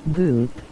Booth.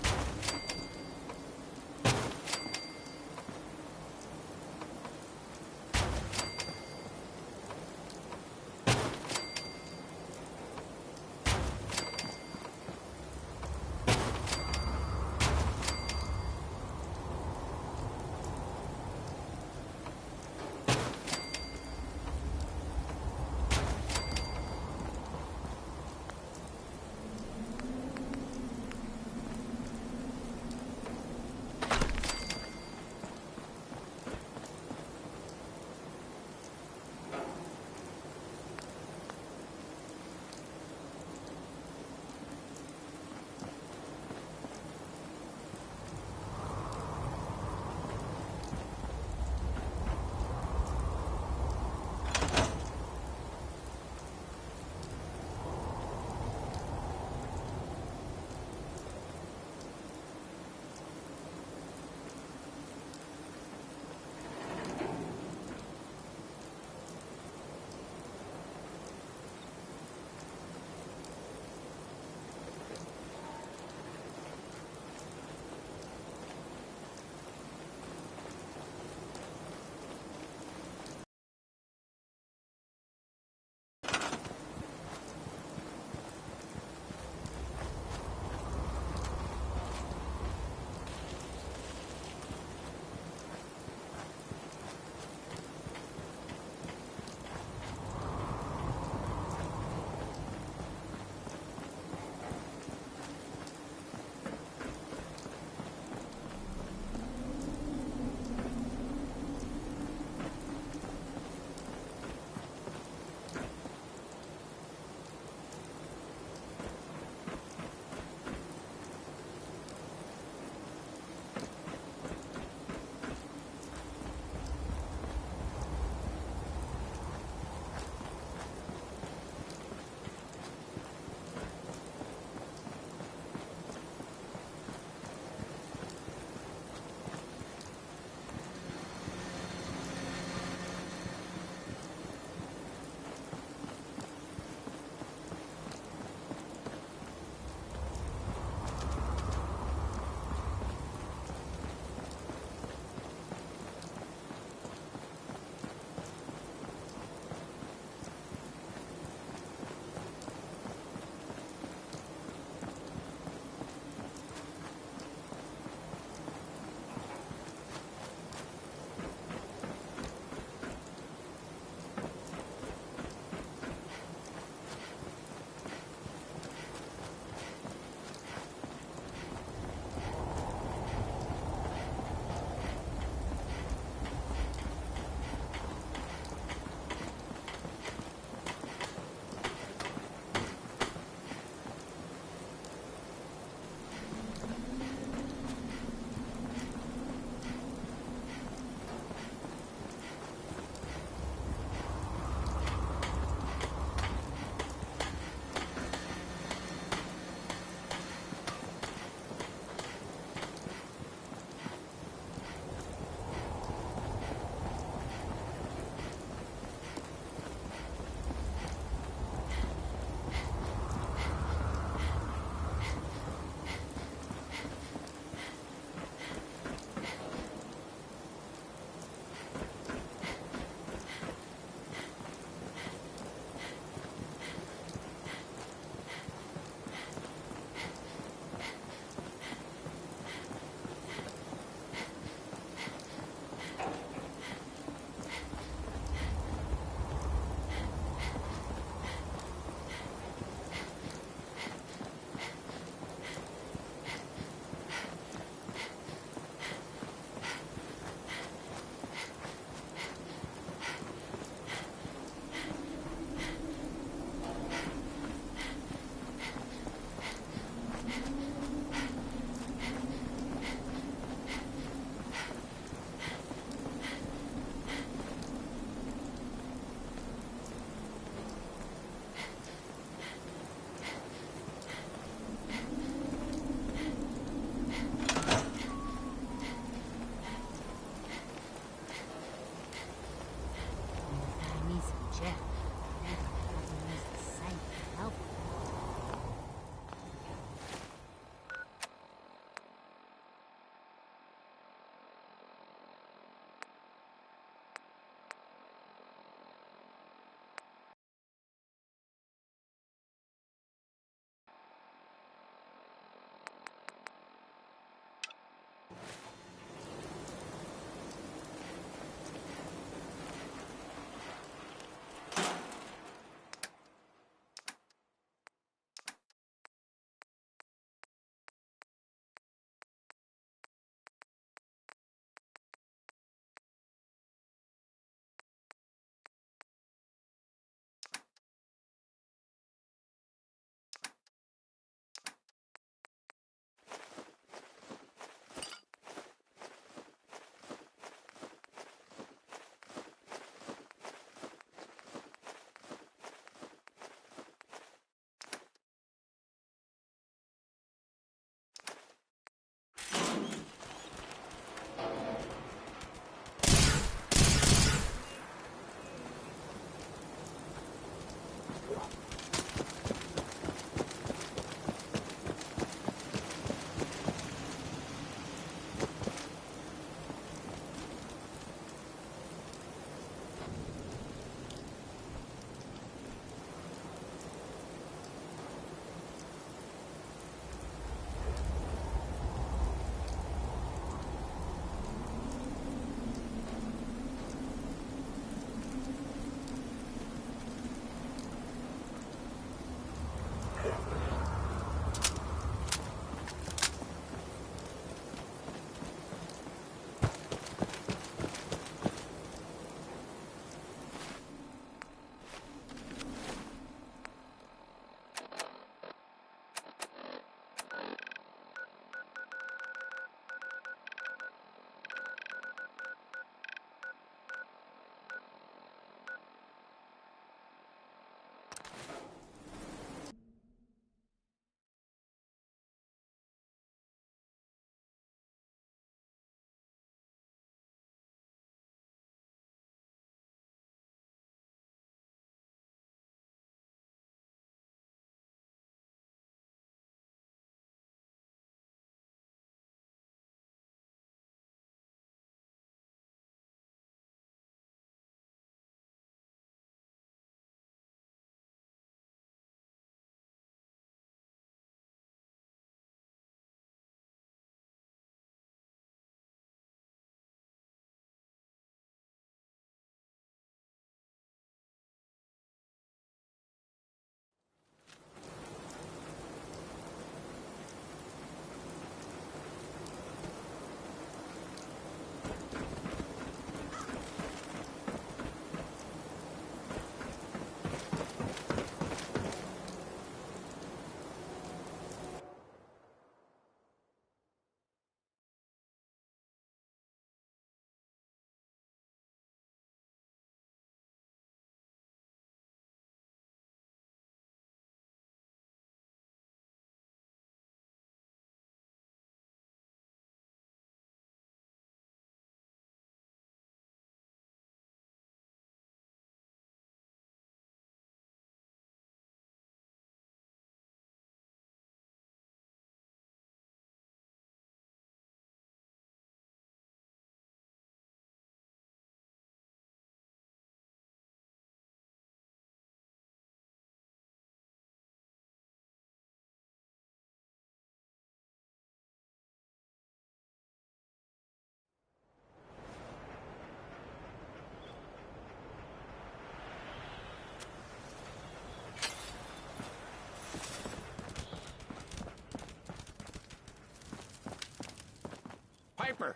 Piper!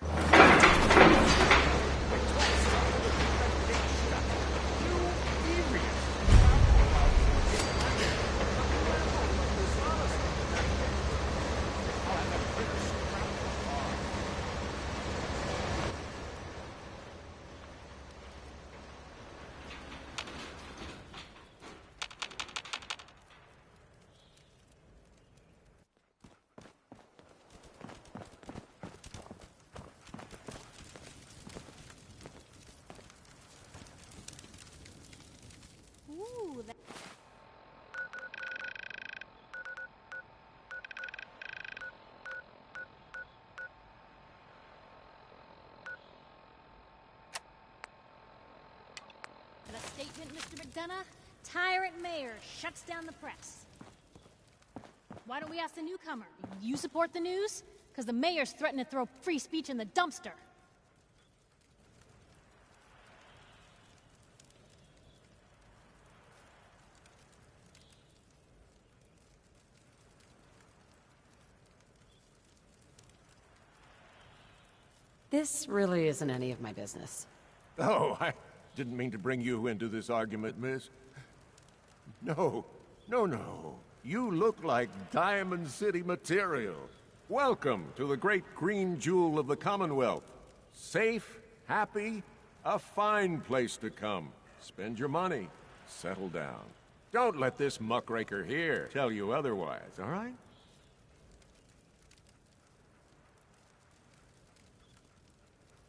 Ooh, that... A statement, Mr. McDonough? Tyrant mayor shuts down the press. Why don't we ask the newcomer? You support the news? Because the mayor's threatened to throw free speech in the dumpster. This really isn't any of my business. Oh, I didn't mean to bring you into this argument, miss. No. You look like Diamond City material. Welcome to the great green jewel of the Commonwealth. Safe, happy, a fine place to come. Spend your money, settle down. Don't let this muckraker here tell you otherwise, all right?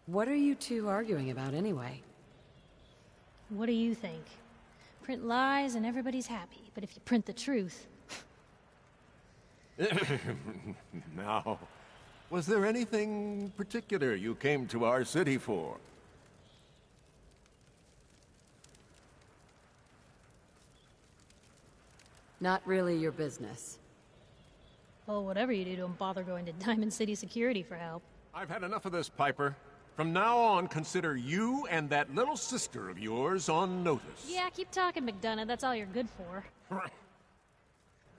What are you two arguing about anyway? What do you think? Print lies and everybody's happy, but if you print the truth... Now, was there anything particular you came to our city for? Not really your business. Well, whatever you do, don't bother going to Diamond City Security for help. I've had enough of this, Piper. From now on, consider you and that little sister of yours on notice. Yeah, keep talking, McDonough. That's all you're good for.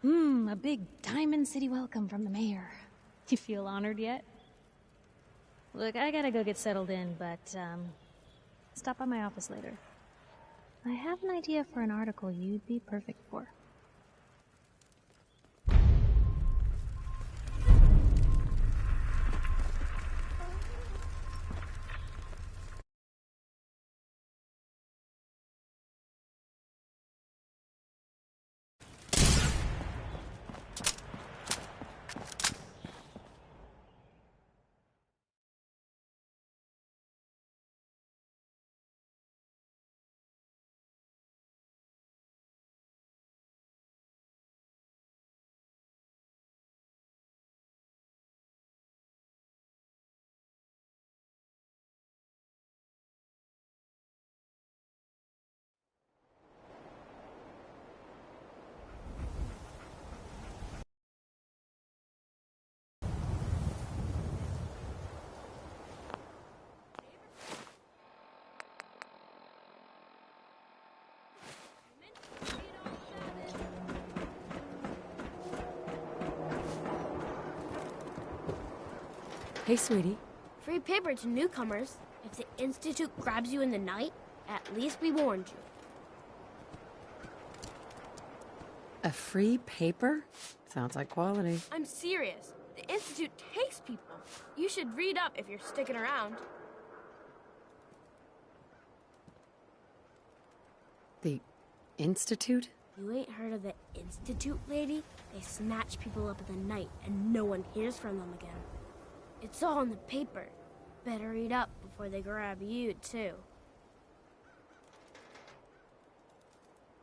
A big Diamond City welcome from the mayor. You feel honored yet? Look, I gotta go get settled in, but, stop by my office later. I have an idea for an article you'd be perfect for. Hey, sweetie. Free paper to newcomers. If the Institute grabs you in the night, at least we warned you. A free paper? Sounds like quality. I'm serious. The Institute takes people. You should read up if you're sticking around. The Institute? You ain't heard of the Institute, lady? They snatch people up in the night and no one hears from them again. It's all in the paper. Better read up before they grab you, too.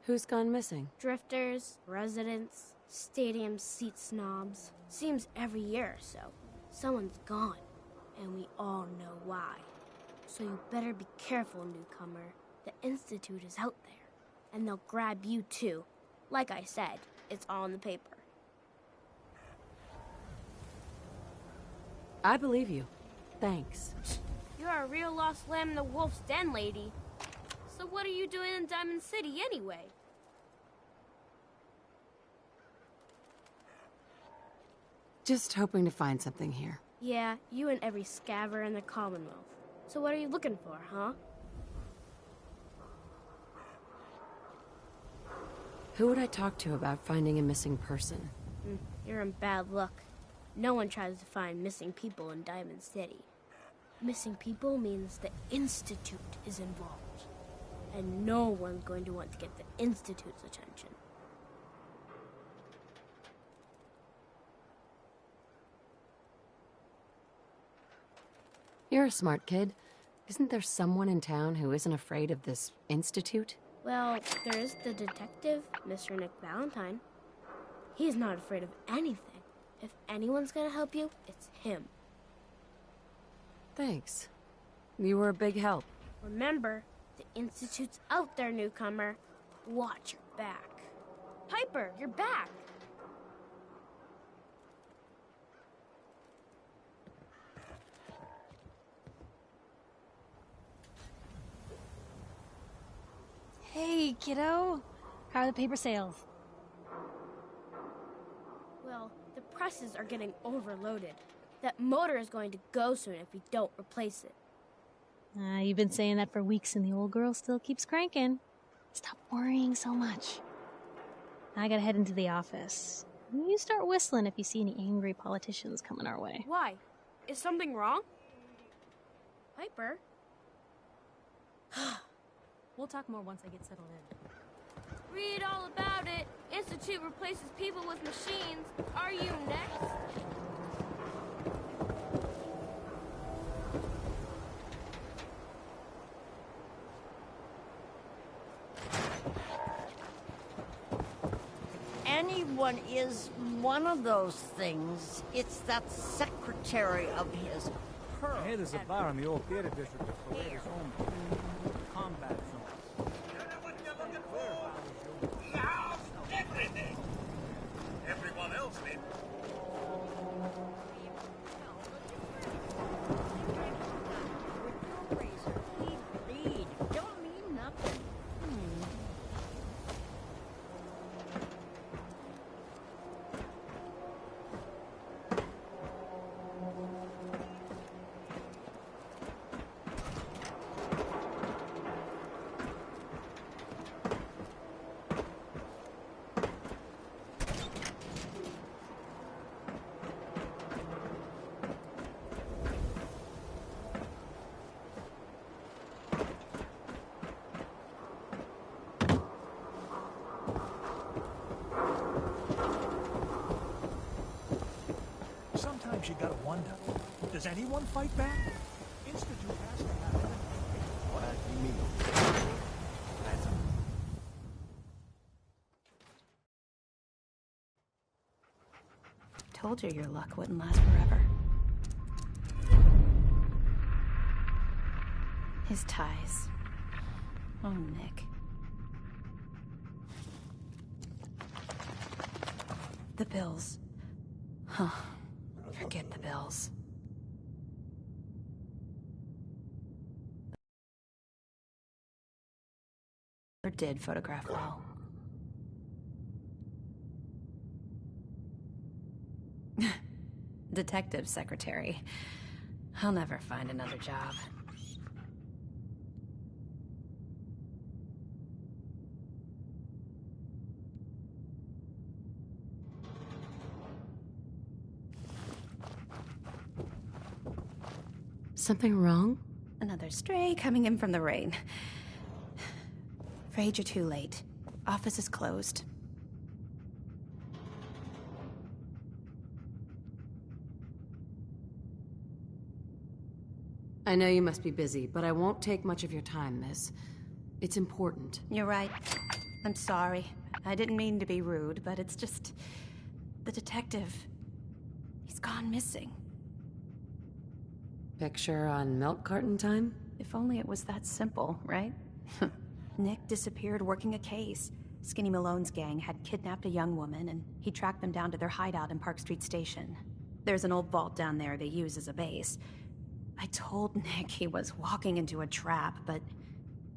Who's gone missing? Drifters, residents, stadium seat snobs. Seems every year or so, someone's gone, and we all know why. So you better be careful, newcomer. The Institute is out there, and they'll grab you, too. Like I said, it's all in the paper. I believe you. Thanks. You're a real lost lamb in the wolf's den, lady. So what are you doing in Diamond City, anyway? Just hoping to find something here. Yeah, you and every scaver in the Commonwealth. So what are you looking for, huh? Who would I talk to about finding a missing person? You're in bad luck. No one tries to find missing people in Diamond City. Missing people means the Institute is involved. And no one's going to want to get the Institute's attention. You're a smart kid. Isn't there someone in town who isn't afraid of this institute? Well, there is the detective, Mr. Nick Valentine. He's not afraid of anything. If anyone's gonna help you, it's him. Thanks. You were a big help. Remember, the Institute's out there, newcomer. Watch your back. Piper, you're back! Hey, kiddo. How are the paper sales? Well, the presses are getting overloaded. That motor is going to go soon if we don't replace it. You've been saying that for weeks and the old girl still keeps cranking. Stop worrying so much. I gotta head into the office. You start whistling if you see any angry politicians coming our way. Why? Is something wrong? Piper? We'll talk more once I get settled in. Read all about it. Institute replaces people with machines. Are you next? Anyone is one of those things. It's that secretary of his. Pearl. Hey, there's a bar in the old theater district of Paredes home. Combat zone. Yeah, everything. Everyone else did. Read. Don't mean nothing. Sometimes you gotta wonder, does anyone fight back? Institute has to have it. What do you mean? That's Told you your luck wouldn't last forever. His ties. Oh, Nick. The bills. Huh. Forget the bills. Or did photograph well. Detective secretary. I'll never find another job. Something wrong? Another stray coming in from the rain. Afraid you're too late. Office is closed. I know you must be busy, but I won't take much of your time, miss. It's important. You're right. I'm sorry. I didn't mean to be rude, but it's just... the detective... he's gone missing. Picture on milk carton time? If only it was that simple, right? Nick disappeared working a case. Skinny Malone's gang had kidnapped a young woman, and he tracked them down to their hideout in Park Street Station. There's an old vault down there they use as a base. I told Nick he was walking into a trap, but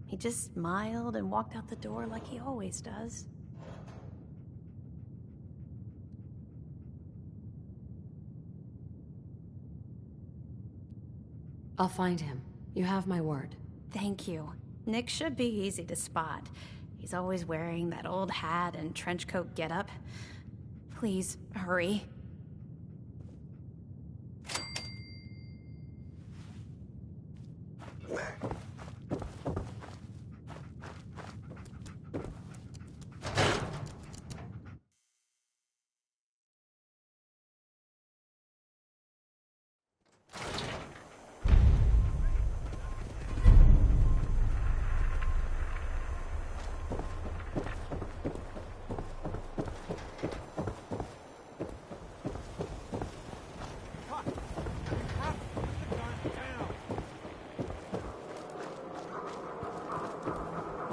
he just smiled and walked out the door like he always does. I'll find him. You have my word. Thank you. Nick should be easy to spot. He's always wearing that old hat and trench coat getup. Please, hurry.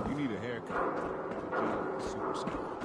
You need a haircut. Superstar.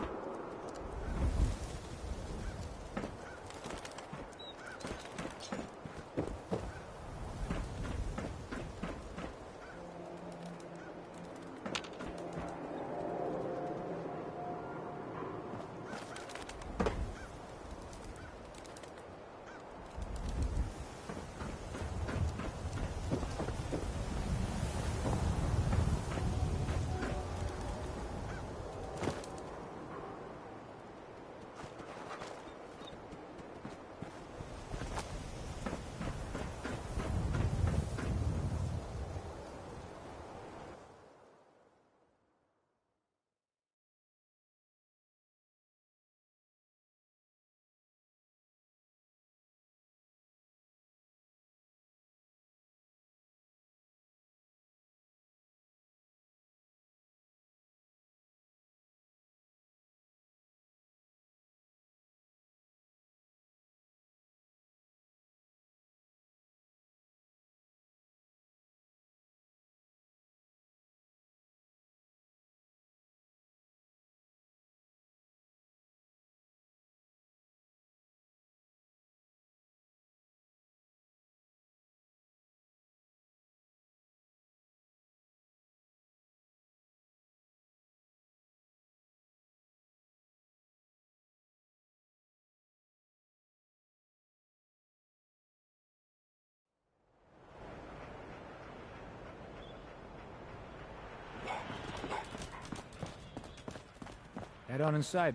Head on inside.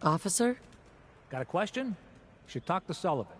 Officer? Got a question? You should talk to Sullivan.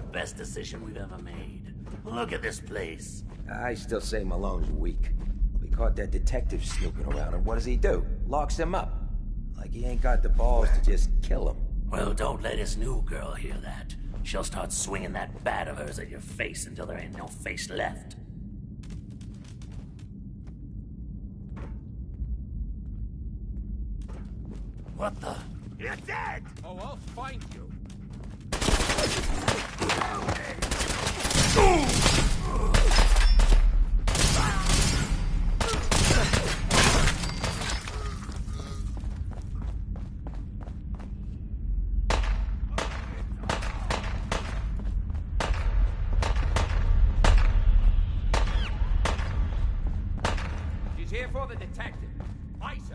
the best decision we've ever made. Look at this place. I still say Malone's weak. We caught that detective snooping around, and what does he do? Locks him up. Like he ain't got the balls to just kill him. Well, don't let his new girl hear that. She'll start swinging that bat of hers at your face until there ain't no face left. What the? You're dead! Oh, I'll find you. She's here for the detective. Isa.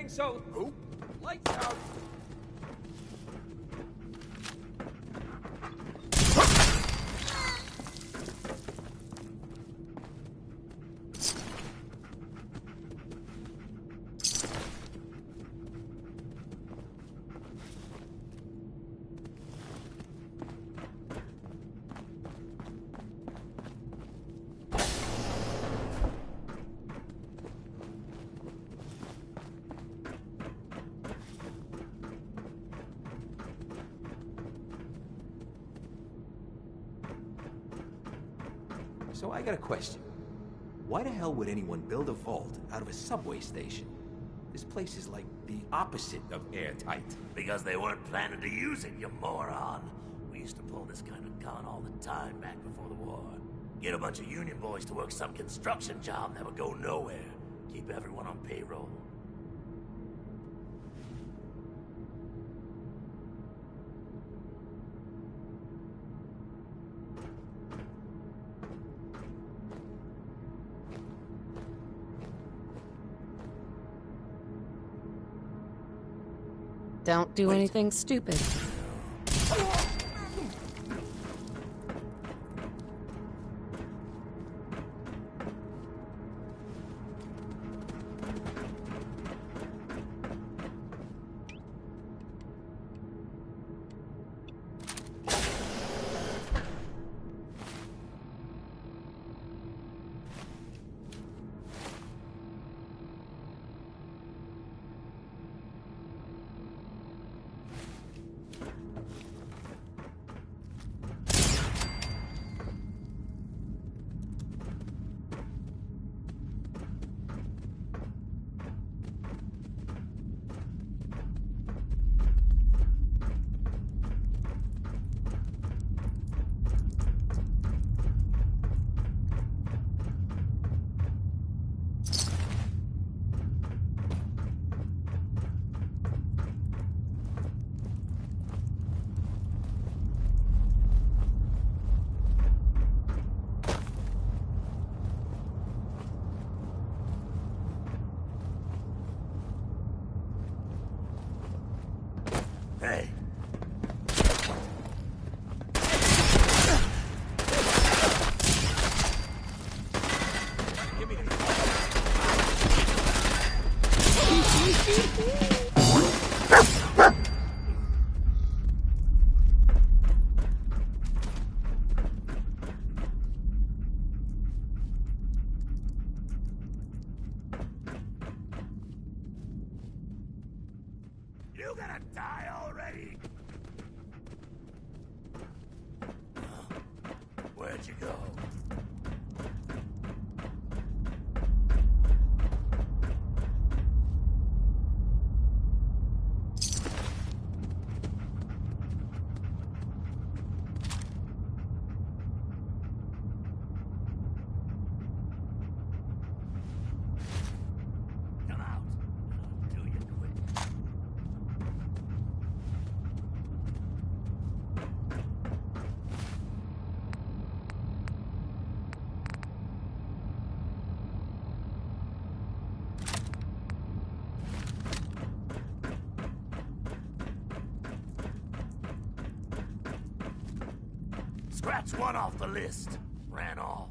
So, lights out. So I got a question. Why the hell would anyone build a vault out of a subway station? This place is like The opposite of airtight. Because they weren't planning to use it, you moron. We used to pull this kind of gun all the time back before the war. Get a bunch of union boys to work some construction job that would go nowhere. Keep everyone on payroll. Don't do anything stupid. Hey. You gonna die already? Where'd you go? Come out. Till you quit. Scratch one off the list. Ran off.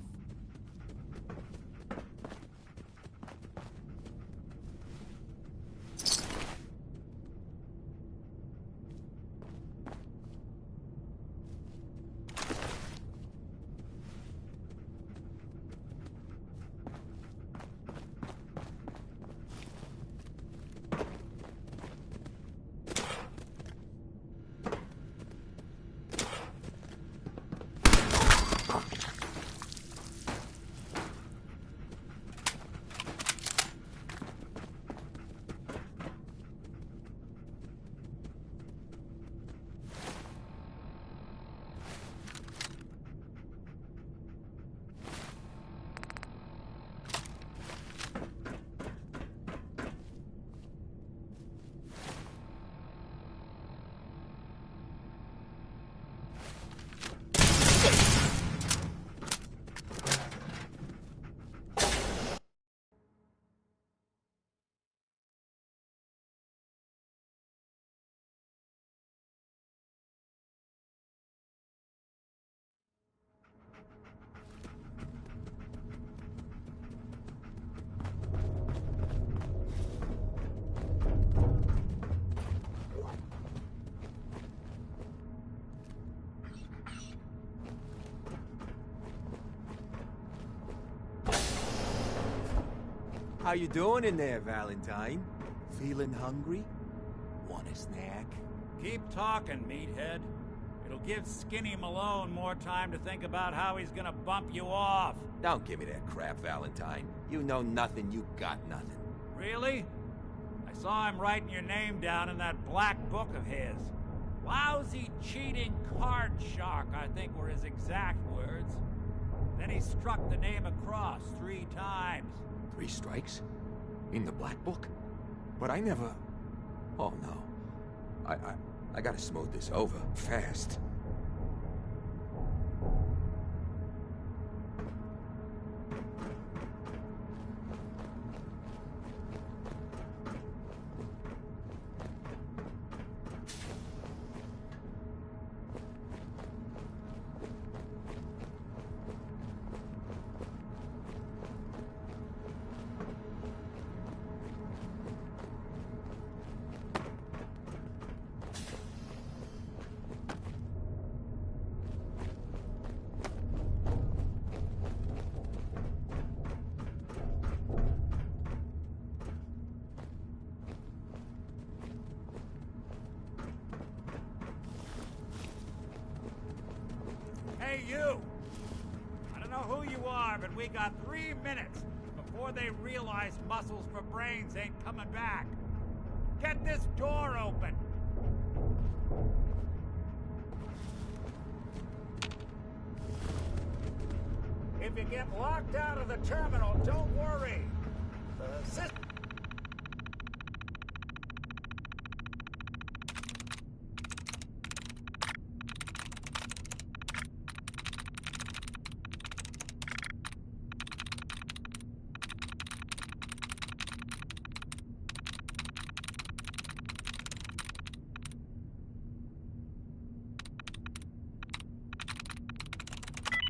How you doing in there, Valentine? Feeling hungry? Want a snack? Keep talking, meathead. It'll give Skinny Malone more time to think about how he's gonna bump you off. Don't give me that crap, Valentine. You know nothing, you got nothing. Really? I I saw him writing your name down in that black book of his. Lousy, cheating card shark, I think were his exact words. Then he struck the name across 3 times. 3 strikes? In the Black Book? But I never... Oh, no. I gotta smooth this over, fast. Hey, you! I don't know who you are, but we got 3 minutes before they realize muscles for brains ain't coming back. Get this door open! If you get locked out of the terminal, don't worry. The system...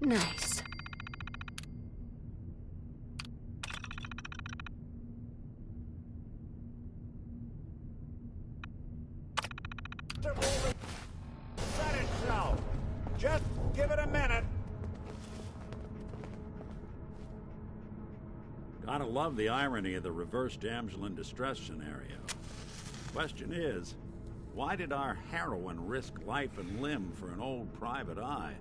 Nice. Set itself. Just give it a minute. Gotta love the irony of the reverse damsel in distress scenario. Question is, why did our heroine risk life and limb for an old private eye?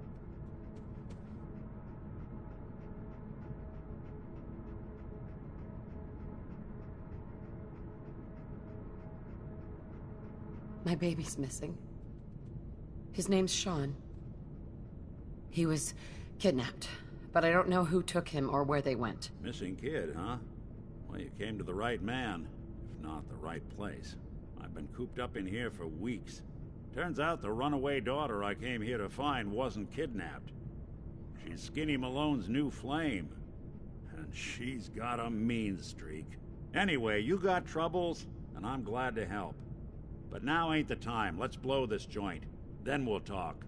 My baby's missing. His name's Sean. He was kidnapped, but I don't know who took him or where they went. Missing kid, huh? Well, you came to the right man, if not the right place. I've been cooped up in here for weeks. Turns out the runaway daughter I came here to find wasn't kidnapped. She's Skinny Malone's new flame. And she's got a mean streak. Anyway, you got troubles, and I'm glad to help. But now ain't the time. Let's blow this joint. Then we'll talk.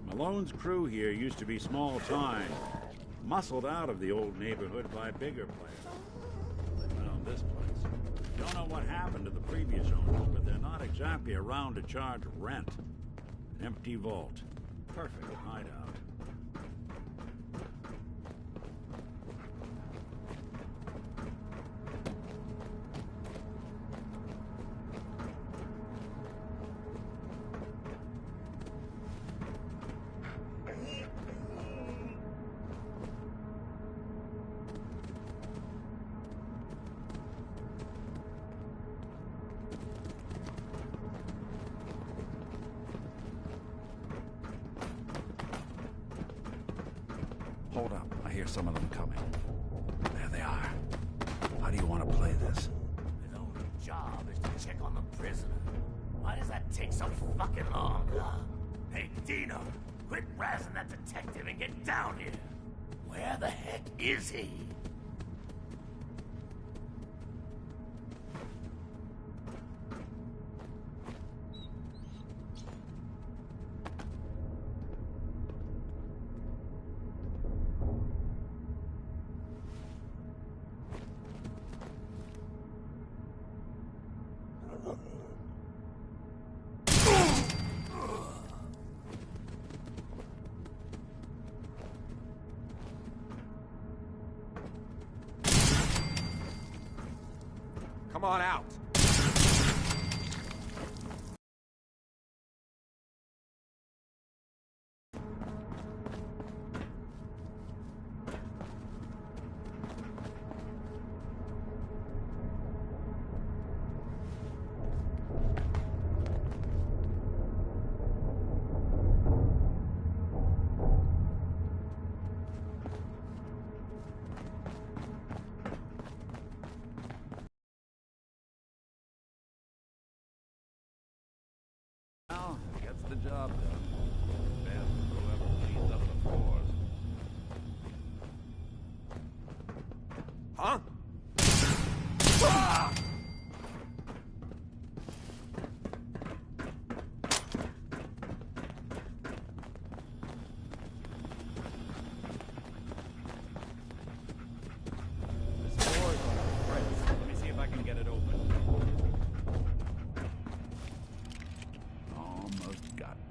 Malone's crew here used to be small time. Muscled out of the old neighborhood by bigger players. They found this place. Don't know what happened to the previous owners, but they're not exactly around to charge rent. An empty vault. Perfect hideout. Hold up. I hear some of them coming. There they are. How do you want to play this? His only job is to check on the prisoner. Why does that take so fucking long, huh? Hey, Dino, quit razzing that detective and get down here. Where the heck is he? Come on out. the job done. Best for whoever cleans up the floors. Huh?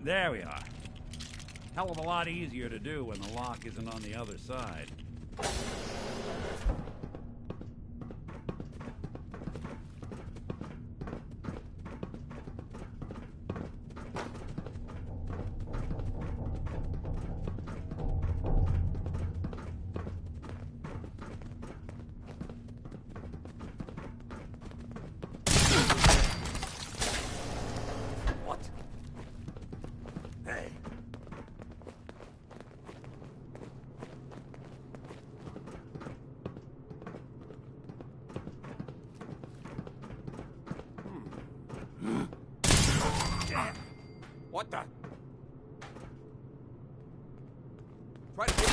There we are. Hell of a lot easier to do when the lock isn't on the other side. What the? Try to get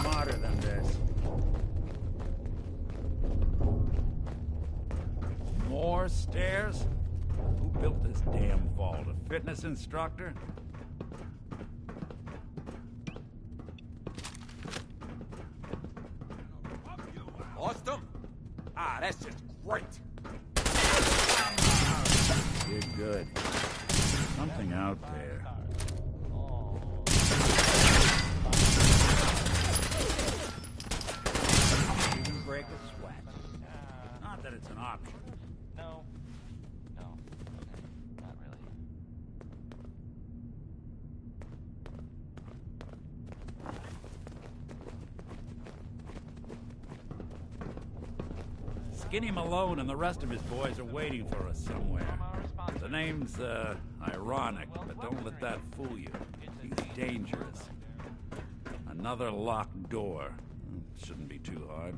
Smarter than this. More stairs? Who built this damn vault? A fitness instructor? Lost them? Ah, that's just great. Did good. Something out there. Break a sweat. Not that it's an option. No. No. Okay. Not really. Skinny Malone and the rest of his boys are waiting for us somewhere. The name's, ironic, but don't let that fool you. He's dangerous. Another locked door. Shouldn't be too hard.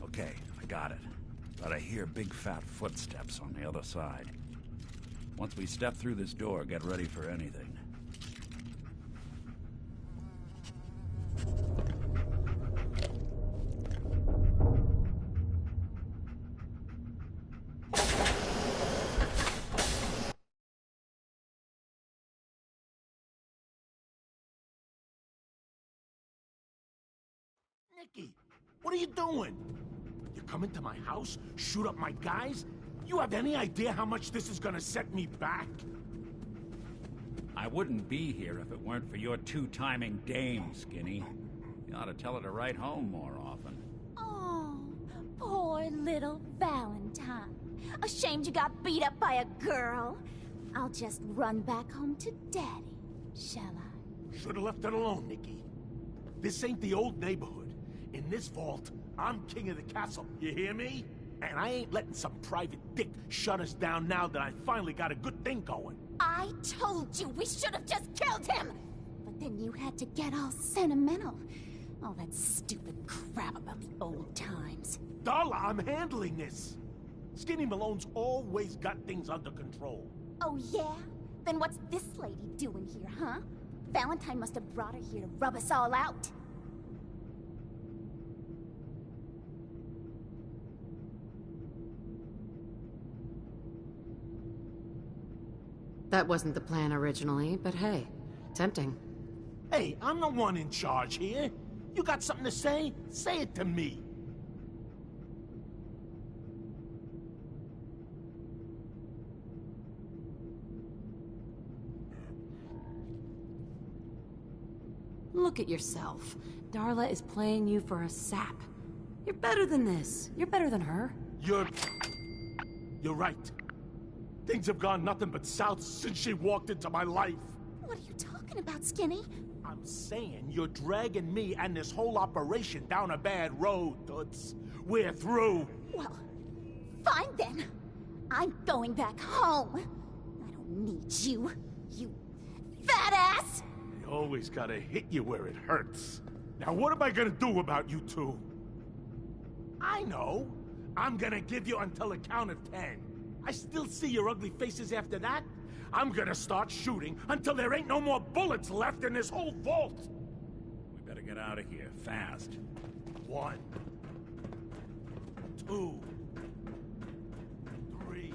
Okay, I got it. But I hear big fat footsteps on the other side. Once we step through this door, get ready for anything. Nicky, what are you doing? You come into my house, shoot up my guys? You have any idea how much this is gonna set me back? I wouldn't be here if it weren't for your two-timing dame, Skinny. You ought to tell her to write home more often. Oh, poor little Valentine. Ashamed you got beat up by a girl? I'll just run back home to Daddy, shall I? Should've left it alone, Nicky. This ain't the old neighborhood. In this vault, I'm king of the castle, you hear me? And I ain't letting some private dick shut us down now that I finally got a good thing going. I told you we should have just killed him! But then you had to get all sentimental. All that stupid crap about the old times. Darla, I'm handling this. Skinny Malone's always got things under control. Oh yeah? Then what's this lady doing here, huh? Valentine must have brought her here to rub us all out. That wasn't the plan originally, but hey, tempting. Hey, I'm the one in charge here. You got something to say? Say it to me. Look at yourself. Darla is playing you for a sap. You're better than this. You're better than her. You're right. Things have gone nothing but south since she walked into my life. What are you talking about, Skinny? I'm saying you're dragging me and this whole operation down a bad road, Toots. We're through. Well, fine then. I'm going back home. I don't need you, you fat ass! I always gotta hit you where it hurts. Now what am I gonna do about you two? I know. I'm gonna give you until the count of 10. I still see your ugly faces after that. I'm gonna start shooting until there ain't no more bullets left in this whole vault. We better get out of here, fast. 1, 2, 3.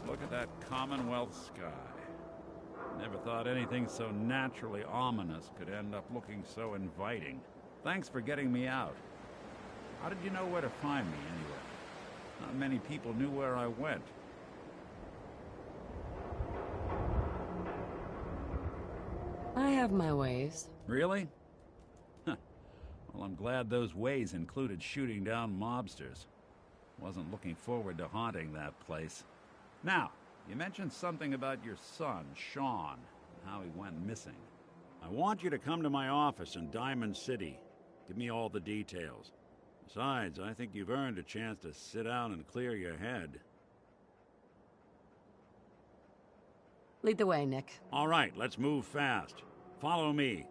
Look at that Commonwealth sky. Never thought anything so naturally ominous could end up looking so inviting. Thanks for getting me out. How did you know where to find me, anyway? Not many people knew where I went. I have my ways. Really? Huh. Well, I'm glad those ways included shooting down mobsters. Wasn't looking forward to haunting that place. Now, you mentioned something about your son, Sean, and how he went missing. I want you to come to my office in Diamond City. Give me all the details. Besides, I think you've earned a chance to sit down and clear your head. Lead the way, Nick. All right, let's move fast. Follow me.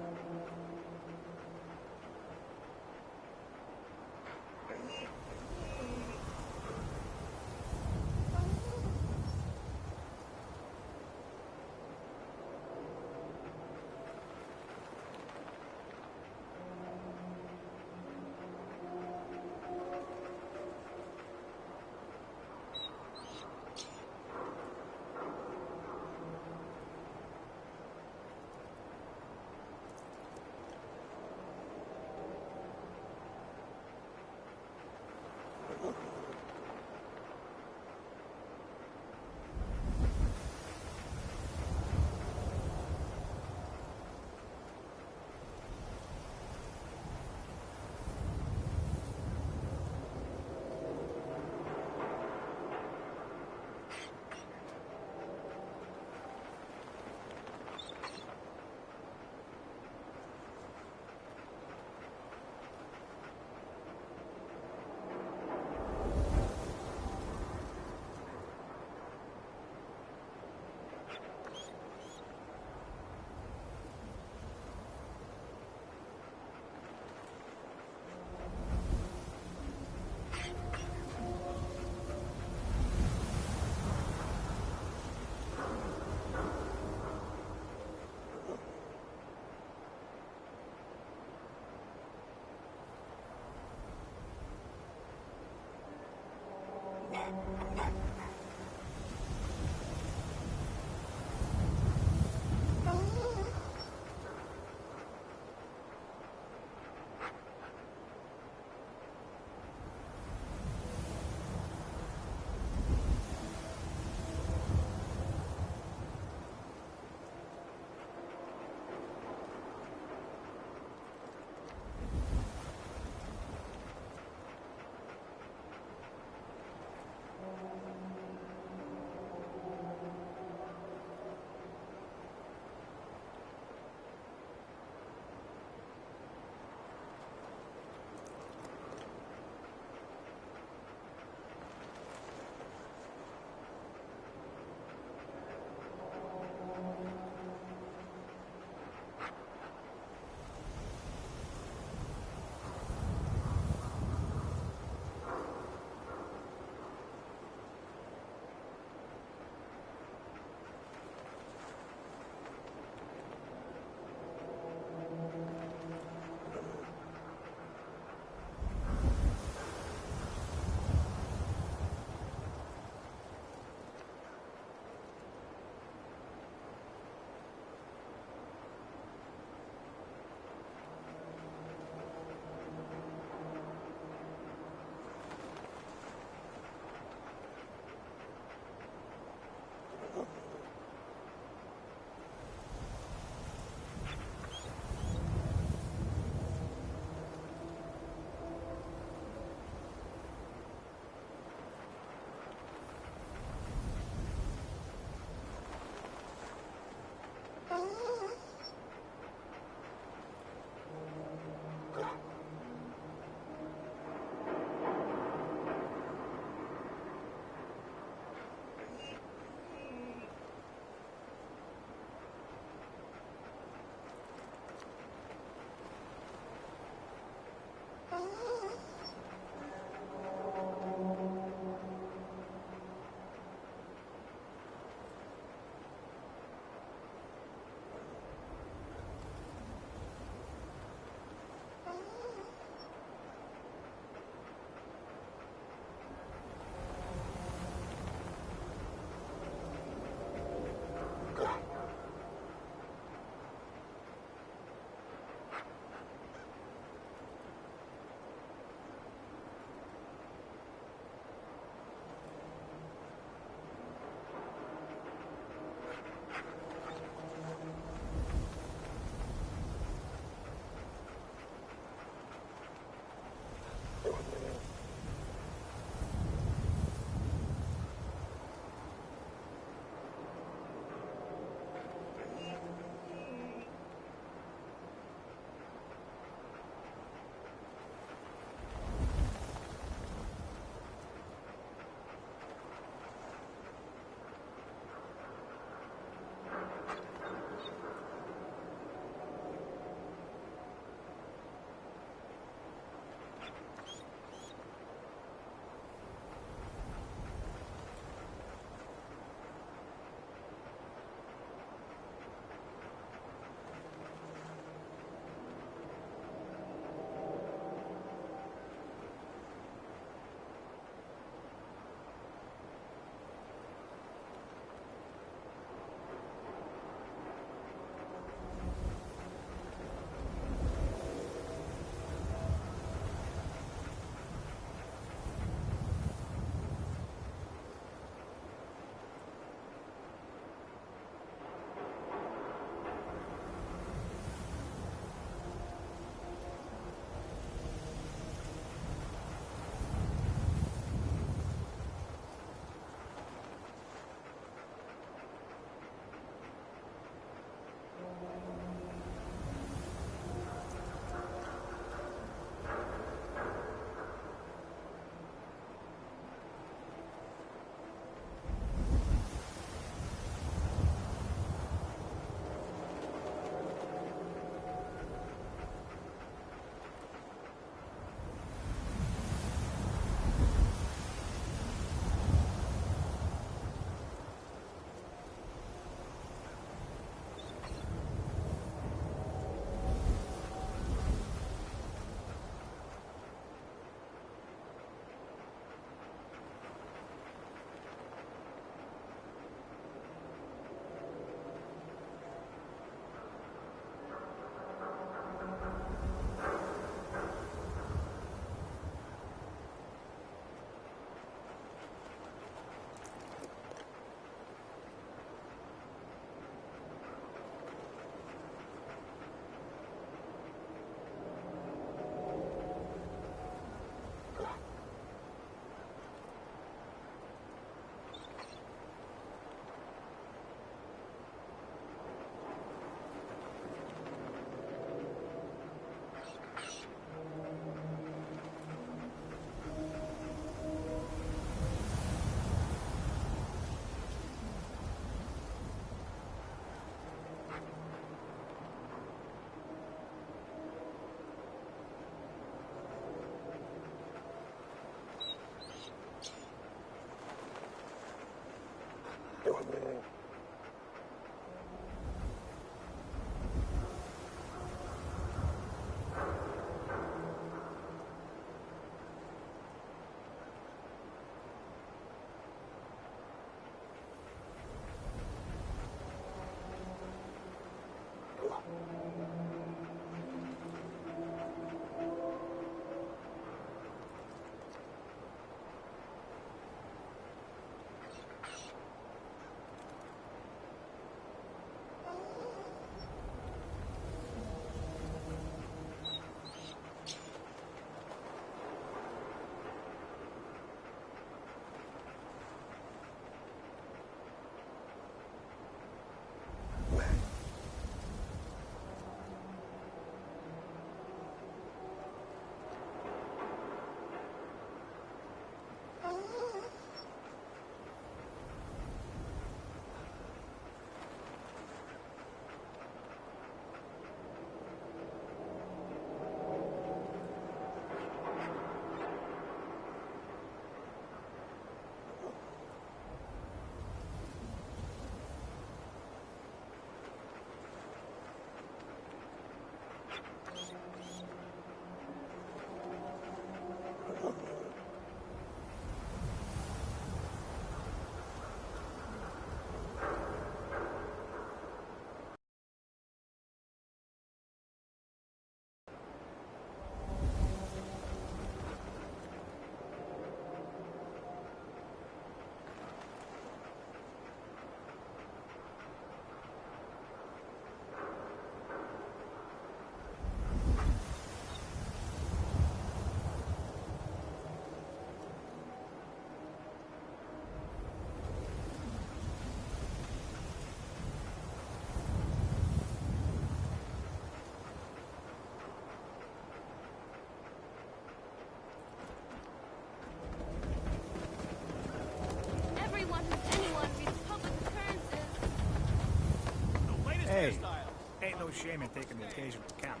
shame in taking the occasional camp.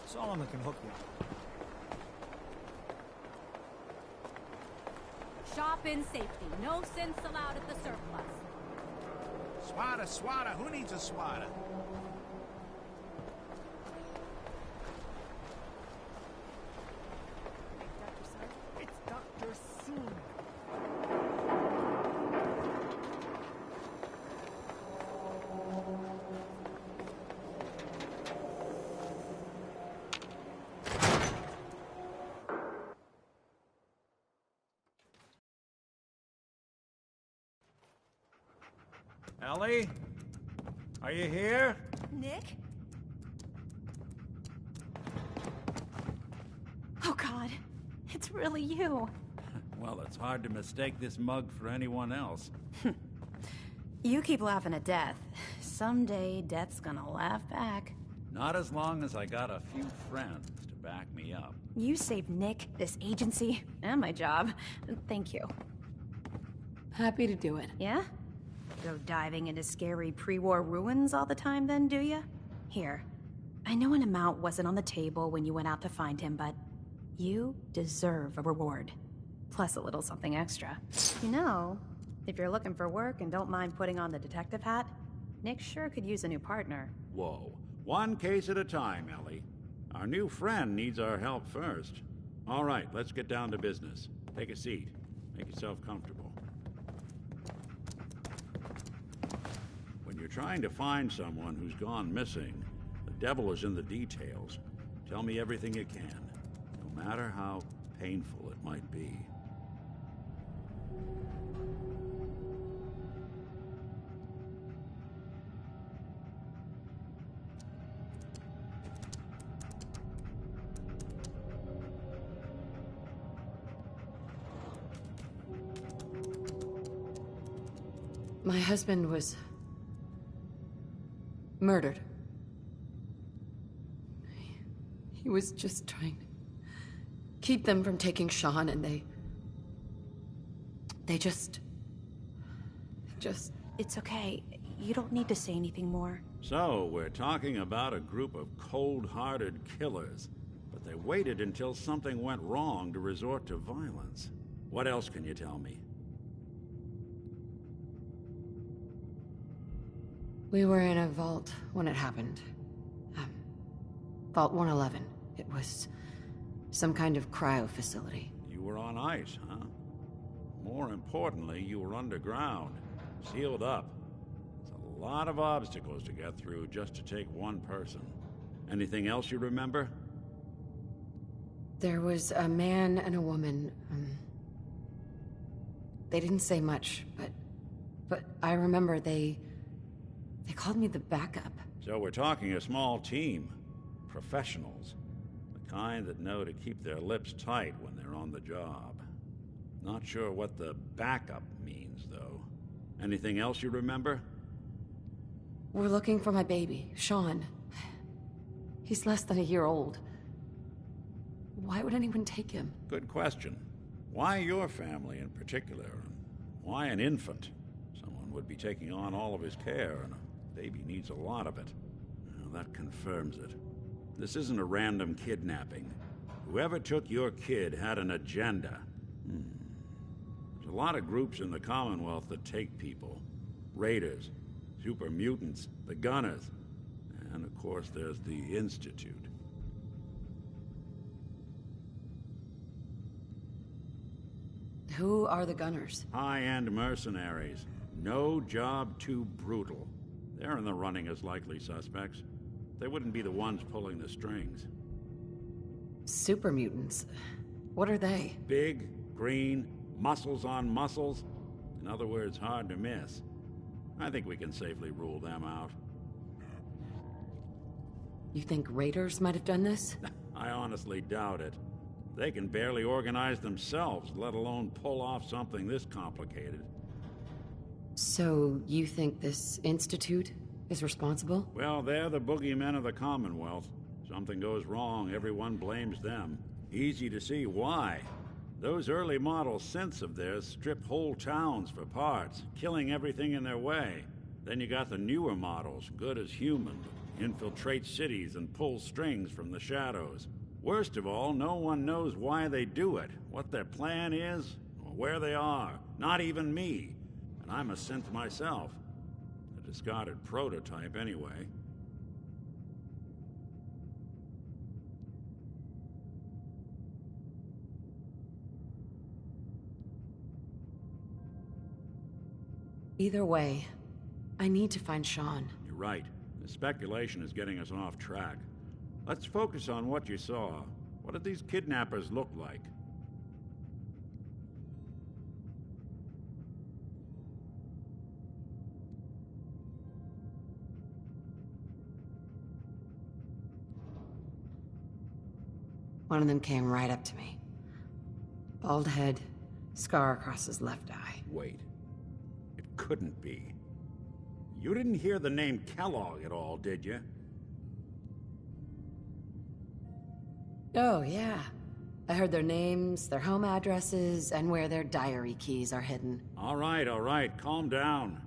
Solomon can hook you up. Shop in safety. No sense allowed at the surplus. Swatter, swatter. Who needs a swatter? It's Dr. Soon. Ellie? Are you here? Nick? Oh God, it's really you. Well, it's hard to mistake this mug for anyone else. You keep laughing at death. Someday, death's gonna laugh back. Not as long as I got a few friends to back me up. You saved Nick, this agency, and my job. Thank you. Happy to do it. Yeah? Go diving into scary pre-war ruins all the time then, do ya? Here, I know an amount wasn't on the table when you went out to find him, but you deserve a reward. Plus a little something extra. You know, if you're looking for work and don't mind putting on the detective hat, Nick sure could use a new partner. Whoa. One case at a time, Ellie. Our new friend needs our help first. All right, let's get down to business. Take a seat. Make yourself comfortable. When you're trying to find someone who's gone missing, the devil is in the details. Tell me everything you can, no matter how painful it might be. My husband was murdered. He was just trying to keep them from taking Sean, and they just... It's okay. You don't need to say anything more. So, we're talking about a group of cold-hearted killers, but they waited until something went wrong to resort to violence. What else can you tell me? We were in a vault when it happened. Vault 111. It was some kind of cryo facility. You were on ice, huh? More importantly, you were underground, sealed up. It's a lot of obstacles to get through just to take one person. Anything else you remember? There was a man and a woman. They didn't say much, but I remember they called me the backup. So we're talking a small team. Professionals. The kind that know to keep their lips tight when they're on the job. Not sure what the backup means, though. Anything else you remember? We're looking for my baby, Sean. He's less than a year old. Why would anyone take him? Good question. Why your family in particular? And why an infant? Someone would be taking on all of his care, and a baby needs a lot of it. Well, that confirms it. This isn't a random kidnapping. Whoever took your kid had an agenda. There's a lot of groups in the Commonwealth that take people. Raiders, super mutants, the Gunners, and of course there's the Institute. Who are the Gunners? High-end mercenaries. No job too brutal. They're in the running as likely suspects. They wouldn't be the ones pulling the strings. Super mutants. What are they? Big, green, muscles on muscles. In other words, hard to miss. I think we can safely rule them out. You think raiders might have done this? I honestly doubt it. They can barely organize themselves, let alone pull off something this complicated. So, you think this Institute is responsible? Well, they're the boogeymen of the Commonwealth. Something goes wrong, everyone blames them. Easy to see why. Those early model synths of theirs strip whole towns for parts, killing everything in their way. Then you got the newer models, good as human, infiltrate cities and pull strings from the shadows. Worst of all, no one knows why they do it, what their plan is, or where they are. Not even me. And I'm a synth myself. A discarded prototype, anyway. Either way, I need to find Sean. You're right. The speculation is getting us off track. Let's focus on what you saw. What did these kidnappers look like? One of them came right up to me. Bald head, scar across his left eye. Wait. It couldn't be. You didn't hear the name Kellogg at all, did you? Oh, yeah. I heard their names, their home addresses, and where their diary keys are hidden. All right, calm down.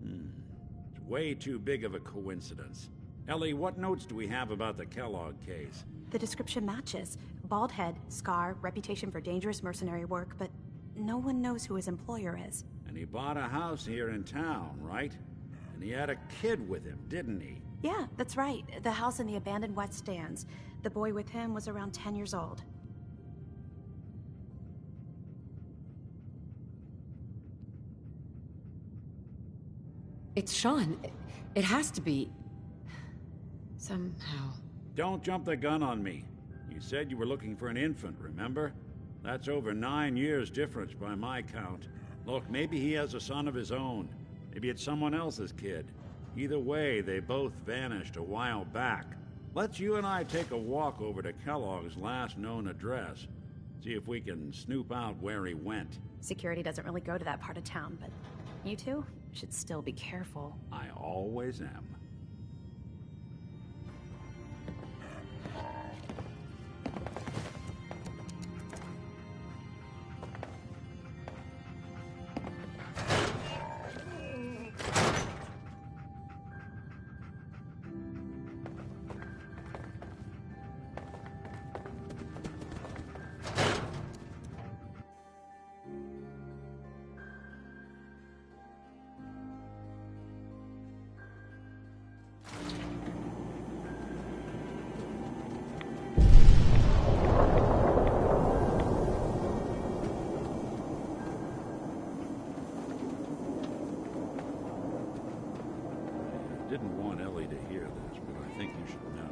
It's way too big of a coincidence. Ellie, what notes do we have about the Kellogg case? The description matches. Bald head, scar, reputation for dangerous mercenary work, but no one knows who his employer is. And he bought a house here in town, right? And he had a kid with him, didn't he? Yeah, that's right. The house in the abandoned West Stands. The boy with him was around 10 years old. It's Sean. It has to be. Somehow. Don't jump the gun on me. You said you were looking for an infant, remember? That's over 9 years difference by my count. Look, maybe he has a son of his own. Maybe it's someone else's kid. Either way, they both vanished a while back. Let's you and I take a walk over to Kellogg's last known address. See if we can snoop out where he went. Security doesn't really go to that part of town, but you two should still be careful. I always am. Didn't want Ellie to hear this, but I think you should know.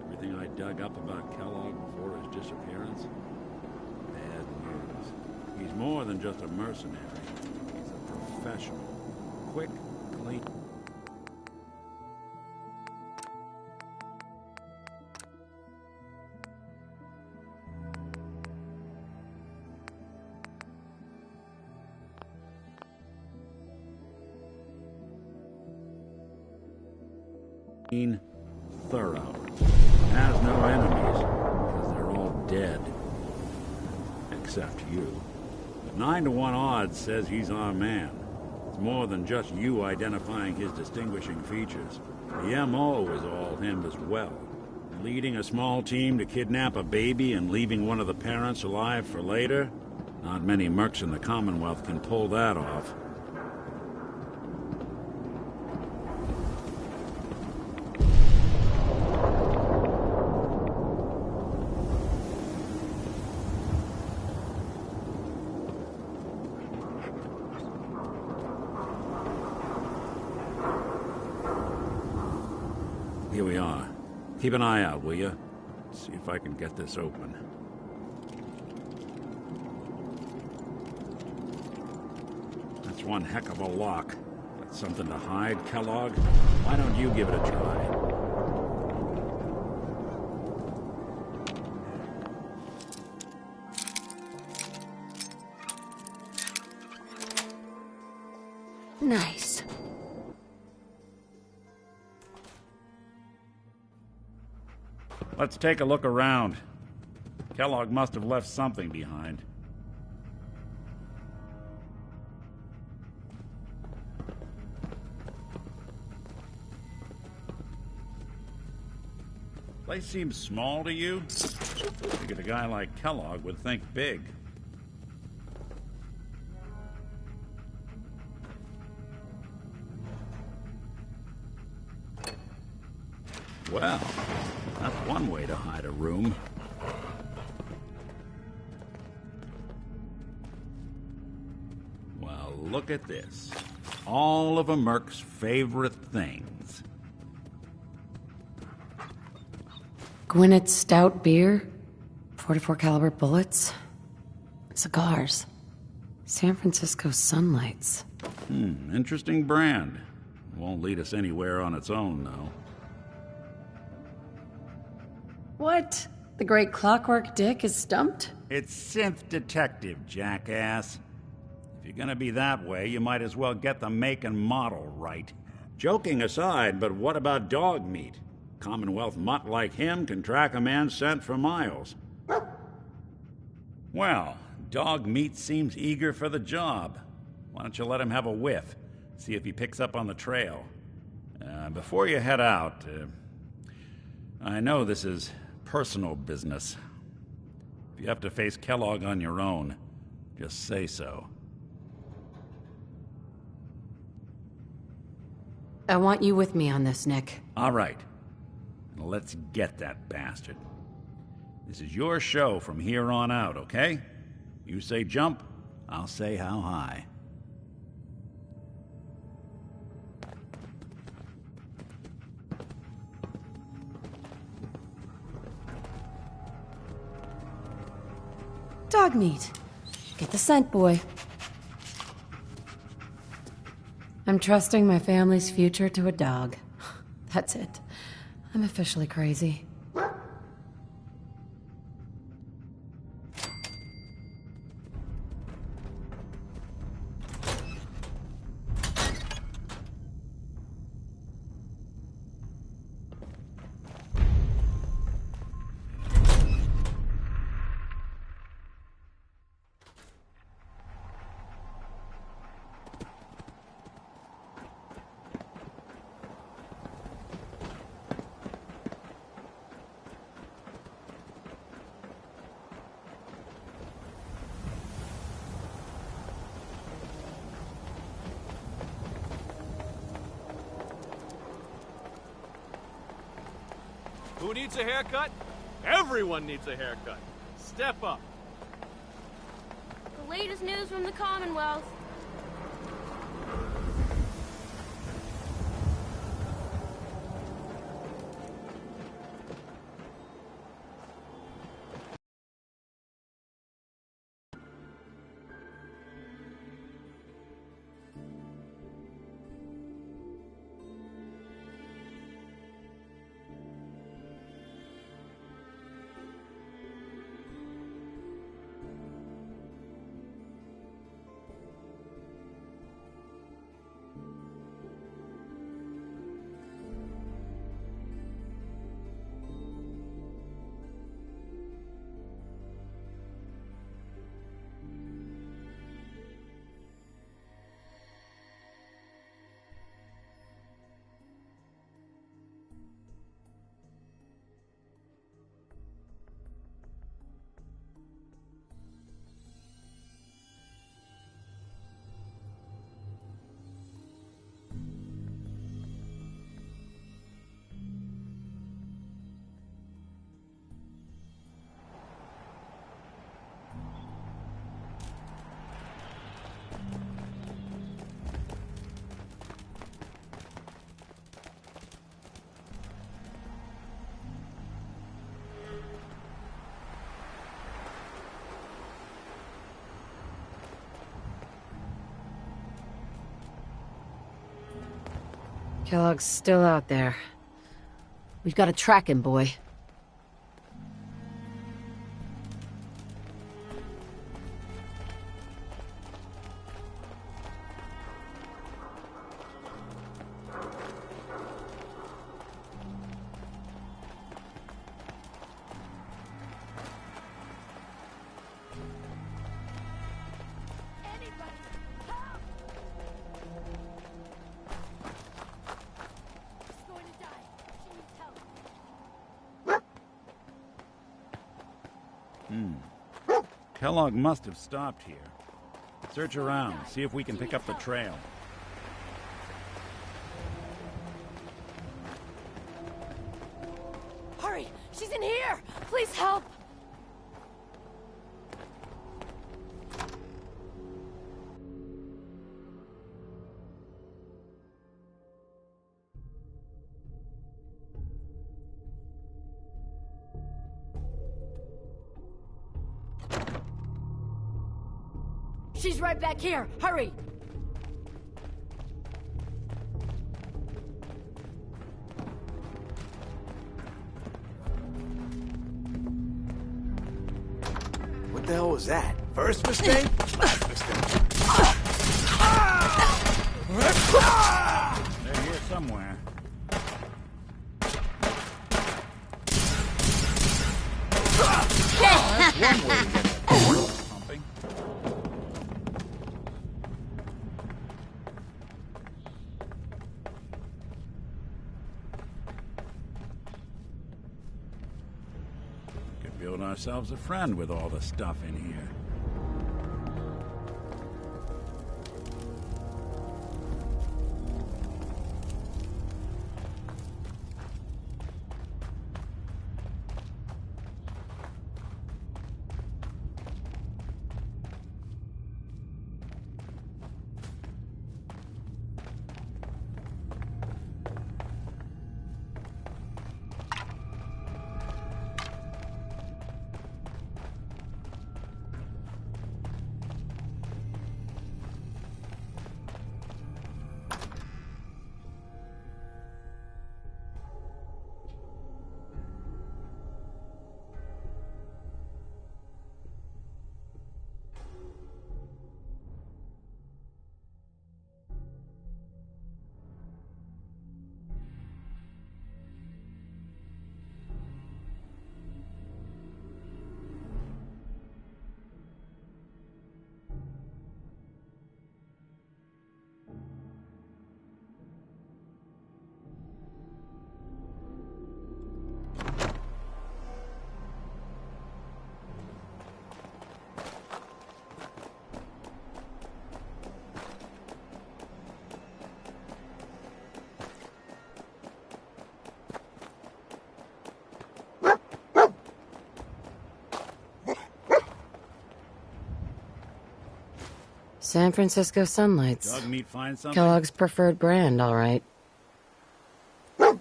Everything I dug up about Kellogg before his disappearance? Bad news. He's more than just a mercenary. He's a professional. Quick, clean... thorough. Has no enemies, because they're all dead. Except you. But 9 to 1 odds says he's our man. It's more than just you identifying his distinguishing features. The MO is all him as well. Leading a small team to kidnap a baby and leaving one of the parents alive for later? Not many mercs in the Commonwealth can pull that off. Here we are. Keep an eye out, will you? See if I can get this open. That's one heck of a lock. Got something to hide, Kellogg? Why don't you give it a try? Nice. Let's take a look around. Kellogg must have left something behind. Place seems small to you? Figured a guy like Kellogg would think big. Well, that's one way to hide a room. Well, look at this. All of a Merc's favorite things. Gwinnett Stout beer, 44 caliber bullets, cigars, San Francisco Sunlights. Interesting brand. Won't lead us anywhere on its own, though. What? The great Clockwork Dick is stumped? It's Synth Detective, jackass. If you're gonna be that way, you might as well get the make and model right. Joking aside, but what about dog meat? Commonwealth mutt like him can track a man's scent for miles. Well, dog meat seems eager for the job. Why don't you let him have a whiff? See if he picks up on the trail. Before you head out, I know this is personal business. If you have to face Kellogg on your own, just say so. I want you with me on this, Nick. All right. Let's get that bastard. This is your show from here on out, okay? You say jump, I'll say how high. Dog meat. Get the scent, boy. I'm trusting my family's future to a dog. That's it. I'm officially crazy. Who needs a haircut? Everyone needs a haircut. Step up. The latest news from the Commonwealth. Kellogg's still out there. We've got to track him, boy. Kellogg must have stopped here. Search around, see if we can pick up the trail. Hurry! She's in here! Please help! She's right back here! Hurry! What the hell was that? First mistake? Last mistake. They're here somewhere. That's one way to get that pumping. Could build ourselves a friend with all the stuff in here. San Francisco Sunlights. Dog meat find something? Kellogg's preferred brand, all right. What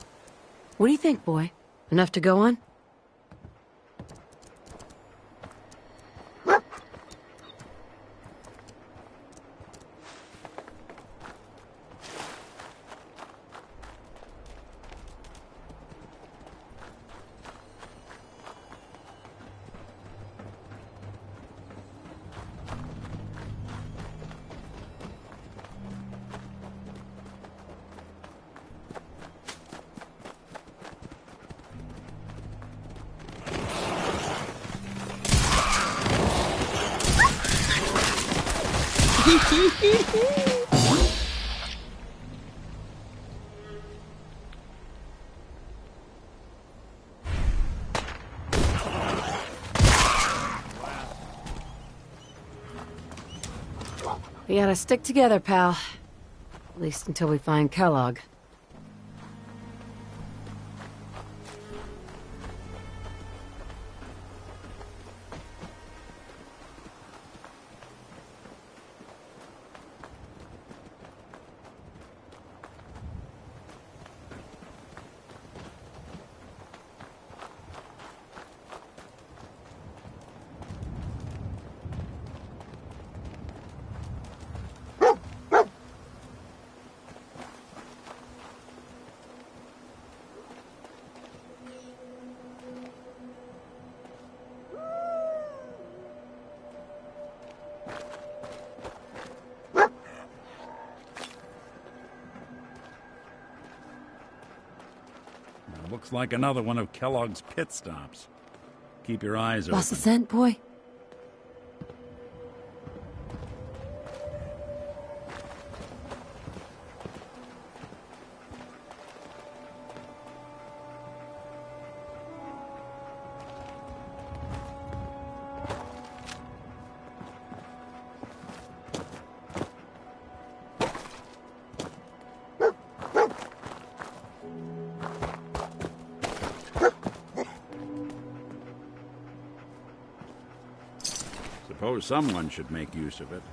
do you think, boy? Enough to go on? We gotta stick together, pal. At least until we find Kellogg. Looks like another one of Kellogg's pit stops. Keep your eyes Lost the open. scent, boy? Suppose someone should make use of it.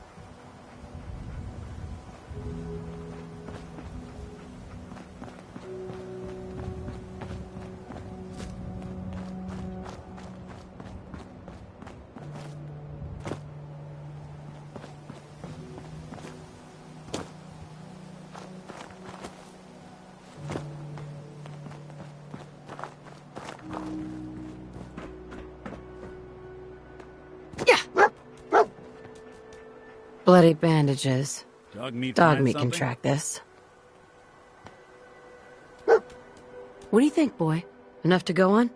Bloody bandages. Dog meat can something? track this. What do you think, boy? Enough to go on?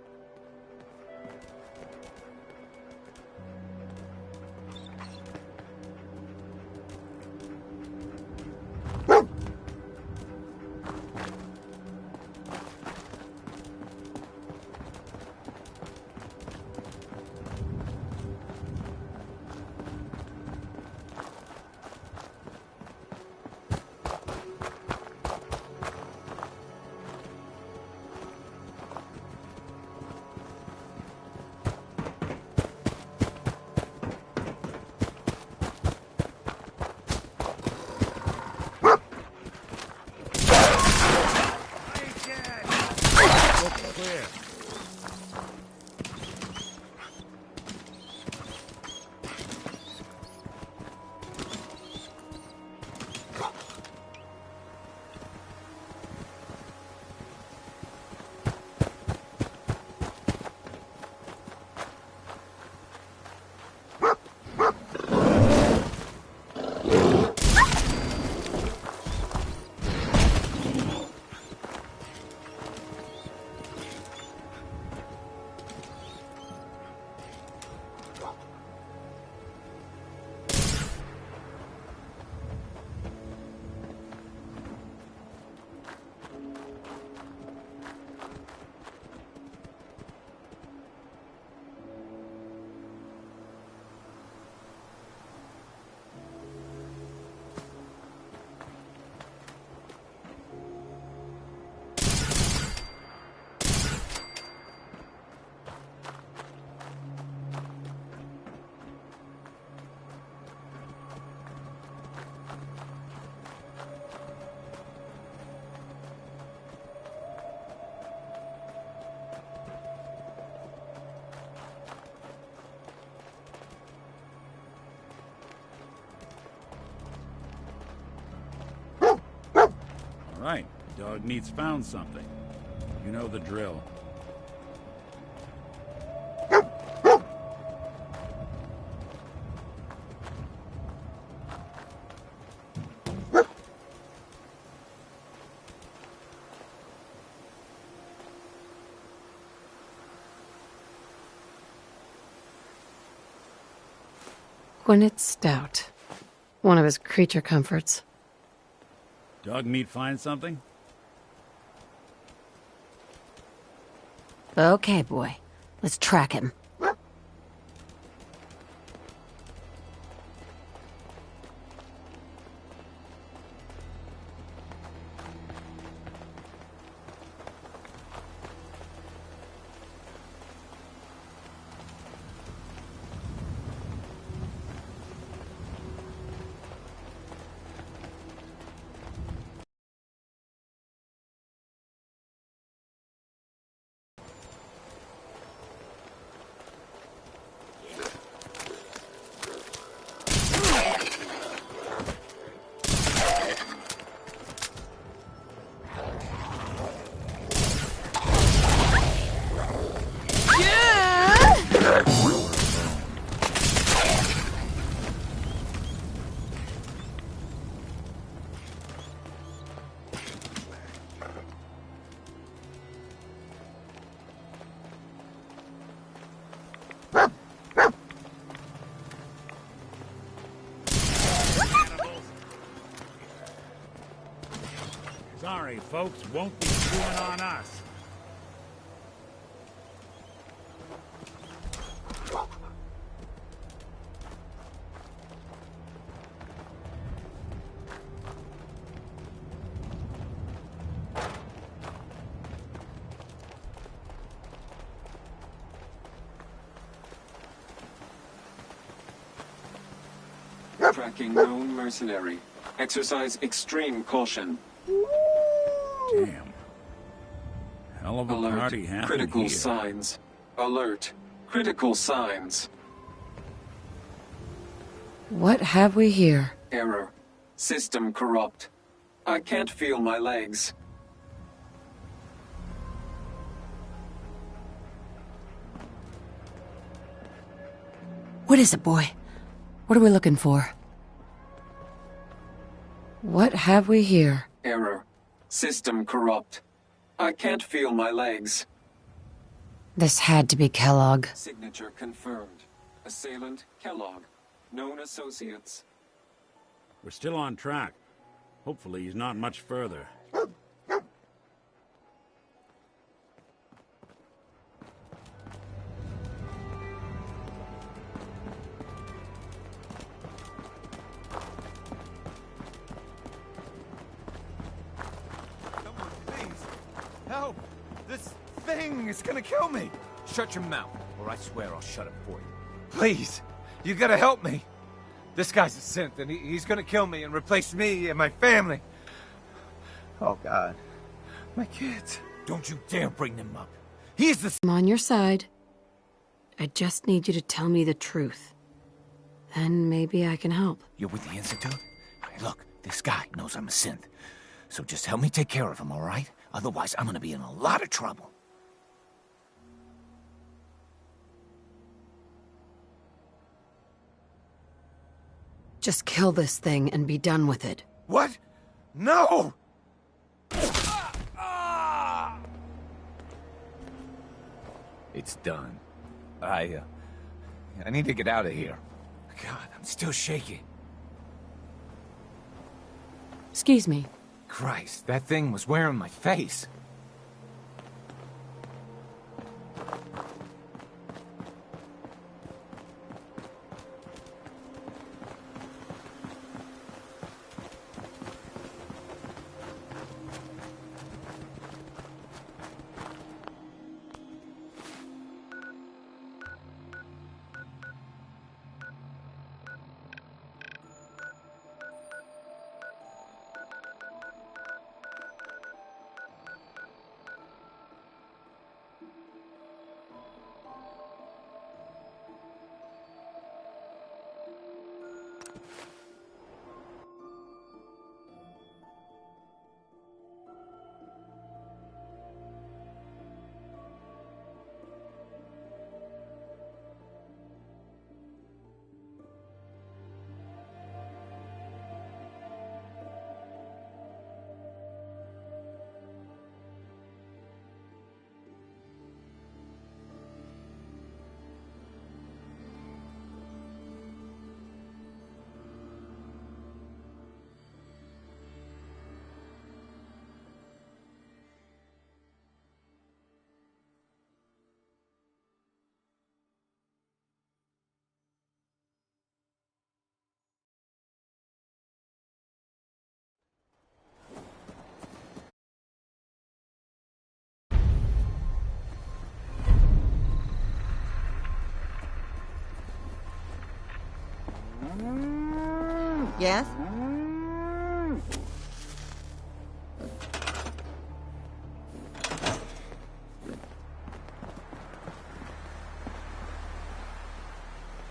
Right. Dog meat's found something. You know the drill. Gwyneth Stout. One of his creature comforts. Dog meat find something? Okay, boy. Let's track him. Sorry, folks, won't be chewing on us. tracking known mercenary. Exercise extreme caution. Damn. Hell of a Alert. party happened Critical here. signs. Alert. Critical signs. What have we here? Error. System corrupt. I can't feel my legs. What is it, boy? What are we looking for? What have we here? Error. System corrupt. I can't feel my legs. This had to be Kellogg. Signature confirmed. Assailant Kellogg. Known associates. We're still on track. Hopefully he's not much further. Help! This thing is gonna kill me! Shut your mouth, or I swear I'll shut it for you. Please! You gotta help me! This guy's a synth, and he's gonna kill me and replace me and my family. Oh, God. My kids. Don't you dare bring them up. He's the... I'm on your side. I just need you to tell me the truth. Then maybe I can help. You're with the Institute? Hey, look, this guy knows I'm a synth. So just help me take care of him, all right? Otherwise, I'm gonna be in a lot of trouble. Just kill this thing and be done with it. What? No! It's done. I need to get out of here. God, I'm still shaking. Excuse me. Christ, that thing was wearing my face. Yes?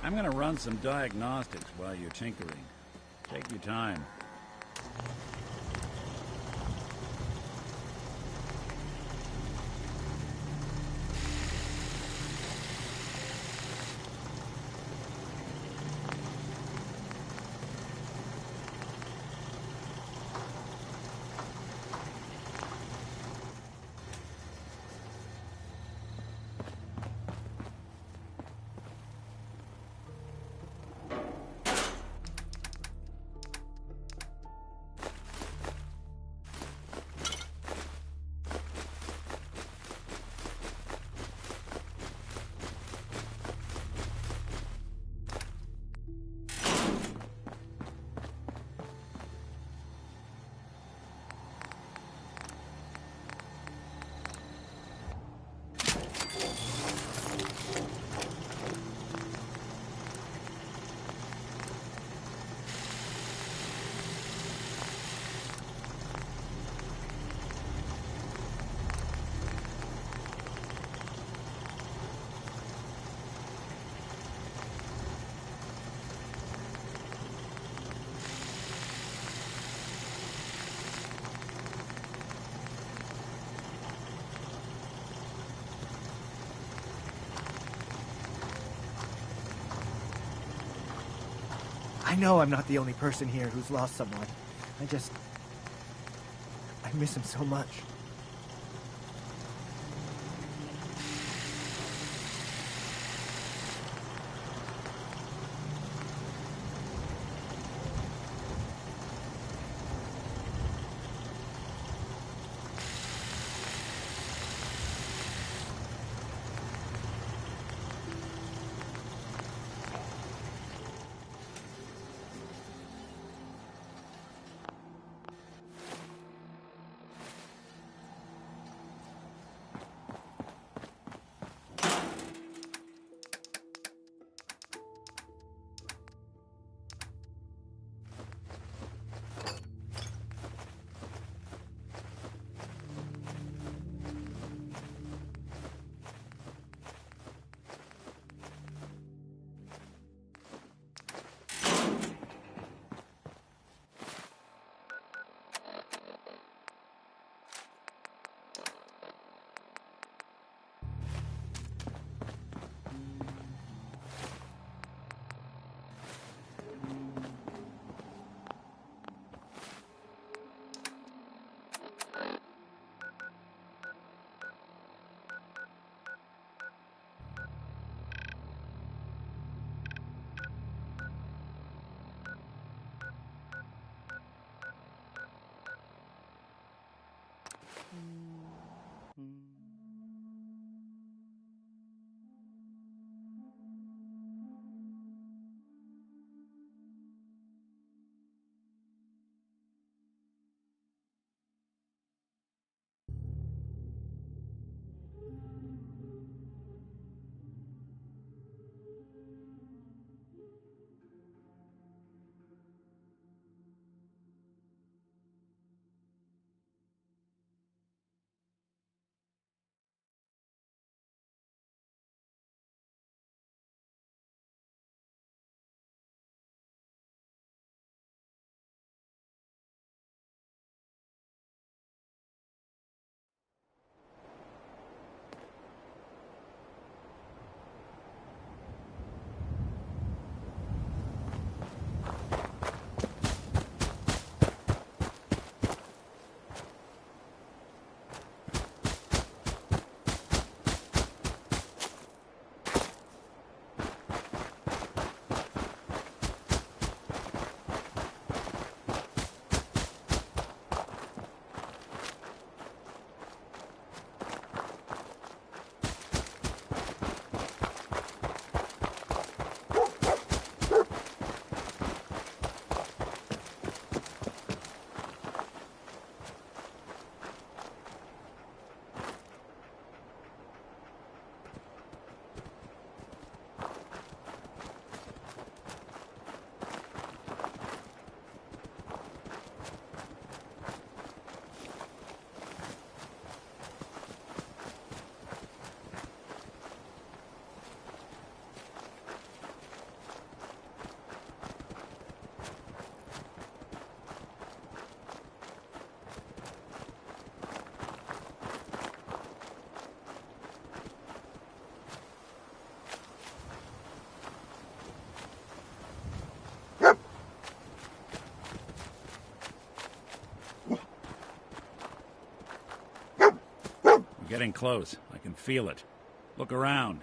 I'm gonna run some diagnostics while you're tinkering. Take your time. I know I'm not the only person here who's lost someone. I miss him so much. Getting close. I can feel it. Look around.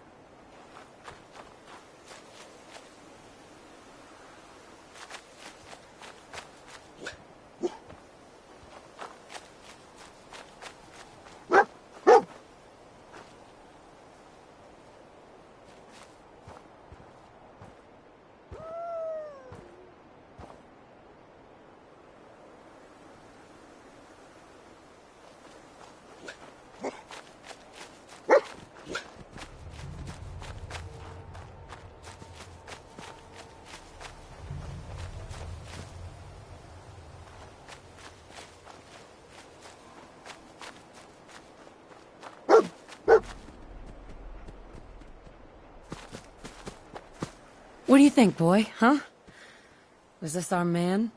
What do you think, boy? Huh? Was this our man?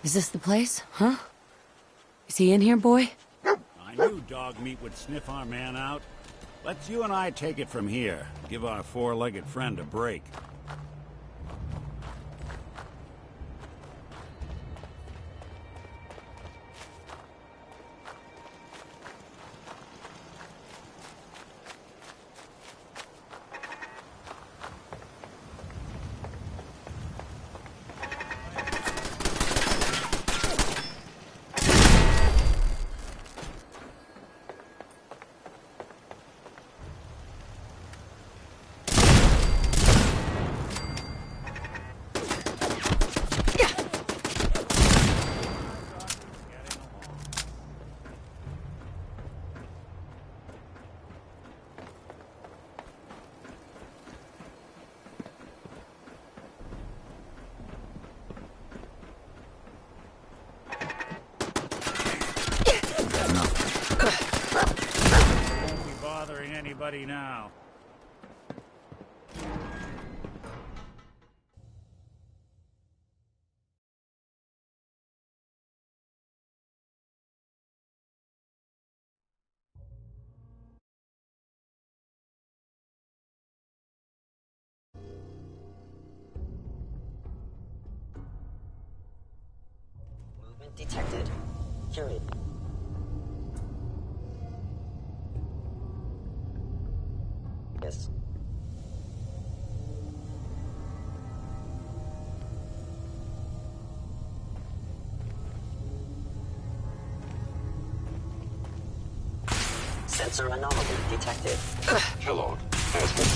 Is this the place, huh? Is he in here, boy? I knew dog meat would sniff our man out. Let's you and I take it from here. Give our four-legged friend a break. Anybody now? Movement detected. Curious. Yes. Sensor anomaly detected. Kellogg has been...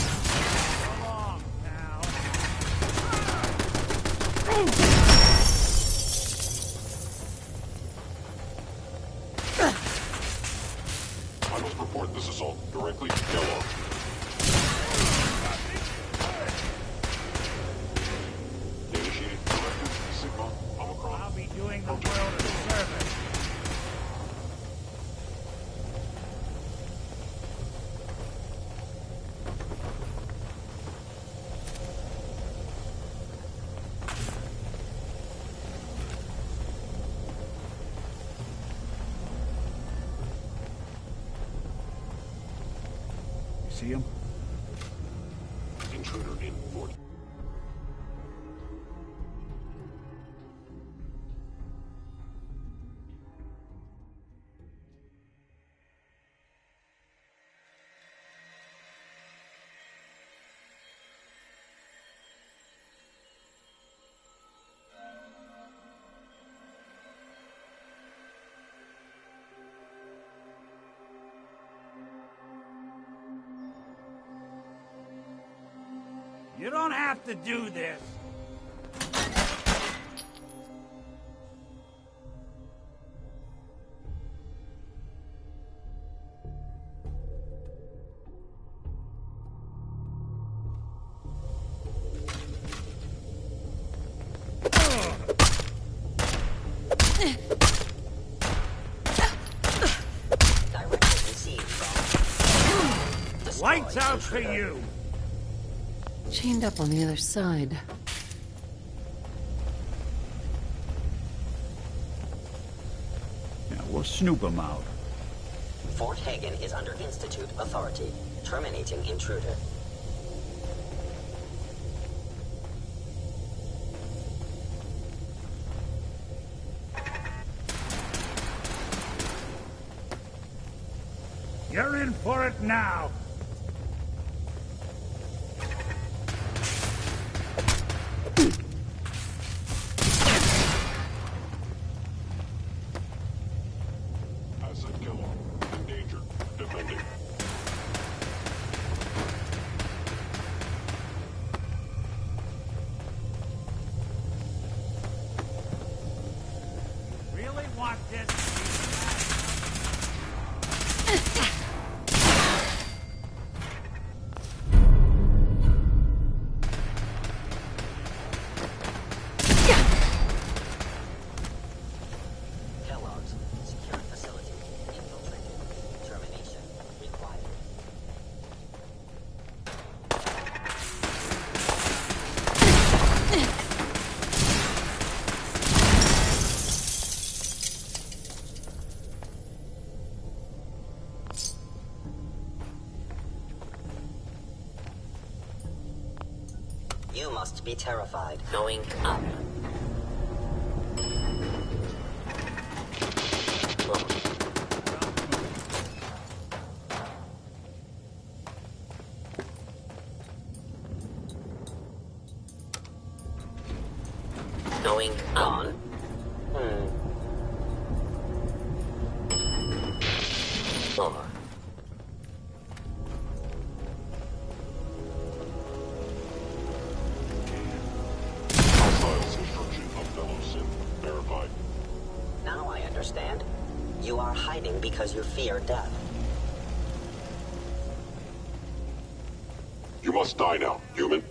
I must report this assault directly to Kellogg. Initiate directive Sigma Omicron. I'll be doing the world a service. See him? Intruder in port. You don't have to do this. Lights out for you. Chained up on the other side. Yeah, we'll snoop him out. Fort Hagen is under Institute authority. Terminating intruder. You're in for it now. Asset Kellogg. Endangered. Defending. Really want this? Kellogg's secure facility infiltrated. Termination required. You must be terrified. Going up. Going on. More. Hostiles destruction of fellow Sith. Verified. Now I understand. You are hiding because you fear death. You must die now, human.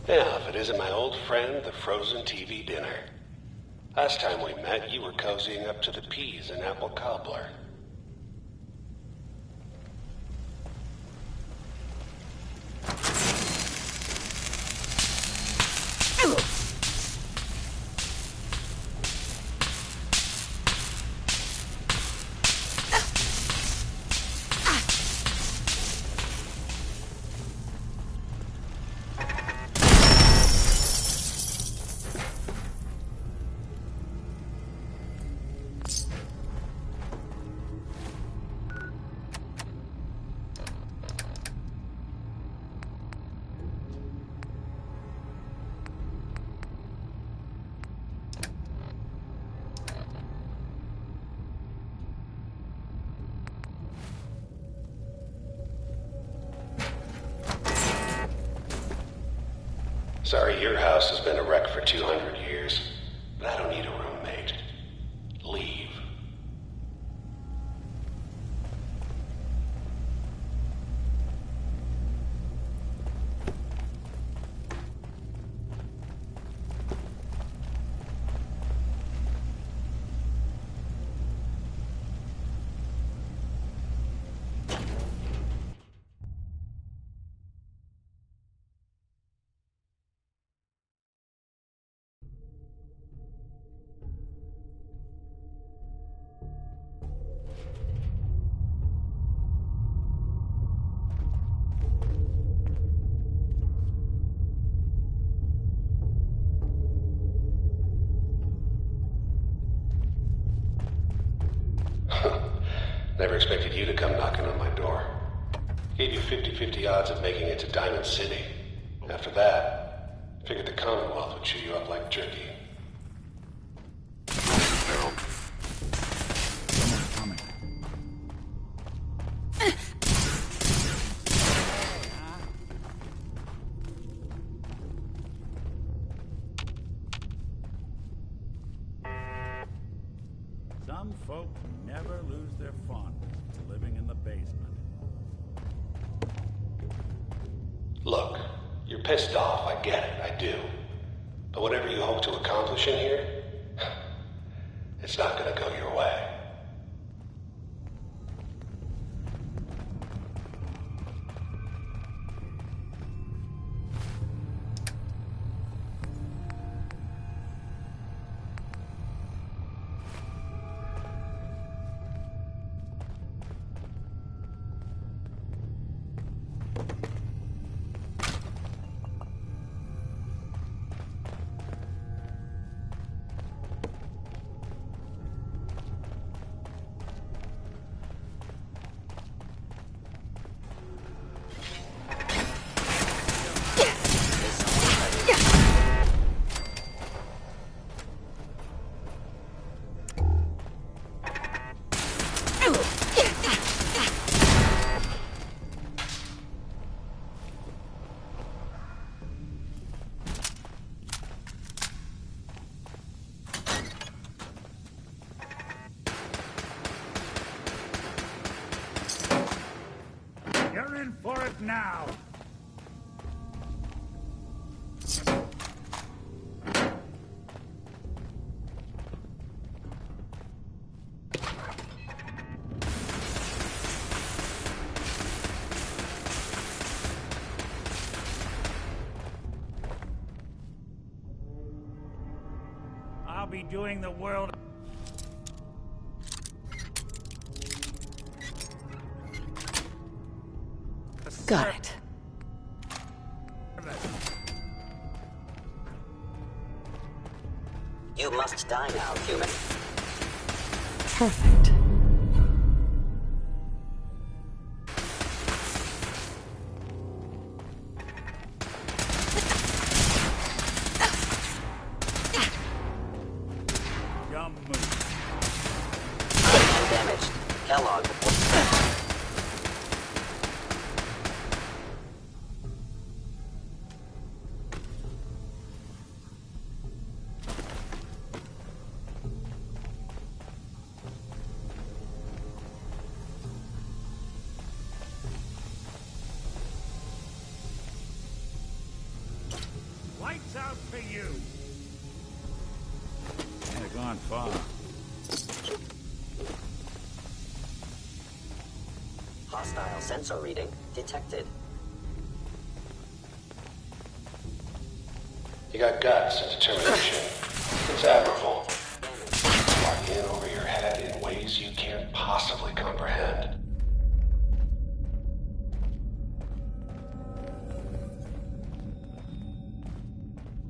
Yeah, if it isn't my old friend, the frozen TV dinner. Last time we met, you were cozying up to the peas and apple cobbler. Sorry, your house has been a wreck for 200 years, but I don't need a roommate. Leave. Never expected you to come knocking on my door. Gave you 50-50 odds of making it to Diamond City. After that, figured the Commonwealth would chew you up like jerky. Some folk never lose their fondness for living in the basement. Look, you're pissed off, I get it, I do. But whatever you hope to accomplish in here, it's not gonna go your way. be doing the world... Got it. You must die now, human. Perfect. Dumb move. Damaged. Kellogg. Lights out for you. Yeah, gone far. Hostile sensor reading detected. You got guts and determination. It's admirable. Lock in over your head in ways you can't possibly comprehend.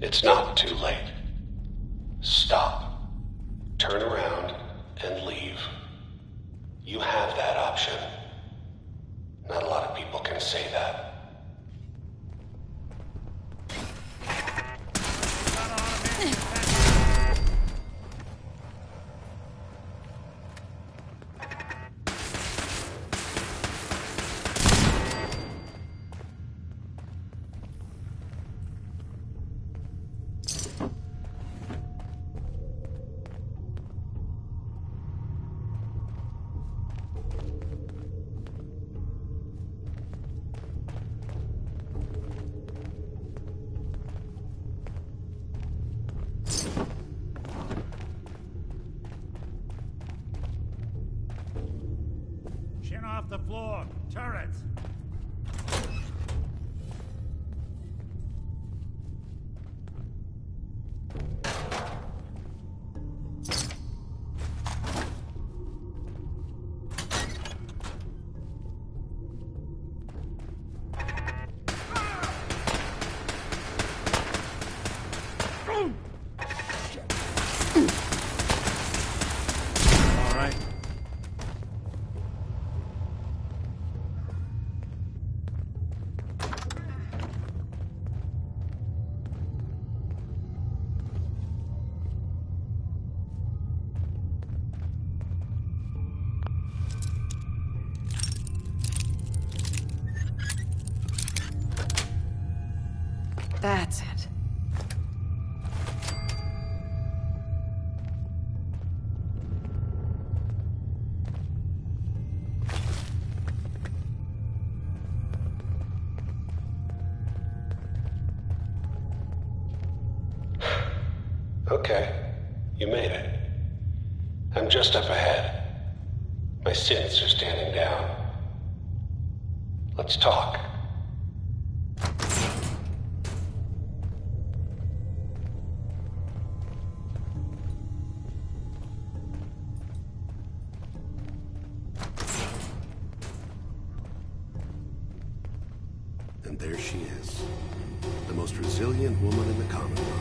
It's not too late. Stop. Turn around and leave. You have that option. Not a lot of people can say that. Chin off the floor. Turrets. All right. That's it. Okay, you made it. I'm just up ahead. My synths are standing down. Let's talk. And there she is, the most resilient woman in the Commonwealth.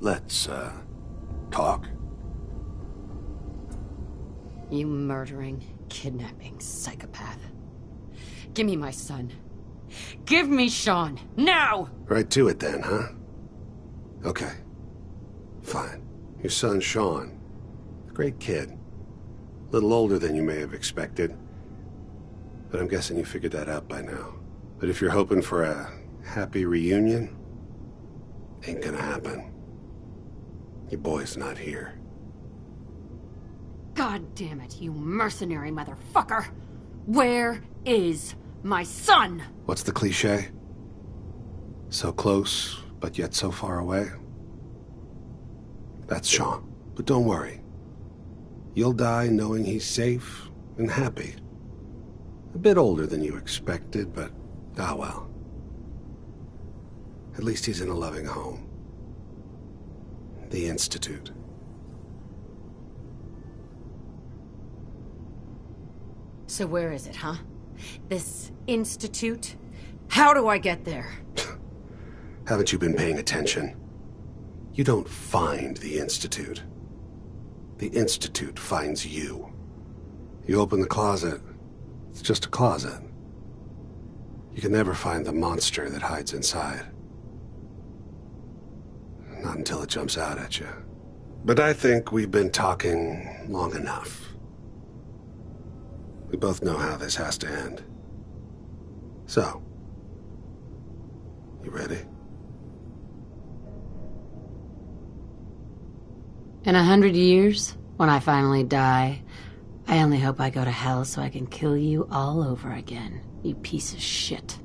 Let's, talk. You murdering, kidnapping psychopath. Give me my son. Give me Sean, now! Right to it then, huh? Okay. Fine. Your son, Sean. Great kid. A little older than you may have expected. But I'm guessing you figured that out by now. But if you're hoping for a happy reunion, ain't gonna happen. Your boy's not here. God damn it, you mercenary motherfucker! Where is my son? What's the cliche? So close, but yet so far away? That's Sean. But don't worry. You'll die knowing he's safe and happy. A bit older than you expected, but ah well. At least he's in a loving home. The Institute. So where is it, huh? This institute? How do I get there? Haven't you been paying attention? You don't find the Institute. The Institute finds you. You open the closet, it's just a closet. You can never find the monster that hides inside. Not until it jumps out at you. But I think we've been talking long enough. We both know how this has to end. So, you ready? In 100 years, when I finally die, I only hope I go to hell so I can kill you all over again, you piece of shit.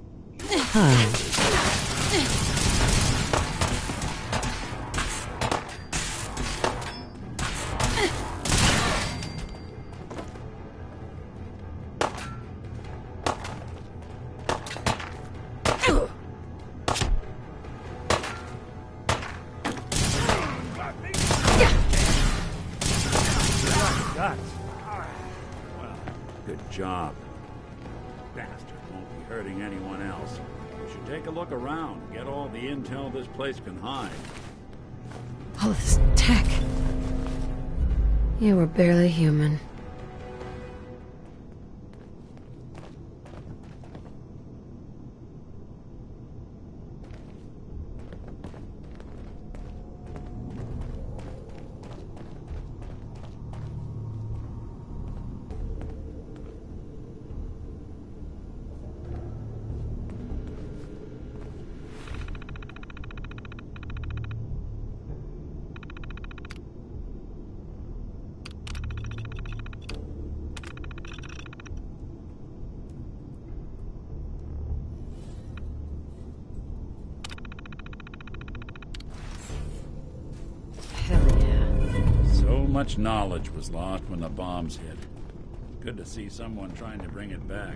Good job. Bastard won't be hurting anyone else. We should take a look around, get all the intel this place can hide. All this tech. You were barely human. Much knowledge was lost when the bombs hit. Good to see someone trying to bring it back.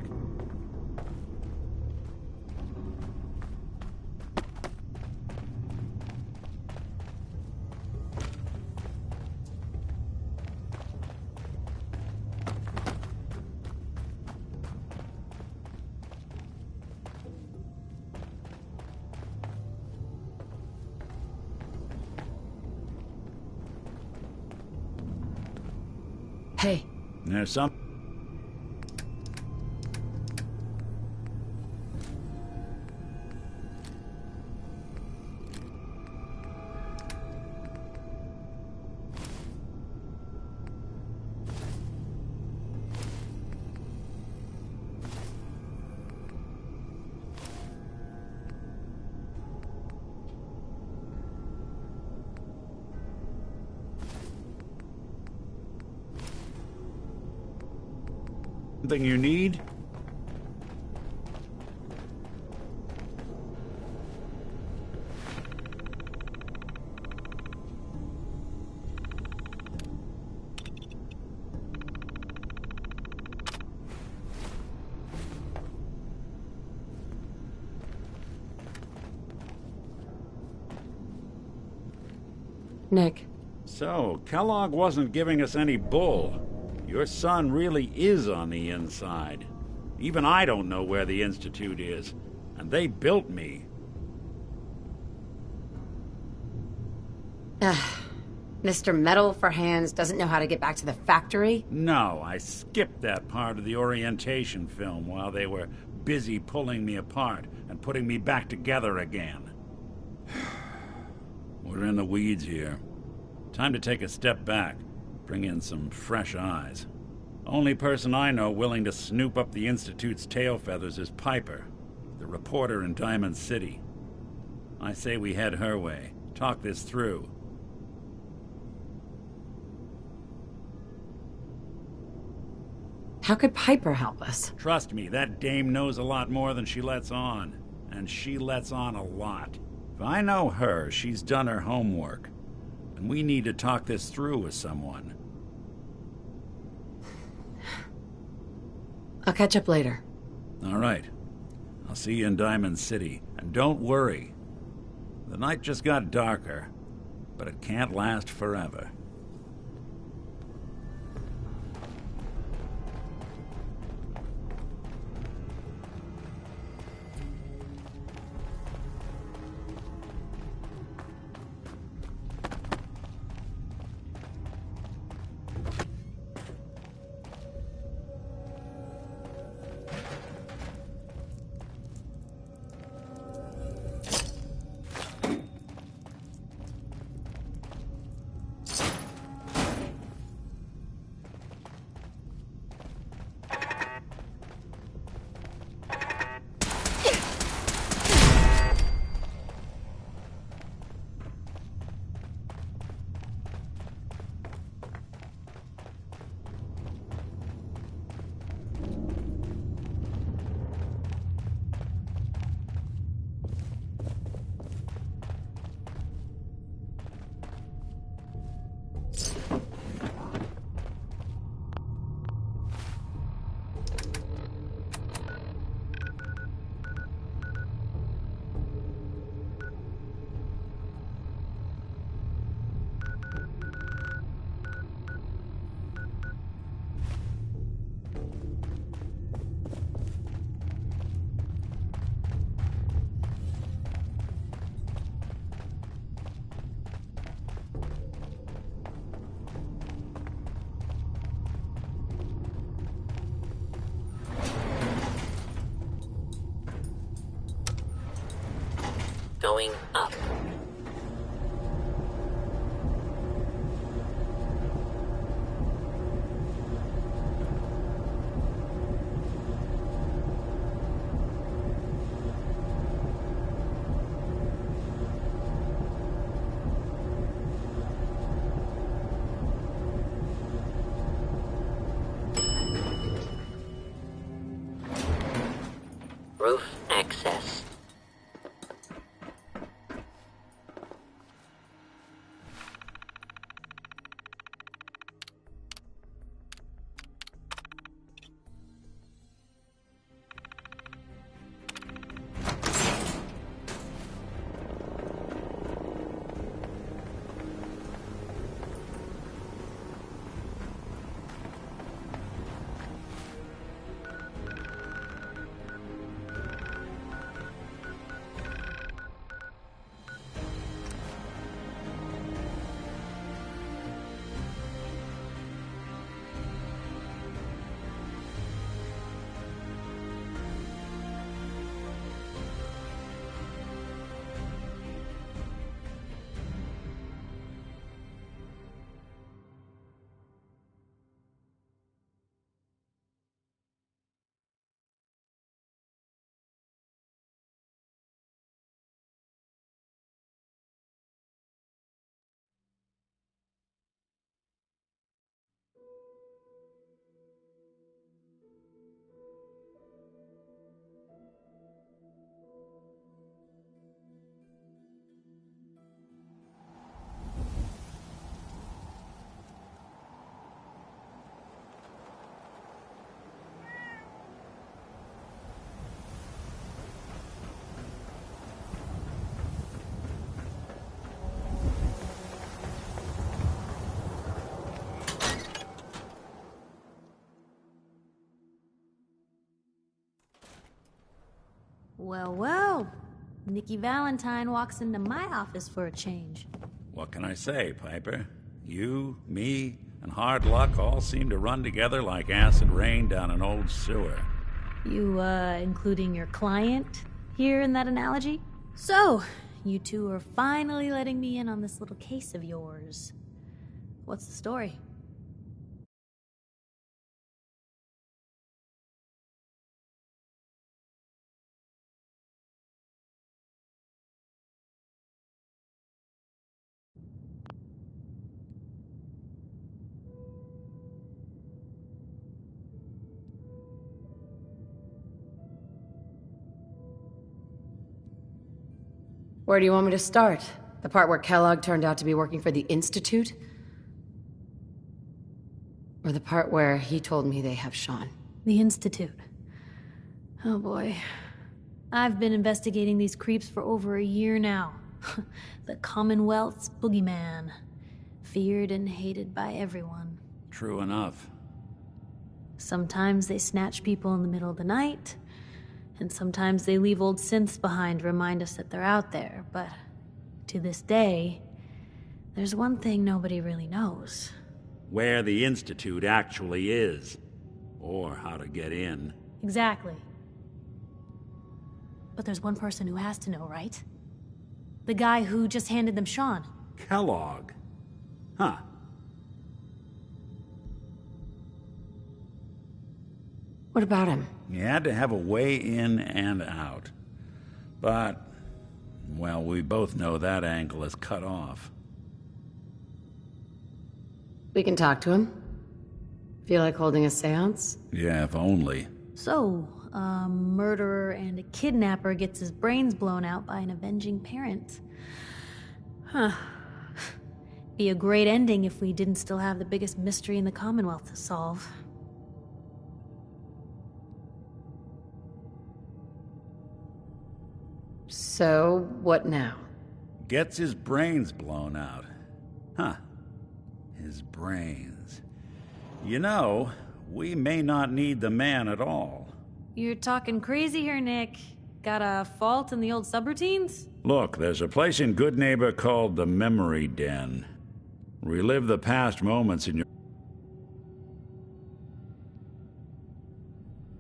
Hey. There's some... Something you need? Nick. So, Kellogg wasn't giving us any bull. Your son really is on the inside. Even I don't know where the Institute is, and they built me. Mr. Metal for Hands doesn't know how to get back to the factory? No, I skipped that part of the orientation film while they were busy pulling me apart and putting me back together again. We're in the weeds here. Time to take a step back. Bring in some fresh eyes. Only person I know willing to snoop up the Institute's tail feathers is Piper, the reporter in Diamond City. I say we head her way, talk this through. How could Piper help us? Trust me, that dame knows a lot more than she lets on. And she lets on a lot. If I know her, she's done her homework. And we need to talk this through with someone. I'll catch up later. All right. I'll see you in Diamond City. And don't worry. The night just got darker, but it can't last forever. Going up. Roof access. Well, well. Nikki Valentine walks into my office for a change. What can I say, Piper? You, me, and hard luck all seem to run together like acid rain down an old sewer. You, including your client here in that analogy? So, you two are finally letting me in on this little case of yours. What's the story? Where do you want me to start? The part where Kellogg turned out to be working for the Institute? Or the part where he told me they have Sean? The Institute. Oh boy. I've been investigating these creeps for over a year now. The Commonwealth's boogeyman. Feared and hated by everyone. True enough. Sometimes they snatch people in the middle of the night, and sometimes they leave old synths behind to remind us that they're out there, but to this day, there's one thing nobody really knows. Where the Institute actually is. Or how to get in. Exactly. But there's one person who has to know, right? The guy who just handed them Sean. Kellogg. Huh. What about him? He had to have a way in and out. But, well, we both know that angle is cut off. We can talk to him. Feel like holding a seance? Yeah, if only. So, a murderer and a kidnapper gets his brains blown out by an avenging parent. Huh. Be a great ending if we didn't still have the biggest mystery in the Commonwealth to solve. So, what now? Gets his brains blown out. Huh. His brains. You know, we may not need the man at all. You're talking crazy here, Nick. Got a fault in the old subroutines? Look, there's a place in Good Neighbor called the Memory Den. Relive the past moments in your...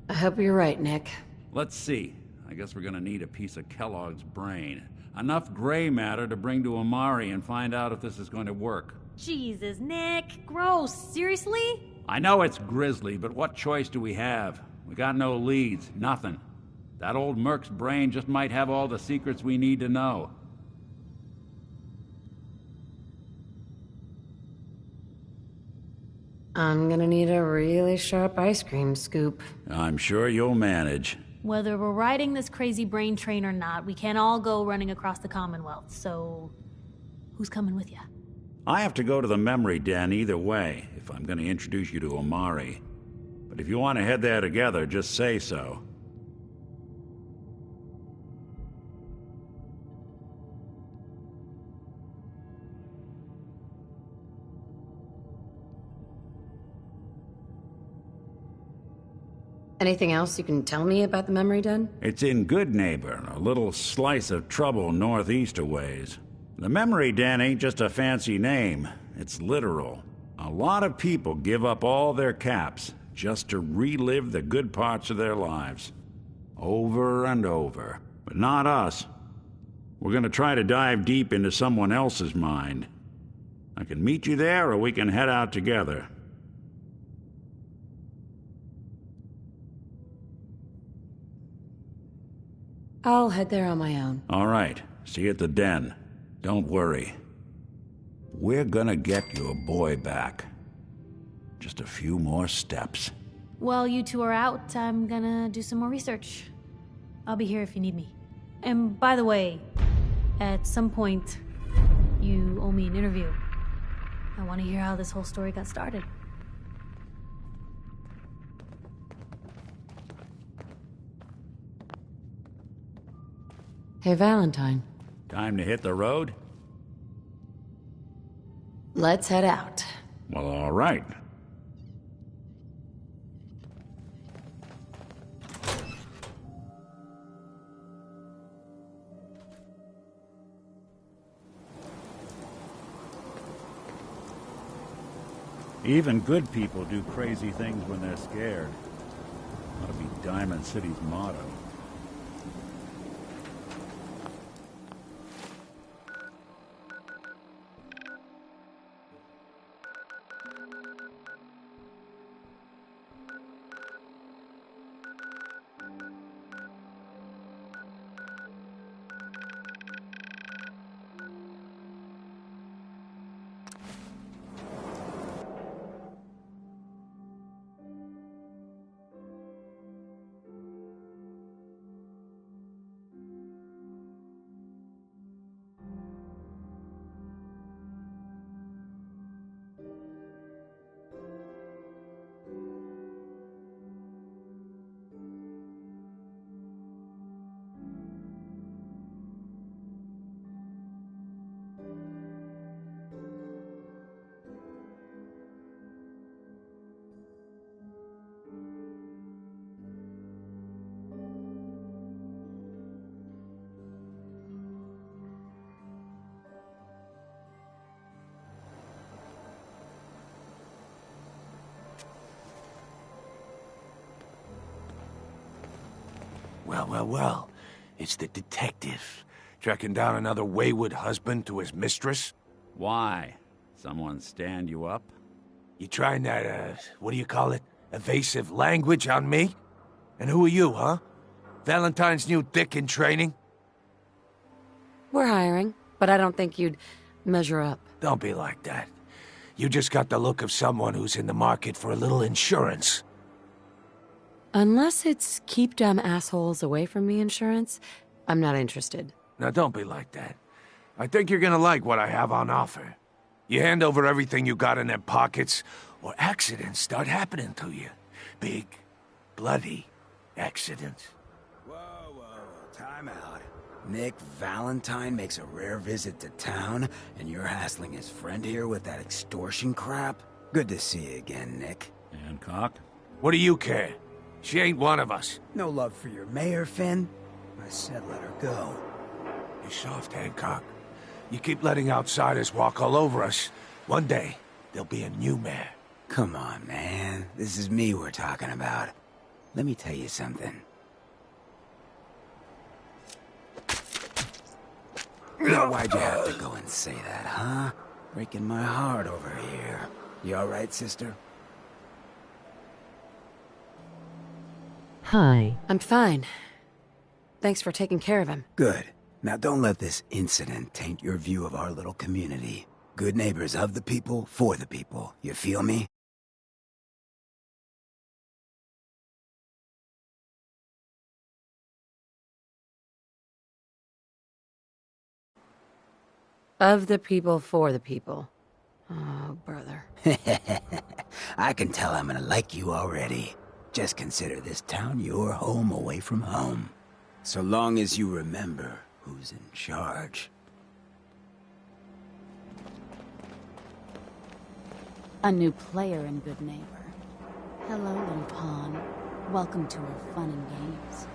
I hope you're right, Nick. Let's see. I guess we're gonna need a piece of Kellogg's brain. Enough gray matter to bring to Amari and find out if this is going to work. Jesus, Nick. Gross. Seriously? I know it's grisly, but what choice do we have? We got no leads, nothing. That old Merc's brain just might have all the secrets we need to know. I'm gonna need a really sharp ice cream scoop. I'm sure you'll manage. Whether we're riding this crazy brain train or not, we can't all go running across the Commonwealth, so... who's coming with you? I have to go to the Memory Den either way, if I'm going to introduce you to Amari. But if you want to head there together, just say so. Anything else you can tell me about the Memory Den? It's in Good Neighbor, a little slice of trouble northeast a ways. The Memory Den ain't just a fancy name, it's literal. A lot of people give up all their caps just to relive the good parts of their lives. Over and over. But not us. We're gonna try to dive deep into someone else's mind. I can meet you there, or we can head out together. I'll head there on my own. All right. See you at the den. Don't worry. We're gonna get your boy back. Just a few more steps. While you two are out, I'm gonna do some more research. I'll be here if you need me. And by the way, at some point, you owe me an interview. I want to hear how this whole story got started. Hey, Valentine. Time to hit the road? Let's head out. Well, all right. Even good people do crazy things when they're scared. Ought to be Diamond City's motto. Well, well, well. It's the detective. Tracking down another wayward husband to his mistress? Why? Someone stand you up? You trying that, what do you call it? Evasive language on me? And who are you, huh? Valentine's new dick in training? We're hiring, but I don't think you'd measure up. Don't be like that. You just got the look of someone who's in the market for a little insurance. Unless it's keep dumb assholes away from me insurance, I'm not interested. Now don't be like that. I think you're gonna like what I have on offer. You hand over everything you got in them pockets, or accidents start happening to you. Big, bloody accidents. Whoa, time out. Nick Valentine makes a rare visit to town, and you're hassling his friend here with that extortion crap? Good to see you again, Nick. Hancock? What do you care? She ain't one of us. No love for your mayor, Finn? I said let her go. You soft, Hancock. You keep letting outsiders walk all over us. One day, there'll be a new mayor. Come on, man. This is me we're talking about. Let me tell you something. Now, why'd you have to go and say that, huh? Breaking my heart over here. You alright, sister? Hi. I'm fine. Thanks for taking care of him. Good. Now don't let this incident taint your view of our little community. Good neighbors of the people, for the people. You feel me? Of the people, for the people. Oh, brother. I can tell I'm gonna like you already. Just consider this town your home away from home. So long as you remember who's in charge. A new player and good neighbor. Hello, little pawn. Welcome to our fun and games.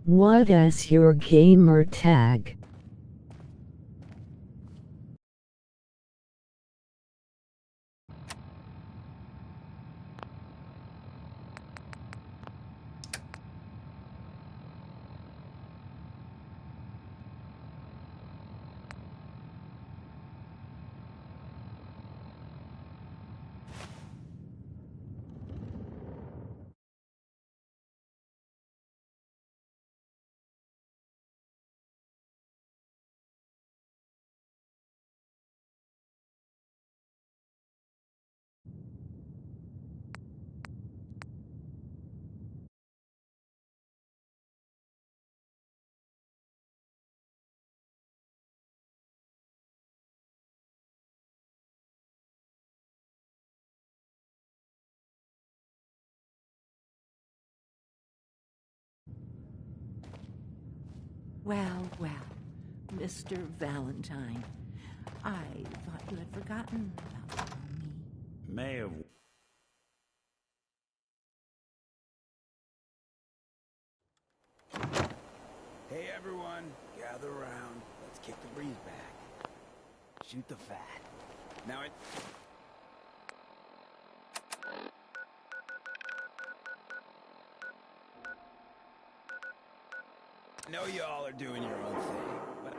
What is your gamer tag? Well, well, Mr. Valentine. I thought you had forgotten about me. May have... Hey everyone, gather around. Let's kick the breeze back. Shoot the fat. Now it... I know y'all are doing your own thing, but...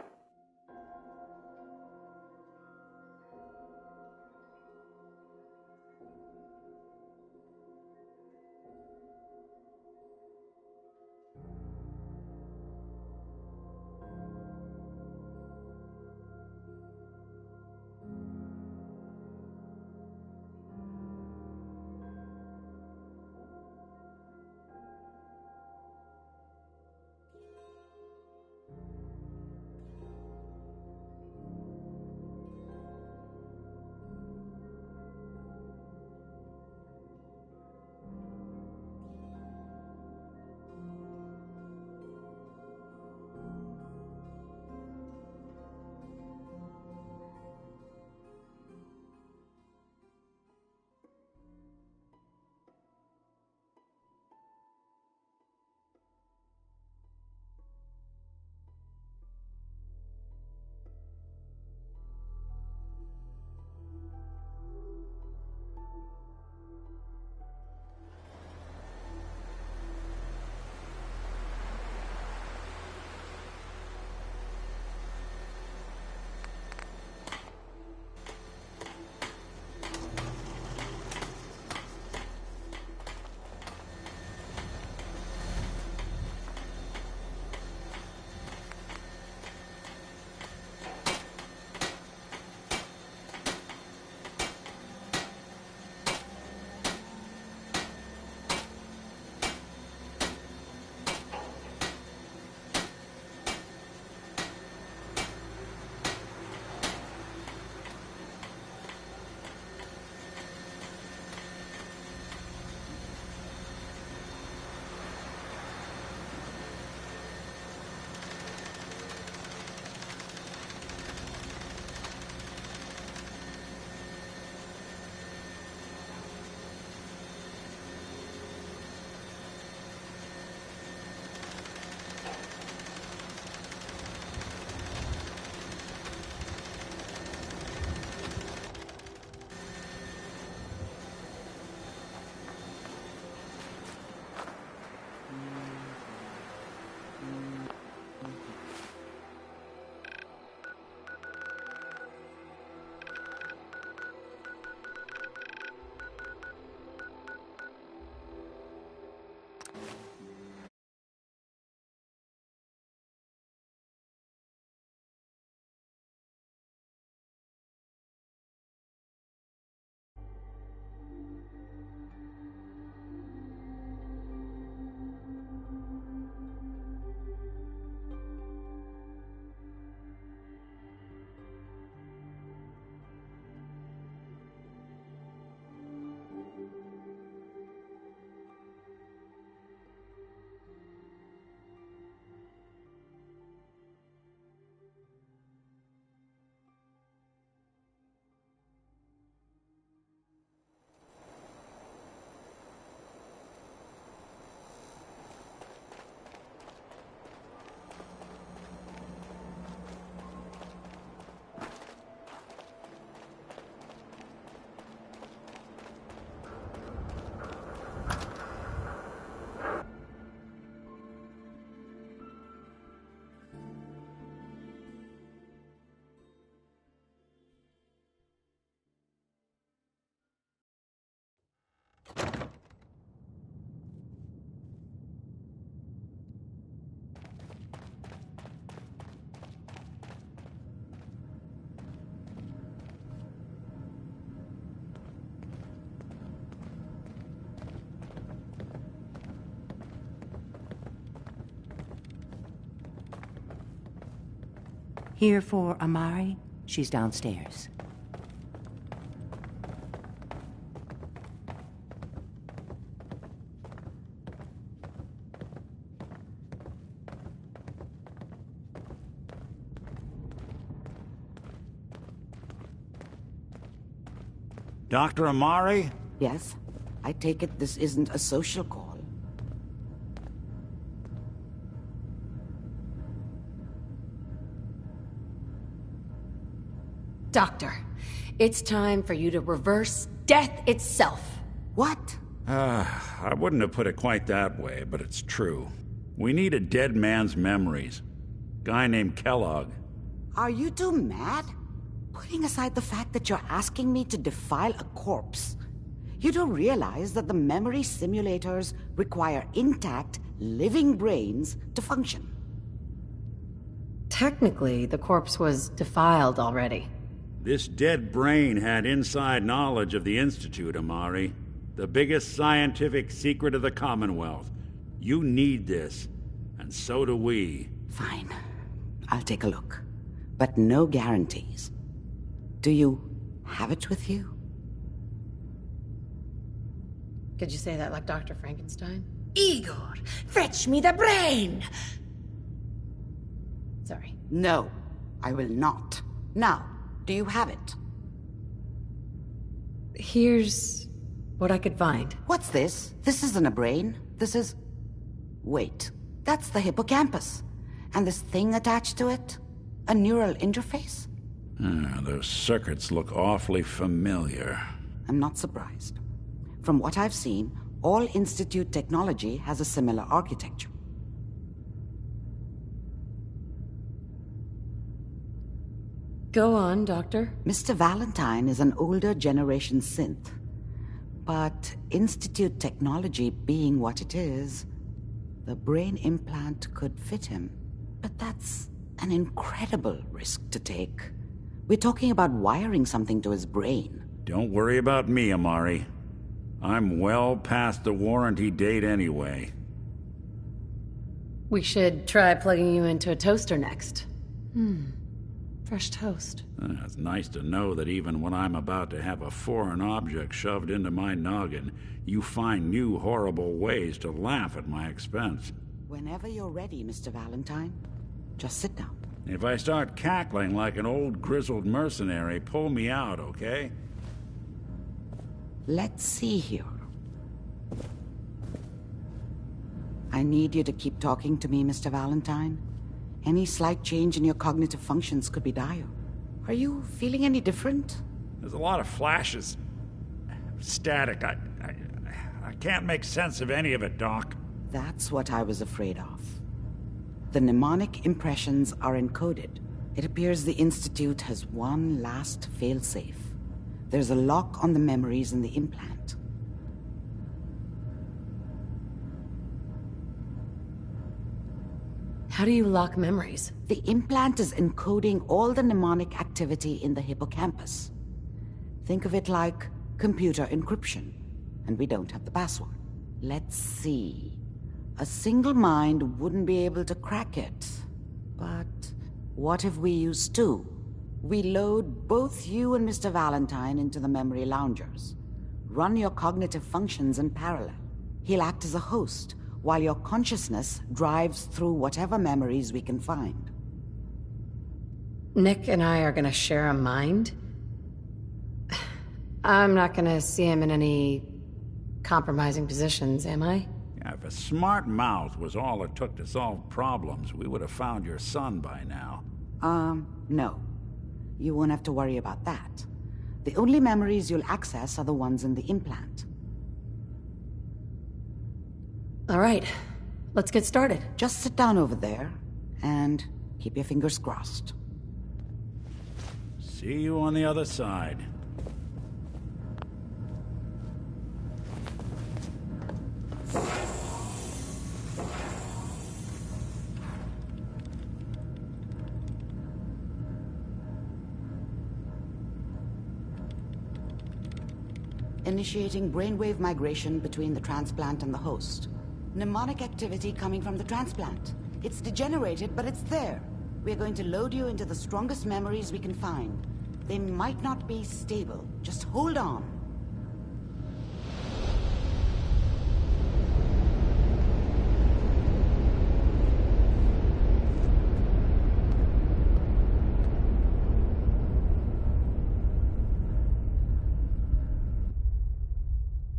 Here for Amari? She's downstairs. Dr. Amari? Yes? I take it this isn't a social call. Doctor, it's time for you to reverse death itself. What? I wouldn't have put it quite that way, but it's true. We need a dead man's memories. Guy named Kellogg. Are you two mad? Putting aside the fact that you're asking me to defile a corpse, you do realize that the memory simulators require intact, living brains to function. Technically, the corpse was defiled already. This dead brain had inside knowledge of the Institute, Amari. The biggest scientific secret of the Commonwealth. You need this, and so do we. Fine. I'll take a look. But no guarantees. Do you have it with you? Could you say that like Dr. Frankenstein? Igor, fetch me the brain! Sorry. No, I will not. Now, do you have it? Here's what I could find. What's this? This isn't a brain. This is... Wait, that's the hippocampus. And this thing attached to it? A neural interface? Those circuits look awfully familiar. I'm not surprised. From what I've seen, all Institute technology has a similar architecture. Go on, Doctor. Mr. Valentine is an older generation synth. But Institute technology being what it is, the brain implant could fit him. But that's an incredible risk to take. We're talking about wiring something to his brain. Don't worry about me, Amari. I'm well past the warranty date anyway. We should try plugging you into a toaster next. Fresh toast. It's nice to know that even when I'm about to have a foreign object shoved into my noggin, you find new horrible ways to laugh at my expense. Whenever you're ready, Mr. Valentine, just sit down. If I start cackling like an old grizzled mercenary, pull me out, okay? Let's see here. I need you to keep talking to me, Mr. Valentine. Any slight change in your cognitive functions could be dire. Are you feeling any different? There's a lot of flashes. Static. I can't make sense of any of it, Doc. That's what I was afraid of. The mnemonic impressions are encoded. It appears the Institute has one last failsafe. There's a lock on the memories in the implant. How do you lock memories? The implant is encoding all the mnemonic activity in the hippocampus. Think of it like computer encryption, and we don't have the password. Let's see. A single mind wouldn't be able to crack it. But what if we use two? We load both you and Mr. Valentine into the memory loungers. Run your cognitive functions in parallel. He'll act as a host, while your consciousness drives through whatever memories we can find. Nick and I are gonna share a mind? I'm not gonna see him in any compromising positions, am I? Yeah, if a smart mouth was all it took to solve problems, we would have found your son by now. No. You won't have to worry about that. The only memories you'll access are the ones in the implant. All right, let's get started. Just sit down over there, and keep your fingers crossed. See you on the other side. Initiating brainwave migration between the transplant and the host. Mnemonic activity coming from the transplant. It's degenerated, but it's there. We're going to load you into the strongest memories we can find. They might not be stable. Just hold on.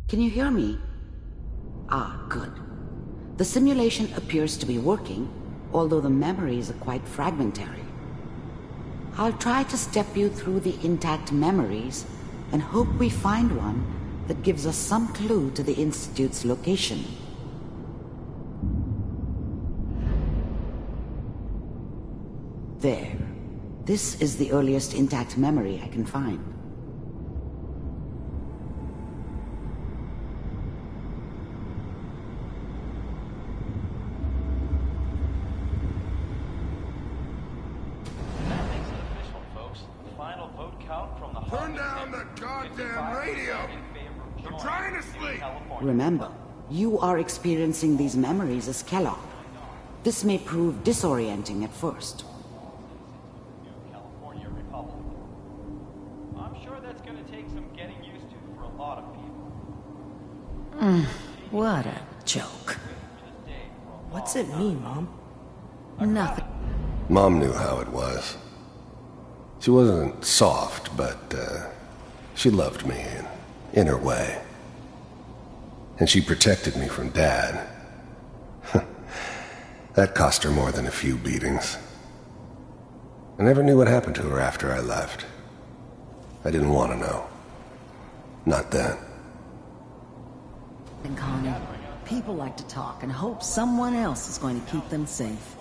Can you hear me? Ah, good. The simulation appears to be working, although the memories are quite fragmentary. I'll try to step you through the intact memories and hope we find one that gives us some clue to the Institute's location. There. This is the earliest intact memory I can find. Turn down the goddamn radio! I'm trying to sleep! Remember, you are experiencing these memories as Kellogg. This may prove disorienting at first. I'm sure that's gonna take some getting used to for a lot of people. What a joke. What's it mean, Mom? Nothing. Mom knew how it was. She wasn't soft, but she loved me in her way. And she protected me from Dad. That cost her more than a few beatings. I never knew what happened to her after I left. I didn't want to know. Not then. And Connie, people like to talk and hope someone else is going to keep them safe.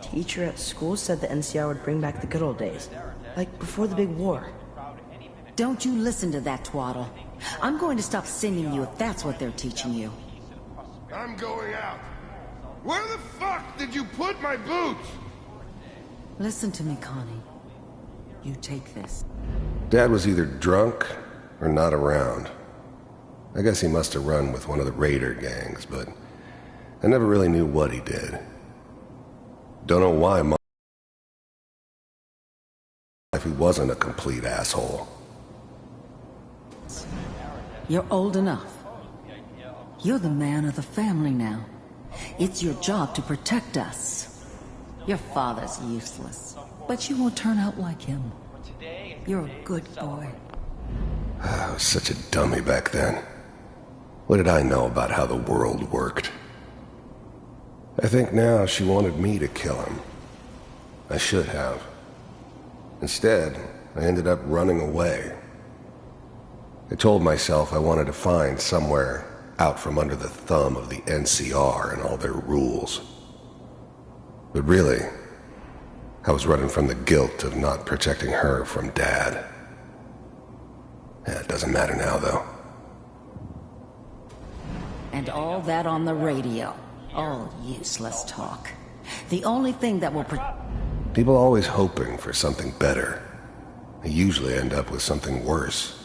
Teacher at school said the NCR would bring back the good old days. Like before the big war. Don't you listen to that twaddle. I'm going to stop singing you if that's what they're teaching you. I'm going out. Where the fuck did you put my boots? Listen to me, Connie. You take this. Dad was either drunk or not around. I guess he must have run with one of the raider gangs, but I never really knew what he did. Don't know why Mom... if he wasn't a complete asshole. You're old enough. You're the man of the family now. It's your job to protect us. Your father's useless, but you won't turn out like him. You're a good boy. I was such a dummy back then. What did I know about how the world worked? I think now she wanted me to kill him. I should have. Instead, I ended up running away. I told myself I wanted to find somewhere out from under the thumb of the NCR and all their rules. But really, I was running from the guilt of not protecting her from Dad. Yeah, it doesn't matter now, though. And all that on the radio. All useless talk. The only thing that will People always hoping for something better. They usually end up with something worse.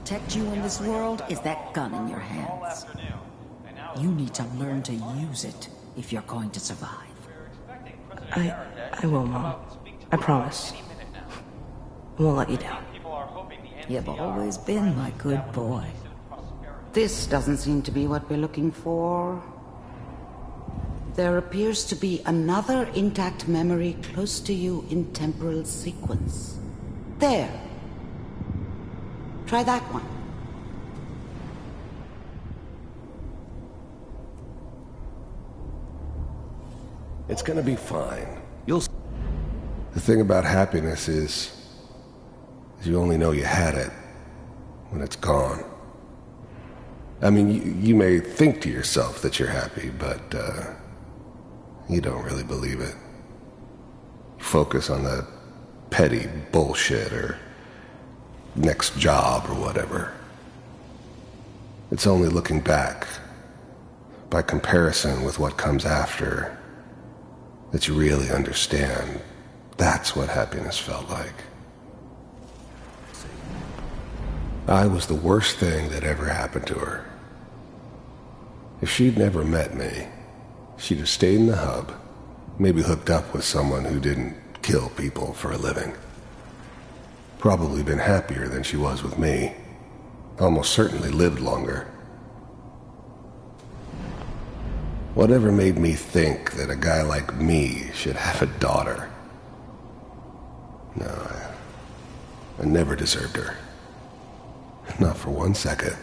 protect you in this world is that gun in your hands. You need to learn to use it if you're going to survive. I will, Mom. I promise. I won't let you down. You've always been my good boy. This doesn't seem to be what we're looking for. There appears to be another intact memory close to you in temporal sequence. There. Try that one. It's gonna be fine. The thing about happiness is you only know you had it when it's gone. I mean, you may think to yourself that you're happy, but you don't really believe it. You focus on that petty bullshit or next job or whatever. It's only looking back, by comparison with what comes after, that you really understand that's what happiness felt like. I was the worst thing that ever happened to her. If she'd never met me, she'd have stayed in the hub, Maybe hooked up with someone who didn't kill people for a living. Probably been happier than she was with me. Almost certainly lived longer. Whatever made me think that a guy like me should have a daughter? No, I never deserved her. Not for 1 second.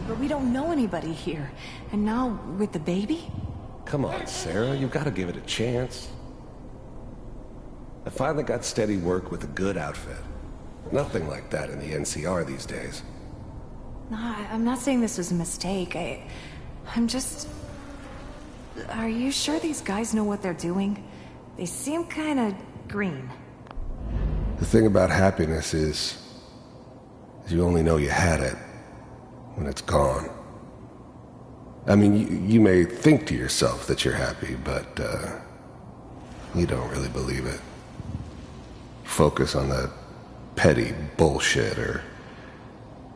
But we don't know anybody here. And now, with the baby? Come on, Sarah, you've got to give it a chance. I finally got steady work with a good outfit. Nothing like that in the NCR these days. No, I'm not saying this was a mistake. I'm just... Are you sure these guys know what they're doing? They seem kinda green. The thing about happiness is you only know you had it when it's gone. I mean, you may think to yourself that you're happy, but you don't really believe it. Focus on that petty bullshit or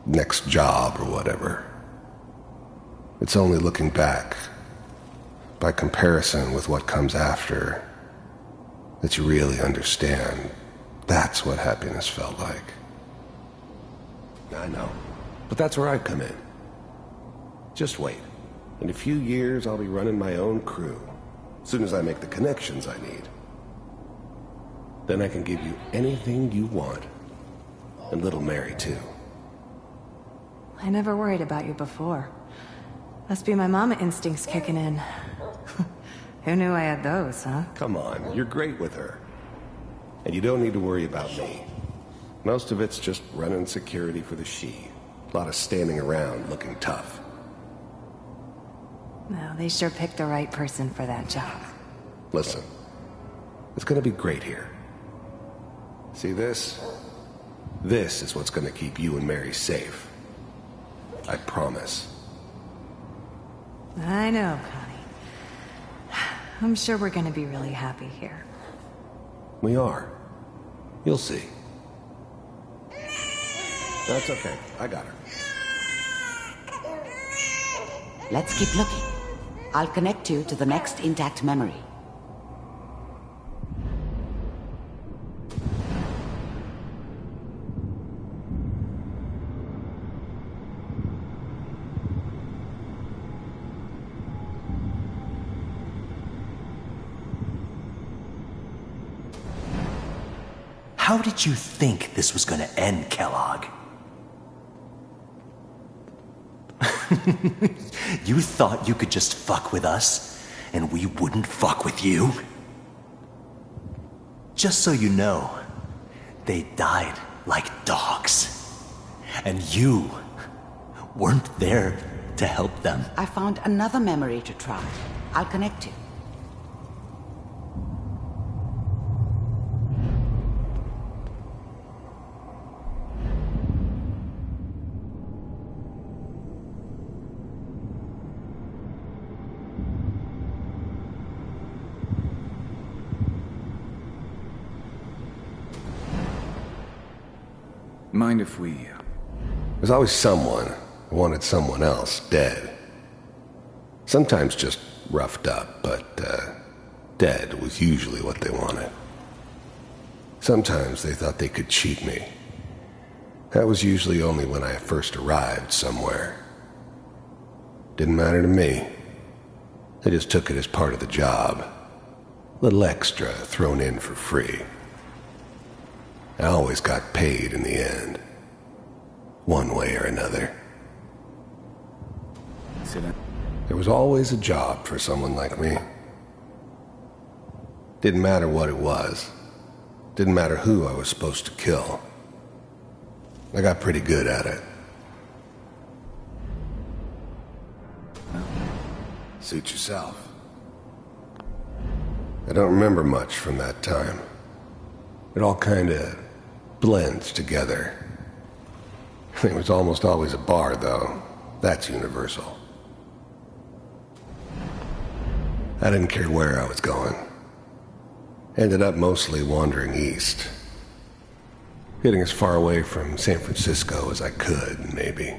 next job or whatever. It's only looking back, by comparison with what comes after, that you really understand that's what happiness felt like. I know, but that's where I come in. Just wait. In a few years, I'll be running my own crew, as soon as I make the connections I need. Then I can give you anything you want, and little Mary too. I never worried about you before. Must be my mama instincts kicking in. Who knew I had those, huh? Come on, you're great with her. And you don't need to worry about me. Most of it's just running security for the she. A lot of standing around looking tough. Well, they sure picked the right person for that job. Listen, it's gonna be great here. See this? This is what's gonna keep you and Mary safe. I promise. I know, Connie. I'm sure we're gonna be really happy here. We are. You'll see. That's okay. I got her. Let's keep looking. I'll connect you to the next intact memory. How did you think this was gonna end, Kellogg? You thought you could just fuck with us, and we wouldn't fuck with you? Just so you know, they died like dogs. And you weren't there to help them. I found another memory to try. I'll connect you. Mind if we... There's always someone who wanted someone else dead. Sometimes just roughed up, but dead was usually what they wanted. Sometimes they thought they could cheat me. That was usually only when I first arrived somewhere. Didn't matter to me. They just took it as part of the job. Little extra thrown in for free. I always got paid in the end. One way or another. There was always a job for someone like me. Didn't matter what it was. Didn't matter who I was supposed to kill. I got pretty good at it. Suit yourself. I don't remember much from that time. It all kinda blends together. It was almost always a bar, though. That's universal. I didn't care where I was going. Ended up mostly wandering east. Getting as far away from San Francisco as I could, maybe.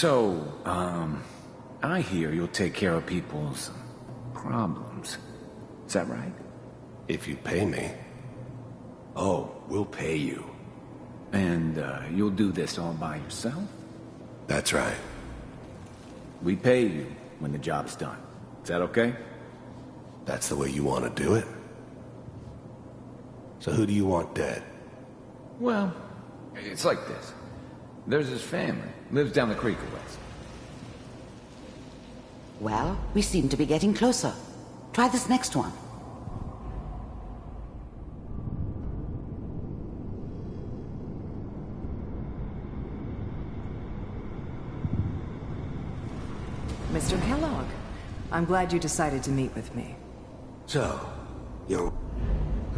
So, I hear you'll take care of people's problems. Is that right? If you pay me. Oh, we'll pay you. And, you'll do this all by yourself? That's right. We pay you when the job's done. Is that okay? That's the way you want to do it? So who do you want dead? Well, it's like this. There's his family. Lives down the creek a ways. Well, we seem to be getting closer. Try this next one. Mr. Kellogg, I'm glad you decided to meet with me. So, the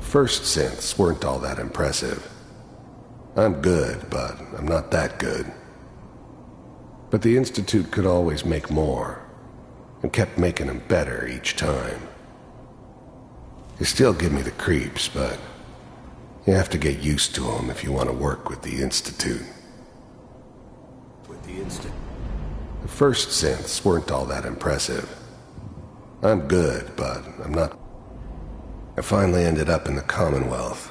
first synths weren't all that impressive. I'm good, but I'm not that good. But the Institute could always make more, and kept making them better each time. They still give me the creeps, but you have to get used to them if you want to work with the Institute. The first synths weren't all that impressive. I'm good, but I'm not. I finally ended up in the Commonwealth.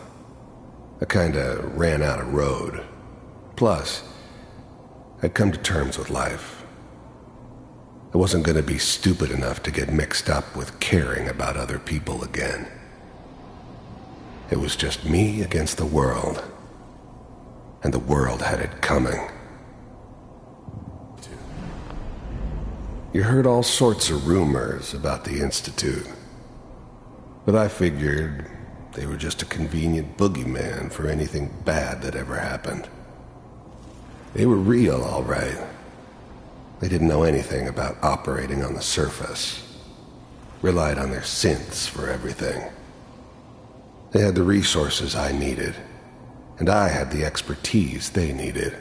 I kinda ran out of road. Plus, I'd come to terms with life. I wasn't gonna be stupid enough to get mixed up with caring about other people again. It was just me against the world. And the world had it coming. You heard all sorts of rumors about the Institute. But I figured they were just a convenient boogeyman for anything bad that ever happened. They were real, all right. They didn't know anything about operating on the surface. Relied on their synths for everything. They had the resources I needed, and I had the expertise they needed.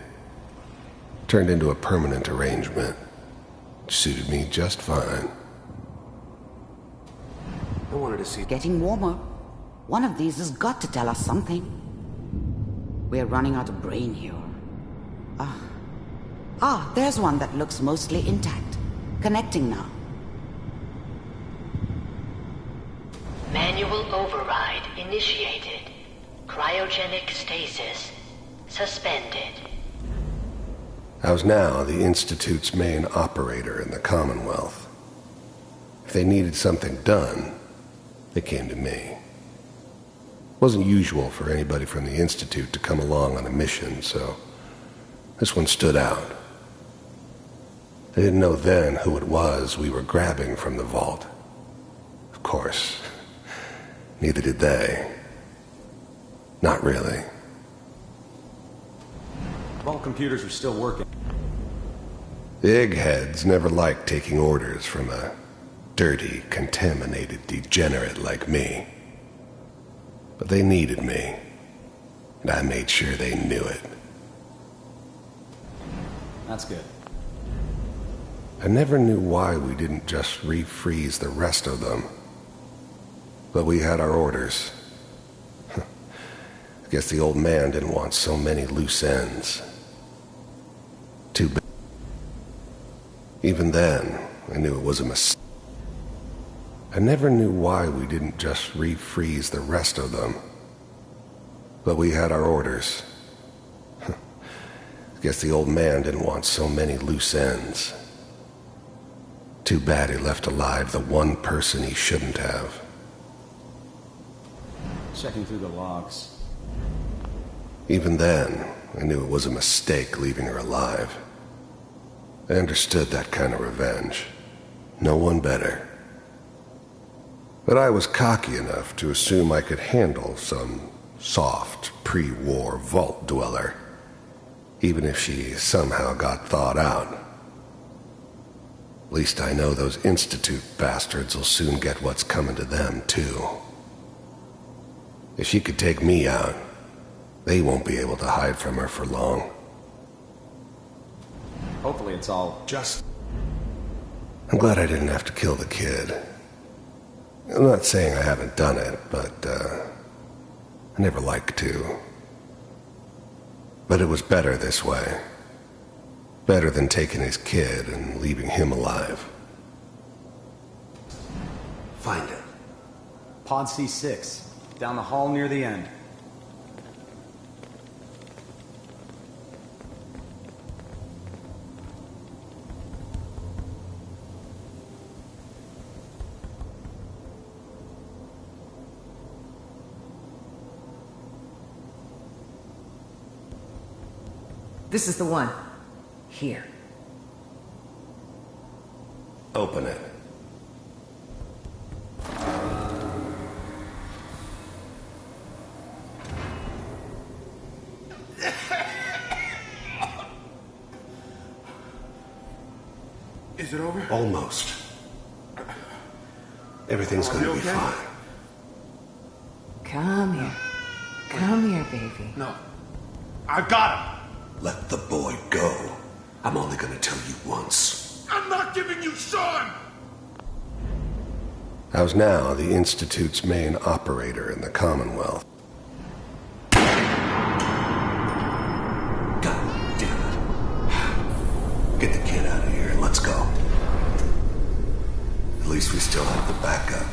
Turned into a permanent arrangement. Suited me just fine. I wanted to see... Getting warmer. One of these has got to tell us something. We're running out of brain here. There's one that looks mostly intact. Connecting now. Manual override initiated. Cryogenic stasis suspended. I was now the Institute's main operator in the Commonwealth. If they needed something done, they came to me. It wasn't usual for anybody from the Institute to come along on a mission, so this one stood out. They didn't know then who it was we were grabbing from the vault. Of course, neither did they. Not really. Vault computers are still working. The eggheads never liked taking orders from a dirty, contaminated degenerate like me. But they needed me, and I made sure they knew it. That's good. I never knew why we didn't just refreeze the rest of them. But we had our orders. I guess the old man didn't want so many loose ends. Too bad. Even then, I knew it was a mistake. I never knew why we didn't just refreeze the rest of them. But we had our orders. I guess the old man didn't want so many loose ends. Too bad he left alive the one person he shouldn't have. Checking through the logs. Even then, I knew it was a mistake leaving her alive. I understood that kind of revenge. No one better. But I was cocky enough to assume I could handle some soft, pre-war vault dweller, even if she somehow got thawed out. At least I know those Institute bastards will soon get what's coming to them, too. If she could take me out, they won't be able to hide from her for long. Hopefully it's all just... I'm glad I didn't have to kill the kid. I'm not saying I haven't done it, but, I never liked to. But it was better this way. better than taking his kid and leaving him alive. Find him. Pod C6, down the hall near the end. This is the one. Here. Open it. Is it over? Almost. Everything's gonna be fine. Come here. Come here, baby. No. I got him! Let the boy go. I'm only gonna tell you once. I'm not giving you Sean! I was now the Institute's main operator in the Commonwealth. God damn it. Get the kid out of here and let's go. At least we still have the backup.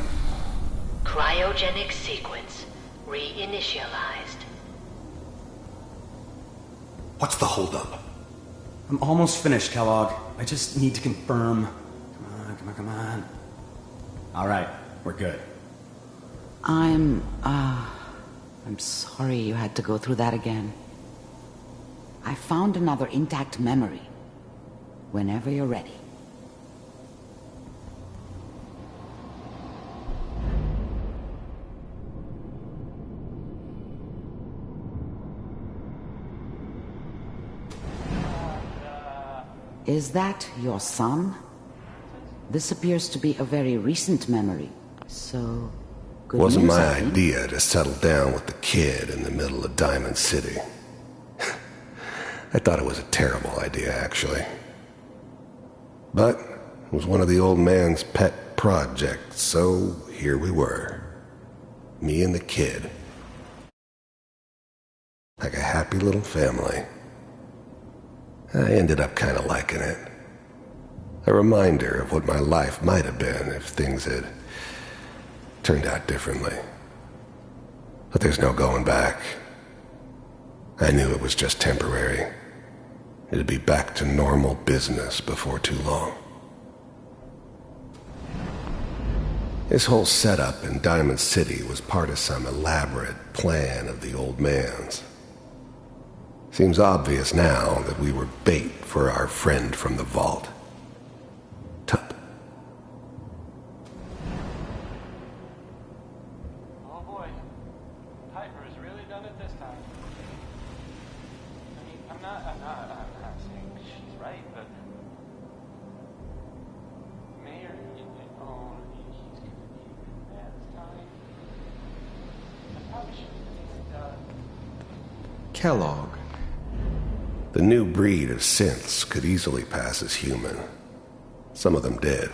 Cryogenic sequence reinitialized. What's the holdup? I'm almost finished, Kellogg. I just need to confirm. Come on. All right, we're good. I'm sorry you had to go through that again. I found another intact memory. Whenever you're ready. Is that your son? This appears to be a very recent memory, so... good Wasn't news, my I think. idea to settle down with the kid in the middle of Diamond City. I thought it was a terrible idea, actually. But it was one of the old man's pet projects, so here we were. Me and the kid. Like a happy little family. I ended up kind of liking it. A reminder of what my life might have been if things had turned out differently. But there's no going back. I knew it was just temporary. It'd be back to normal business before too long. This whole setup in Diamond City was part of some elaborate plan of the old man's. Seems obvious now that we were bait for our friend from the vault. Tut. Oh boy. Piper has really done it this time. I mean, I'm not saying she's right, but... Mayor, he's gonna be bad this time. I probably should have Kellogg. The new breed of synths could easily pass as human. Some of them did.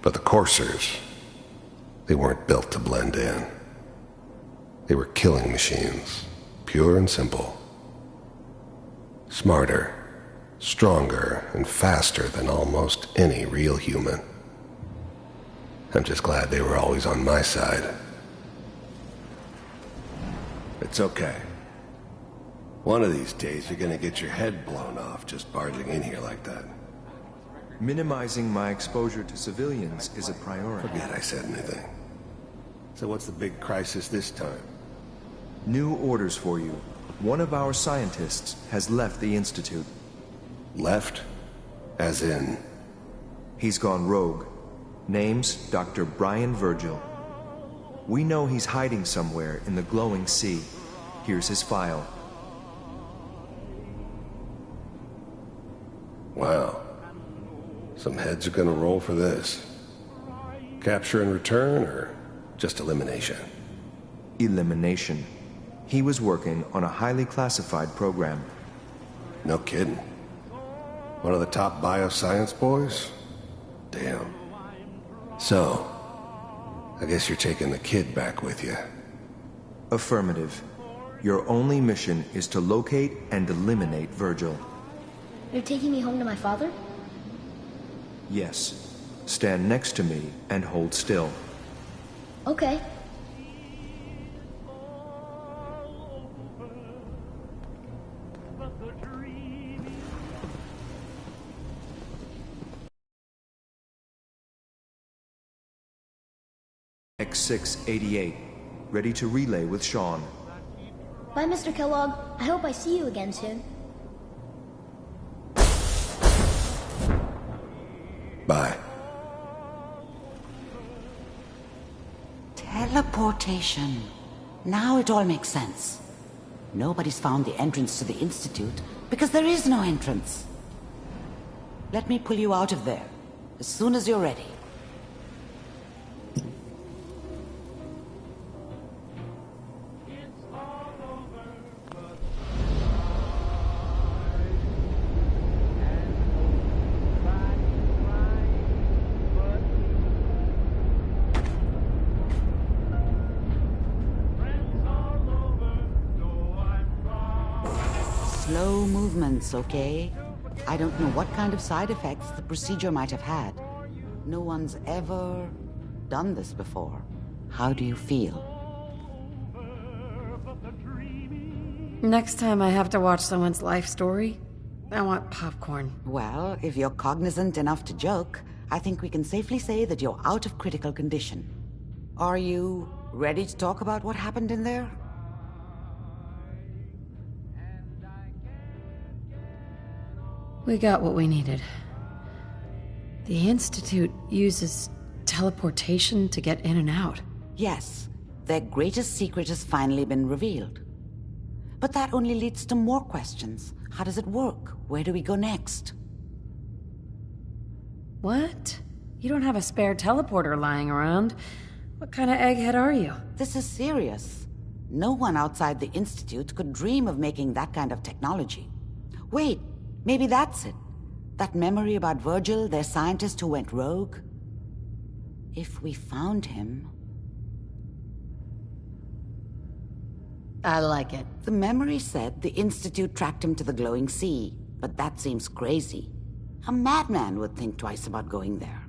But the coursers, they weren't built to blend in. They were killing machines, pure and simple. Smarter, stronger, and faster than almost any real human. I'm just glad they were always on my side. It's okay. One of these days, you're gonna get your head blown off just barging in here like that. Minimizing my exposure to civilians is a priority. Forget I said anything. So what's the big crisis this time? New orders for you. One of our scientists has left the Institute. Left? As in? He's gone rogue. Name's Dr. Brian Virgil. We know he's hiding somewhere in the glowing sea. Here's his file. Wow. Some heads are gonna roll for this. Capture and return, or just elimination? Elimination. He was working on a highly classified program. No kidding. One of the top bioscience boys? Damn. So, I guess you're taking the kid back with you. Affirmative. Your only mission is to locate and eliminate Virgil. You're taking me home to my father? Yes. Stand next to me and hold still. Okay. X688. Ready to relay with Sean. Bye, Mr. Kellogg. I hope I see you again soon. Bye. Teleportation. Now it all makes sense. Nobody's found the entrance to the Institute because there is no entrance. Let me pull you out of there as soon as you're ready. Slow movements, okay? I don't know what kind of side effects the procedure might have had. No one's ever done this before. How do you feel? Next time I have to watch someone's life story, I want popcorn. Well, if you're cognizant enough to joke, I think we can safely say that you're out of critical condition. Are you ready to talk about what happened in there? We got what we needed. The Institute uses teleportation to get in and out. Yes, their greatest secret has finally been revealed. But that only leads to more questions. How does it work? Where do we go next? What? You don't have a spare teleporter lying around. What kind of egghead are you? This is serious. No one outside the Institute could dream of making that kind of technology. Wait, maybe that's it. That memory about Virgil, their scientist who went rogue? If we found him... I like it. The memory said the Institute tracked him to the glowing sea, but that seems crazy. A madman would think twice about going there.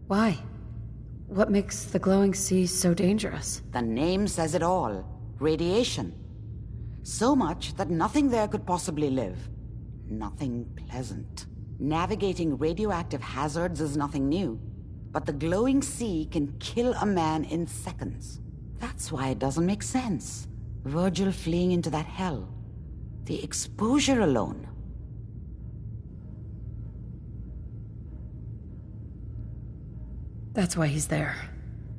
Why? What makes the glowing sea so dangerous? The name says it all. Radiation. So much that nothing there could possibly live. Nothing pleasant. Navigating radioactive hazards is nothing new, but the glowing sea can kill a man in seconds. That's why it doesn't make sense. Virgil fleeing into that hell. The exposure alone. That's why he's there.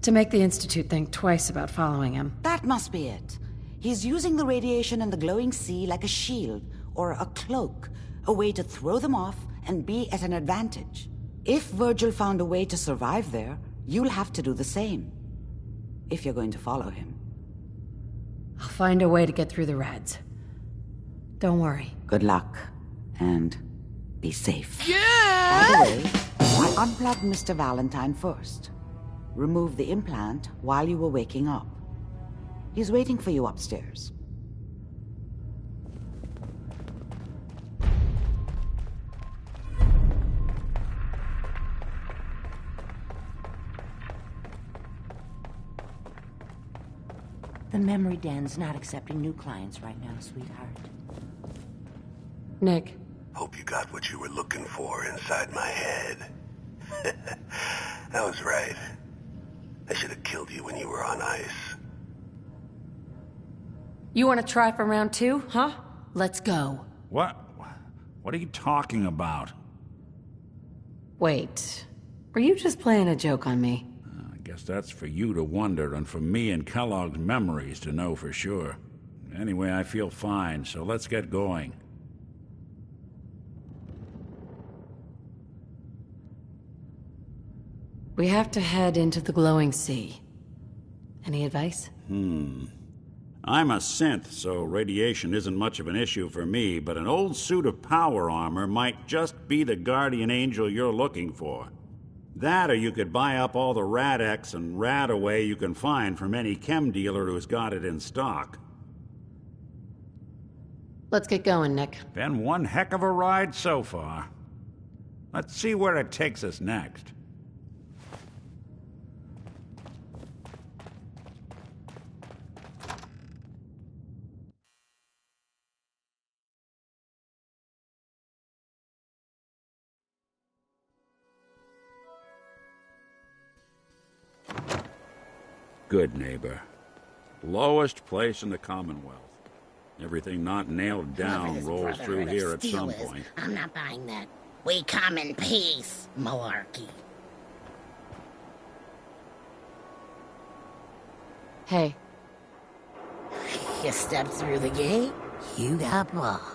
To make the Institute think twice about following him. That must be it. He's using the radiation and the glowing sea like a shield, or a cloak, a way to throw them off and be at an advantage. If Virgil found a way to survive there, you'll have to do the same. If you're going to follow him. I'll find a way to get through the rads. Don't worry. Good luck. And be safe. Yeah! By the way, I unplugged Mr. Valentine first. Remove the implant while you were waking up. He's waiting for you upstairs. The memory den's not accepting new clients right now, sweetheart. Nick. Hope you got what you were looking for inside my head. That was right. I should have killed you when you were on ice. You want to try for round 2, huh? Let's go. What? What are you talking about? Wait. Were you just playing a joke on me? I guess that's for you to wonder, and for me and Kellogg's memories to know for sure. Anyway, I feel fine, so let's get going. We have to head into the glowing sea. Any advice? I'm a synth, so radiation isn't much of an issue for me, but an old suit of power armor might just be the guardian angel you're looking for. That, or you could buy up all the Rad-X and Rad-Away you can find from any chem dealer who's got it in stock. Let's get going, Nick. Been one heck of a ride so far. Let's see where it takes us next. Good neighbor. Lowest place in the Commonwealth. Everything not nailed down rolls through here at some point. I'm not buying that. We come in peace, malarkey. Hey. You step through the gate, you got balls.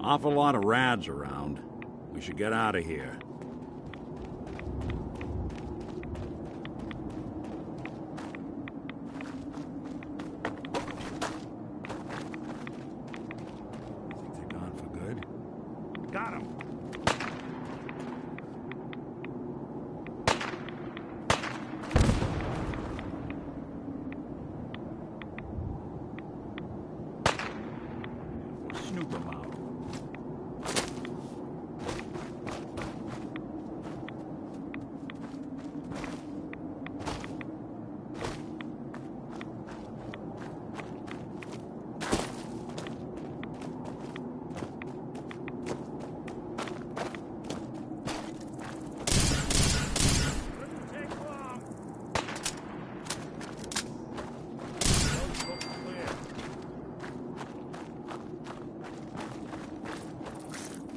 Awful lot of rads around. We should get out of here. Think they're gone for good? Got him! Snoop him out.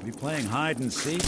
We playing hide and seek?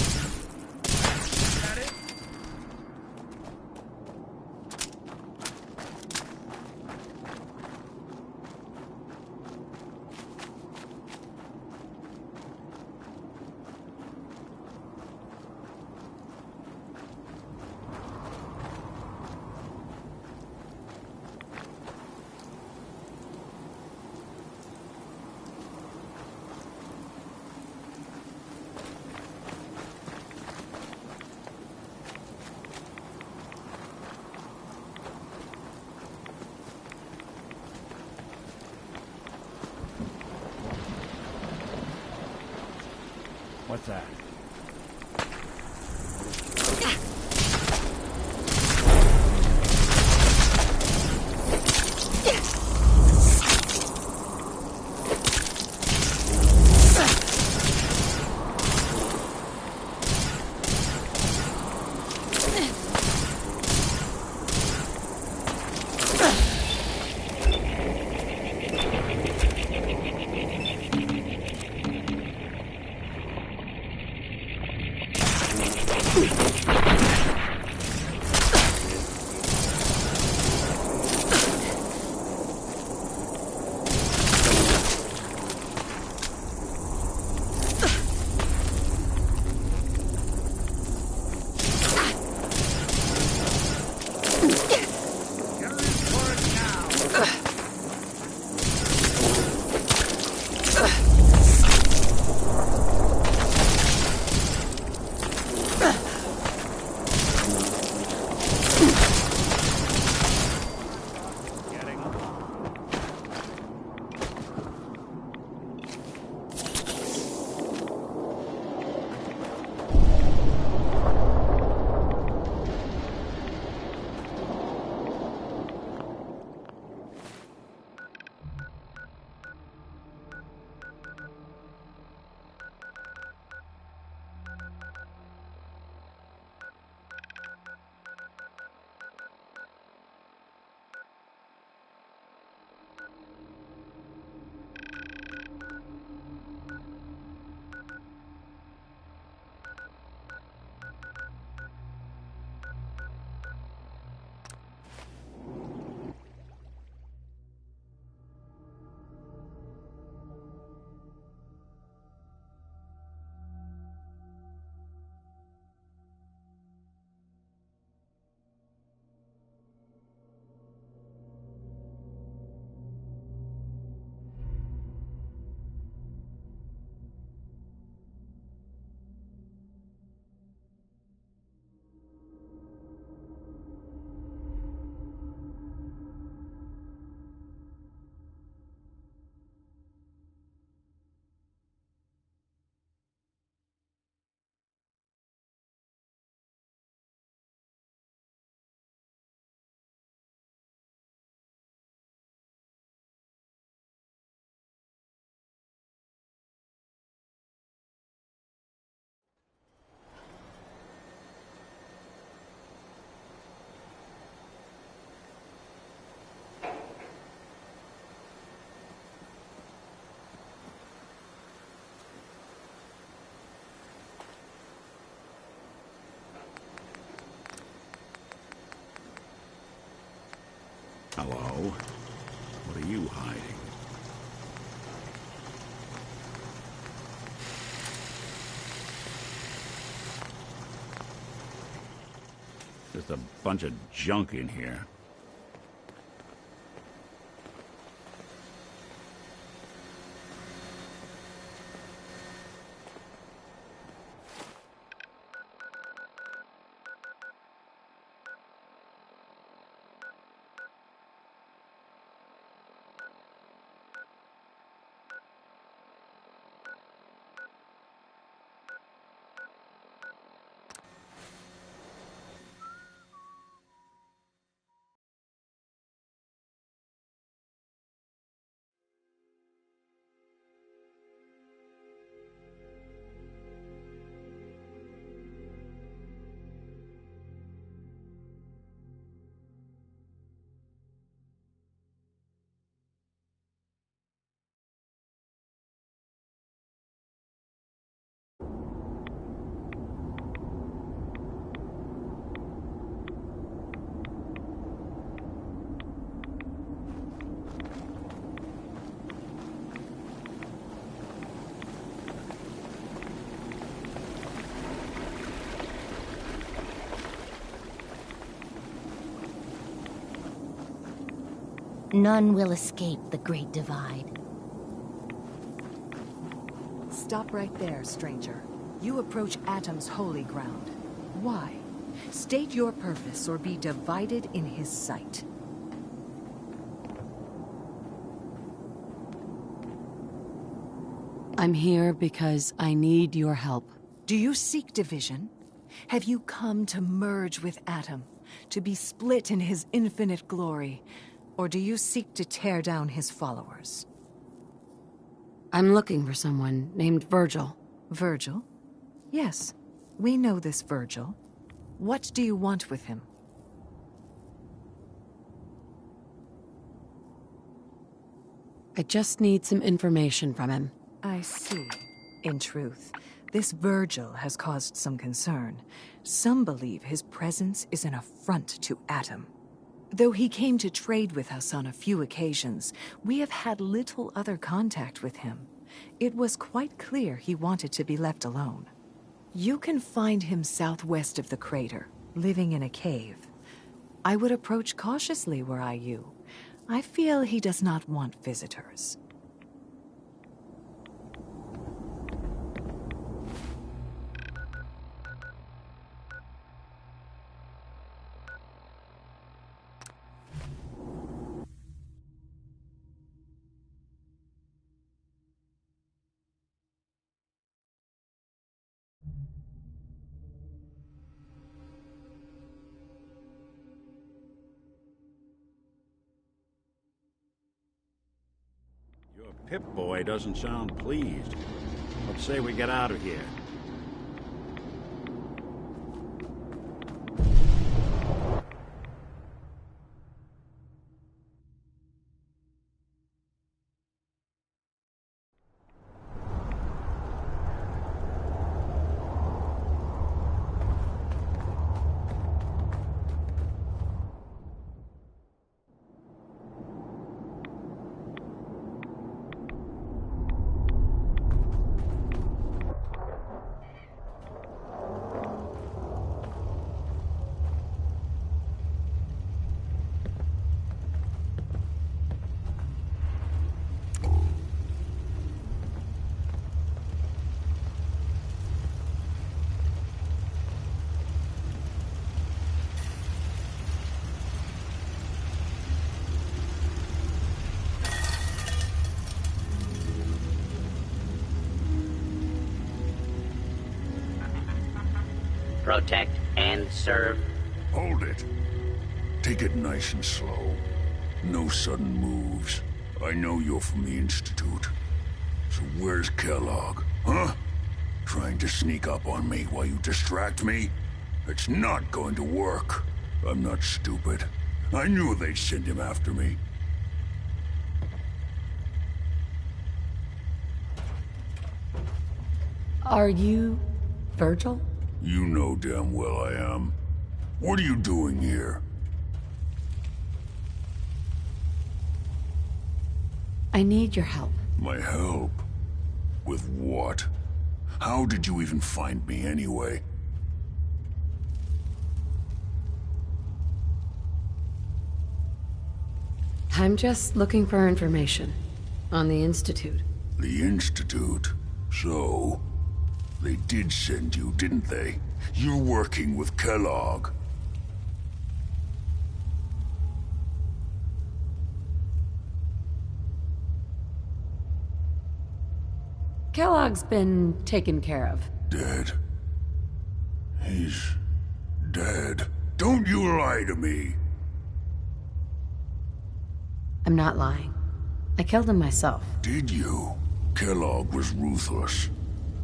What's that? Hello. What are you hiding? Just a bunch of junk in here. None will escape the Great Divide. Stop right there, stranger. You approach Atom's holy ground. Why? State your purpose or be divided in his sight. I'm here because I need your help. Do you seek division? Have you come to merge with Atom, to be split in his infinite glory? Or do you seek to tear down his followers? I'm looking for someone named Virgil. Virgil? Yes, we know this Virgil. What do you want with him? I just need some information from him. I see. In truth, this Virgil has caused some concern. Some believe his presence is an affront to Atom. Though he came to trade with us on a few occasions, we have had little other contact with him. It was quite clear he wanted to be left alone. You can find him southwest of the crater, living in a cave. I would approach cautiously were I you. I feel he does not want visitors. Your Pip-Boy doesn't sound pleased. Let's say we get out of here. Protect and serve. Hold it. Take it nice and slow. No sudden moves. I know you're from the Institute. So where's Kellogg, huh? Trying to sneak up on me while you distract me? It's not going to work. I'm not stupid. I knew they'd send him after me. Are you Virgil? You know damn well I am. What are you doing here? I need your help. My help? With what? How did you even find me anyway? I'm just looking for information on the Institute. The Institute? So, they did send you, didn't they? You're working with Kellogg. Kellogg's been taken care of. Dead? He's dead. Don't you lie to me! I'm not lying. I killed him myself. Did you? Kellogg was ruthless.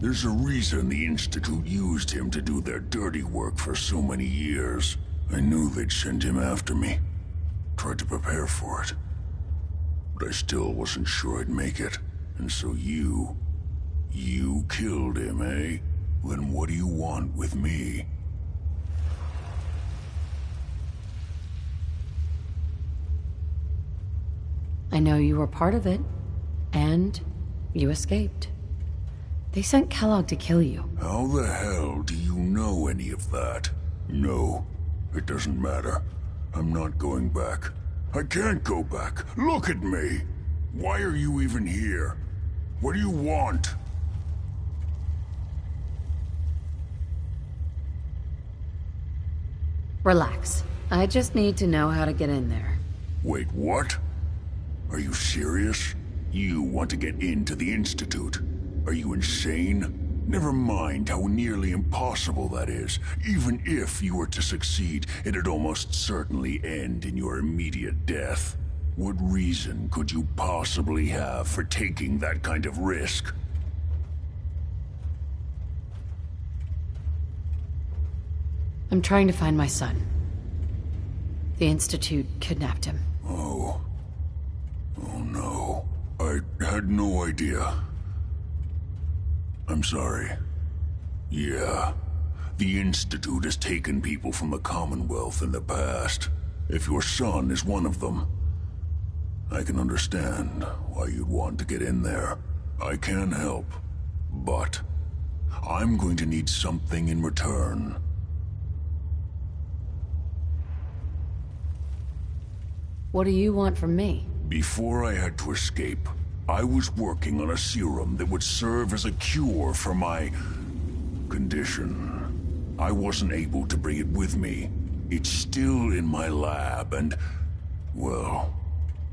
There's a reason the Institute used him to do their dirty work for so many years. I knew they'd send him after me. Tried to prepare for it. But I still wasn't sure I'd make it. And so you killed him, eh? Then what do you want with me? I know you were part of it, and you escaped. They sent Kellogg to kill you. How the hell do you know any of that? No, it doesn't matter. I'm not going back. I can't go back. Look at me! Why are you even here? What do you want? Relax. I just need to know how to get in there. Wait, what? Are you serious? You want to get into the Institute? Are you insane? Never mind how nearly impossible that is. Even if you were to succeed, it'd almost certainly end in your immediate death. What reason could you possibly have for taking that kind of risk? I'm trying to find my son. The Institute kidnapped him. Oh no. I had no idea. I'm sorry. Yeah. The Institute has taken people from the Commonwealth in the past. If your son is one of them, I can understand why you'd want to get in there. I can help, but I'm going to need something in return. What do you want from me? Before I had to escape, I was working on a serum that would serve as a cure for my condition. I wasn't able to bring it with me. It's still in my lab and, well,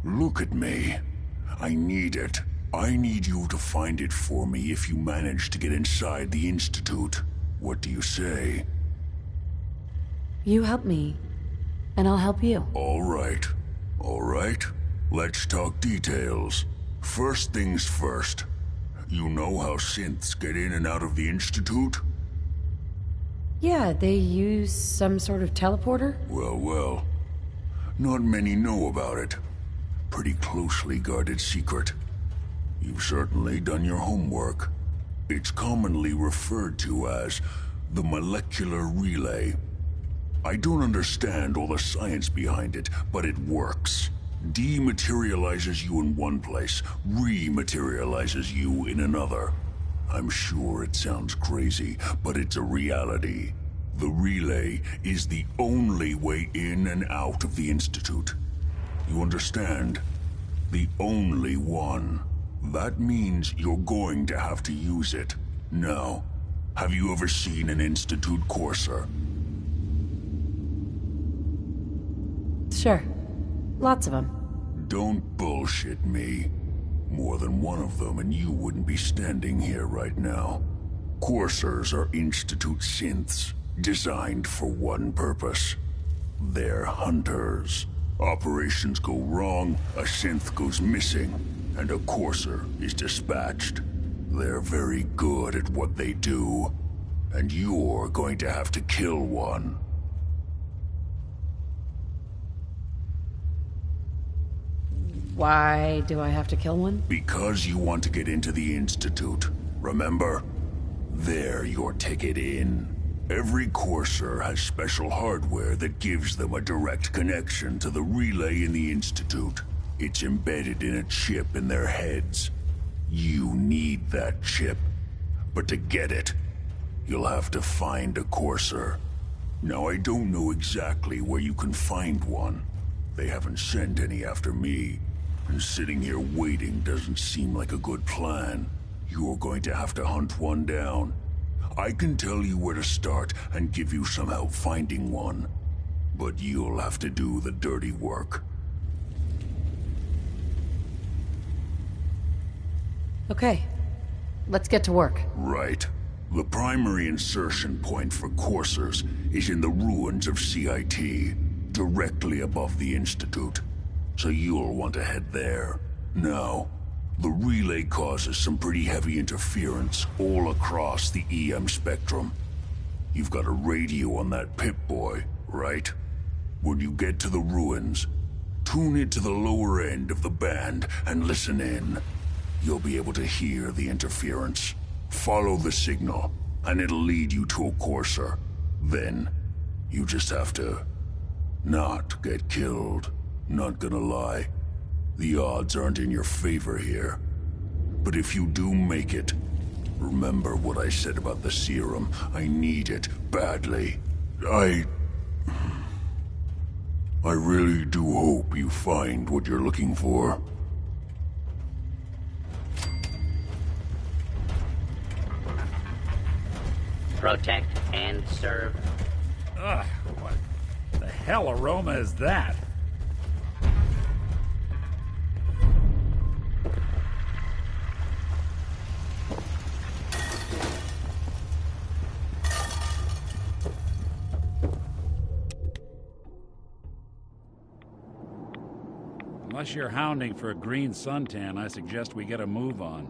look at me. I need it. I need you to find it for me if you manage to get inside the Institute. What do you say? You help me, and I'll help you. All right. All right. Let's talk details. First things first. You know how synths get in and out of the Institute? Yeah, they use some sort of teleporter? Well. Not many know about it. Pretty closely guarded secret. You've certainly done your homework. It's commonly referred to as the molecular relay. I don't understand all the science behind it, but it works. Dematerializes you in one place, rematerializes you in another. I'm sure it sounds crazy, but it's a reality. The relay is the only way in and out of the Institute. You understand? The only one. That means you're going to have to use it. Now, have you ever seen an Institute courser? Sure. Lots of them. Don't bullshit me. More than one of them and you wouldn't be standing here right now. Coursers are Institute synths, designed for one purpose. They're hunters. Operations go wrong, a synth goes missing, and a courser is dispatched. They're very good at what they do, and you're going to have to kill one. Why do I have to kill one? Because you want to get into the Institute, remember? They're your ticket in. Every courser has special hardware that gives them a direct connection to the relay in the Institute. It's embedded in a chip in their heads. You need that chip. But to get it, you'll have to find a Courser. Now, I don't know exactly where you can find one. They haven't sent any after me. And sitting here waiting doesn't seem like a good plan. You're going to have to hunt one down. I can tell you where to start and give you some help finding one. But you'll have to do the dirty work. Okay. Let's get to work. Right. The primary insertion point for coursers is in the ruins of CIT, directly above the Institute. So you'll want to head there. Now, the relay causes some pretty heavy interference all across the EM spectrum. You've got a radio on that Pip-Boy, right? When you get to the ruins, tune it to the lower end of the band and listen in. You'll be able to hear the interference. Follow the signal, and it'll lead you to a Courser. Then, you just have to not get killed. Not gonna lie, the odds aren't in your favor here. But if you do make it, remember what I said about the serum. I need it badly. I really do hope you find what you're looking for. Protect and serve. Ugh, what the hell aroma is that? Unless you're hounding for a green suntan, I suggest we get a move on.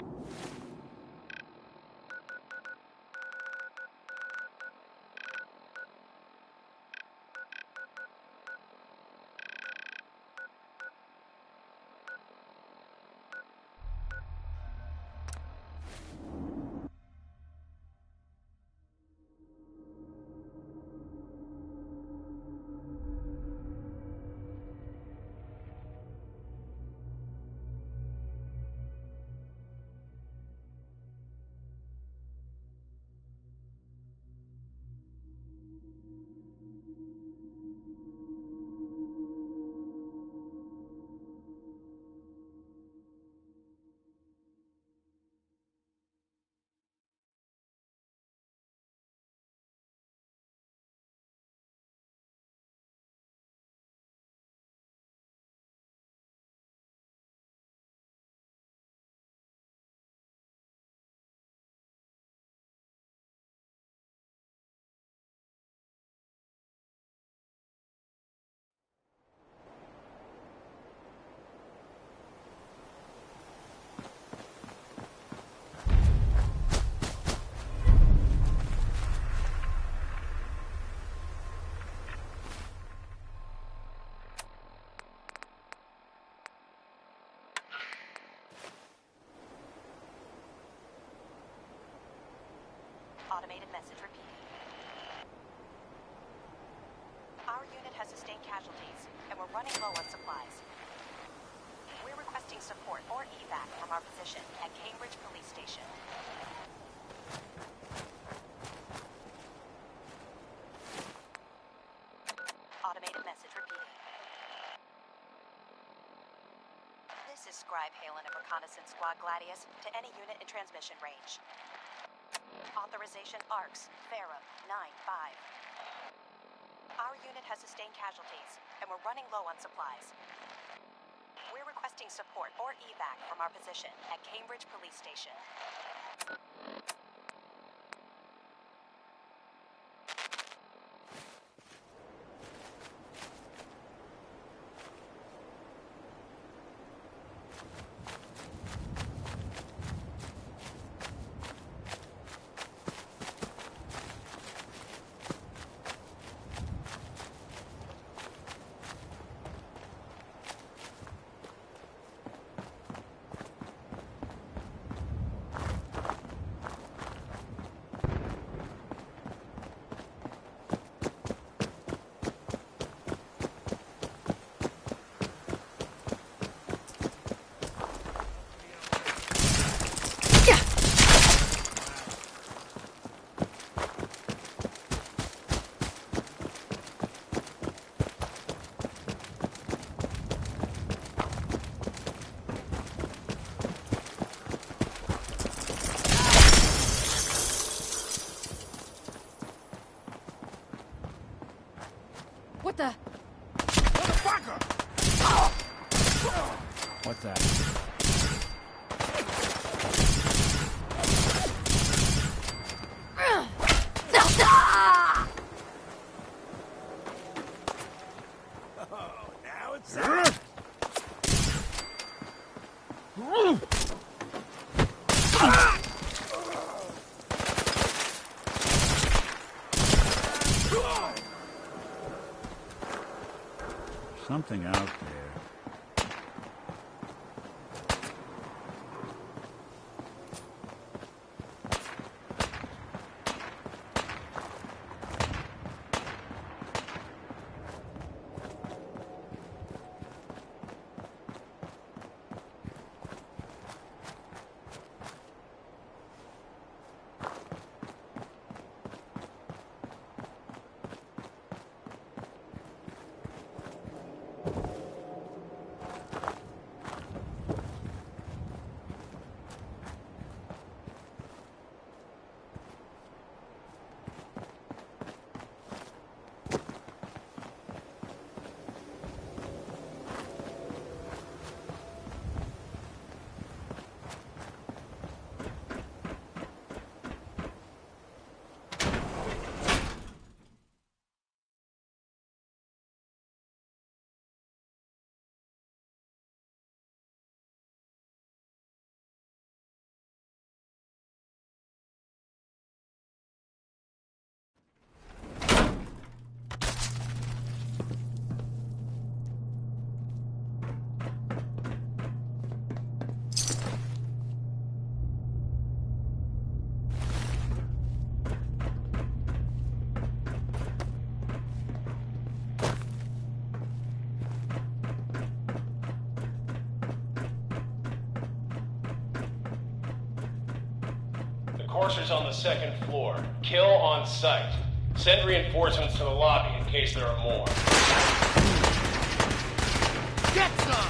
Automated message repeated. Our unit has sustained casualties, and we're running low on supplies. We're requesting support or evac from our position at Cambridge Police Station. Automated message repeated. This is Scribe hailing a reconnaissance squad Gladius to any unit in transmission range. Authorization ARCS, Ferrum, 9-5. Our unit has sustained casualties, and we're running low on supplies. We're requesting support or evac from our position at Cambridge Police Station. What the? What's that? Now it's Something out there. Courser's on the second floor. Kill on sight. Send reinforcements to the lobby in case there are more. Get some!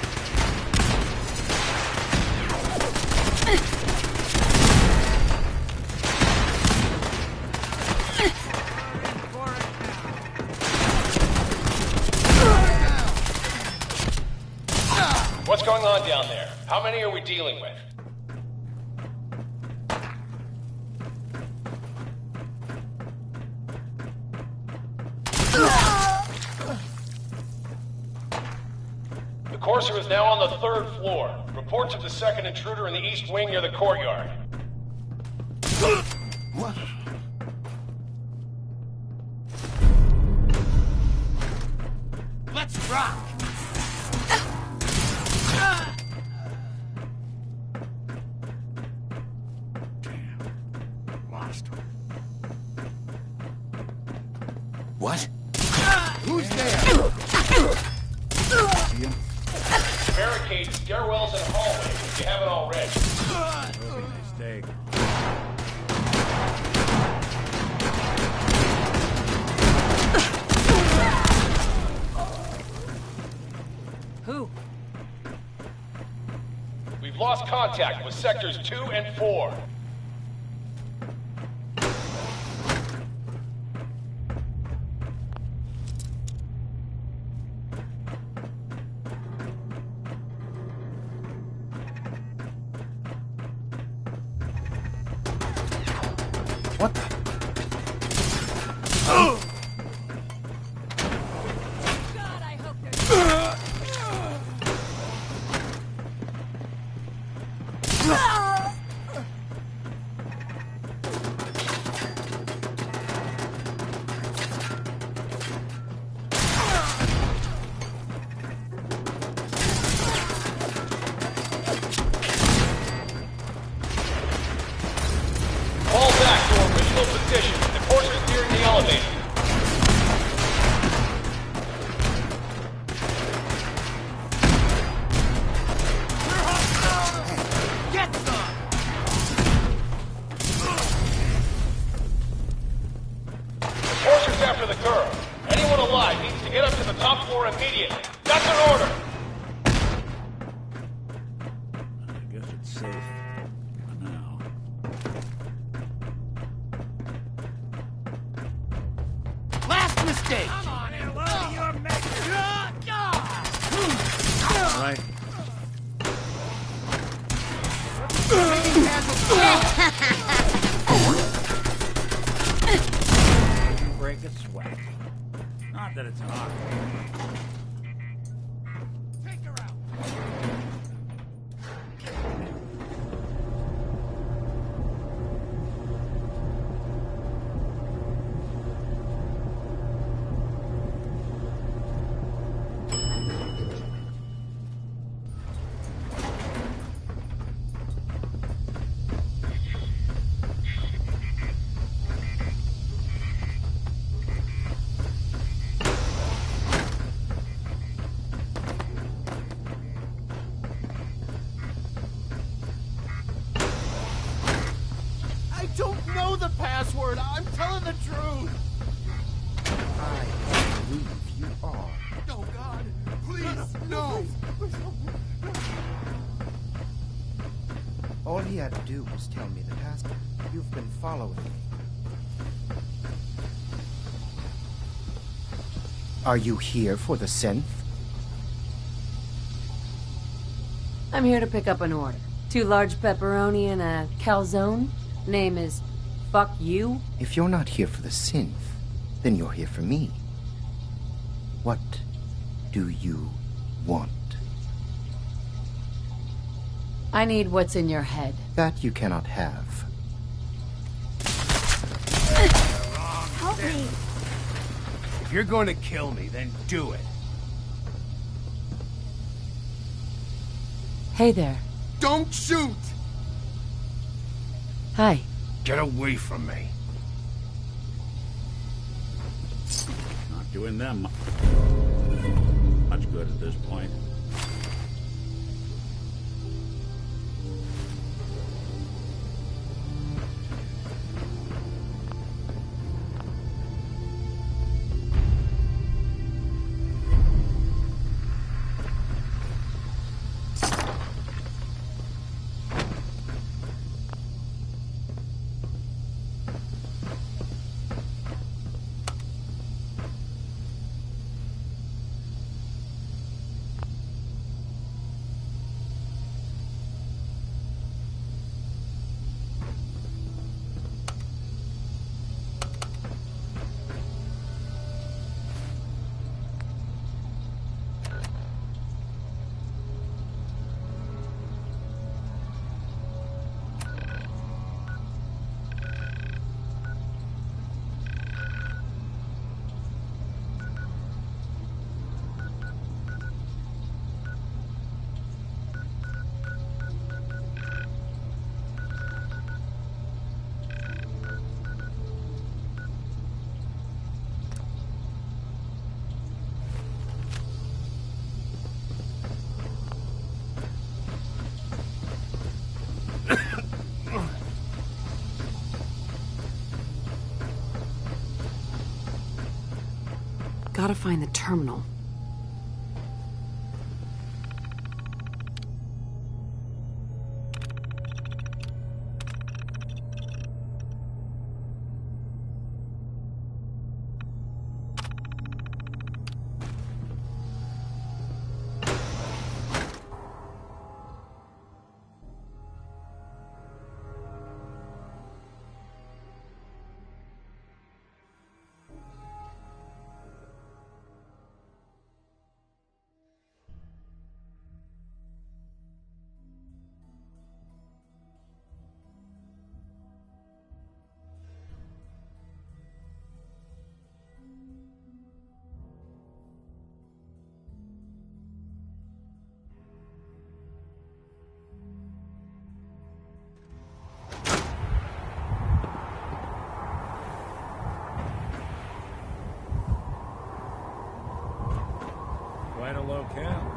What's going on down there? How many are we dealing with? The Courser is now on the third floor. Reports of the second intruder in the east wing near the courtyard. What? Let's rock! Lost him. What? Who's there? Barricade stairwells and hallways if you haven't already. Hoping they stay. Who? We've lost contact with sectors 2 and 4. What the? Fall back to original position. The Courser's nearing the elevator. Get some! The Courser's after the girl. Anyone alive needs to get up to the top floor immediately. That's an order! I guess it's safe for now. Last mistake! Come on, Ella! Your Didn't break a sweat. Not that it's an art. Take her out. I don't know the password. I'm telling the truth. I believe you are. Oh, God. Please. No. All he had to do was tell me the password. You've been following me. Are you here for the synth? I'm here to pick up an order. 2 large pepperoni and a calzone. Name is Fuck You. If you're not here for the synth, then you're here for me. What do you want? I need what's in your head. That you cannot have. Help me. If you're going to kill me, then do it. Hey there. Don't shoot! Hi. Get away from me. Not doing them much good at this point. Gotta find the terminal. Quite a locale.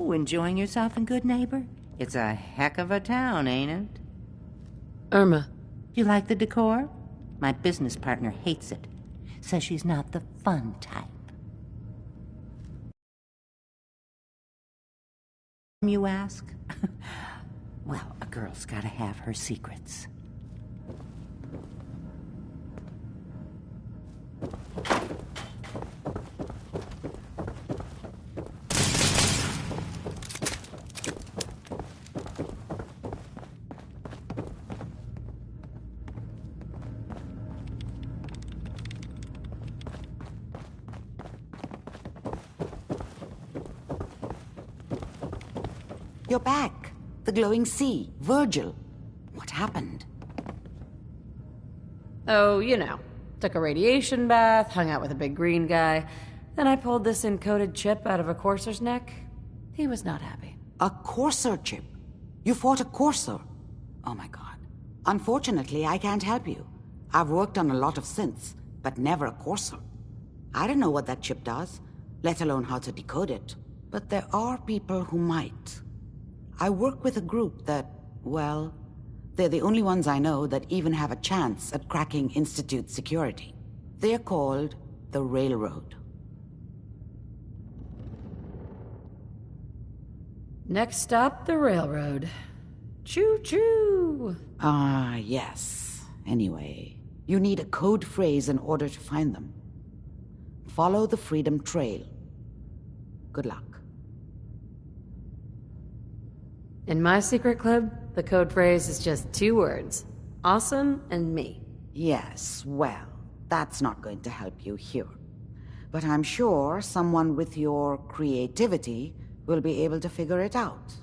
So, enjoying yourself in Good Neighbor? It's a heck of a town, ain't it? Irma. You like the decor? My business partner hates it. Says she's not the fun type. You ask? Well, a girl's gotta have her secrets. You're back. The glowing sea. Virgil. What happened? Oh, you know. Took a radiation bath, hung out with a big green guy. Then I pulled this encoded chip out of a courser's neck. He was not happy. A courser chip? You fought a courser? Oh my god. Unfortunately, I can't help you. I've worked on a lot of synths, but never a courser. I don't know what that chip does, let alone how to decode it. But there are people who might. I work with a group that, well, they're the only ones I know that even have a chance at cracking Institute security. They're called the Railroad. Next stop, the railroad. Choo-choo! Ah, yes. Anyway, you need a code phrase in order to find them. Follow the Freedom Trail. Good luck. In my secret club, the code phrase is just 2 words. Awesome and me. Yes, well, that's not going to help you here. But I'm sure someone with your creativity will be able to figure it out.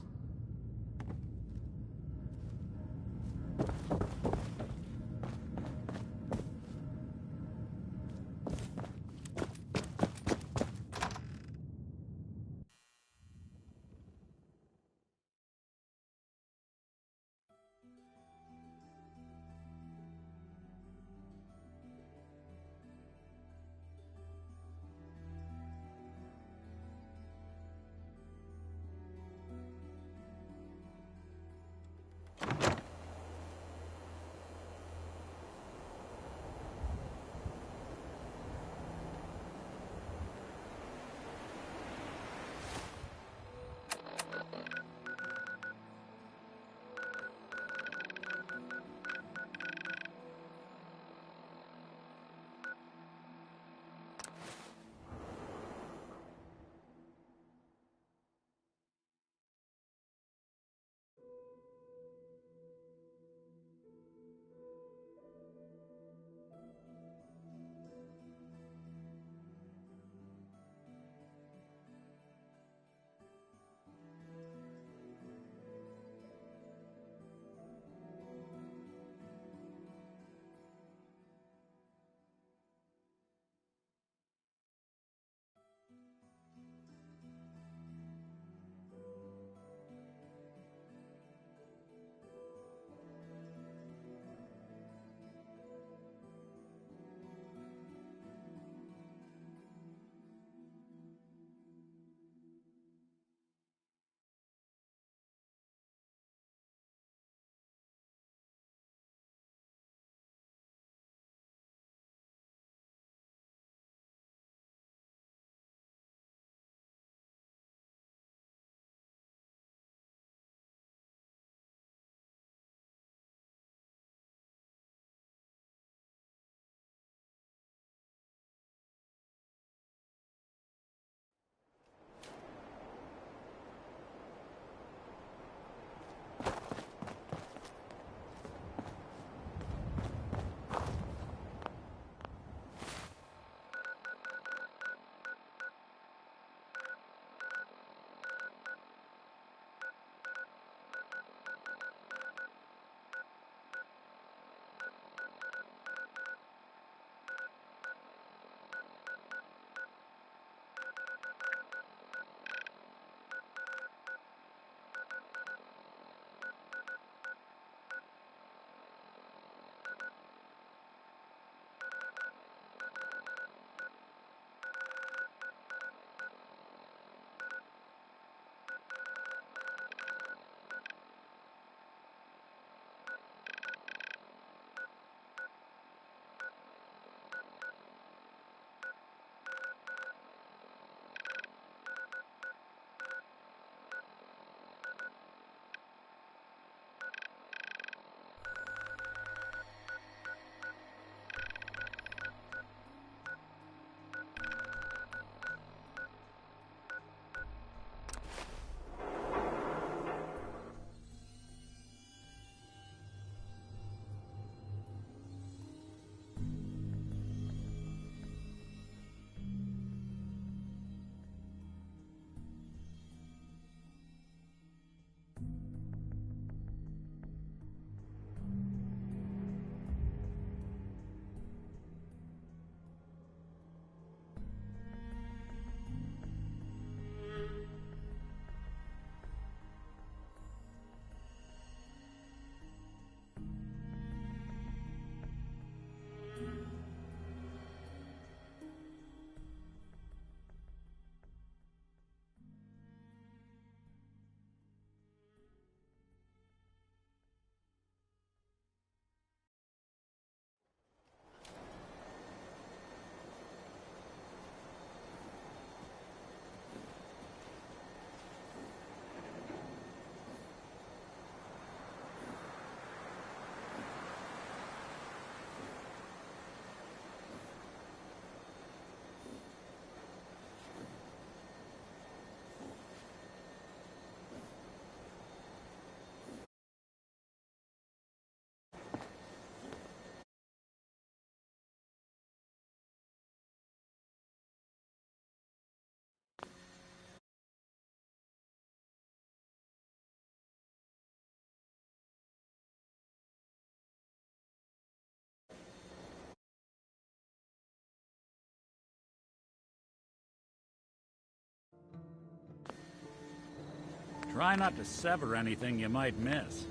Try not to sever anything you might miss.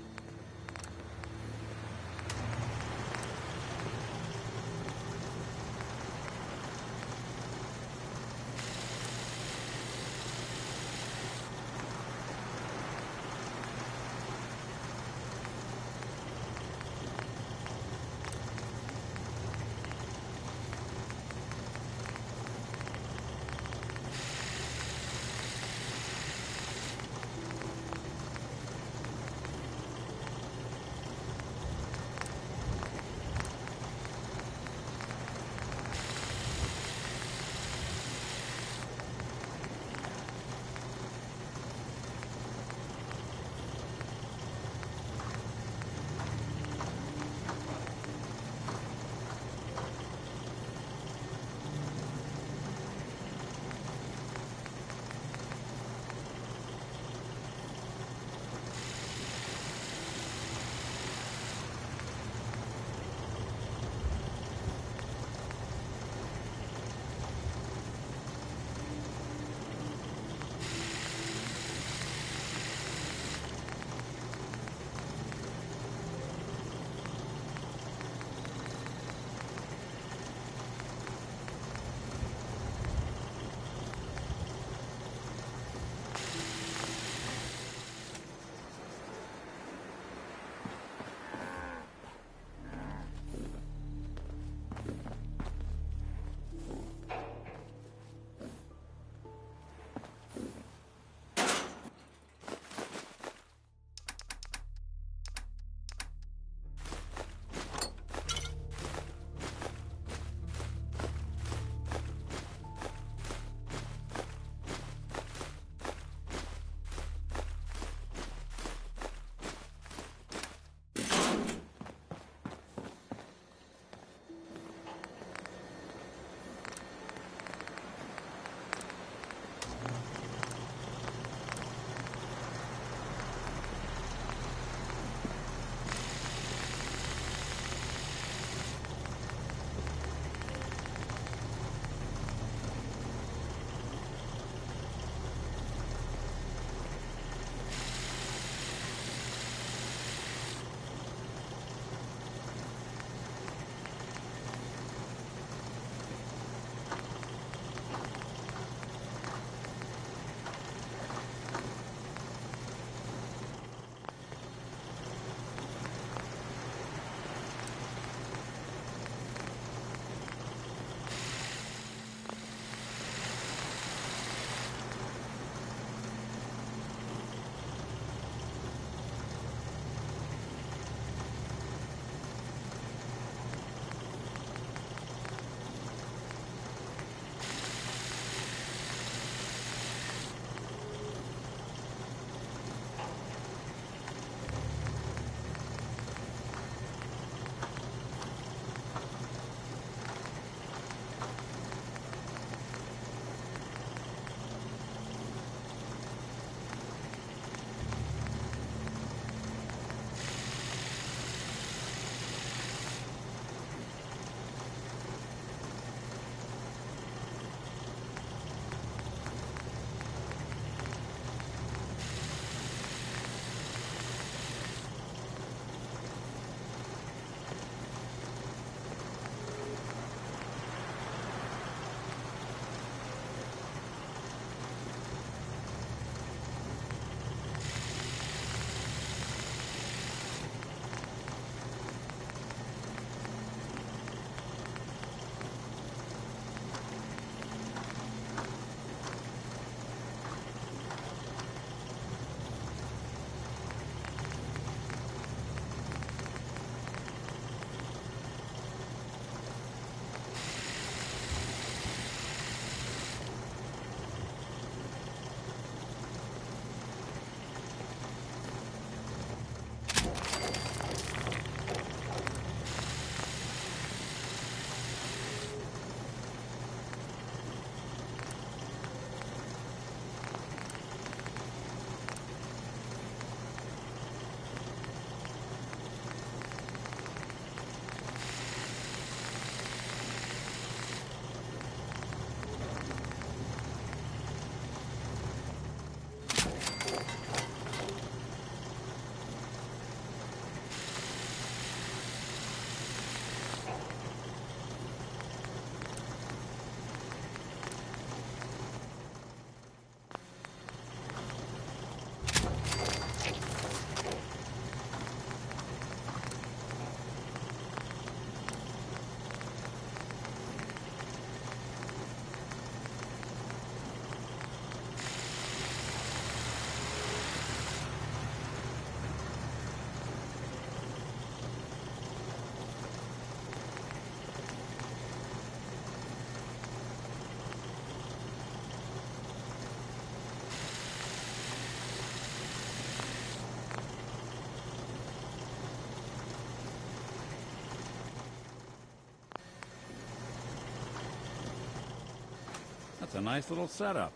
It's a nice little setup.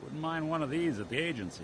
Wouldn't mind one of these at the agency.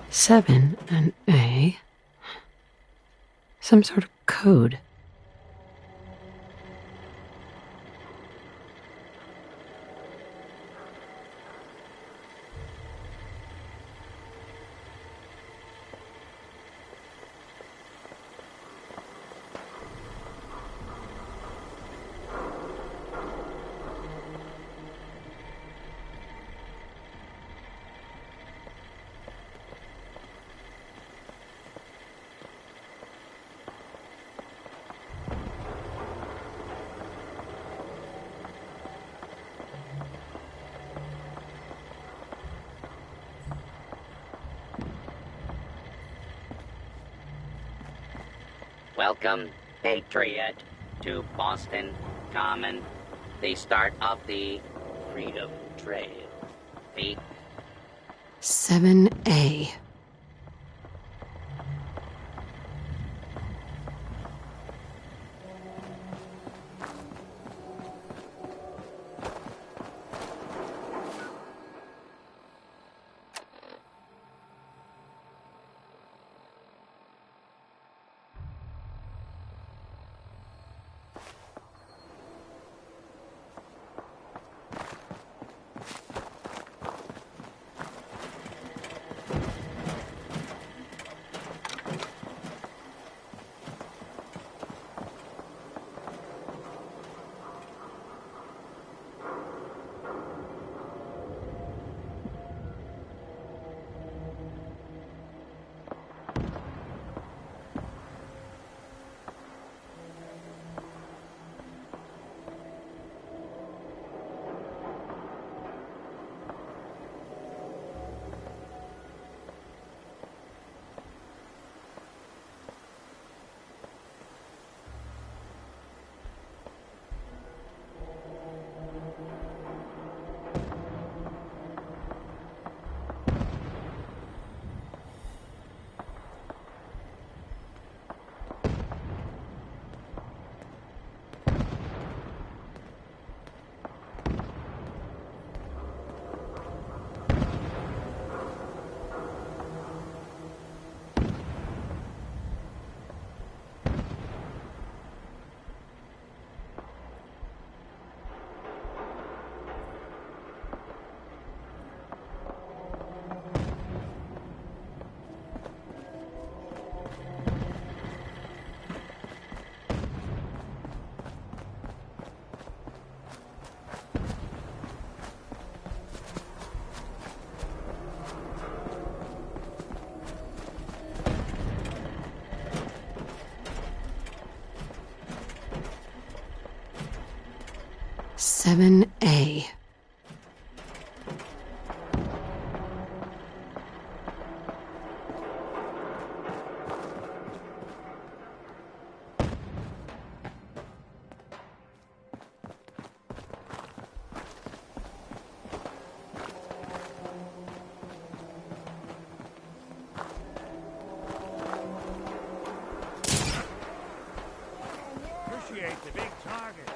Seven, an A. Some sort of code. Welcome, Patriot, to Boston Common, the start of the Freedom Trail. B. 7A. Seven A. Appreciate the big target.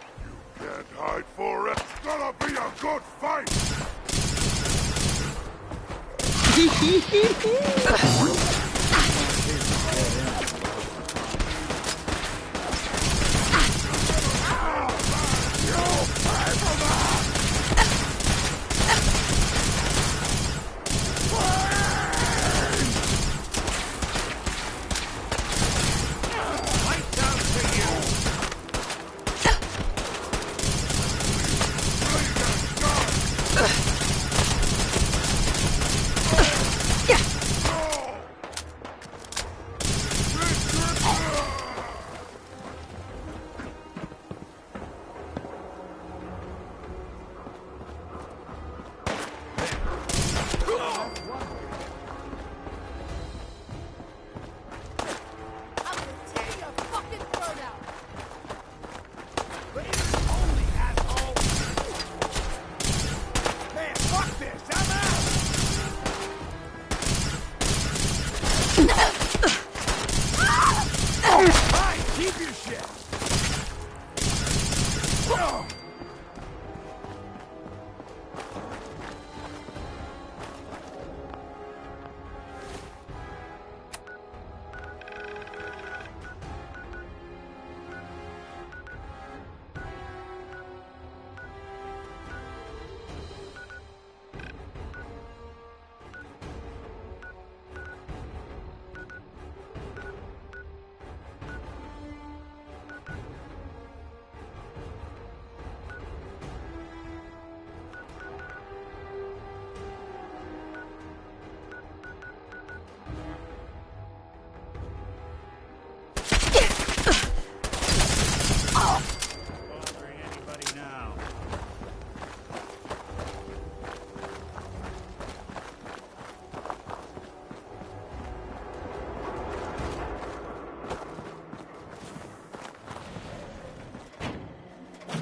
You can't hide for it. It's gonna be a good fight. Keep your shit!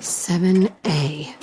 7A.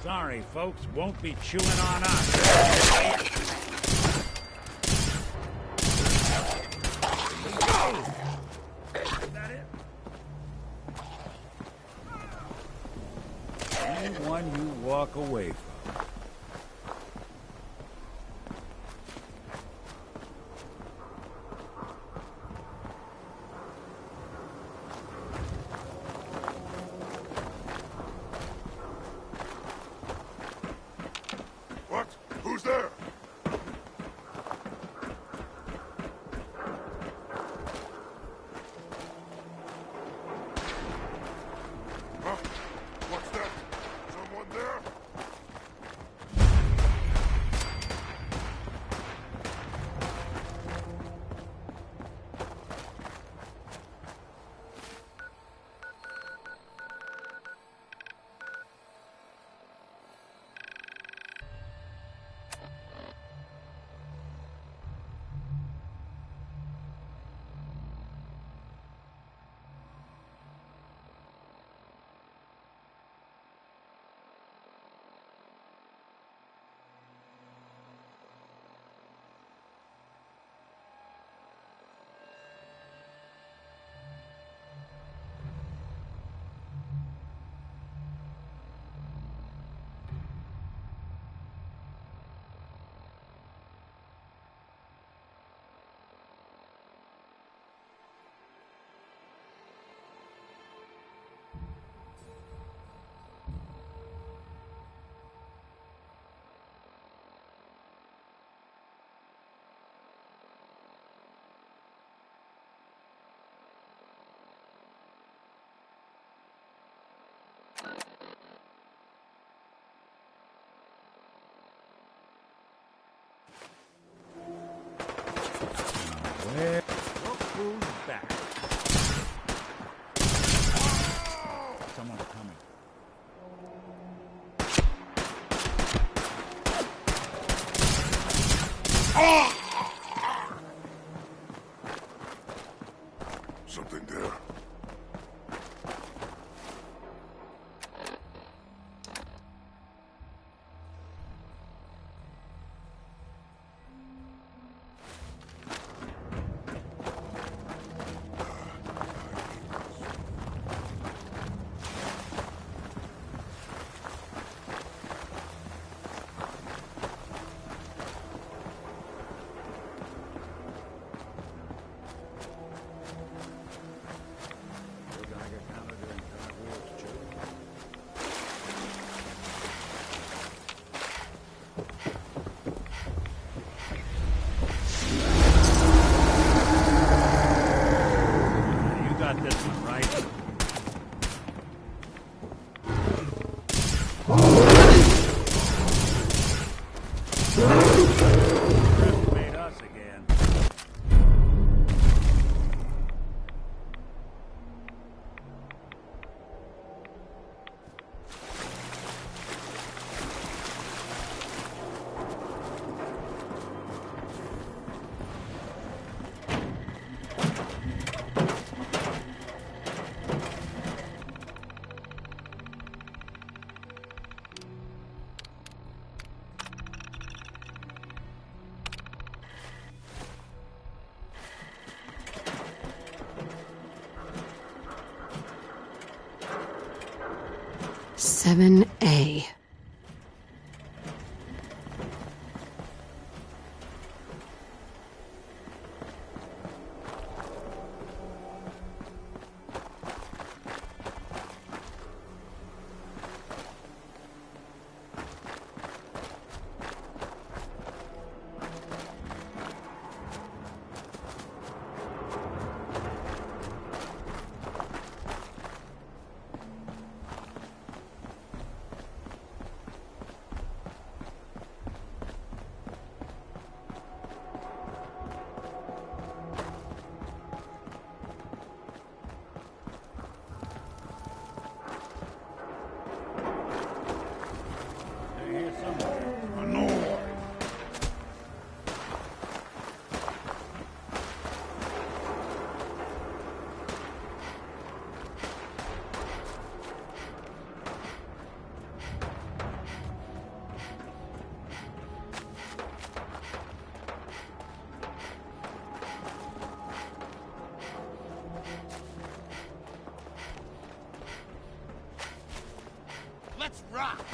Sorry, folks, won't be chewing on us. Is that it? Anyone you walk away from. What? Who's there? Huh? What's that? Someone there? Well, look who's back. Someone's coming. Something there. You got this one, right? Made us again. Seven A. Let's rock!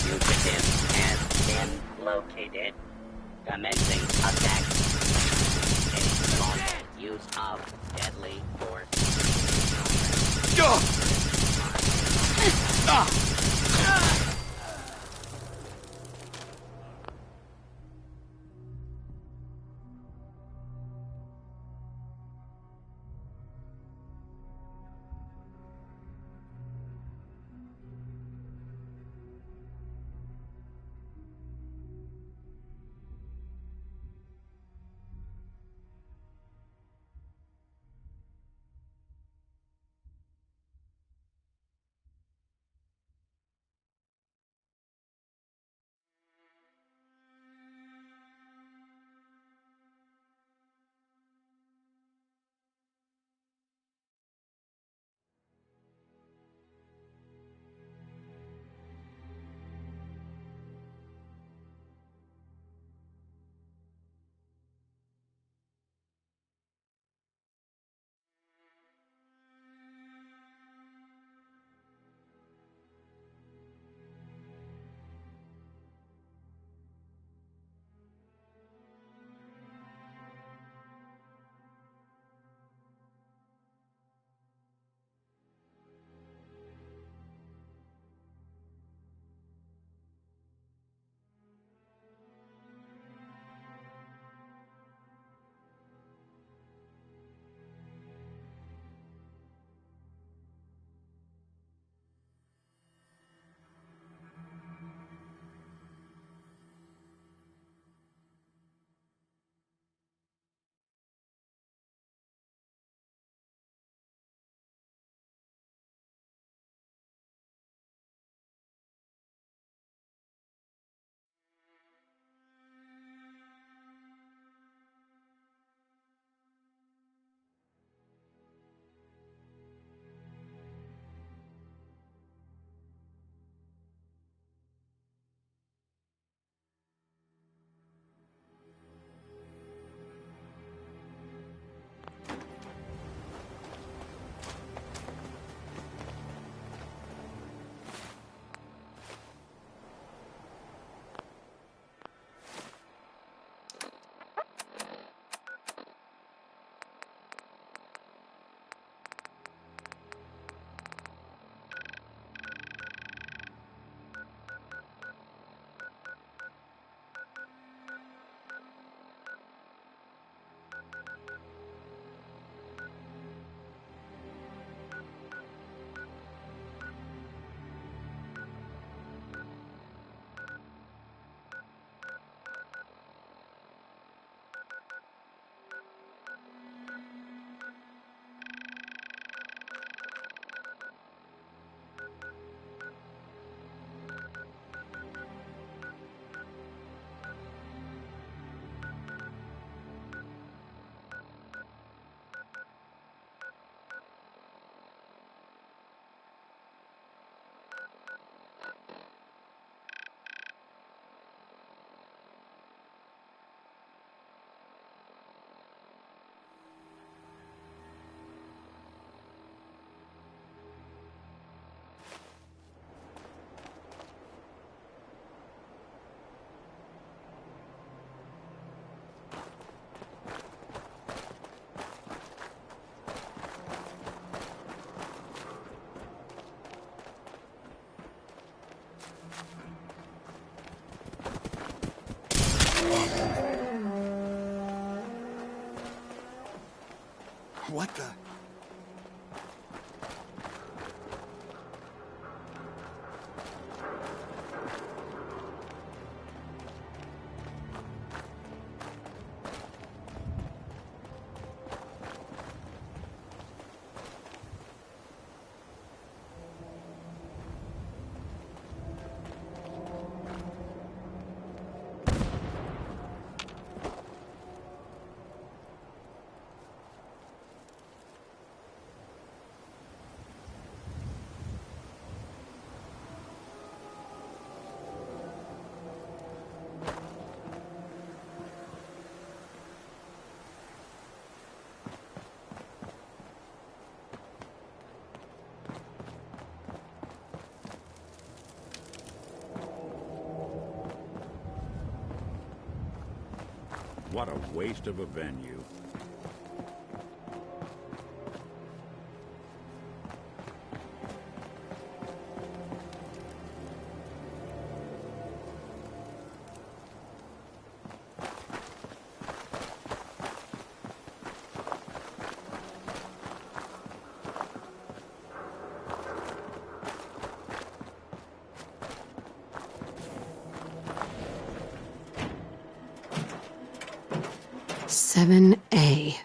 Fugitive has been located. Commencing attack. A lawful use of deadly force. What the? What a waste of a venue. Seven A.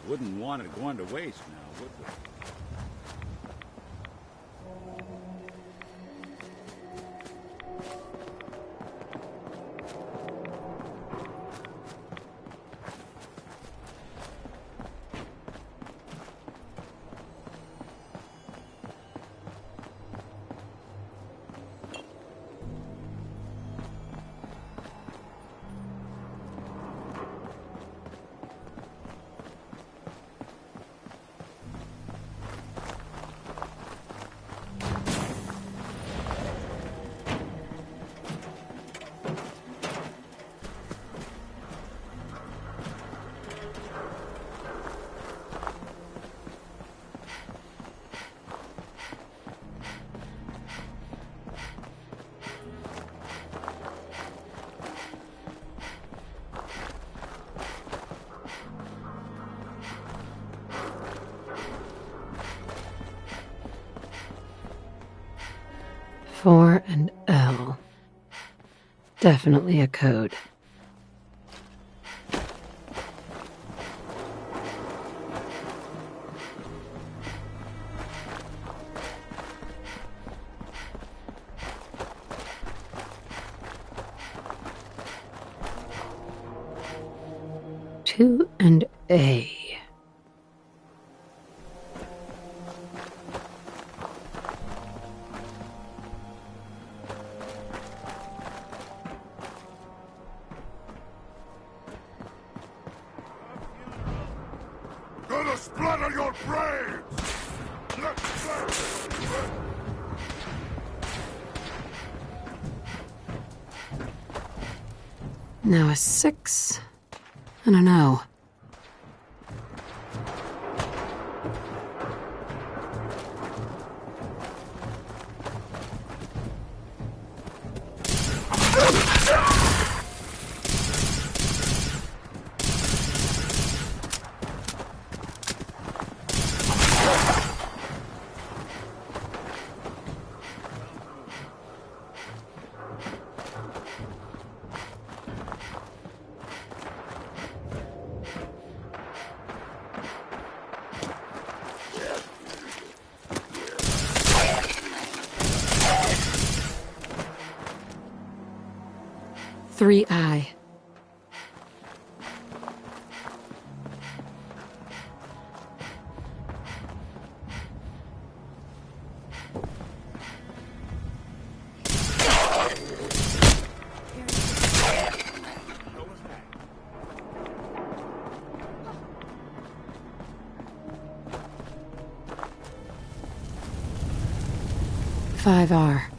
Wouldn't want it going to waste now, would we? Four and L. Definitely a code. Two and A. Gonna splatter your brains! Let's go! Now a 6 and an O. Three I. Five R.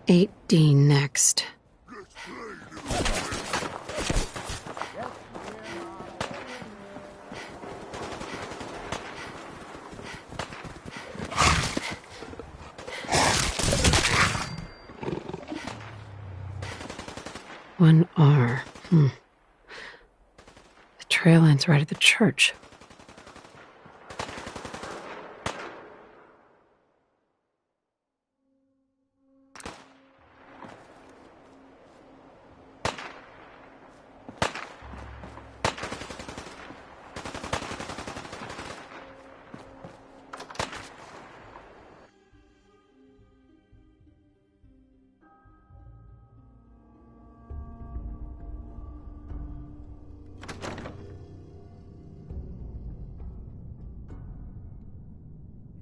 8D next. One R. The trail ends right at the church.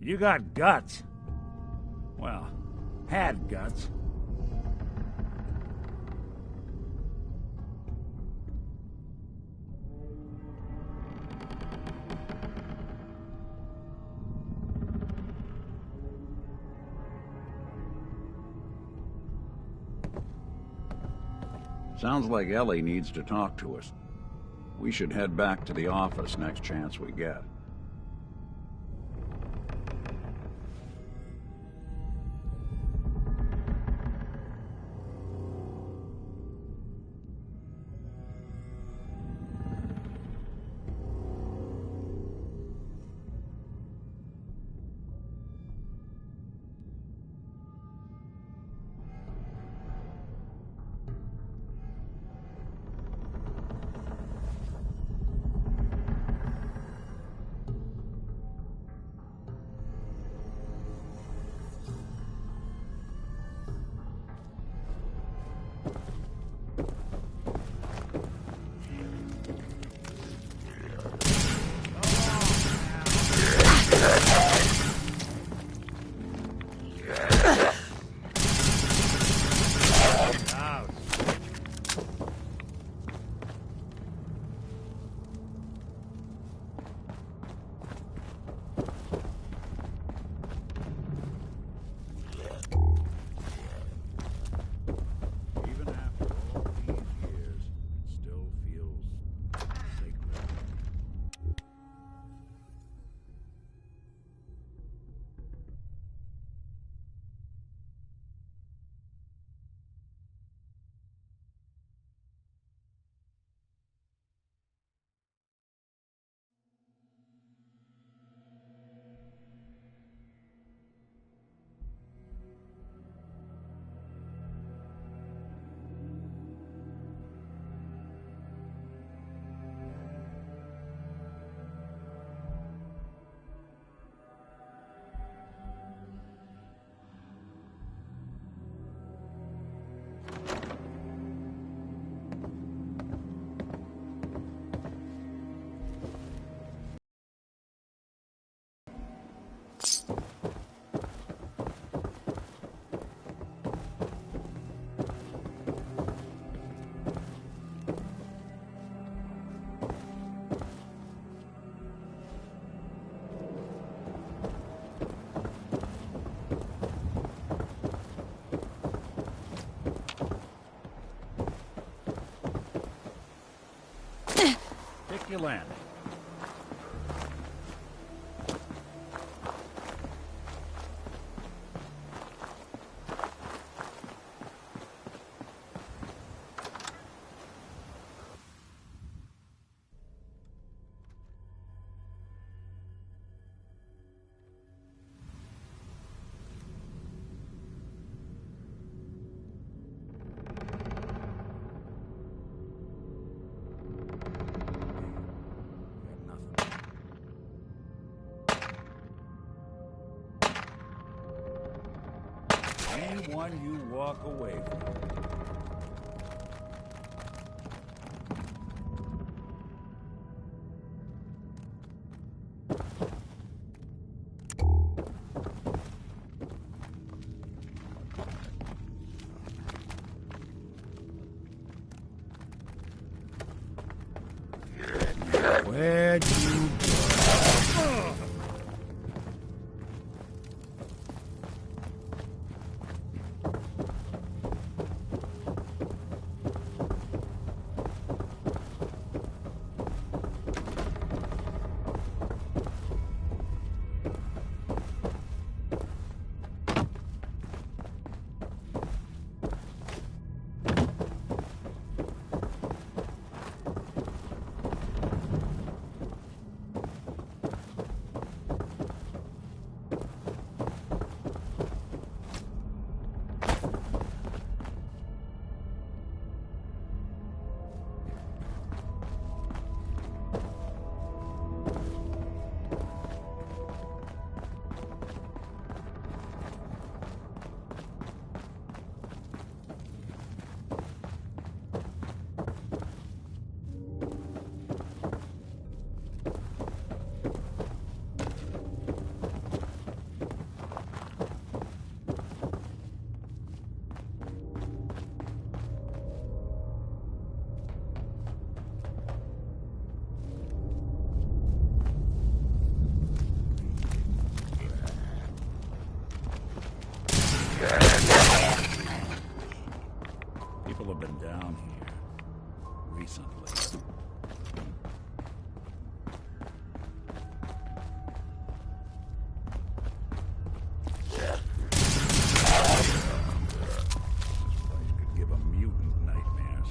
You got guts. Well, had guts. Sounds like Ellie needs to talk to us. We should head back to the office next chance we get. Pick your landing. Anyone you walk away from. Where'd you go? people have been down here recently. Could give a mutant nightmares.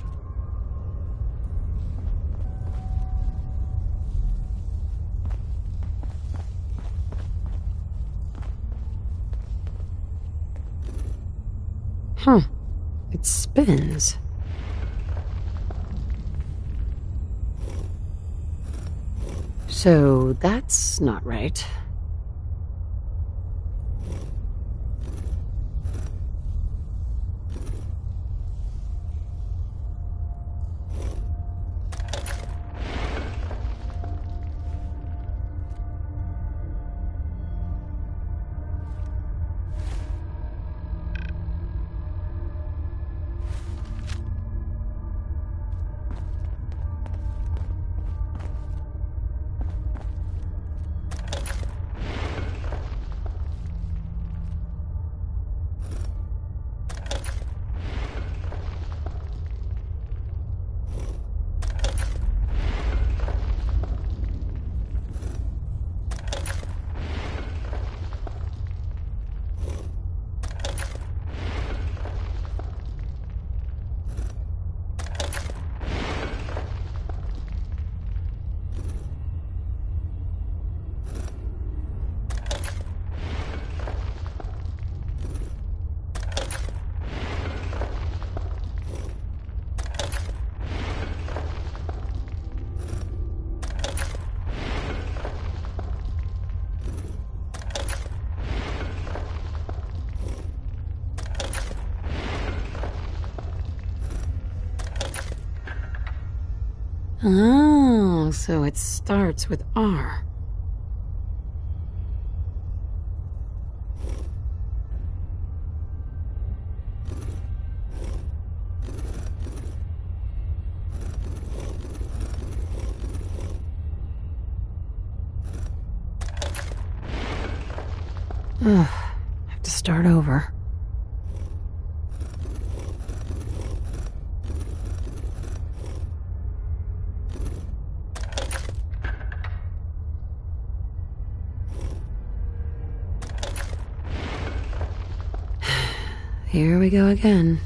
Huh. It spins. So that's not right. Oh, so it starts with R. Ugh, have to start over. Here we go again.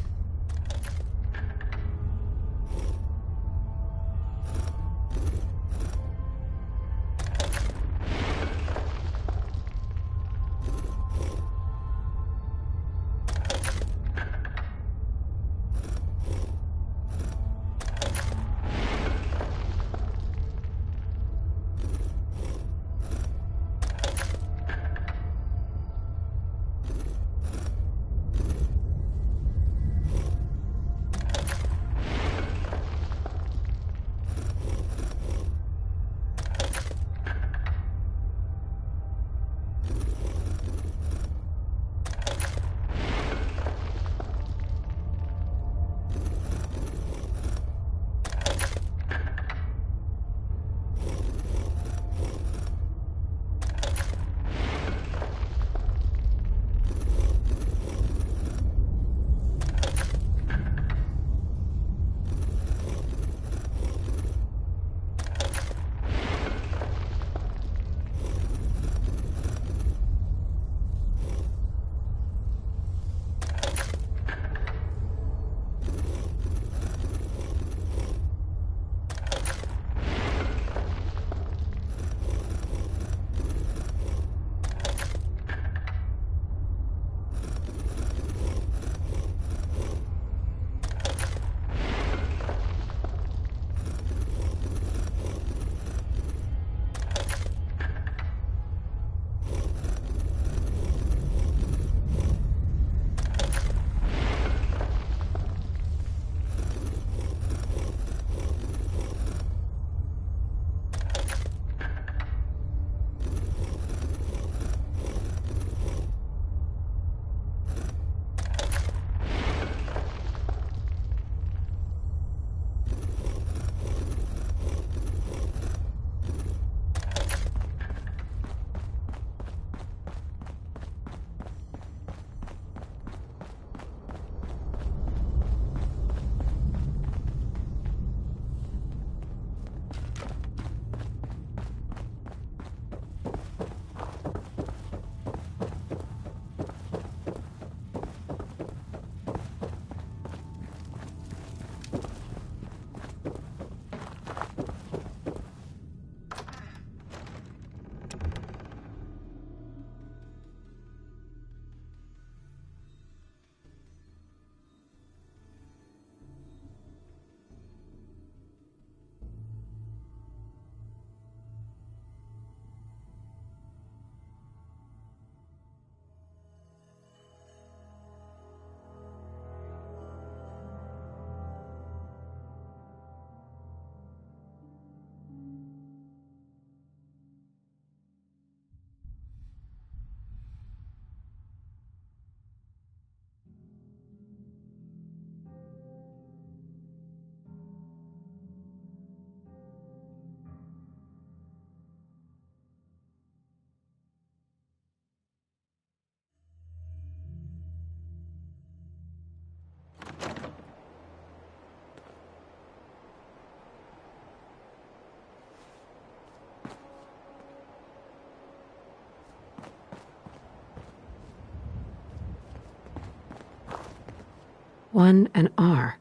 F1 and R.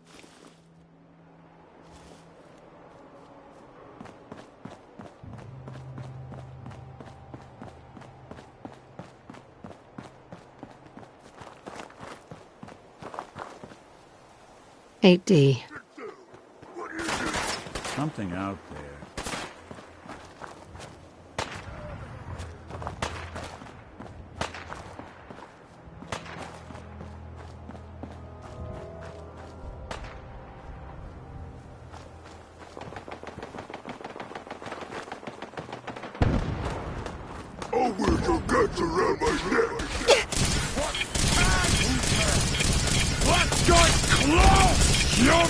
$8D. Something out there. I'll wear your guts around my neck. Let's get close, human!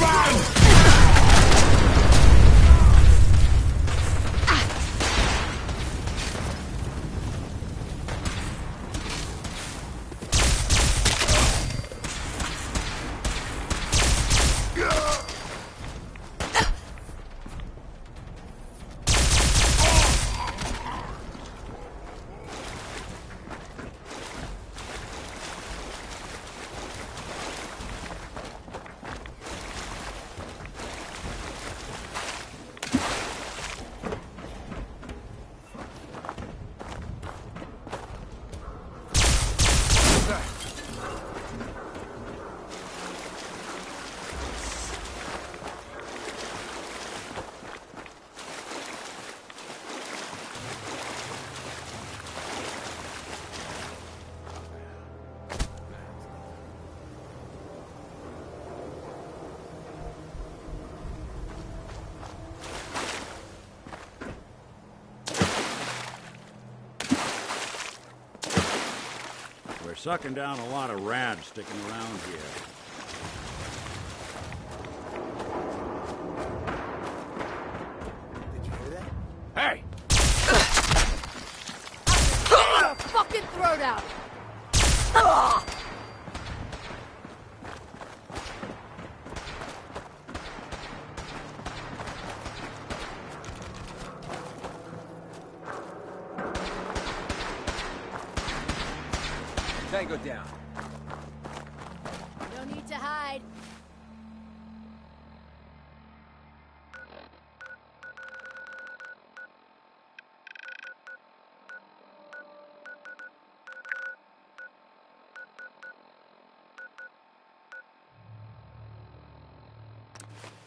We're sucking down a lot of rads sticking around here. Did you hear that? Hey! Your fucking throat out! Tango down. No need to hide.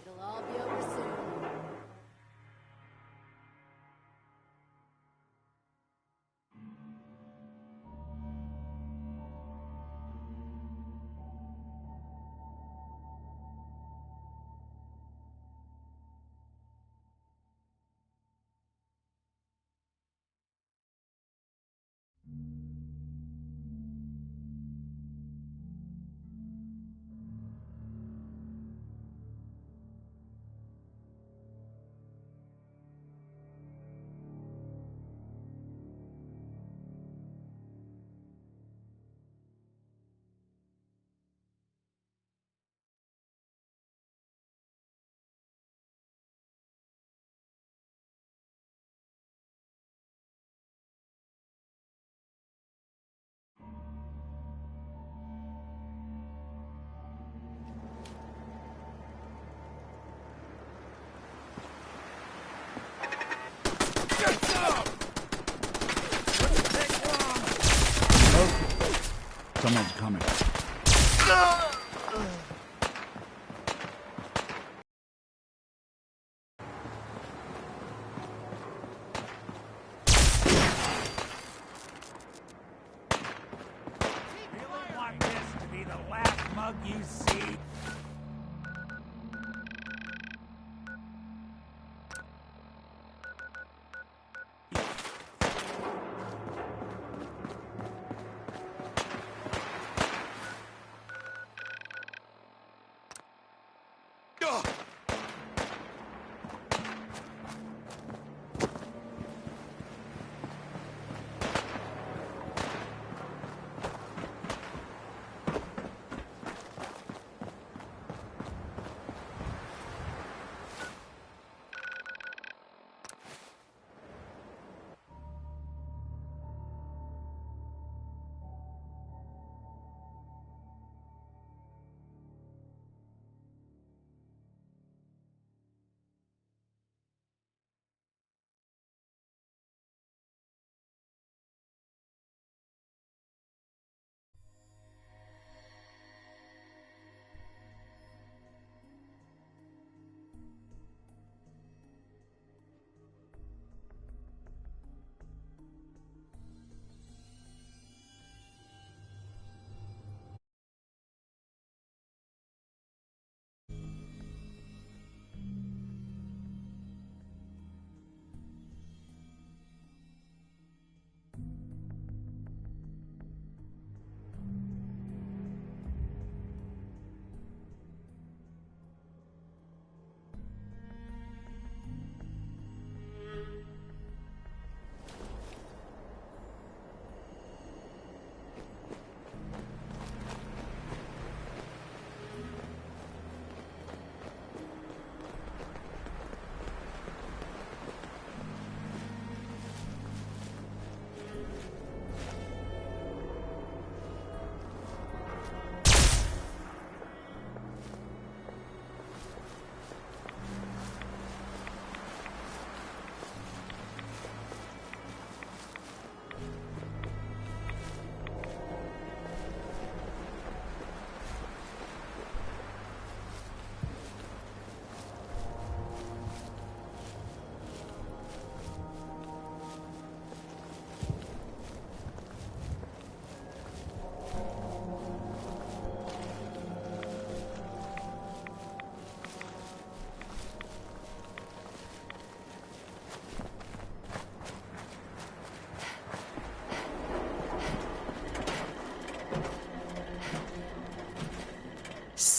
It'll all be over soon. Someone's coming. You see?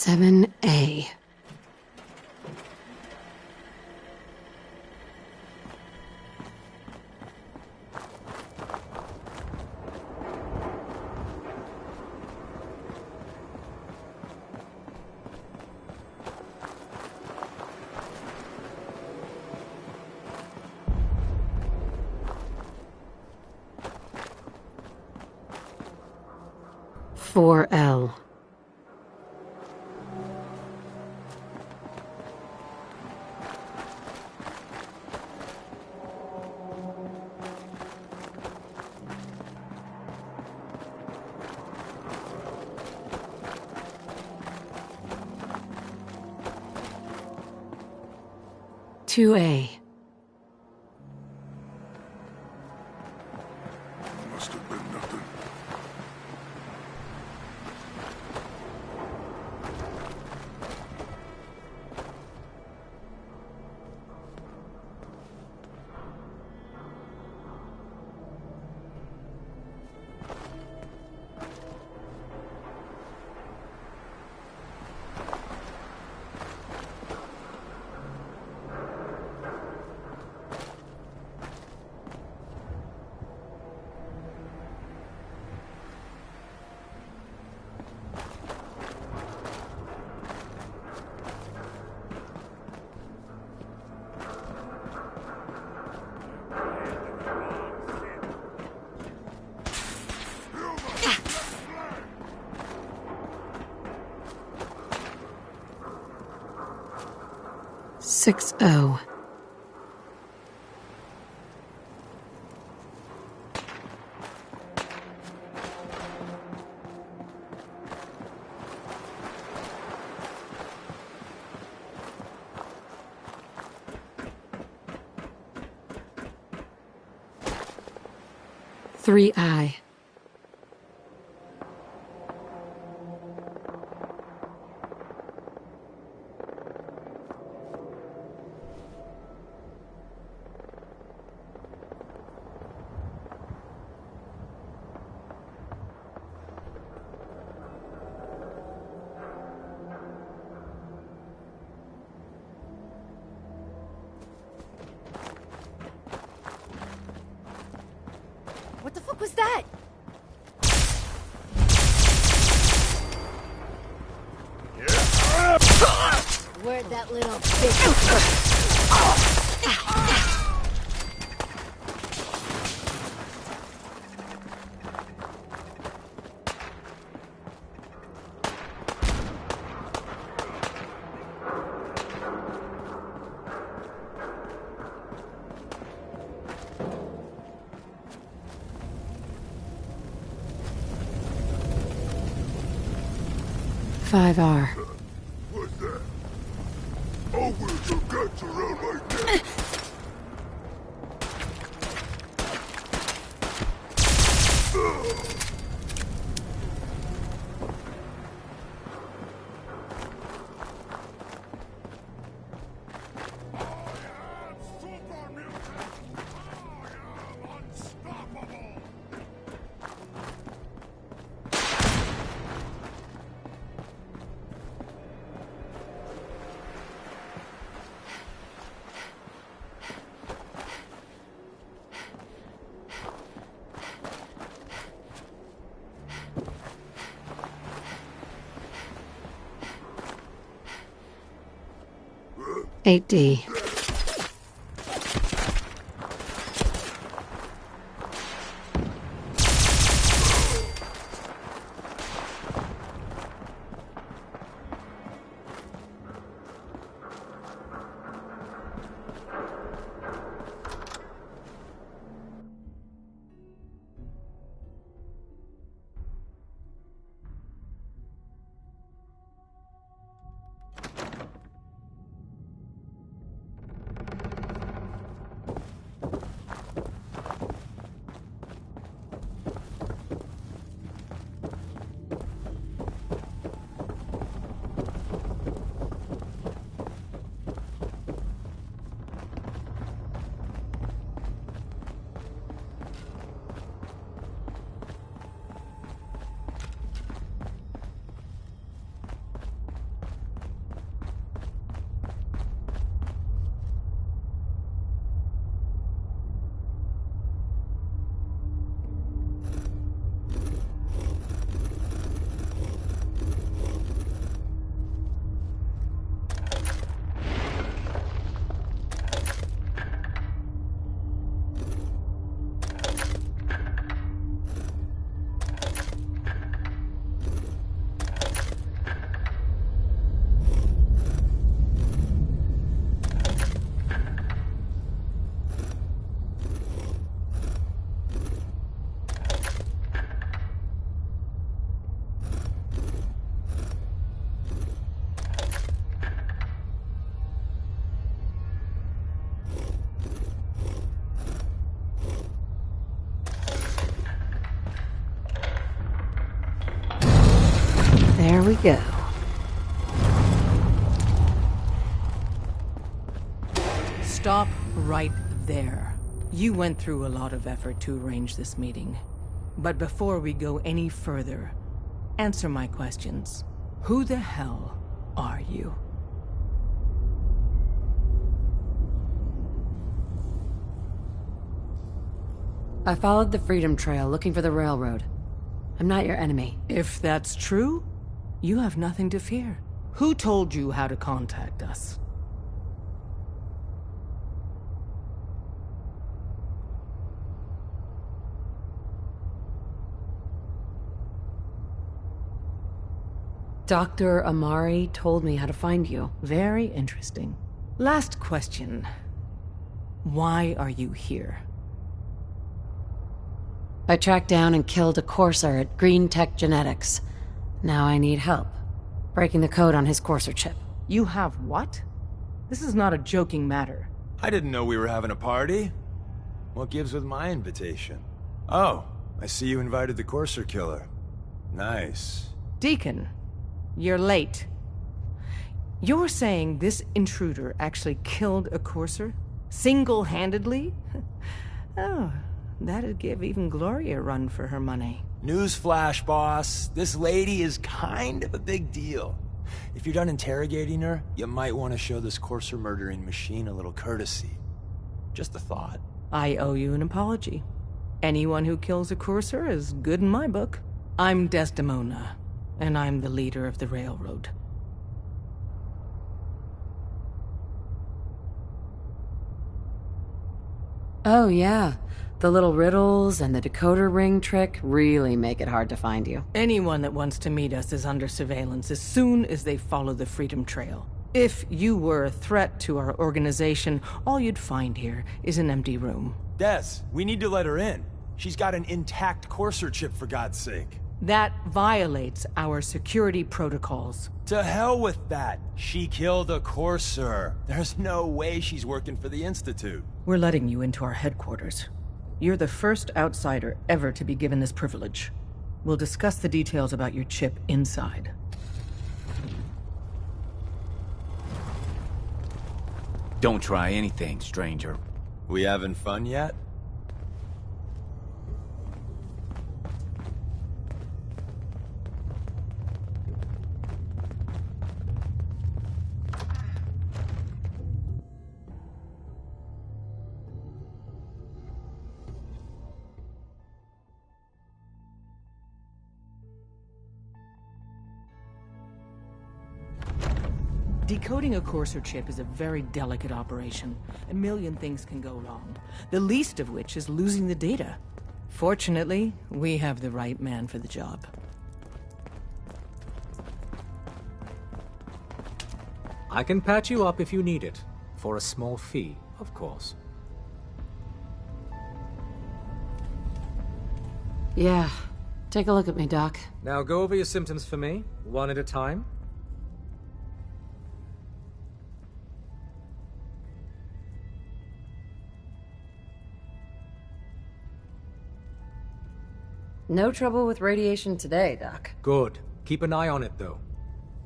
7A. Four L. Two A. Must have been nothing. Six O. Three I. What the fuck was that? Where'd that little bitch? 5R. What's that? Always your guts around like that. Eight D. we go. Stop right there. You went through a lot of effort to arrange this meeting. But before we go any further, answer my questions. Who the hell are you? I followed the Freedom Trail looking for the railroad. I'm not your enemy. If that's true, you have nothing to fear. Who told you how to contact us? Dr. Amari told me how to find you. Very interesting. Last question. Why are you here? I tracked down and killed a courser at Green Tech Genetics. Now I need help. Breaking the code on his courser chip. You have what? This is not a joking matter. I didn't know we were having a party. What gives with my invitation? Oh, I see you invited the courser killer. Nice. Deacon, you're late. You're saying this intruder actually killed a courser? Single-handedly? Oh, that'd give even Gloria a run for her money. Newsflash, boss. This lady is kind of a big deal. If you're done interrogating her, you might want to show this courser murdering machine a little courtesy. Just a thought. I owe you an apology. Anyone who kills a courser is good in my book. I'm Desdemona, and I'm the leader of the railroad. Oh yeah, the little riddles and the decoder ring trick really make it hard to find you. Anyone that wants to meet us is under surveillance as soon as they follow the Freedom Trail. If you were a threat to our organization, all you'd find here is an empty room. Des, we need to let her in. She's got an intact courser chip, for God's sake. That violates our security protocols. To hell with that. She killed a courser. There's no way she's working for the Institute. We're letting you into our headquarters. You're the first outsider ever to be given this privilege. We'll discuss the details about your chip inside. Don't try anything, stranger. We having fun yet? Decoding a courser chip is a very delicate operation. A million things can go wrong, the least of which is losing the data. Fortunately, we have the right man for the job. I can patch you up if you need it. For a small fee, of course. Yeah. Take a look at me, Doc. Now go over your symptoms for me, one at a time. No trouble with radiation today, Doc. Good. Keep an eye on it, though.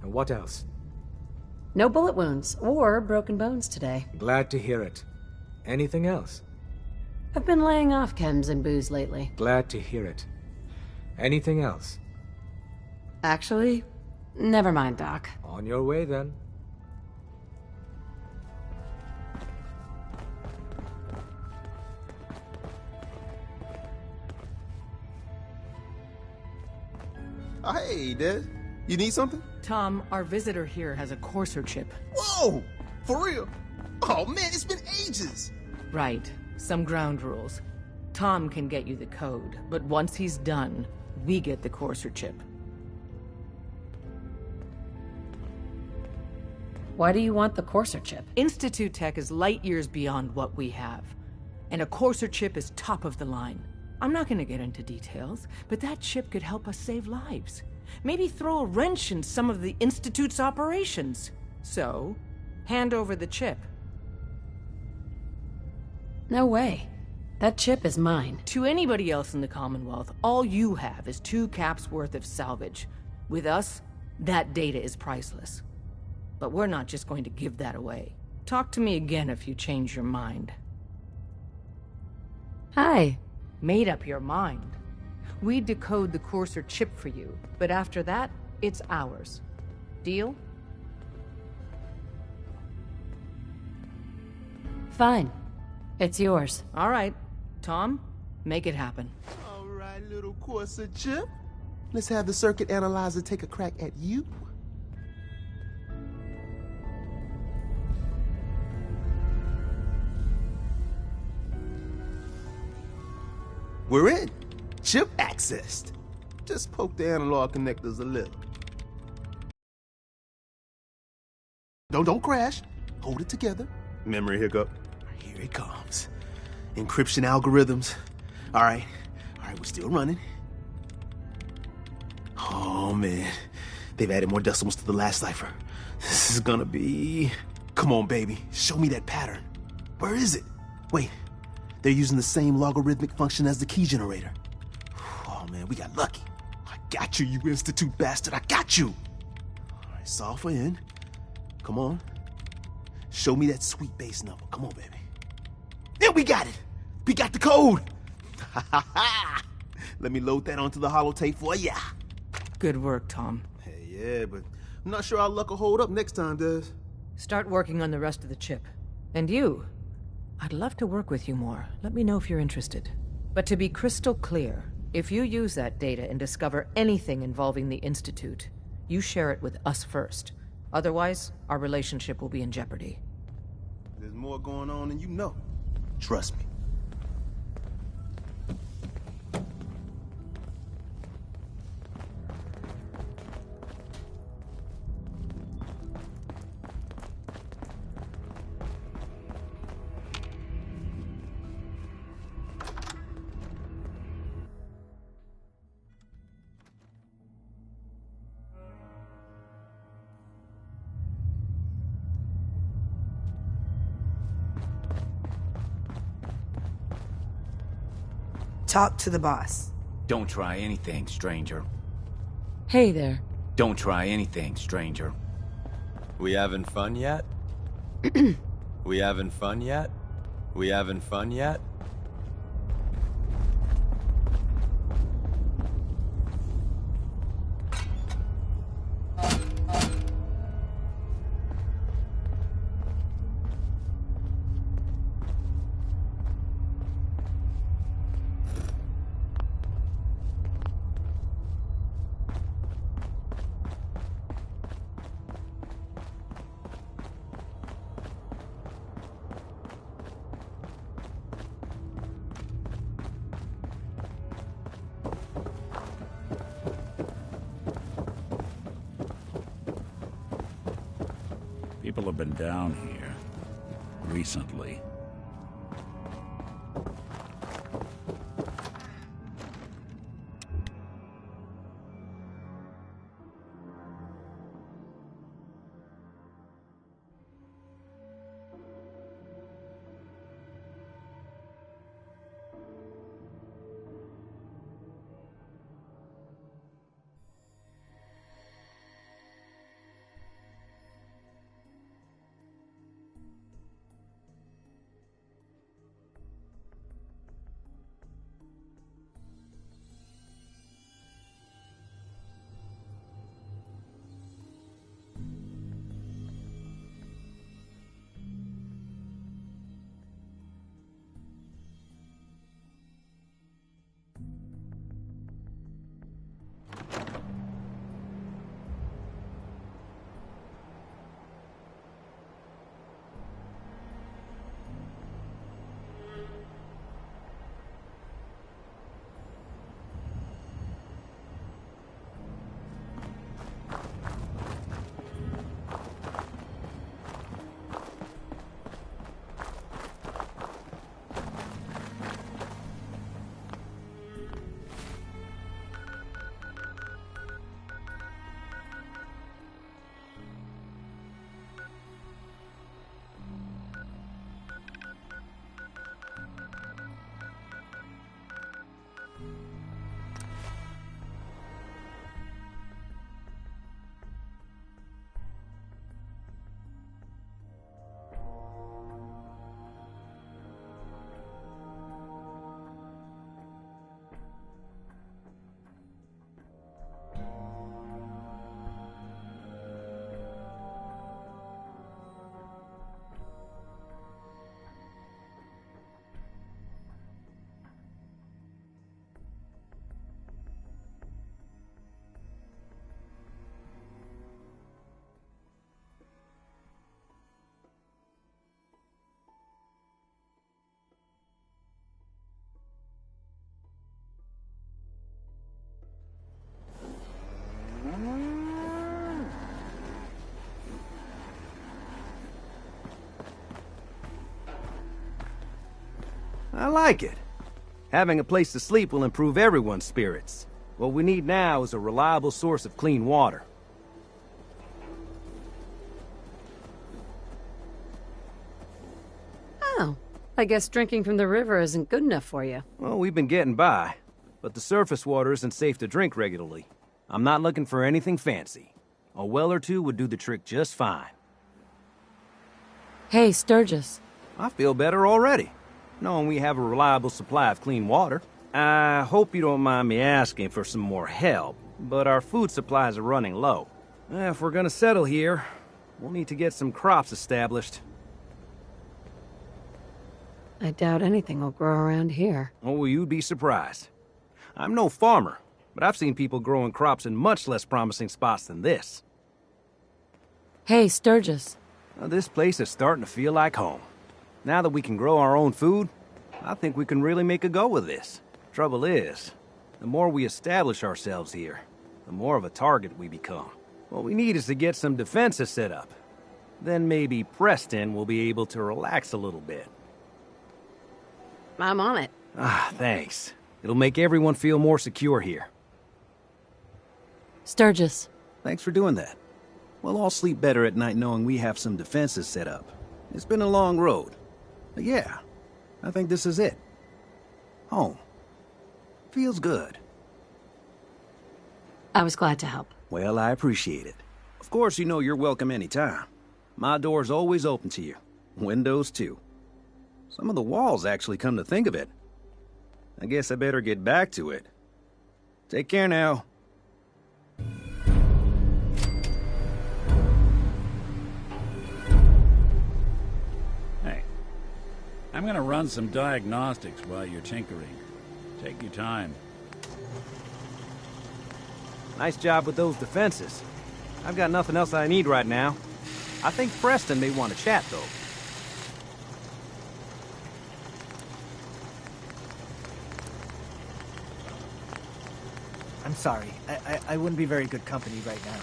And what else? No bullet wounds or broken bones today. Glad to hear it. Anything else? I've been laying off chems and booze lately. Glad to hear it. Anything else? Actually, never mind, Doc. On your way, then. Hey, Des. You need something? Tom, our visitor here has a courser chip. Whoa! For real? Oh, man, it's been ages! Right. Some ground rules. Tom can get you the code, but once he's done, we get the courser chip. Why do you want the courser chip? Institute tech is light years beyond what we have. And a courser chip is top of the line. I'm not gonna get into details, but that chip could help us save lives. Maybe throw a wrench in some of the Institute's operations. So, hand over the chip. No way. That chip is mine. To anybody else in the Commonwealth, all you have is 2 caps worth of salvage. With us, That data is priceless. But we're not just going to give that away. Talk to me again if you change your mind. Hi. Made up your mind. We decode the Courser chip for you, but after that, it's ours. Deal? Fine. It's yours. All right. Tom, make it happen. All right, little Courser chip. Let's have the circuit analyzer take a crack at you. We're in. Chip accessed. Just poke the analog connectors a little. Don't crash. Hold it together. Memory hiccup. Here it comes. Encryption algorithms. All right, we're still running. Oh, man. They've added more decimals to the last cipher. This is gonna be... Come on, baby. Show me that pattern. Where is it? Wait. They're using the same logarithmic function as the key generator. Oh, man, we got lucky. I got you, you Institute bastard. I got you. All right, solve for N. Come on. Show me that sweet base number. Come on, baby. Yeah, we got it. We got the code. Let me load that onto the holotape for ya. Good work, Tom. Hey, yeah, but I'm not sure our luck will hold up next time, Des. Start working on the rest of the chip. And you? I'd love to work with you more. Let me know if you're interested. But to be crystal clear, if you use that data and discover anything involving the Institute, you share it with us first. Otherwise, our relationship will be in jeopardy. There's more going on than you know. Trust me. Talk to the boss. Don't try anything, stranger. Hey there. Don't try anything, stranger. We having fun yet? We having fun yet? We having fun yet? People have been down here recently. I like it. Having a place to sleep will improve everyone's spirits. What we need now is a reliable source of clean water. Oh, I guess drinking from the river isn't good enough for you. Well, we've been getting by, but the surface water isn't safe to drink regularly. I'm not looking for anything fancy. A well or two would do the trick just fine. Hey, Sturgis. I feel better already, knowing we have a reliable supply of clean water. I hope you don't mind me asking for some more help, but our food supplies are running low. If we're gonna settle here, we'll need to get some crops established. I doubt anything will grow around here. Oh, you'd be surprised. I'm no farmer, but I've seen people growing crops in much less promising spots than this. Hey, Sturgis. This place is starting to feel like home. Now that we can grow our own food, I think we can really make a go with this. Trouble is, the more we establish ourselves here, the more of a target we become. What we need is to get some defenses set up. Then maybe Preston will be able to relax a little bit. I'm on it. Thanks. It'll make everyone feel more secure here. Sturgis. Thanks for doing that. We'll all sleep better at night knowing we have some defenses set up. It's been a long road. But yeah, I think this is it. Home. Feels good. I was glad to help. Well, I appreciate it. Of course, you know you're welcome anytime. My door's always open to you. Windows, too. Some of the walls, actually, come to think of it. I guess I better get back to it. Take care now. Hey, I'm gonna run some diagnostics while you're tinkering. Take your time. Nice job with those defenses. I've got nothing else I need right now. I think Preston may want to chat, though. I'm sorry. I wouldn't be very good company right now.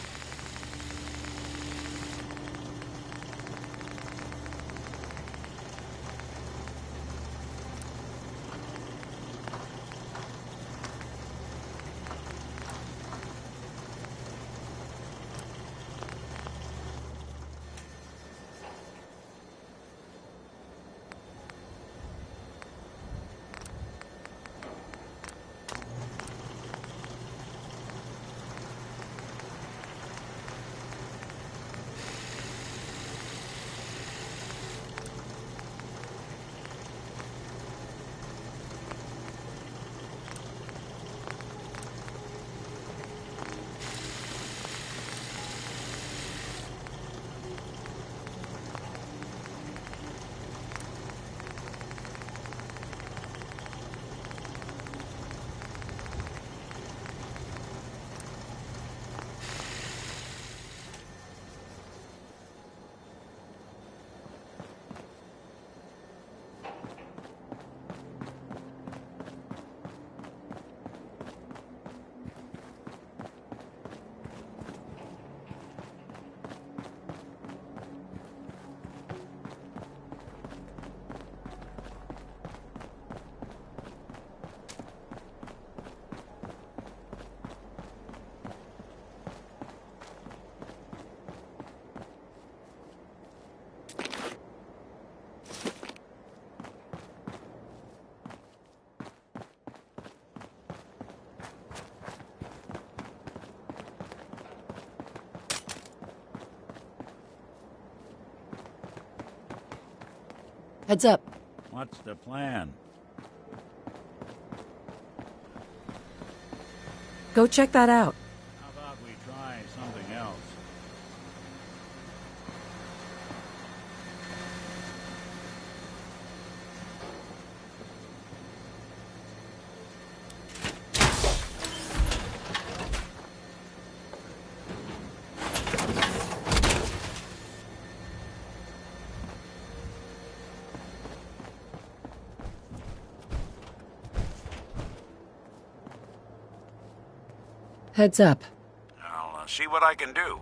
Heads up. What's the plan? Go check that out. How about we try something else? Heads up. I'll see what I can do.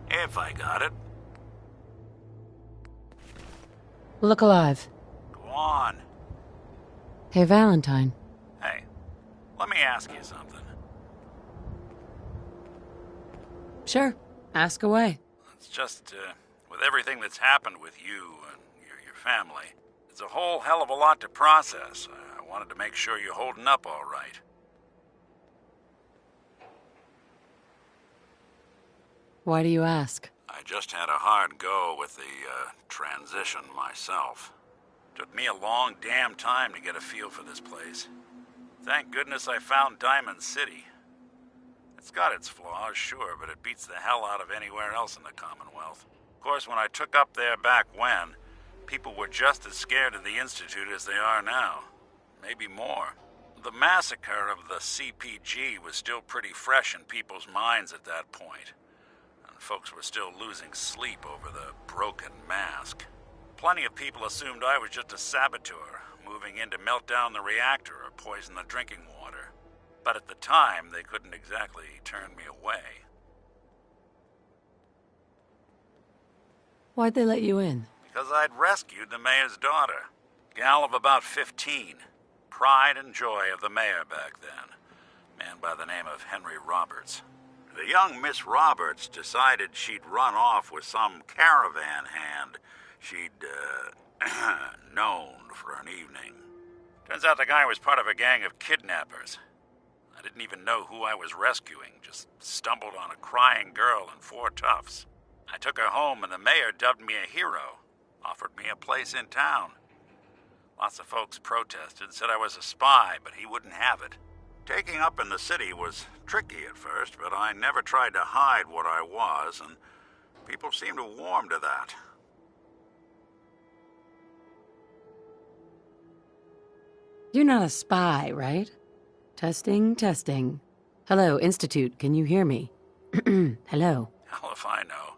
If I got it. Look alive. Go on. Hey, Valentine. Hey, let me ask you something. Sure. Ask away. It's just, with everything that's happened with you and your family, it's a whole hell of a lot to process. I wanted to make sure you're holding up all right. Why do you ask? I just had a hard go with the, transition myself. Took me a long damn time to get a feel for this place. Thank goodness I found Diamond City. It's got its flaws, sure, but it beats the hell out of anywhere else in the Commonwealth. Of course, when I took up there back when, people were just as scared of the Institute as they are now. Maybe more. The massacre of the CPG was still pretty fresh in people's minds at that point. And folks were still losing sleep over the broken mask. Plenty of people assumed I was just a saboteur, moving in to melt down the reactor or poison the drinking water. But at the time, they couldn't exactly turn me away. Why'd they let you in? Because I'd rescued the mayor's daughter. Gal of about 15. Pride and joy of the mayor back then. Man by the name of Henry Roberts. The young Miss Roberts decided she'd run off with some caravan hand she'd, known for an evening. Turns out the guy was part of a gang of kidnappers. I didn't even know who I was rescuing, just stumbled on a crying girl and 4 toughs. I took her home and the mayor dubbed me a hero, offered me a place in town. Lots of folks protested, said I was a spy, but he wouldn't have it. Taking up in the city was tricky at first, but I never tried to hide what I was, and people seemed to warm to that. You're not a spy, right? Testing, testing. Hello, Institute, can you hear me? Hello. Hell if I know.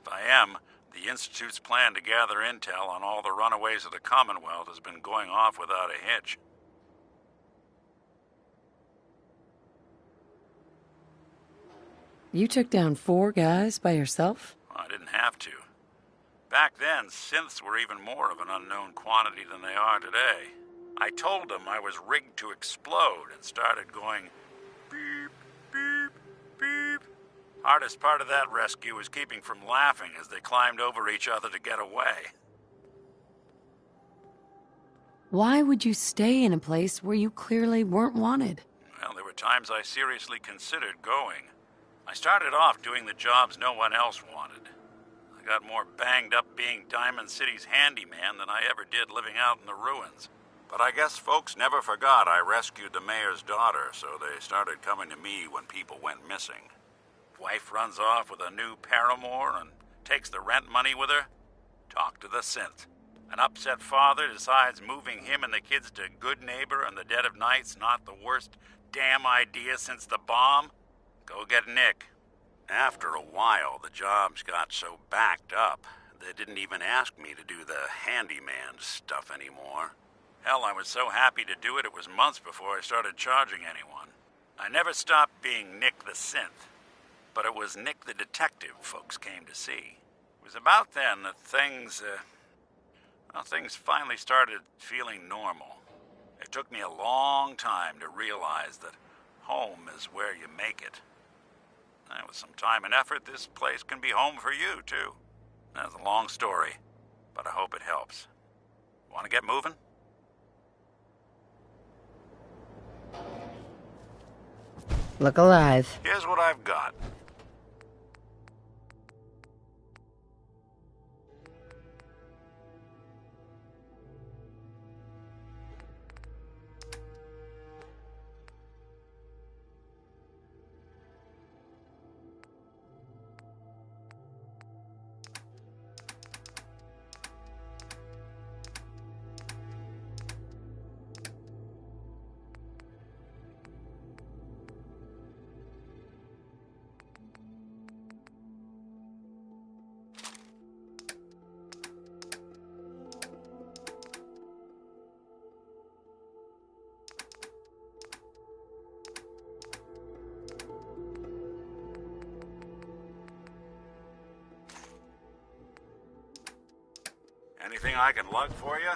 If I am, the Institute's plan to gather intel on all the runaways of the Commonwealth has been going off without a hitch. You took down 4 guys by yourself? I didn't have to. Back then, synths were even more of an unknown quantity than they are today. I told them I was rigged to explode and started going beep, beep, beep. Hardest part of that rescue was keeping from laughing as they climbed over each other to get away. Why would you stay in a place where you clearly weren't wanted? Well, there were times I seriously considered going. I started off doing the jobs no one else wanted. I got more banged up being Diamond City's handyman than I ever did living out in the ruins. But I guess folks never forgot I rescued the mayor's daughter, so they started coming to me when people went missing. Wife runs off with a new paramour and takes the rent money with her. Talk to the synth. An upset father decides moving him and the kids to Good Neighbor in the dead of night's not the worst damn idea since the bomb. Go get Nick. After a while, the jobs got so backed up, they didn't even ask me to do the handyman stuff anymore. Hell, I was so happy to do it, it was months before I started charging anyone. I never stopped being Nick the Synth, but it was Nick the Detective folks came to see. It was about then that things finally started feeling normal. It took me a long time to realize that home is where you make it. And with some time and effort, this place can be home for you, too. That's a long story, but I hope it helps. Want to get moving? Look alive. Here's what I've got. Anything I can lug for you?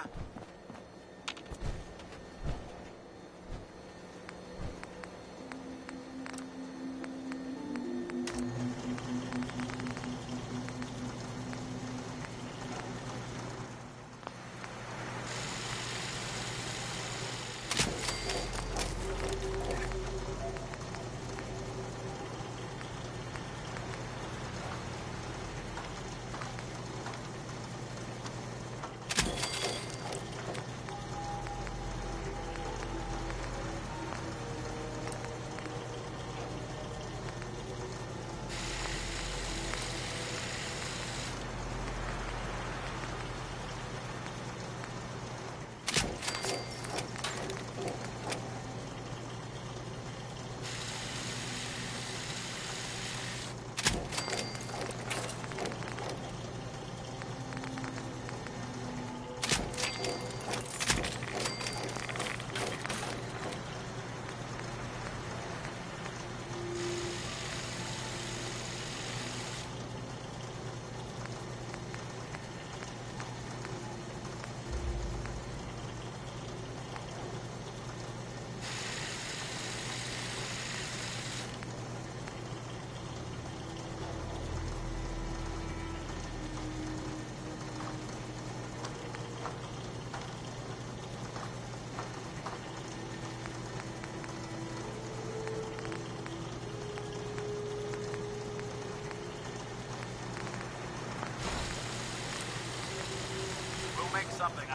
make something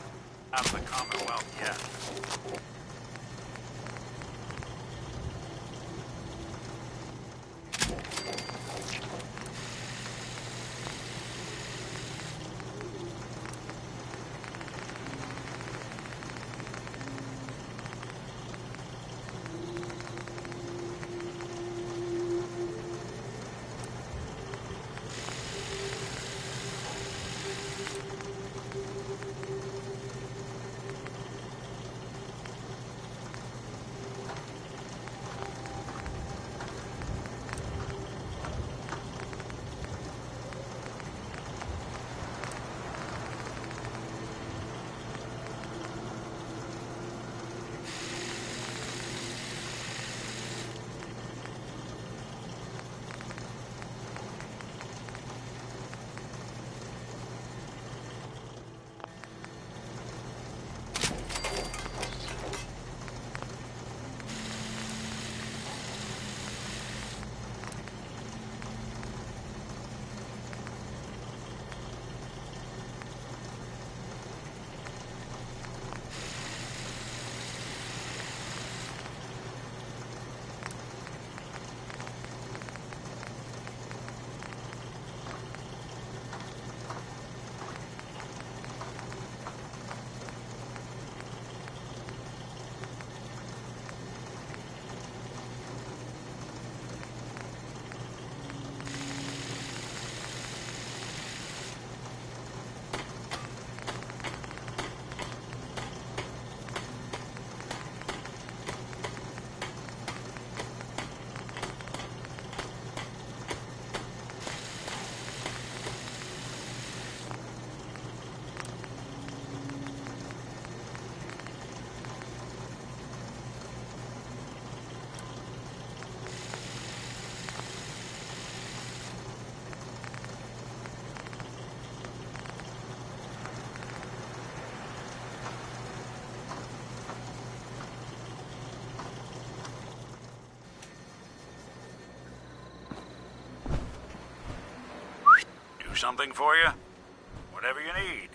out of the Commonwealth yet. Do something for you? Whatever you need.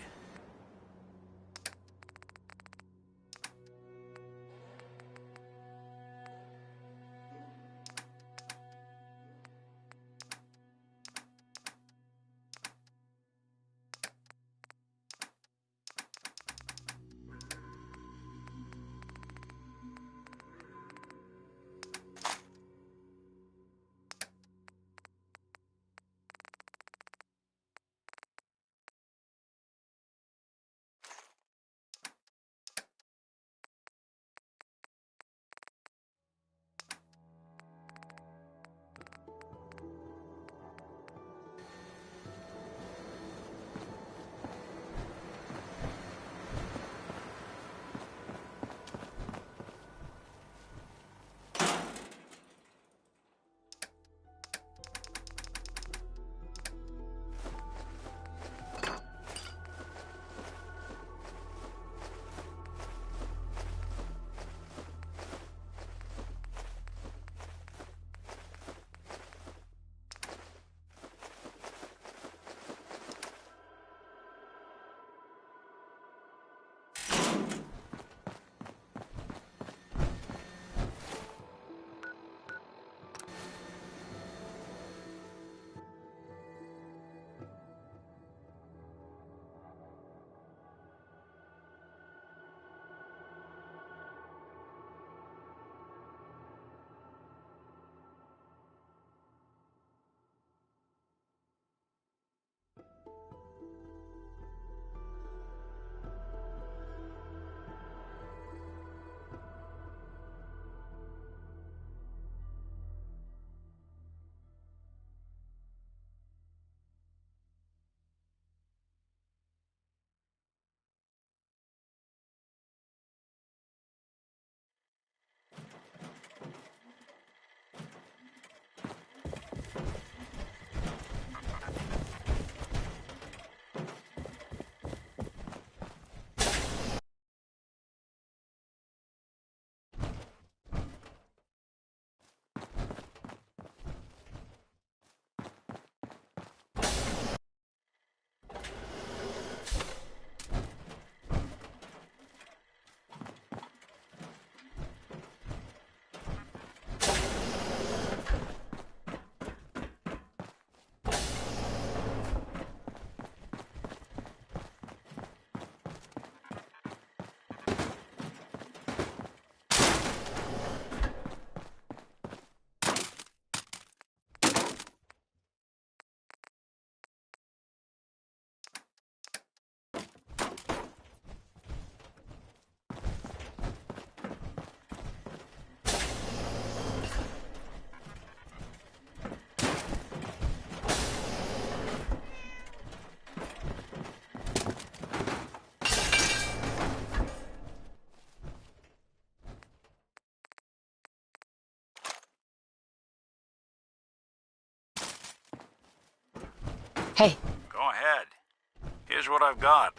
Hey. Go ahead. Here's what I've got.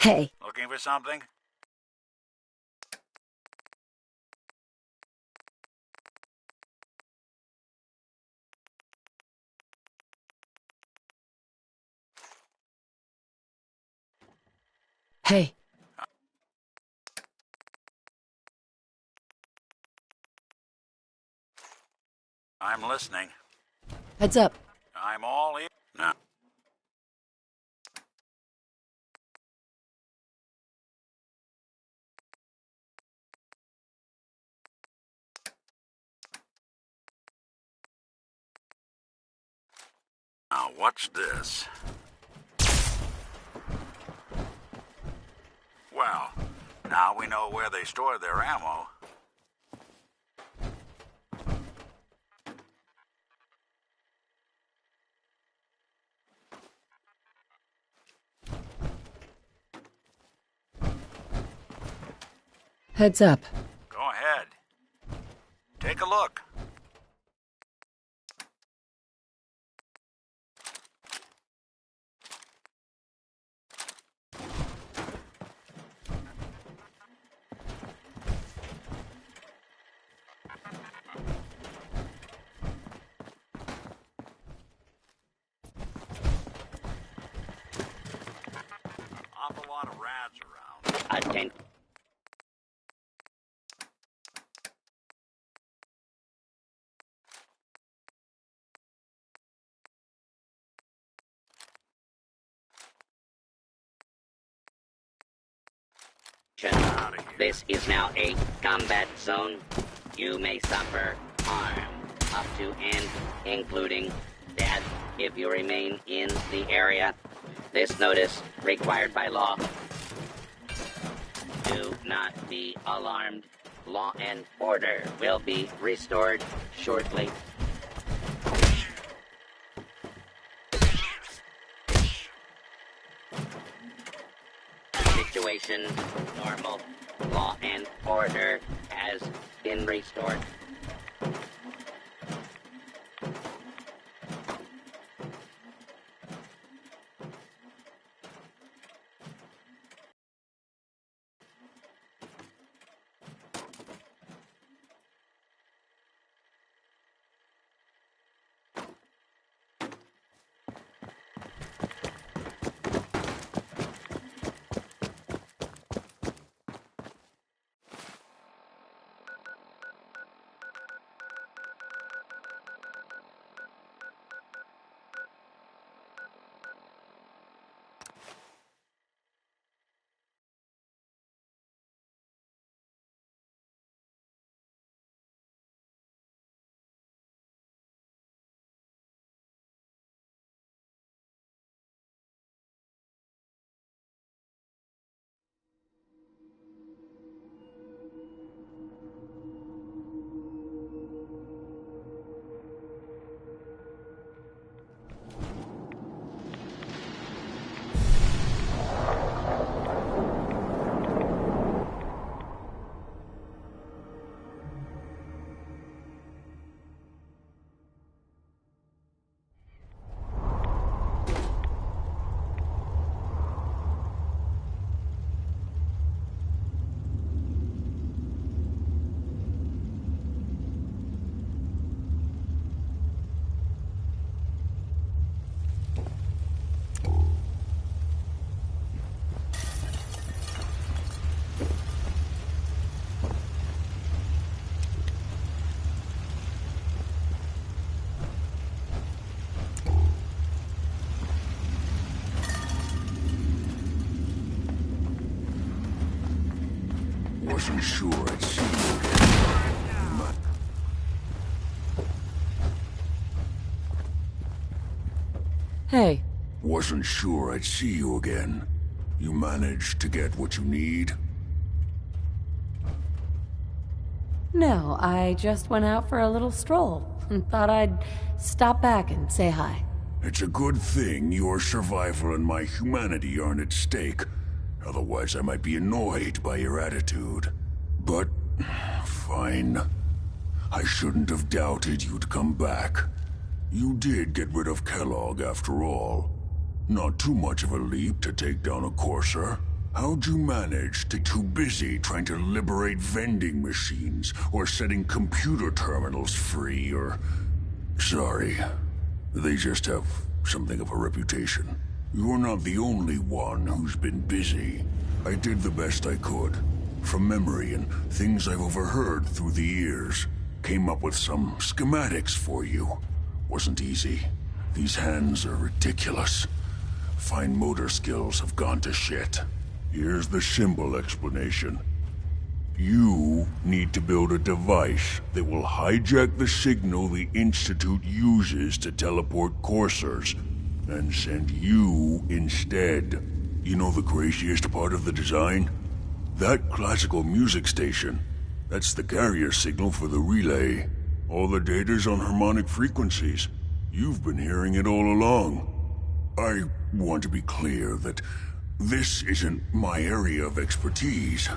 Hey. Looking for something? Hey. I'm listening. Heads up. I'm all in. No. Now, what's this? Well, now we know where they store their ammo. Heads up. Go ahead. Take a look. Awful lot of rats around. Attention. This is now a combat zone. You may suffer harm up to and including death if you remain in the area. This notice required by law. Do not be alarmed. Law and order will be restored shortly. Situation normal. Law and order has been restored. Wasn't sure I'd see you again. Hey. Wasn't sure I'd see you again. You managed to get what you need? No, I just went out for a little stroll and thought I'd stop back and say hi. It's a good thing your survival and my humanity aren't at stake. Otherwise, I might be annoyed by your attitude. But, fine. I shouldn't have doubted you'd come back. You did get rid of Kellogg after all. Not too much of a leap to take down a courser. How'd you manage to too busy trying to liberate vending machines, or setting computer terminals free, or... Sorry. They just have something of a reputation. You're not the only one who's been busy. I did the best I could. From memory and things I've overheard through the years. Came up with some schematics for you. Wasn't easy. These hands are ridiculous. Fine motor skills have gone to shit. Here's the simple explanation. You need to build a device that will hijack the signal the Institute uses to teleport coursers, and send you instead. You know the craziest part of the design? That classical music station. That's the carrier signal for the relay. All the data's on harmonic frequencies. You've been hearing it all along. I want to be clear that this isn't my area of expertise.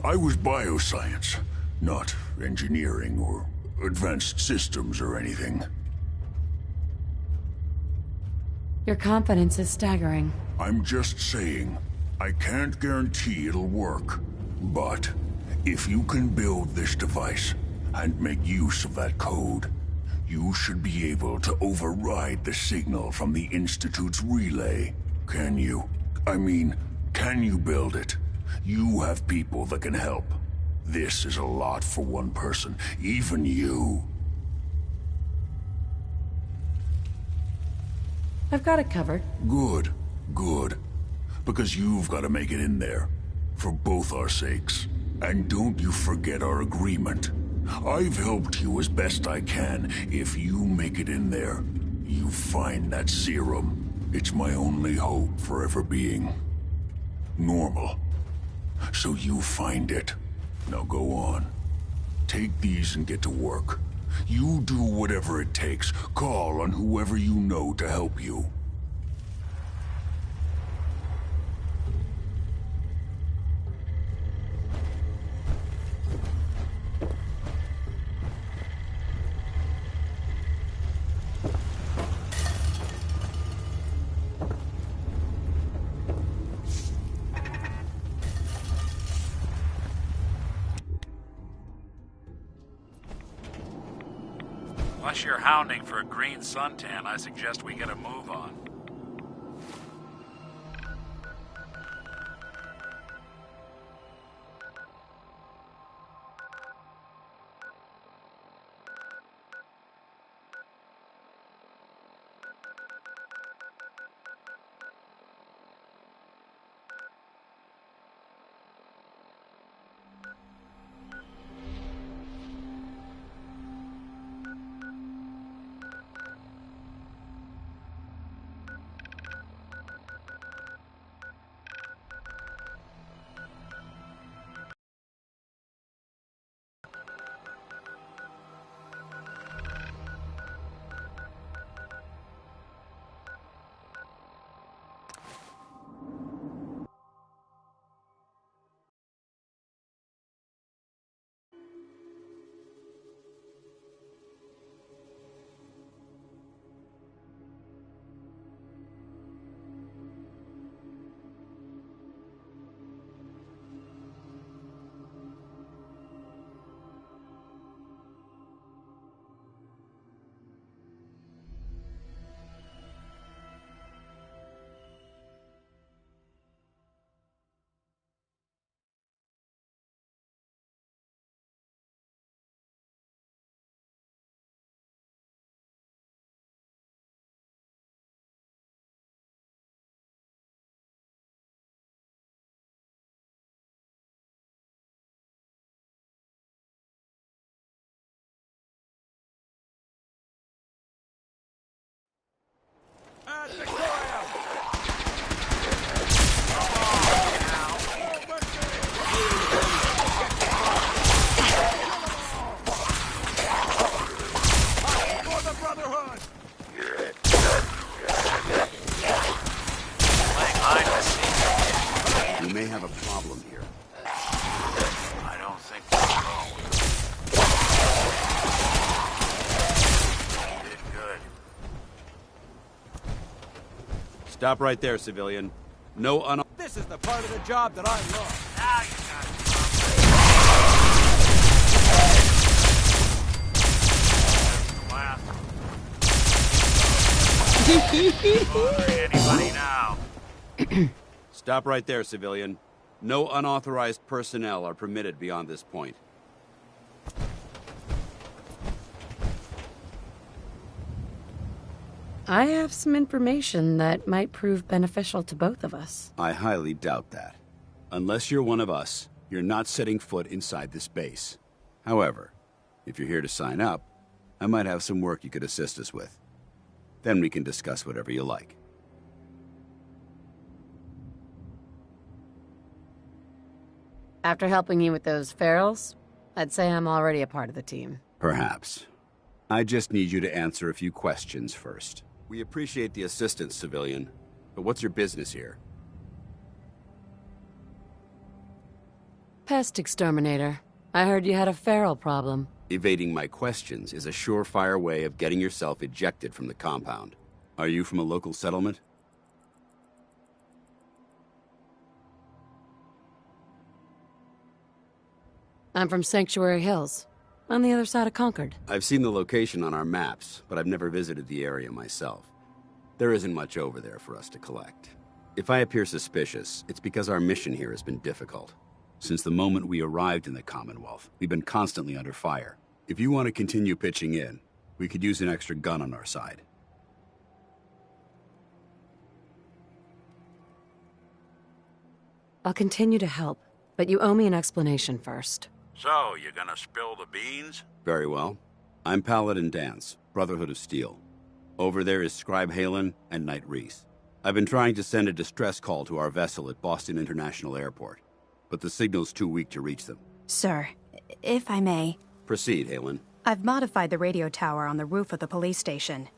I was bioscience, not engineering or advanced systems or anything. Your confidence is staggering. I'm just saying, I can't guarantee it'll work. But if you can build this device and make use of that code, you should be able to override the signal from the Institute's relay. Can you? I mean, can you build it? You have people that can help. This is a lot for one person, even you. I've got it covered. Good, good. Because you've got to make it in there. For both our sakes. And don't you forget our agreement. I've helped you as best I can. If you make it in there, you find that serum. It's my only hope for ever being normal. So you find it. Now go on. Take these and get to work. You do whatever it takes. Call on whoever you know to help you. Unless you're hounding for a green suntan, I suggest we get a move on. may have a problem here. I don't think we're alone. You did good. Stop right there, civilian. No un- This is the part of the job that I love. Now you got anybody now? Stop right there, civilian. No unauthorized personnel are permitted beyond this point. I have some information that might prove beneficial to both of us. I highly doubt that. Unless you're one of us, you're not setting foot inside this base. However, if you're here to sign up, I might have some work you could assist us with. Then we can discuss whatever you like. After helping you with those ferals, I'd say I'm already a part of the team. Perhaps. I just need you to answer a few questions first. We appreciate the assistance, civilian, but what's your business here? Pest exterminator. I heard you had a feral problem. Evading my questions is a surefire way of getting yourself ejected from the compound. Are you from a local settlement? I'm from Sanctuary Hills, on the other side of Concord. I've seen the location on our maps, but I've never visited the area myself. There isn't much over there for us to collect. If I appear suspicious, it's because our mission here has been difficult. Since the moment we arrived in the Commonwealth, we've been constantly under fire. If you want to continue pitching in, we could use an extra gun on our side. I'll continue to help, but you owe me an explanation first. So, you gonna spill the beans? Very well. I'm Paladin Danse, Brotherhood of Steel. Over there is Scribe Halen and Knight Reese. I've been trying to send a distress call to our vessel at Boston International Airport, but the signal's too weak to reach them. Sir, if I may. Proceed, Halen. I've modified the radio tower on the roof of the police station,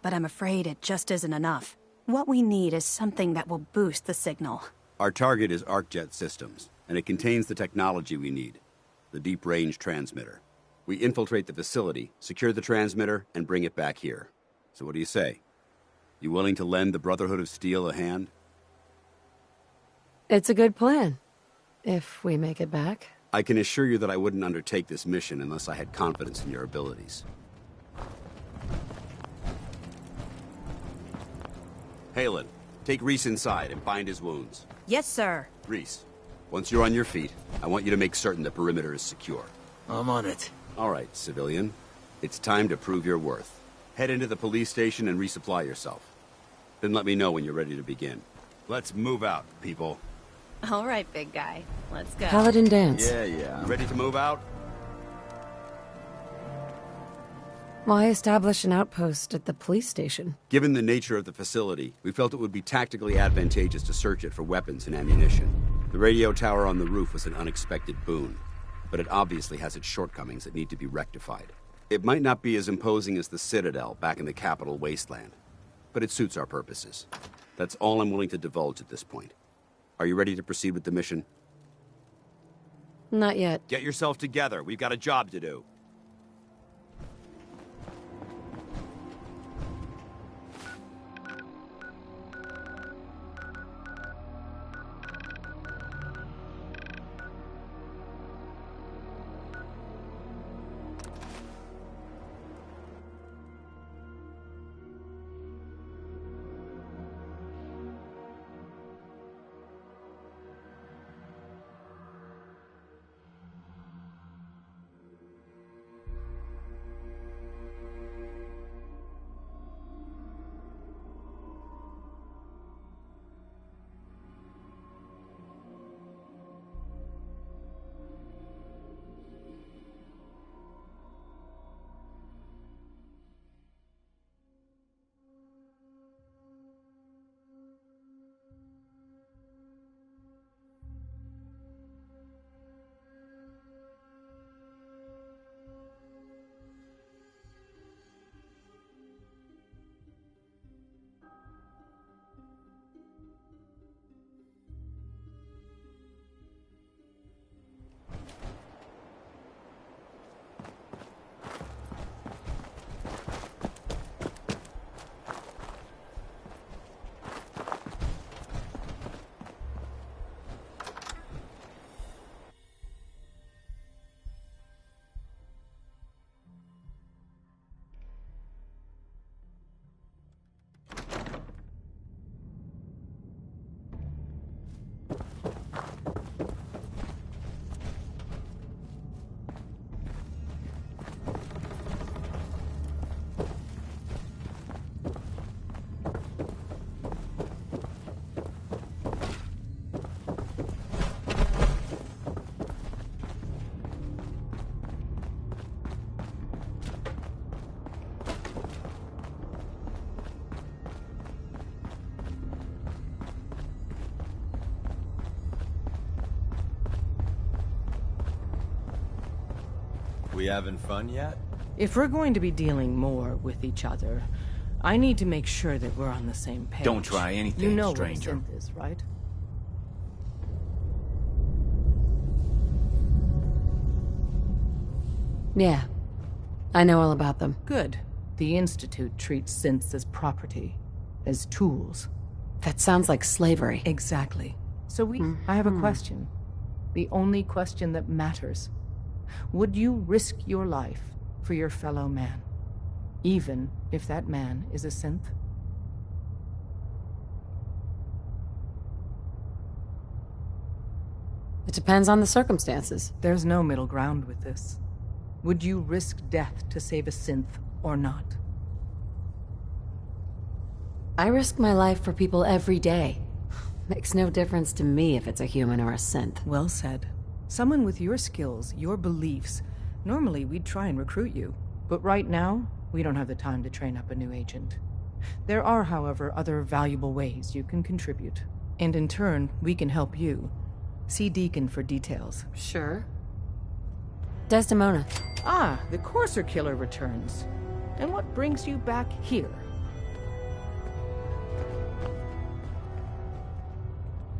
but I'm afraid it just isn't enough. What we need is something that will boost the signal. Our target is ArcJet Systems, and it contains the technology we need, the deep-range transmitter. We infiltrate the facility, secure the transmitter, and bring it back here. So what do you say? You willing to lend the Brotherhood of Steel a hand? It's a good plan, if we make it back. I can assure you that I wouldn't undertake this mission unless I had confidence in your abilities. Halen, take Reese inside and bind his wounds. Yes, sir. Reese, once you're on your feet, I want you to make certain the perimeter is secure. I'm on it. All right, civilian. It's time to prove your worth. Head into the police station and resupply yourself. Then let me know when you're ready to begin. Let's move out, people. All right, big guy. Let's go. Paladin Danse. Yeah. Ready to move out? Why establish an outpost at the police station? Given the nature of the facility, we felt it would be tactically advantageous to search it for weapons and ammunition. The radio tower on the roof was an unexpected boon, but it obviously has its shortcomings that need to be rectified. It might not be as imposing as the Citadel back in the capital wasteland, but it suits our purposes. That's all I'm willing to divulge at this point. Are you ready to proceed with the mission? Not yet. Get yourself together. We've got a job to do. We having fun yet? If we're going to be dealing more with each other, I need to make sure that we're on the same page. Don't try anything, you know stranger. what a synth is, right? Yeah. I know all about them. Good. The Institute treats synths as property, as tools. That sounds like slavery. Exactly. So I have a question. The only question that matters. Would you risk your life for your fellow man? Even if that man is a synth? It depends on the circumstances. There's no middle ground with this. Would you risk death to save a synth or not? I risk my life for people every day. Makes no difference to me if it's a human or a synth. Well said. Someone with your skills, your beliefs. Normally, we'd try and recruit you. But right now, we don't have the time to train up a new agent. There are, however, other valuable ways you can contribute. And in turn, we can help you. See Deacon for details. Sure. Desdemona. Ah, the Courser Killer returns. And what brings you back here?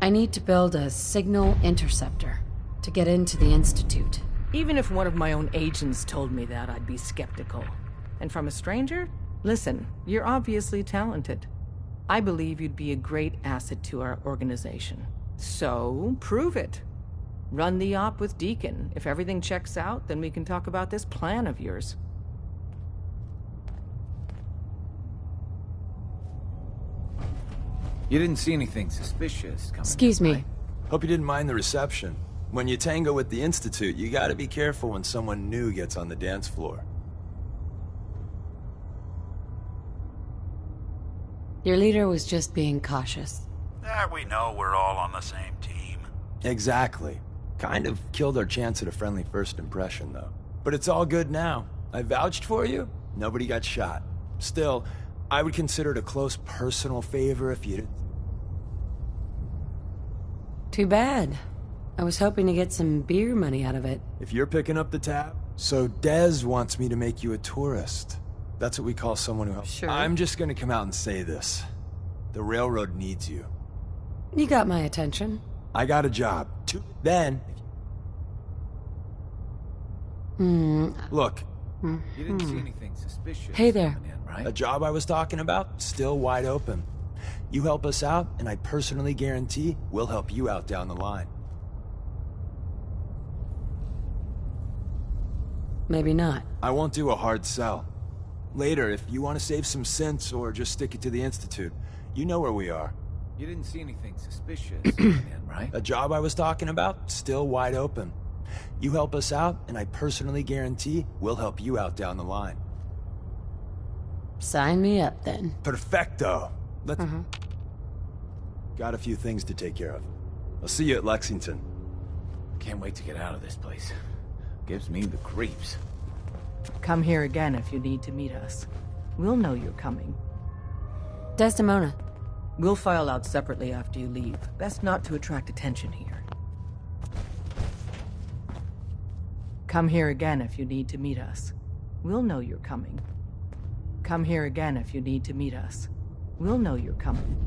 I need to build a signal interceptor to get into the Institute. Even if one of my own agents told me that, I'd be skeptical. And from a stranger? Listen, you're obviously talented. I believe you'd be a great asset to our organization. So, prove it. Run the op with Deacon. If everything checks out, then we can talk about this plan of yours. You didn't see anything suspicious coming Excuse in, me. right? Hope you didn't mind the reception. When you tango with the Institute, you gotta be careful when someone new gets on the dance floor. Your leader was just being cautious. We know we're all on the same team. Exactly. Kind of killed our chance at a friendly first impression, though. But it's all good now. I vouched for you. Nobody got shot. Still, I would consider it a close personal favor if you'd... Too bad. I was hoping to get some beer money out of it. If you're picking up the tab... So Dez wants me to make you a tourist. That's what we call someone who helps. Sure. I'm just gonna come out and say this. The railroad needs you. You got my attention. I got a job. Then... Look. You didn't see anything suspicious Hey there. coming in, right? A job I was talking about, still wide open. You help us out, and I personally guarantee we'll help you out down the line. Maybe not. I won't do a hard sell. Later, if you want to save some cents or just stick it to the Institute, you know where we are. You didn't see anything suspicious coming in, right? A job I was talking about, still wide open. You help us out, and I personally guarantee we'll help you out down the line. Sign me up, then. Perfecto. Let's... Got a few things to take care of. I'll see you at Lexington. Can't wait to get out of this place. Gives me the creeps. Come here again if you need to meet us. We'll know you're coming. Desdemona. We'll file out separately after you leave. Best not to attract attention here. Come here again if you need to meet us. We'll know you're coming. Come here again if you need to meet us. We'll know you're coming.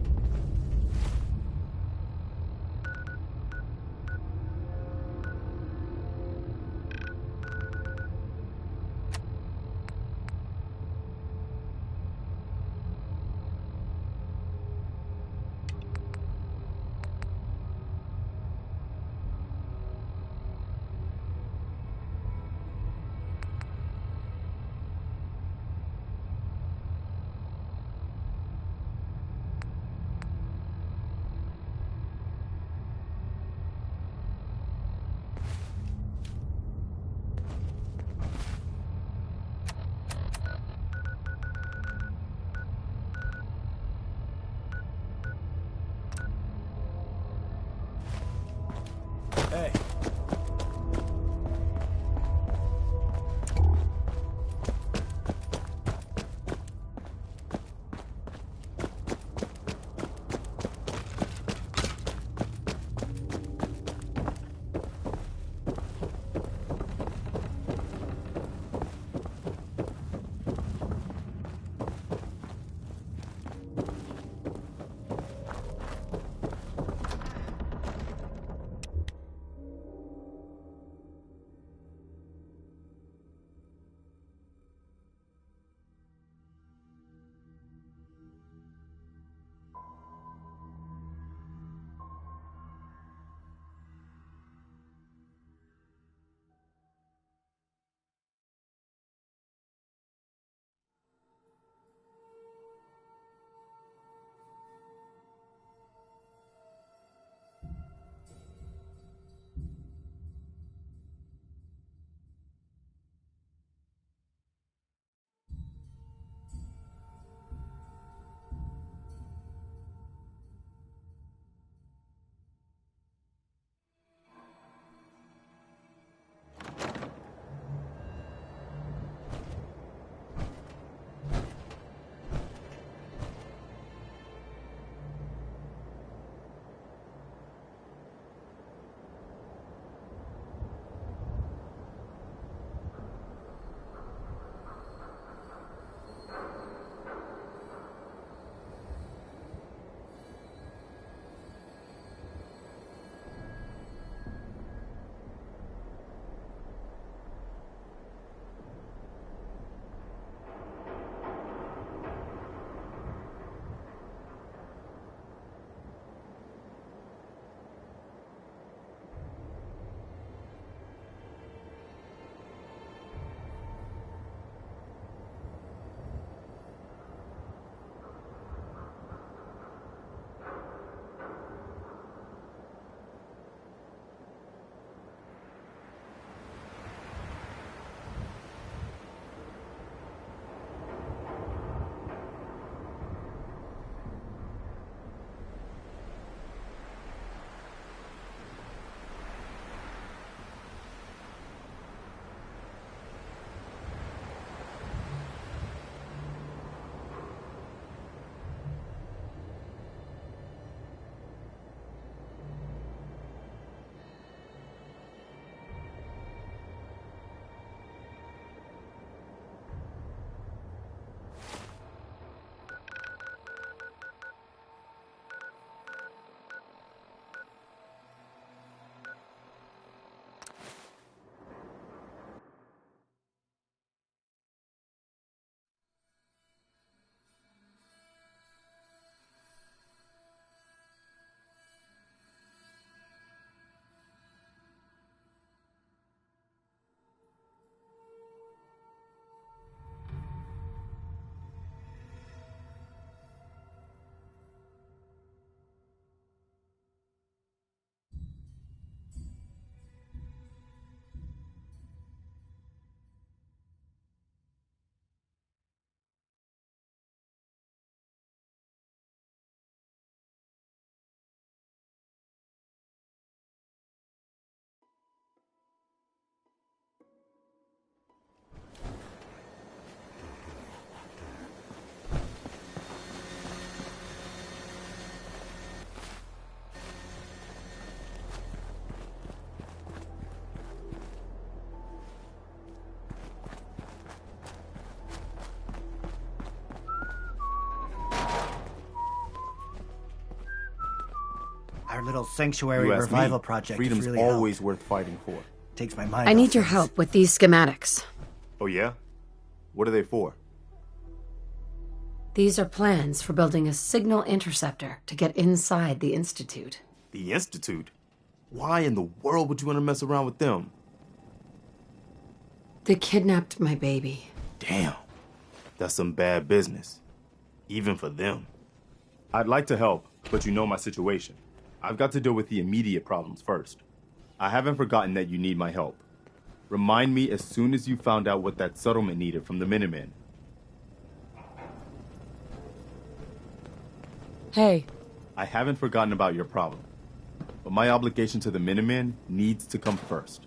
Our little sanctuary You ask revival me, project freedom's is really always worth fighting for. Takes my mind I off need your things. help with these schematics. Oh yeah? What are they for? These are plans for building a signal interceptor to get inside the Institute. The Institute? Why in the world would you want to mess around with them? They kidnapped my baby. Damn. That's some bad business. Even for them. I'd like to help, but you know my situation. I've got to deal with the immediate problems first. I haven't forgotten that you need my help. Remind me as soon as you found out what that settlement needed from the Minutemen. Hey. I haven't forgotten about your problem. But my obligation to the Minutemen needs to come first.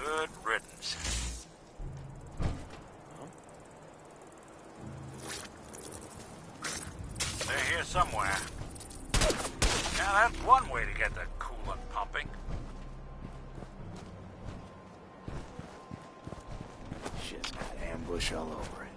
Good riddance. They're here somewhere. Now that's one way to get the coolant pumping. Shit's got ambush all over it.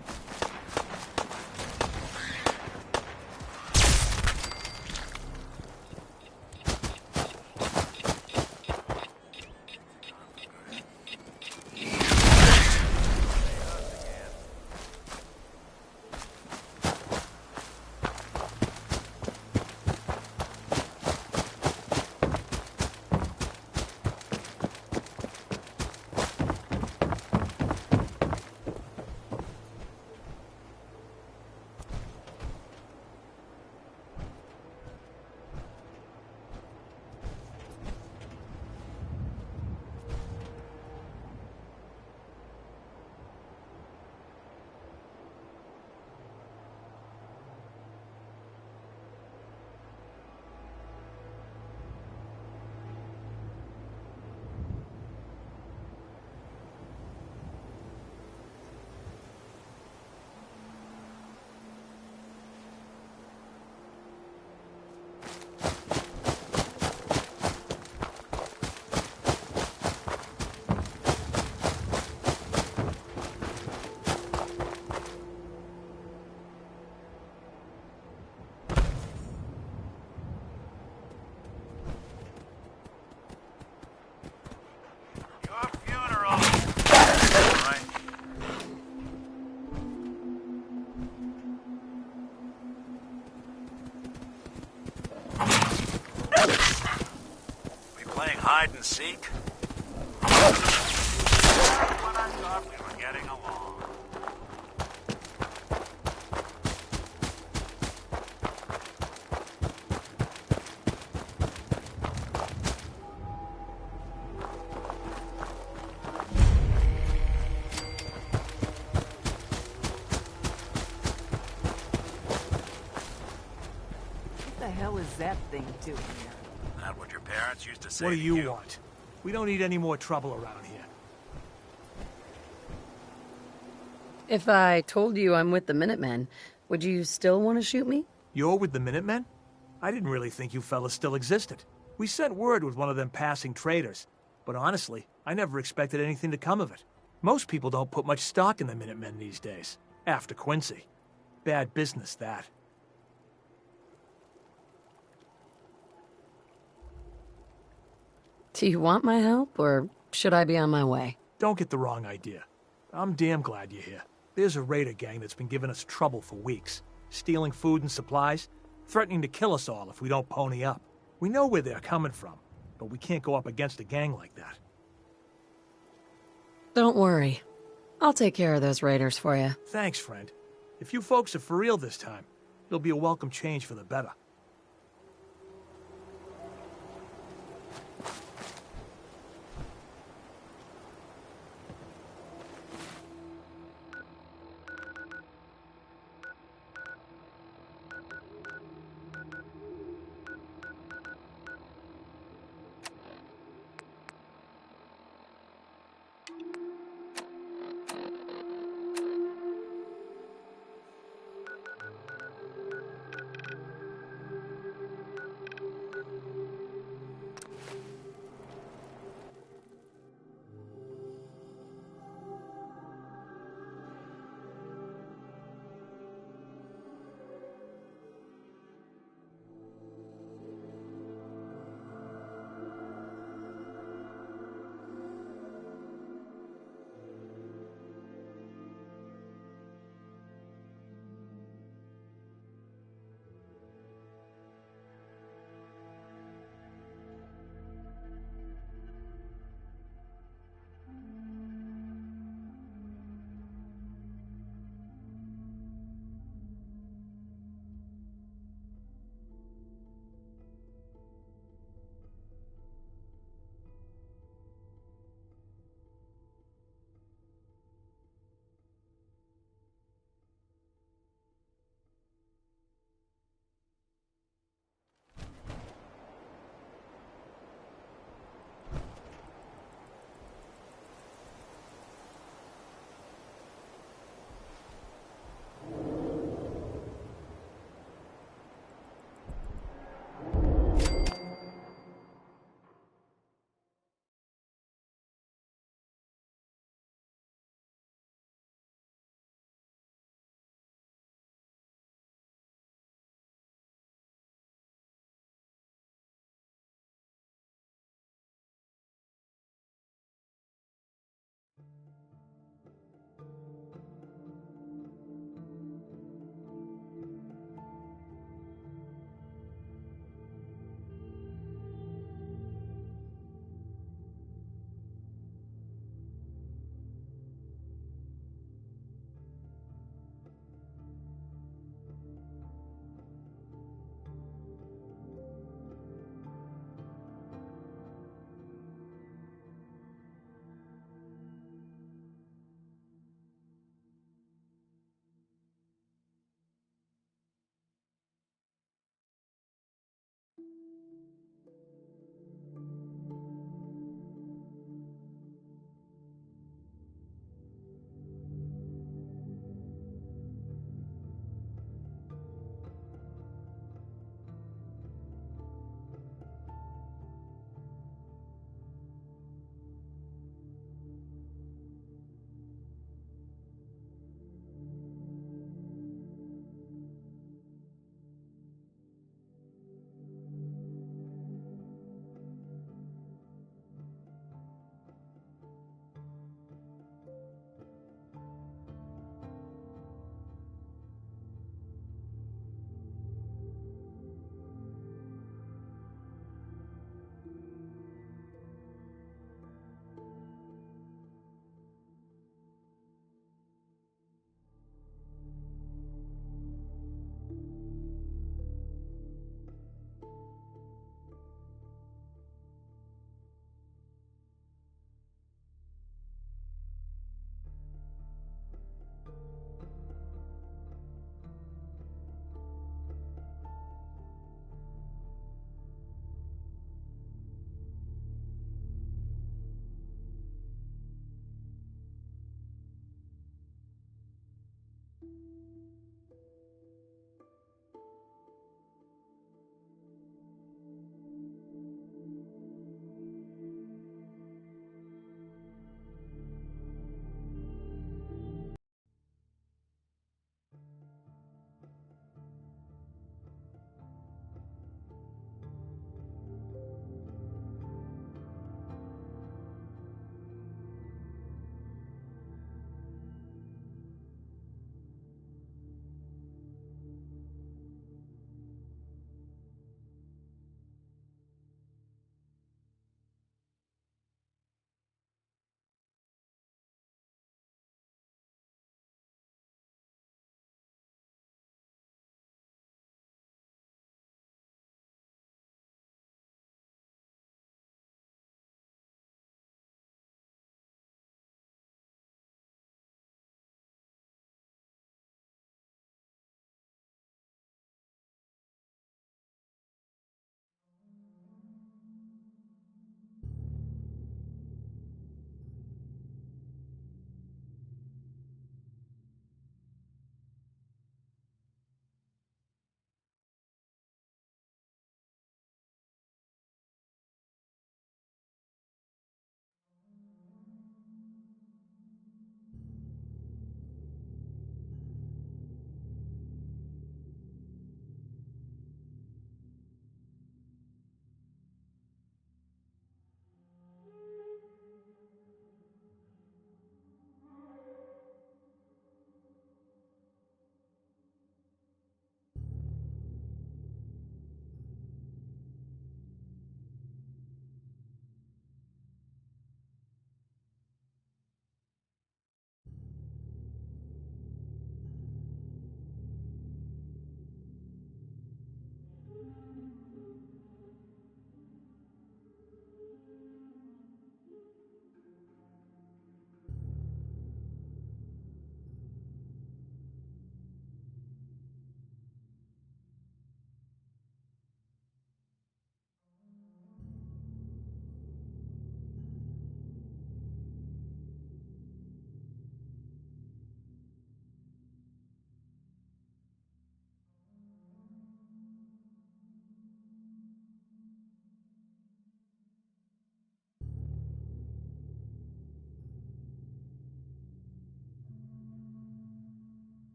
Hide and seek? When I thought we were getting along. What the hell is that thing doing here? Not what your parents used to say. What do to you want? We don't need any more trouble around here. If I told you I'm with the Minutemen, would you still want to shoot me? You're with the Minutemen? I didn't really think you fellas still existed. We sent word with one of them passing traders. But honestly, I never expected anything to come of it. Most people don't put much stock in the Minutemen these days. After Quincy. Bad business, that. Do you want my help, or should I be on my way? Don't get the wrong idea. I'm damn glad you're here. There's a raider gang that's been giving us trouble for weeks. Stealing food and supplies, threatening to kill us all if we don't pony up. We know where they're coming from, but we can't go up against a gang like that. Don't worry. I'll take care of those raiders for you. Thanks, friend. If you folks are for real this time, it'll be a welcome change for the better.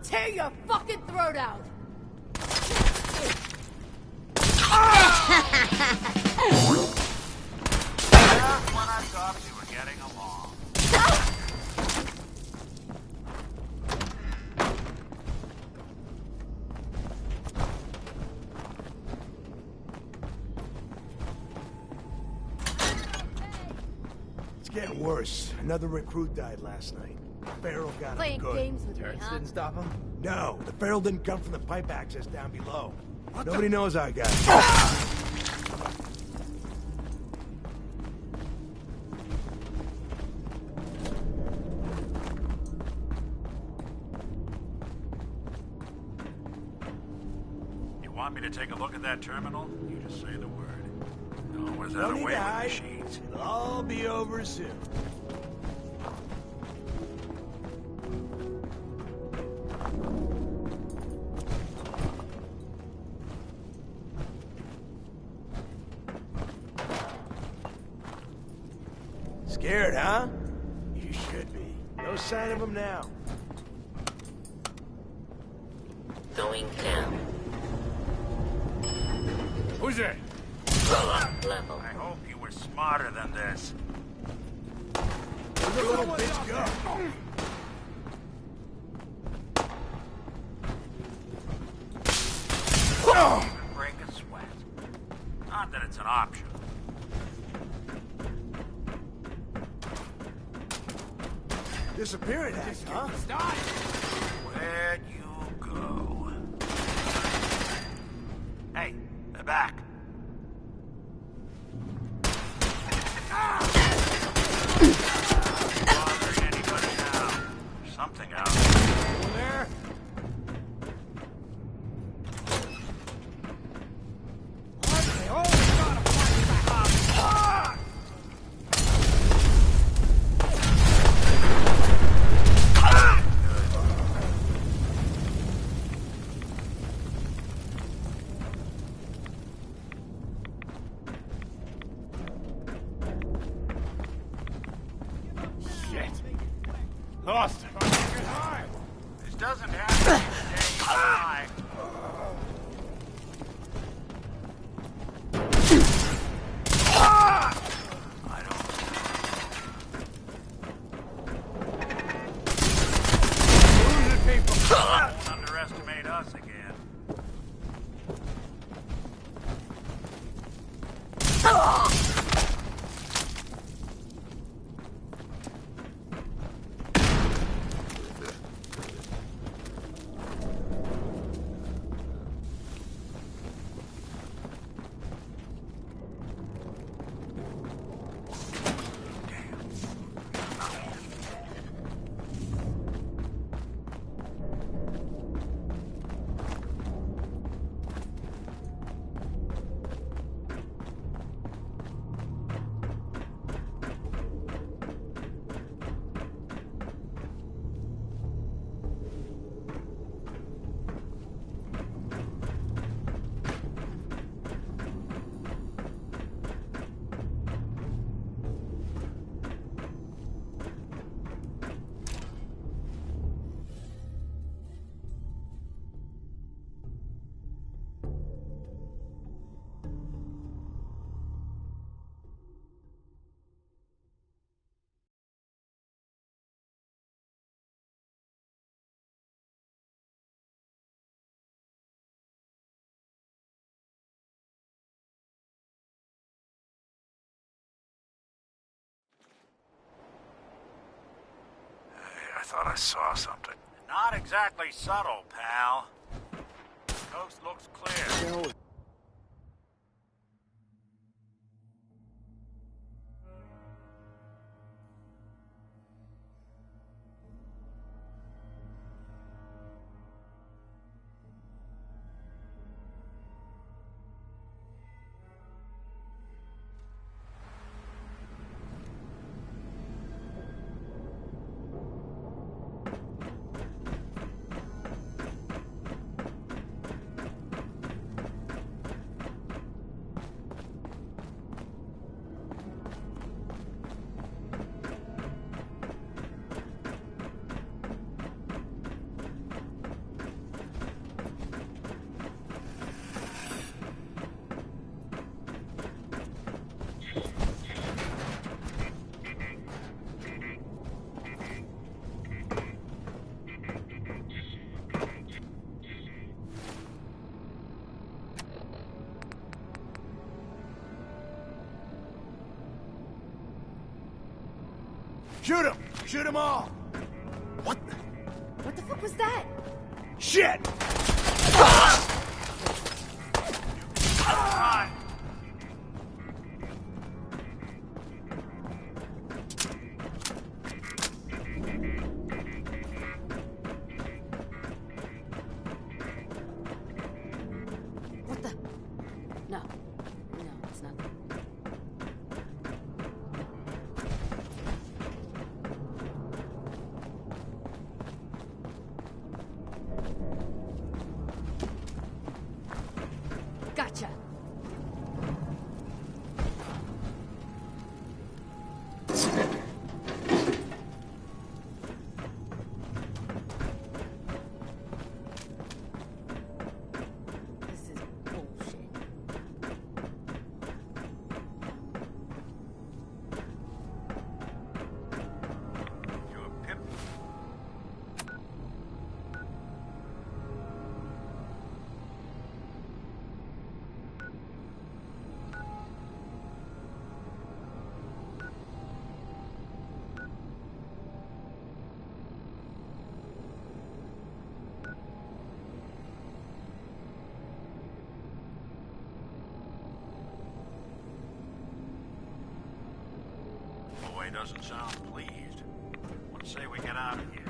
tear your fucking throat out! Just when I thought you were getting along. It's getting worse. Another recruit died last night. Farrell got Playing him good. games with me, Turrets huh? didn't stop him? No, the Farrell didn't come from the pipe access down below. Nobody knows I got it. You want me to take a look at that terminal? You just say the word. No one's Don't ever need away to with hide. machines. It'll all be over soon. Scared, huh? You should be. No sign of him now. Going down. Who's it? Level. I hope you were smarter than this. Where'd the little bitch go? Even break a sweat. Not that it's an option. Disappearing act, huh? Where'd you go? Hey, they're back. Bothering anybody now? There's something out there. Over there? Lost him. This doesn't happen every day you die. I don't. Losing people. Don't underestimate us again. I thought I saw something. Not exactly subtle, pal. Coast looks clear. Shoot him! Shoot them all! What the fuck was that? Shit! What the? No. No, it's not. Gotcha. This is bullshit. You're a pimp. Boy doesn't sound pleased. Let's say we get out of here.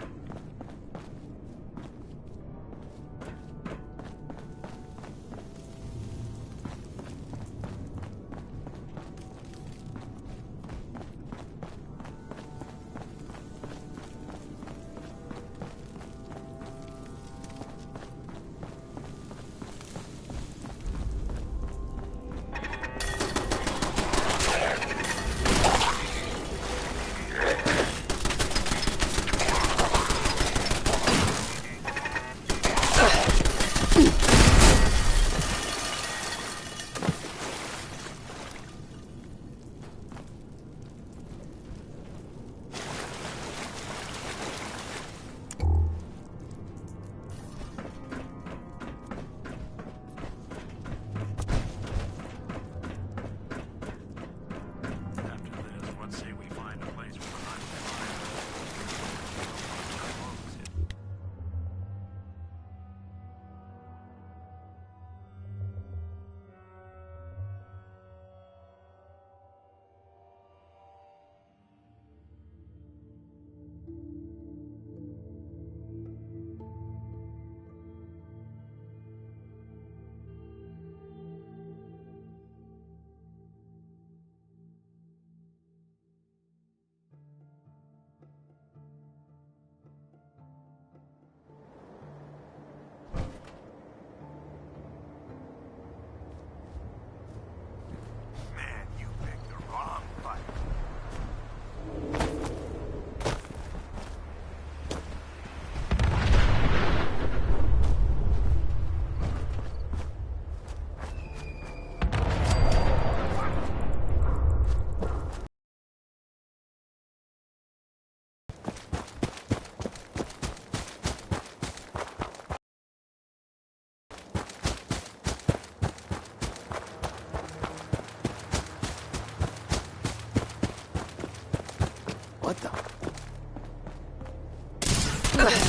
What the?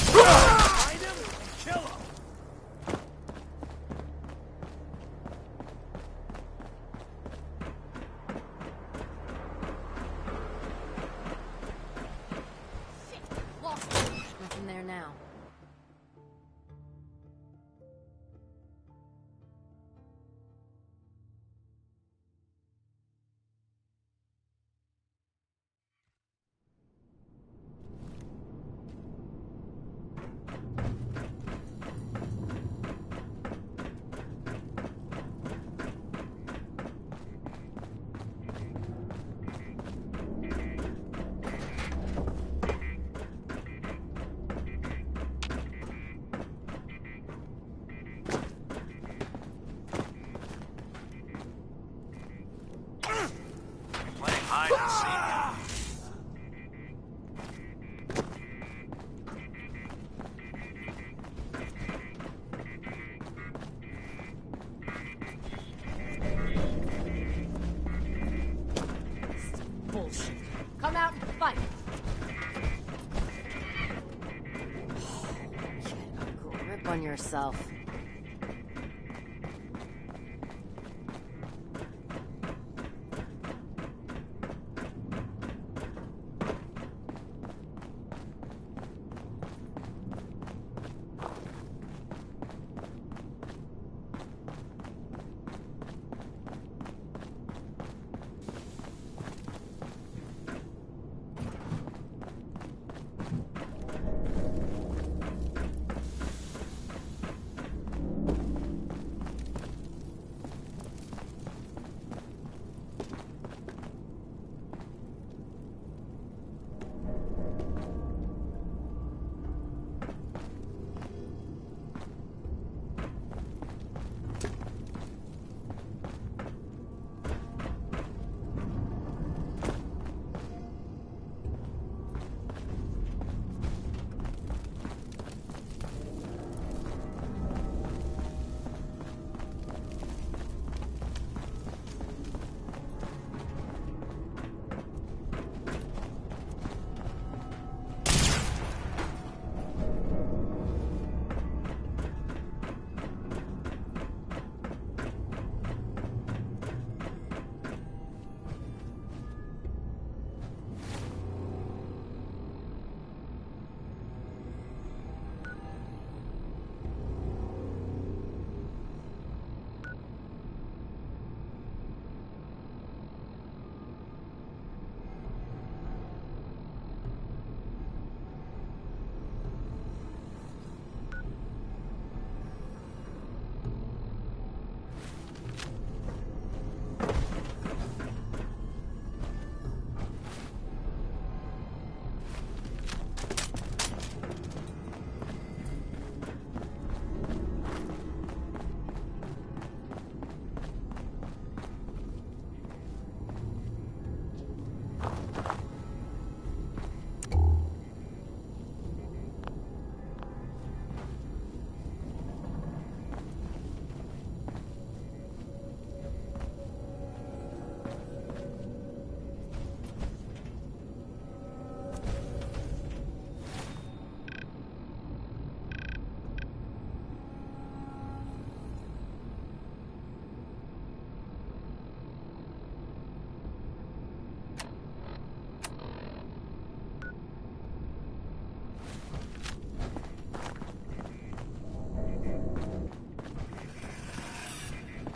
Find him and kill him! Nothing there now. Bullshit. Come out and fight. herself.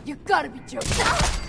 You gotta be joking.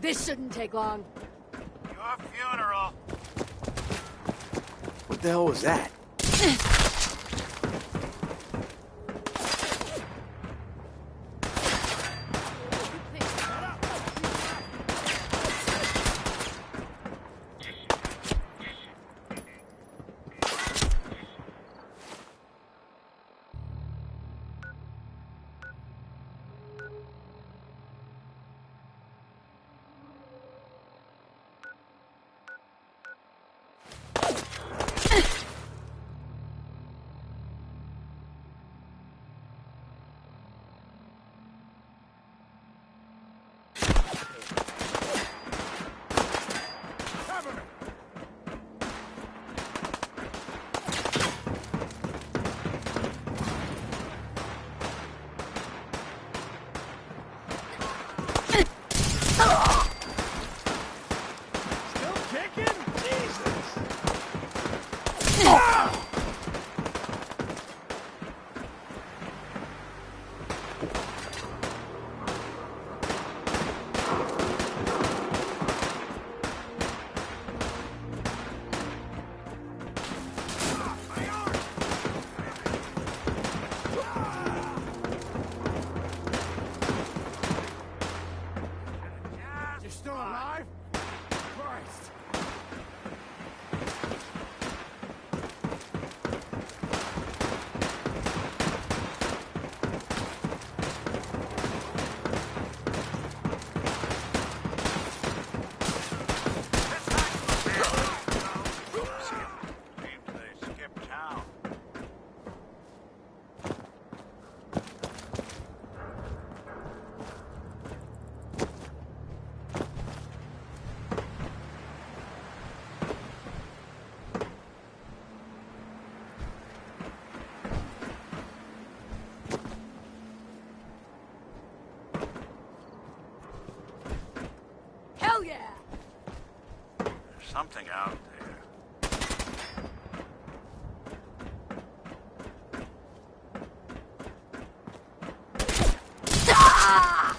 This shouldn't take long. Your funeral. What the hell was that? Hell yeah! There's something out there. Ah!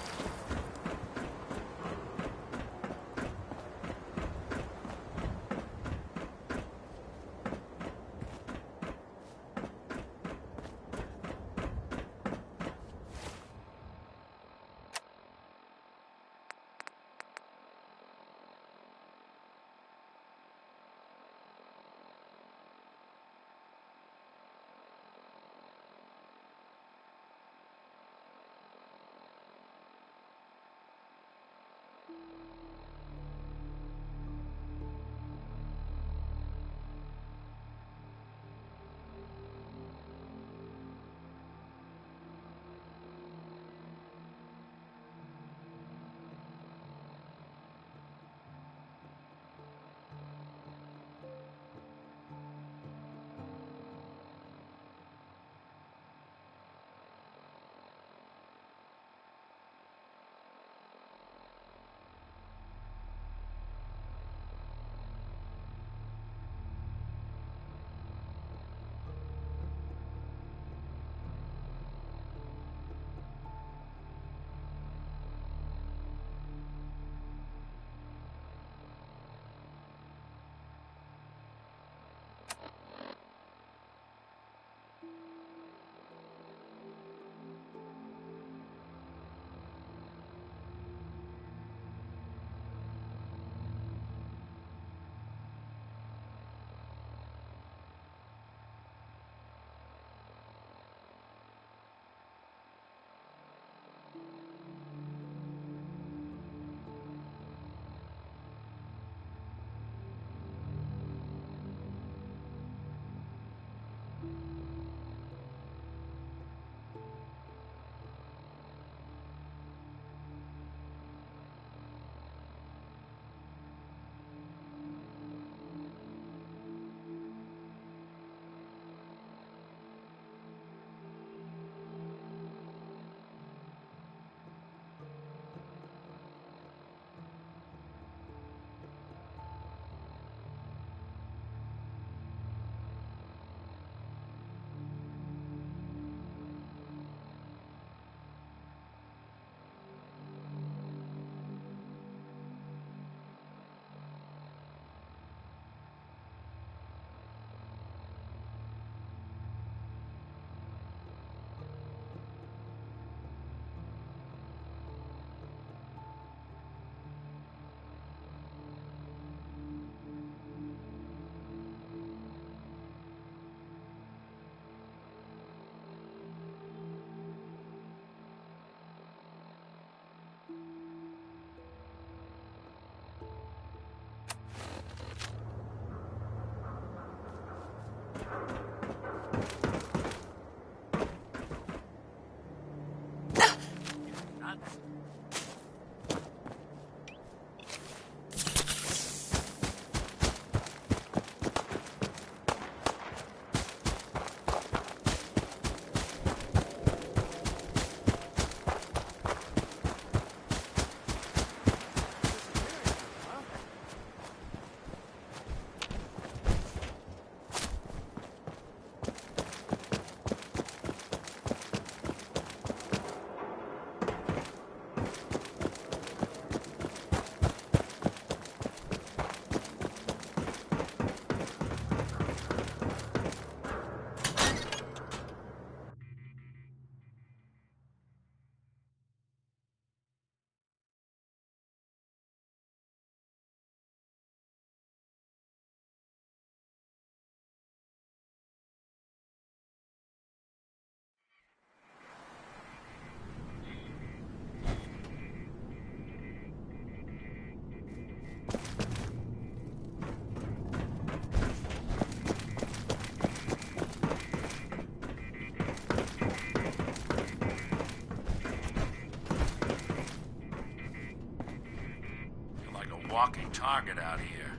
Walking target out here.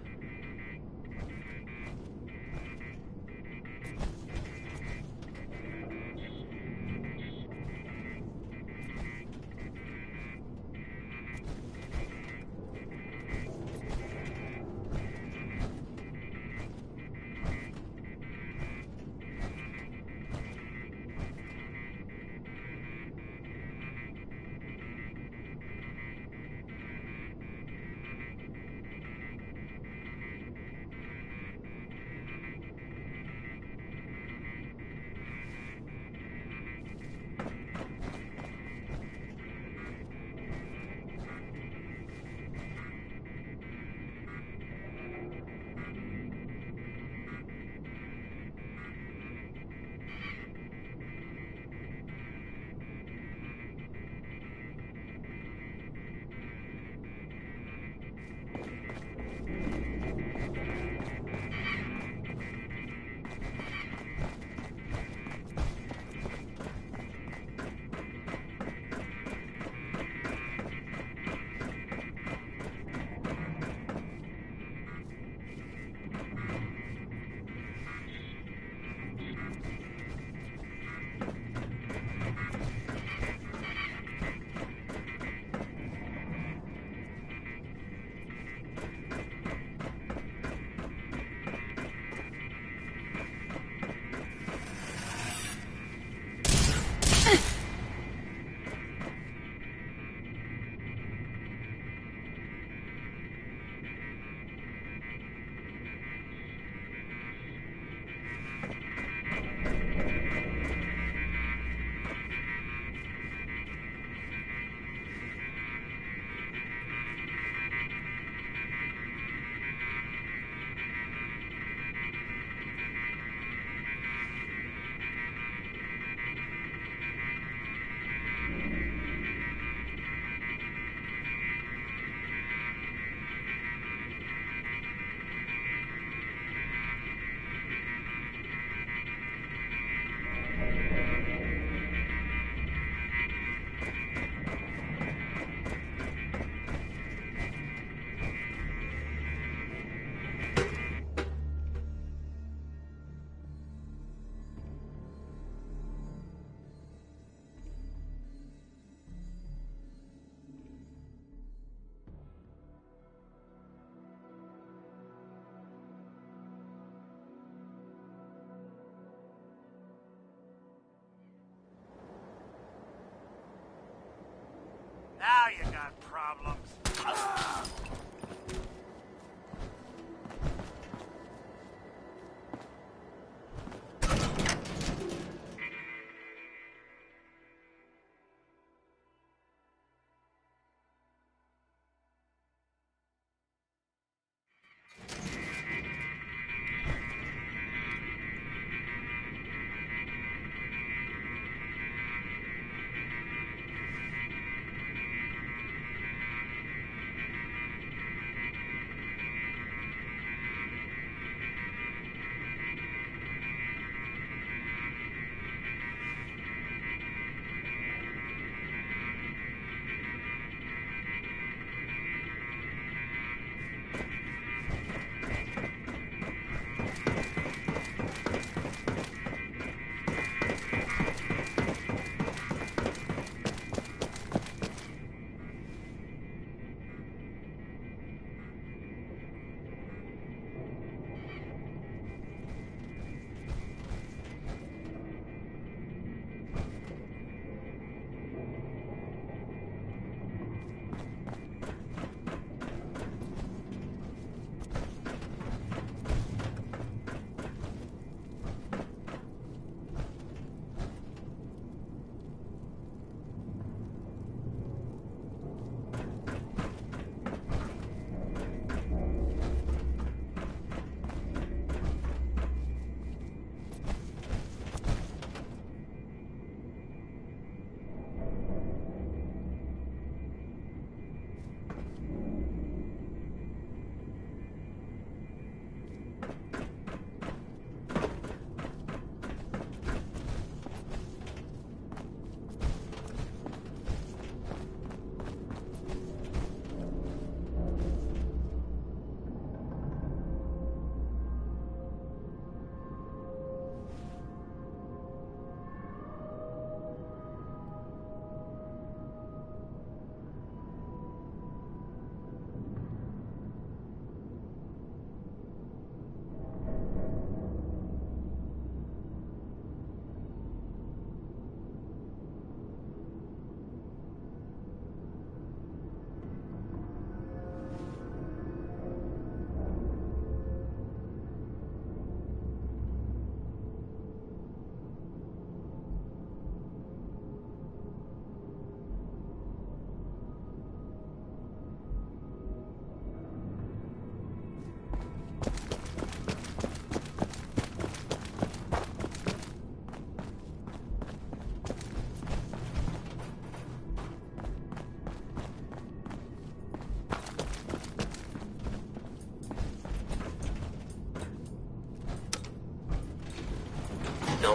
Now you got problems.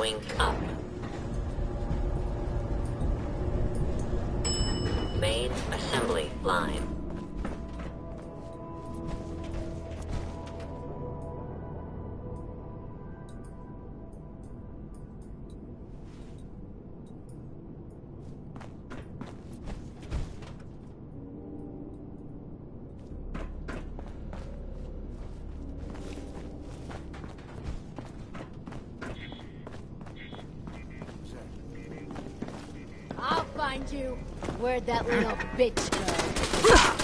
Going up. Main assembly line. I'll find you. Where'd that little bitch go?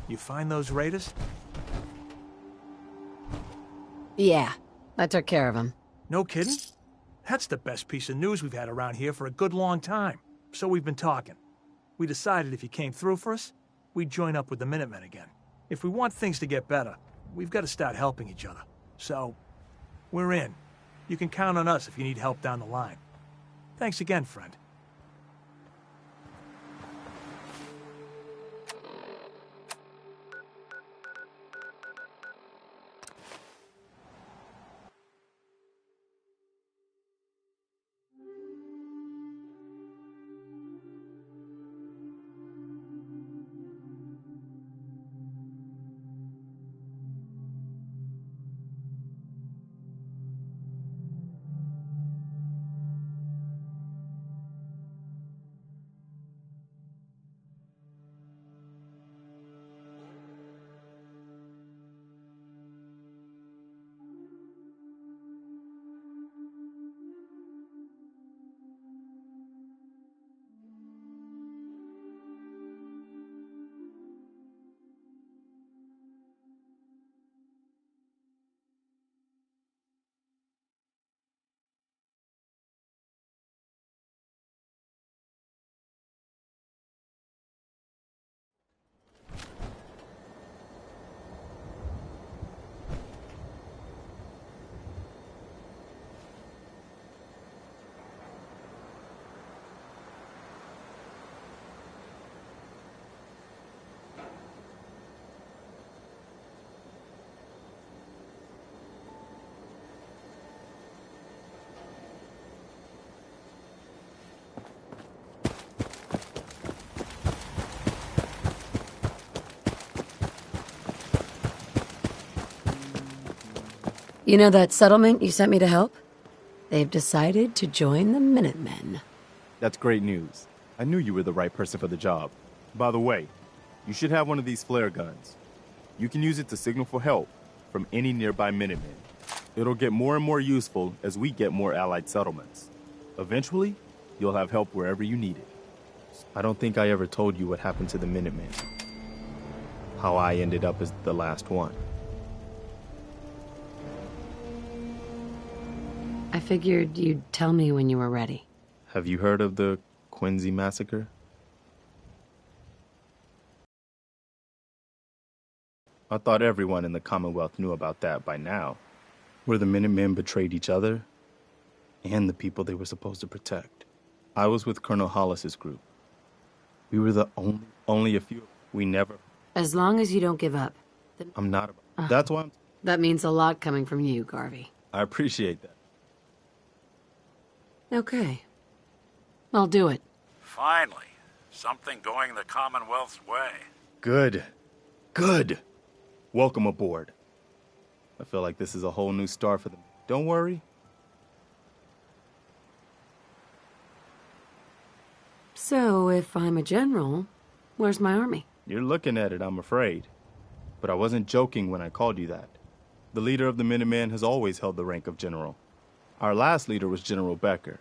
You find those raiders? Yeah, I took care of him. No kidding? That's the best piece of news we've had around here for a good long time. So we've been talking. We decided if you came through for us, we'd join up with the Minutemen again. If we want things to get better, we've got to start helping each other. So, we're in. You can count on us if you need help down the line. Thanks again, friend. You know that settlement you sent me to help? They've decided to join the Minutemen. That's great news. I knew you were the right person for the job. By the way, you should have one of these flare guns. You can use it to signal for help from any nearby Minutemen. It'll get more and more useful as we get more allied settlements. Eventually, you'll have help wherever you need it. I don't think I ever told you what happened to the Minutemen. How I ended up as the last one. I figured you'd tell me when you were ready. Have you heard of the Quincy Massacre? I thought everyone in the Commonwealth knew about that by now. Where the Minutemen betrayed each other and the people they were supposed to protect. I was with Colonel Hollis's group. We were the only a few. We never... As long as you don't give up. I'm not... That's why I'm... That means a lot coming from you, Garvey. I appreciate that. Okay. I'll do it. Finally, something going the Commonwealth's way. Good. Good. Welcome aboard. I feel like this is a whole new start for them. Don't worry. So, if I'm a general, where's my army? You're looking at it, I'm afraid. But I wasn't joking when I called you that. The leader of the Minutemen has always held the rank of general. Our last leader was General Becker.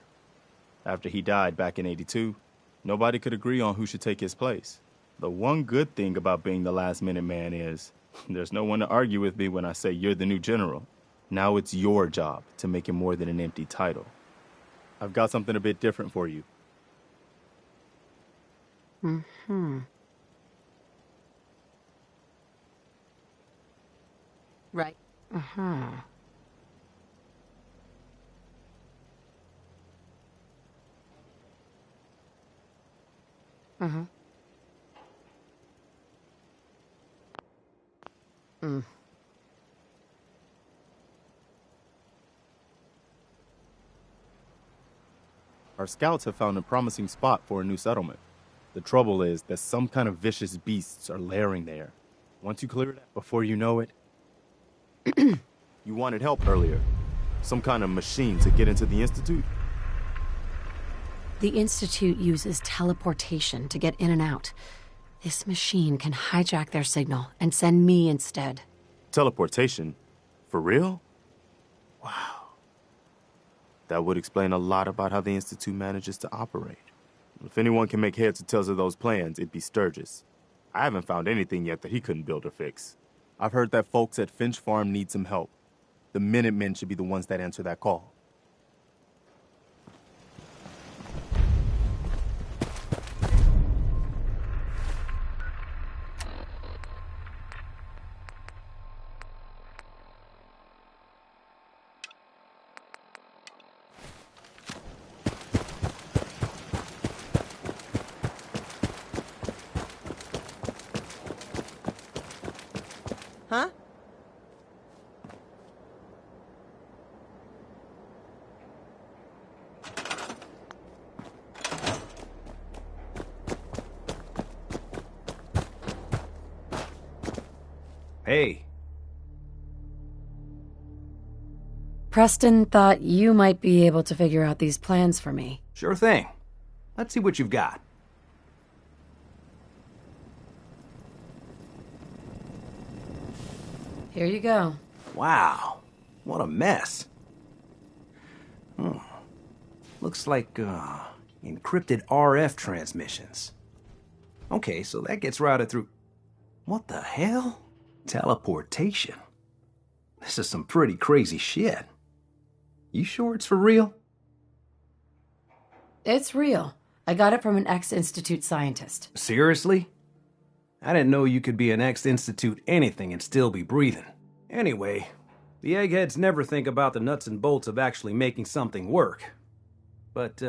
After he died back in '82, nobody could agree on who should take his place. The one good thing about being the last Minuteman is there's no one to argue with me when I say you're the new general. Now it's your job to make it more than an empty title. I've got something a bit different for you. Right. Our scouts have found a promising spot for a new settlement. The trouble is that some kind of vicious beasts are lairing there. Once you clear it out, before you know it... You wanted help earlier. Some kind of machine to get into the Institute? The Institute uses teleportation to get in and out. This machine can hijack their signal and send me instead. Teleportation? For real? Wow. That would explain a lot about how the Institute manages to operate. If anyone can make heads or tails of those plans, it'd be Sturgis. I haven't found anything yet that he couldn't build or fix. I've heard that folks at Finch Farm need some help. The Minutemen should be the ones that answer that call. Huh? Hey. Preston thought you might be able to figure out these plans for me. Sure thing. Let's see what you've got. Here you go. Wow. What a mess. Looks like, encrypted RF transmissions. Okay, so that gets routed through... What the hell? Teleportation. This is some pretty crazy shit. You sure it's for real? It's real. I got it from an ex-Institute scientist. Seriously? I didn't know you could be an ex-Institute anything and still be breathing. Anyway, the eggheads never think about the nuts and bolts of actually making something work. But,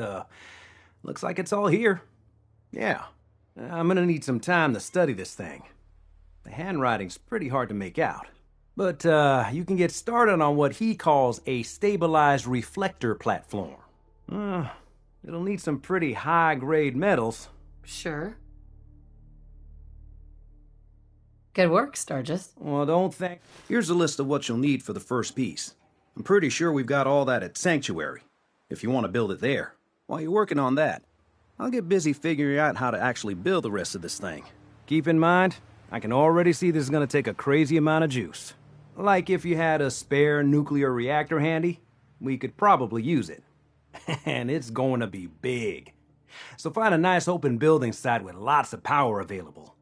looks like it's all here. Yeah, I'm gonna need some time to study this thing. The handwriting's pretty hard to make out. But, you can get started on what he calls a stabilized reflector platform. It'll need some pretty high-grade metals. Sure. Good work, Sturgis. Well, don't think. Here's a list of what you'll need for the first piece. I'm pretty sure we've got all that at Sanctuary, if you want to build it there. While you're working on that, I'll get busy figuring out how to actually build the rest of this thing. Keep in mind, I can already see this is going to take a crazy amount of juice. Like if you had a spare nuclear reactor handy, we could probably use it. And it's going to be big. So find a nice open building site with lots of power available.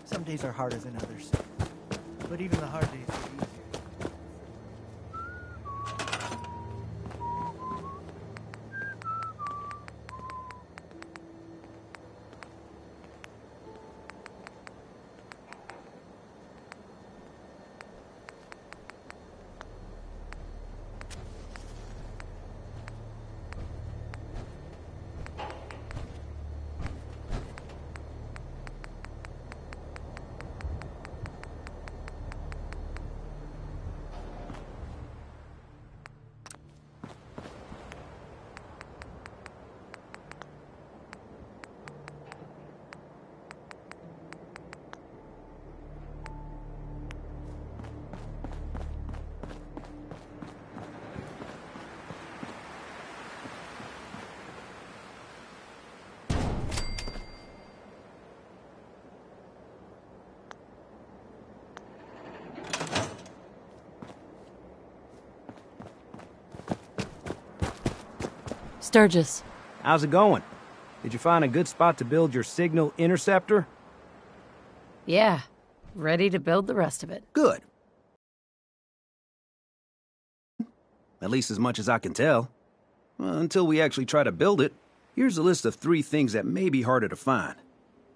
Some days are harder than others. But even the hard days are easier. Sturgis. How's it going? Did you find a good spot to build your signal interceptor? Yeah. Ready to build the rest of it. Good. At least as much as I can tell. Until we actually try to build it, here's a list of 3 things that may be harder to find.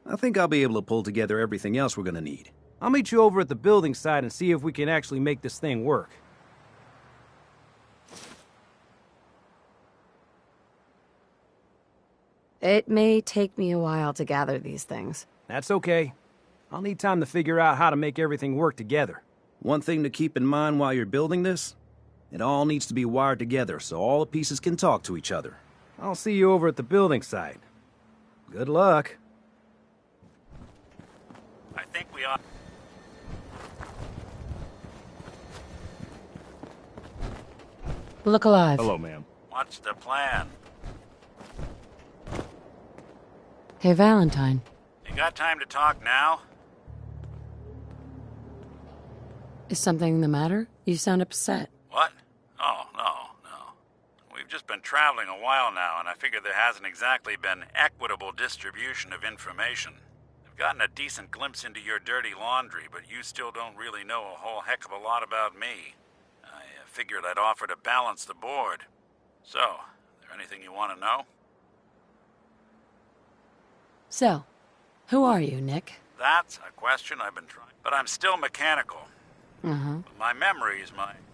I think I'll be able to pull together everything else we're gonna need. I'll meet you over at the building site and see if we can actually make this thing work. It may take me a while to gather these things. That's okay. I'll need time to figure out how to make everything work together. One thing to keep in mind while you're building this, it all needs to be wired together so all the pieces can talk to each other. I'll see you over at the building site. Good luck. I think we ought... Look alive. Hello, ma'am. What's the plan? Hey, Valentine. You got time to talk now? Is something the matter? You sound upset. What? Oh, no. We've just been traveling a while now, and I figure there hasn't exactly been equitable distribution of information. I've gotten a decent glimpse into your dirty laundry, but you still don't really know a whole heck of a lot about me. I figured I'd offer to balance the board. So, is there anything you want to know? So, who are you, Nick? That's a question I've been trying. But I'm still mechanical. Uh-huh. My memories,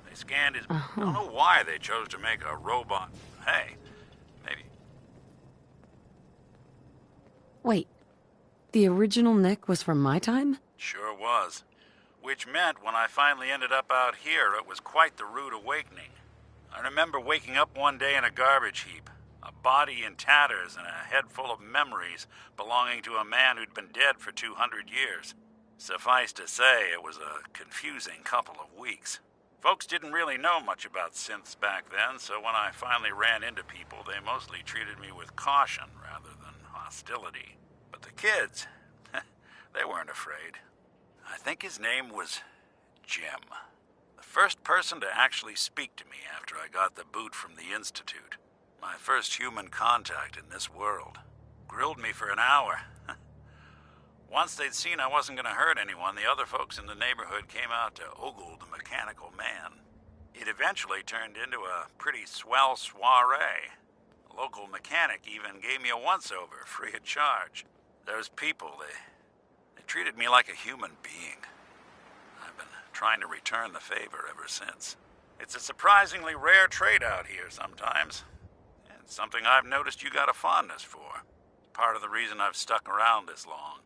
they scanned his... I don't know why they chose to make a robot. Hey, maybe... Wait, the original Nick was from my time? Sure was. Which meant when I finally ended up out here, it was quite the rude awakening. I remember waking up one day in a garbage heap. A body in tatters and a head full of memories belonging to a man who'd been dead for 200 years. Suffice to say, it was a confusing couple of weeks. Folks didn't really know much about synths back then, so when I finally ran into people, they mostly treated me with caution rather than hostility. But the kids, they weren't afraid. I think his name was Jim. The first person to actually speak to me after I got the boot from the Institute. My first human contact in this world. Grilled me for an hour. Once they'd seen I wasn't going to hurt anyone, the other folks in the neighborhood came out to ogle the mechanical man. It eventually turned into a pretty swell soiree. A local mechanic even gave me a once-over, free of charge. Those people, they treated me like a human being. I've been trying to return the favor ever since. It's a surprisingly rare trait out here sometimes. It's something I've noticed you got a fondness for. Part of the reason I've stuck around this long.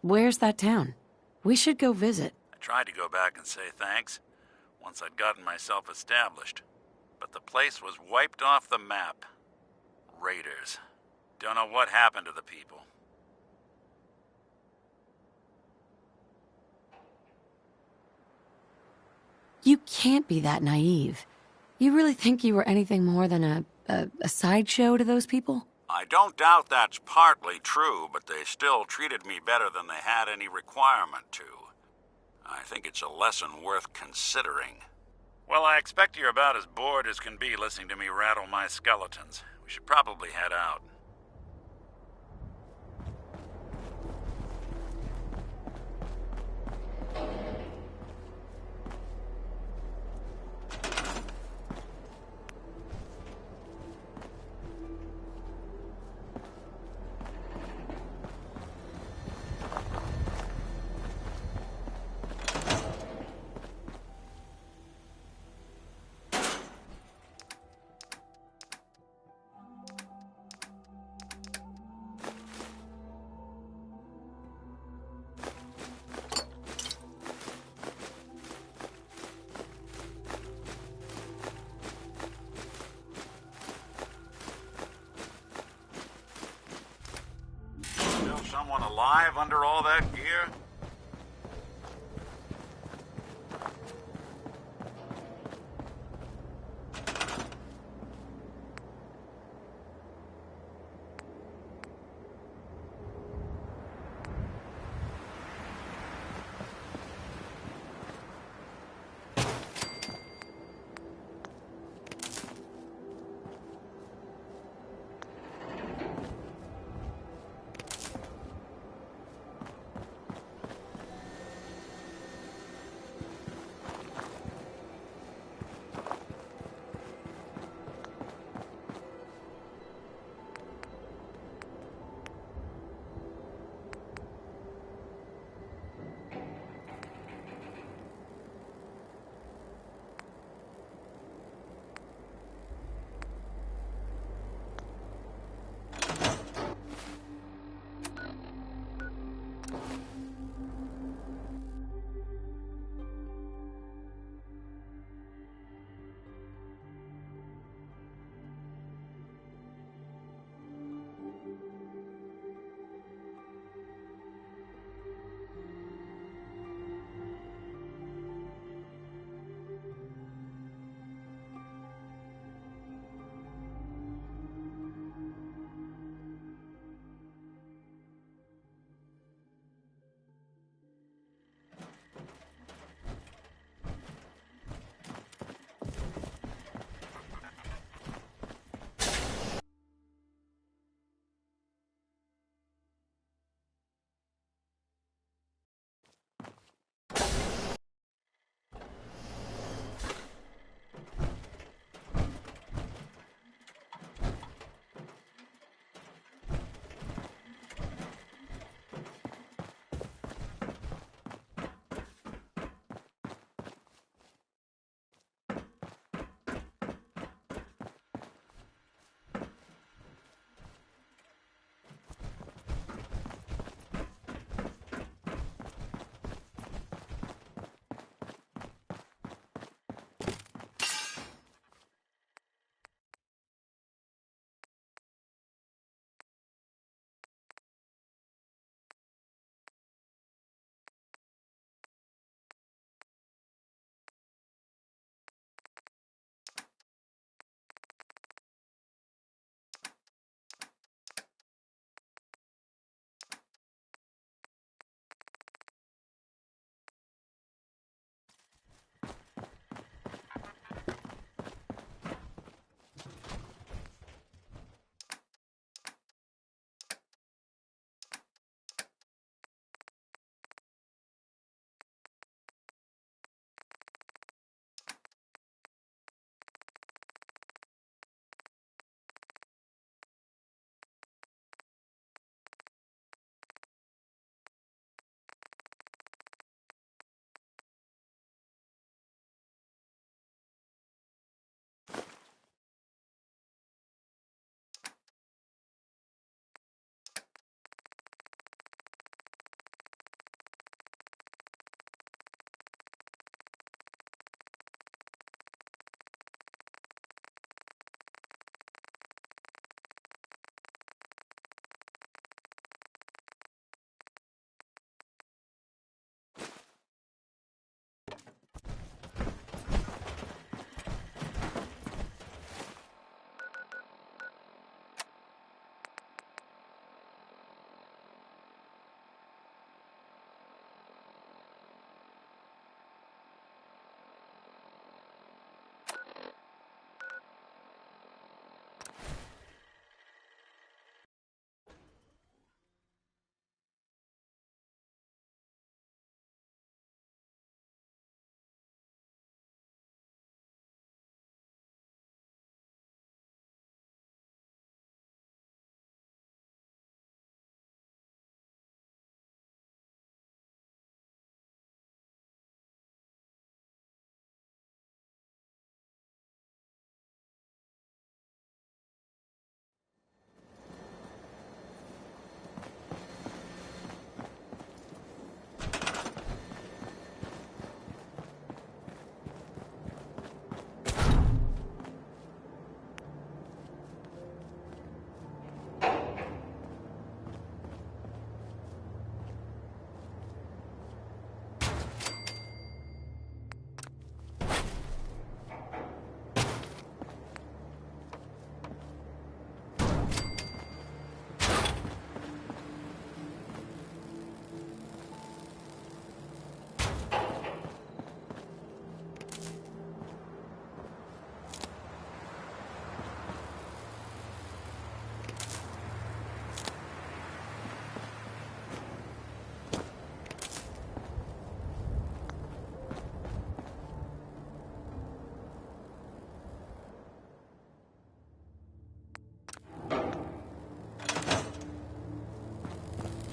Where's that town? We should go visit. I tried to go back and say thanks once I'd gotten myself established, but the place was wiped off the map. Raiders. Don't know what happened to the people. You can't be that naive. You really think you were anything more than a sideshow to those people? I don't doubt that's partly true, but they still treated me better than they had any requirement to. I think it's a lesson worth considering. Well, I expect you're about as bored as can be listening to me rattle my skeletons. We should probably head out. Someone alive under all that gear?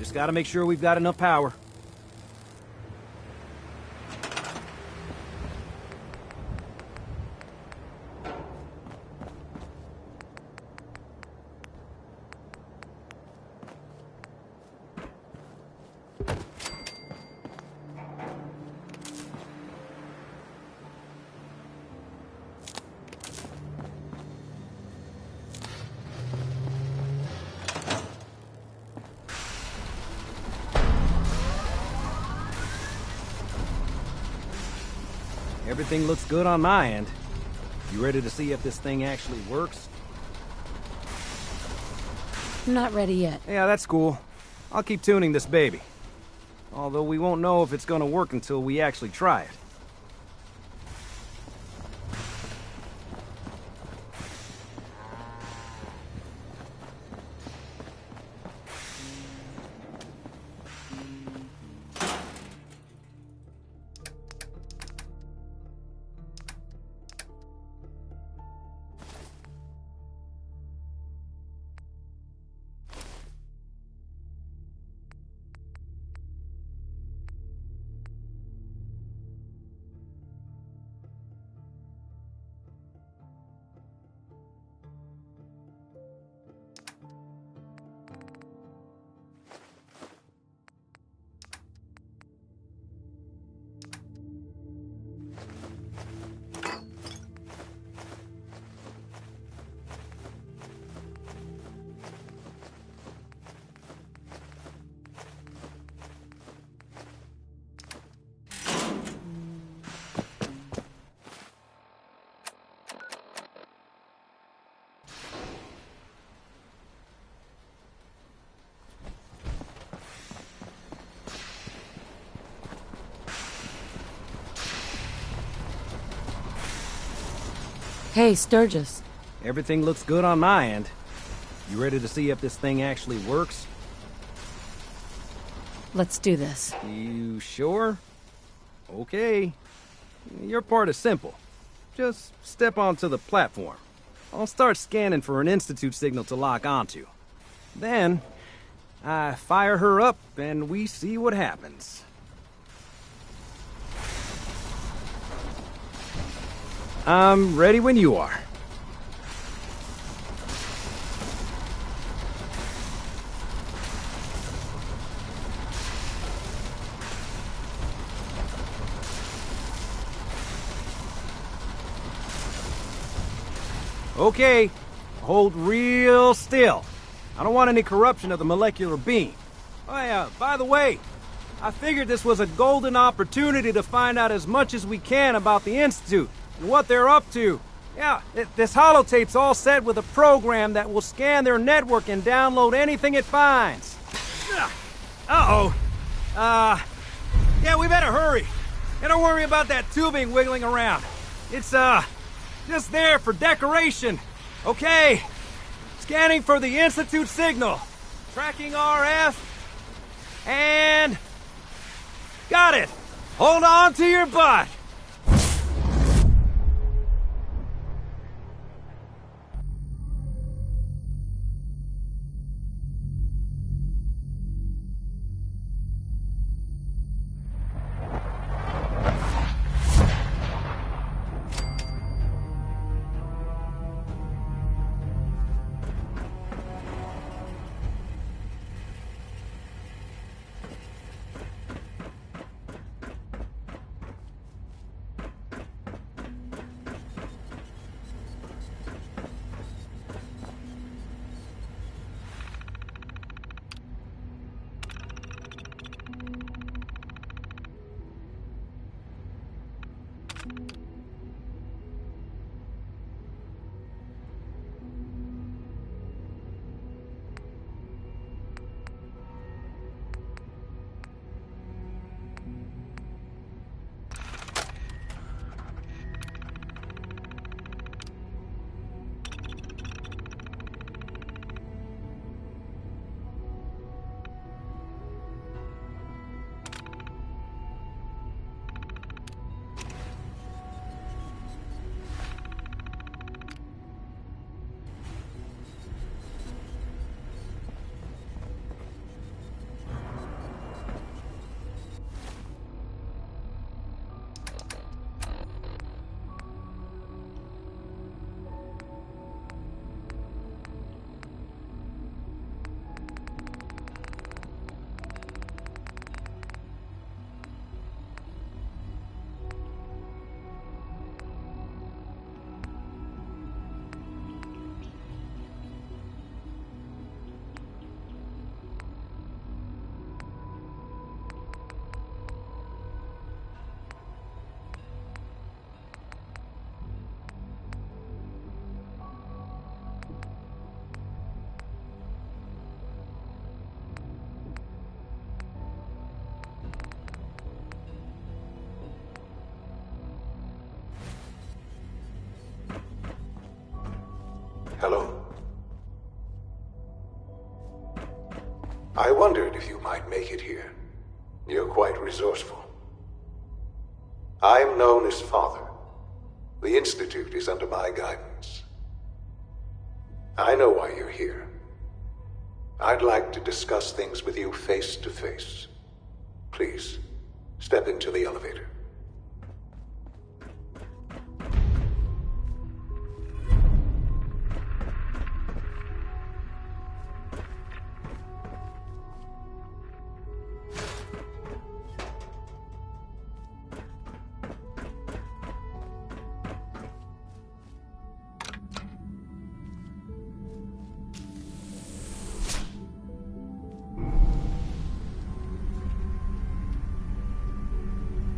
Just gotta make sure we've got enough power. Everything looks good on my end. You ready to see if this thing actually works? I'm not ready yet. Yeah, that's cool. I'll keep tuning this baby. Although we won't know if it's gonna work until we actually try it. Hey, Sturgis. Everything looks good on my end. You ready to see if this thing actually works? Let's do this. You sure? Okay. Your part is simple. Just step onto the platform. I'll start scanning for an Institute signal to lock onto. Then, I fire her up and we see what happens. I'm ready when you are. Okay, hold real still. I don't want any corruption of the molecular beam. Oh yeah, by the way, I figured this was a golden opportunity to find out as much as we can about the Institute and what they're up to. Yeah, this holotape's all set with a program that will scan their network and download anything it finds. Uh-oh. Yeah, we better hurry. And don't worry about that tubing wiggling around. It's, just there for decoration. Okay. Scanning for the Institute signal. Tracking RF. And... got it. Hold on to your butt. wondered if you might make it here. You're quite resourceful. I'm known as Father. The Institute is under my guidance. I know why you're here. I'd like to discuss things with you face to face. Please, step into the elevator.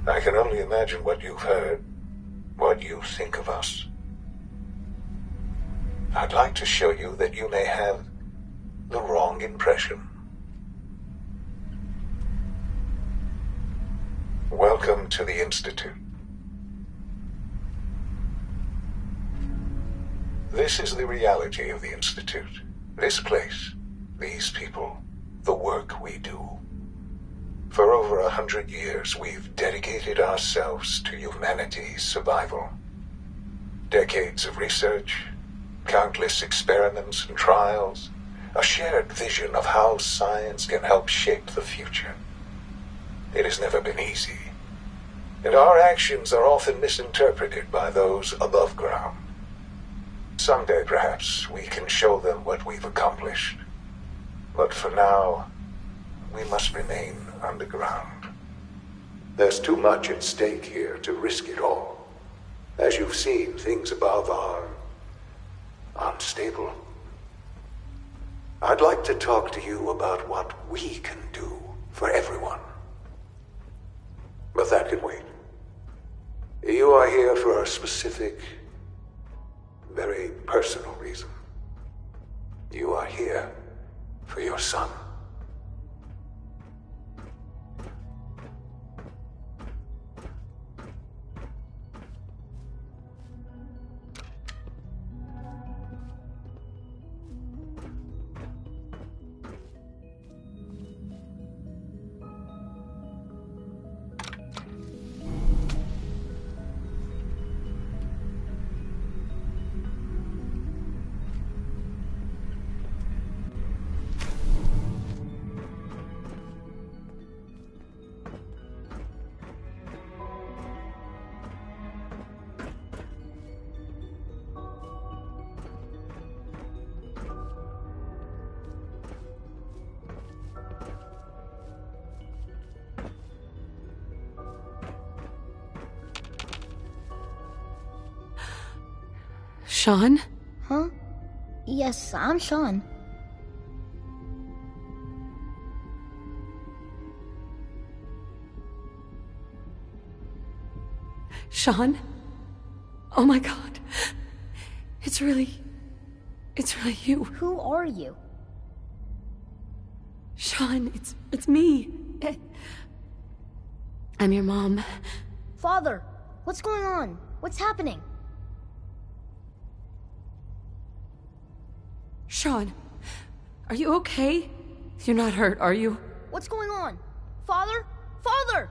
I can only imagine what you've heard, what you think of us. I'd like to show you that you may have the wrong impression. Welcome to the Institute. This is the reality of the Institute. This place, these people, the work we do. For over 100 years, we've dedicated ourselves to humanity's survival. Decades of research, countless experiments and trials, a shared vision of how science can help shape the future. It has never been easy, and our actions are often misinterpreted by those above ground. Someday, perhaps, we can show them what we've accomplished. But for now, we must remain underground. There's too much at stake here to risk it all. As you've seen, things above are unstable. I'd like to talk to you about what we can do for everyone. But that can wait. You are here for a specific, very personal reason. You are here for your son. Sean? Huh? Yes, I'm Sean. Sean? Oh my god. It's really you. Who are you? Sean, it's me. I'm your mom. Father, what's going on? What's happening? Sean, are you okay? You're not hurt, are you? What's going on? Father? Father!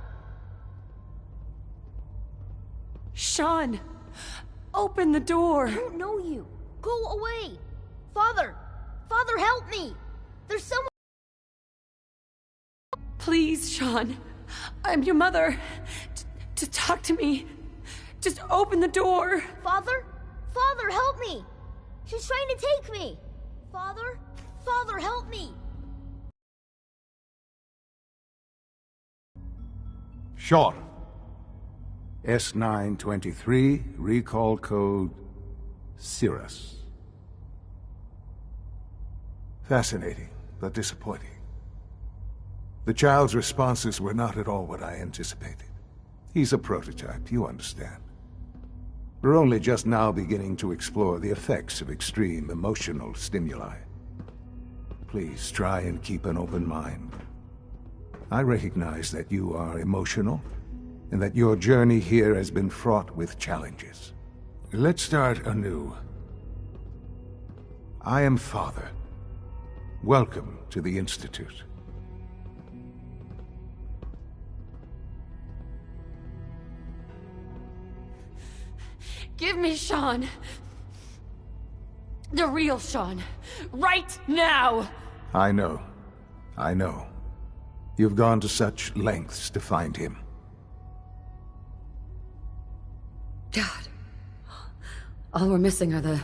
Sean, open the door. I don't know you. Go away. Father! Father, help me! There's someone... Please, Sean. I'm your mother. To talk to me. Just open the door. Father? Father, help me! She's trying to take me! Father? Father, help me! Sean. S923, recall code Cirrus. Fascinating, but disappointing. The child's responses were not at all what I anticipated. He's a prototype, you understand. We're only just now beginning to explore the effects of extreme emotional stimuli. Please try and keep an open mind. I recognize that you are emotional, and that your journey here has been fraught with challenges. Let's start anew. I am Father. Welcome to the Institute. Give me Sean. The real Sean. Right now! I know. I know. You've gone to such lengths to find him. God. All we're missing are the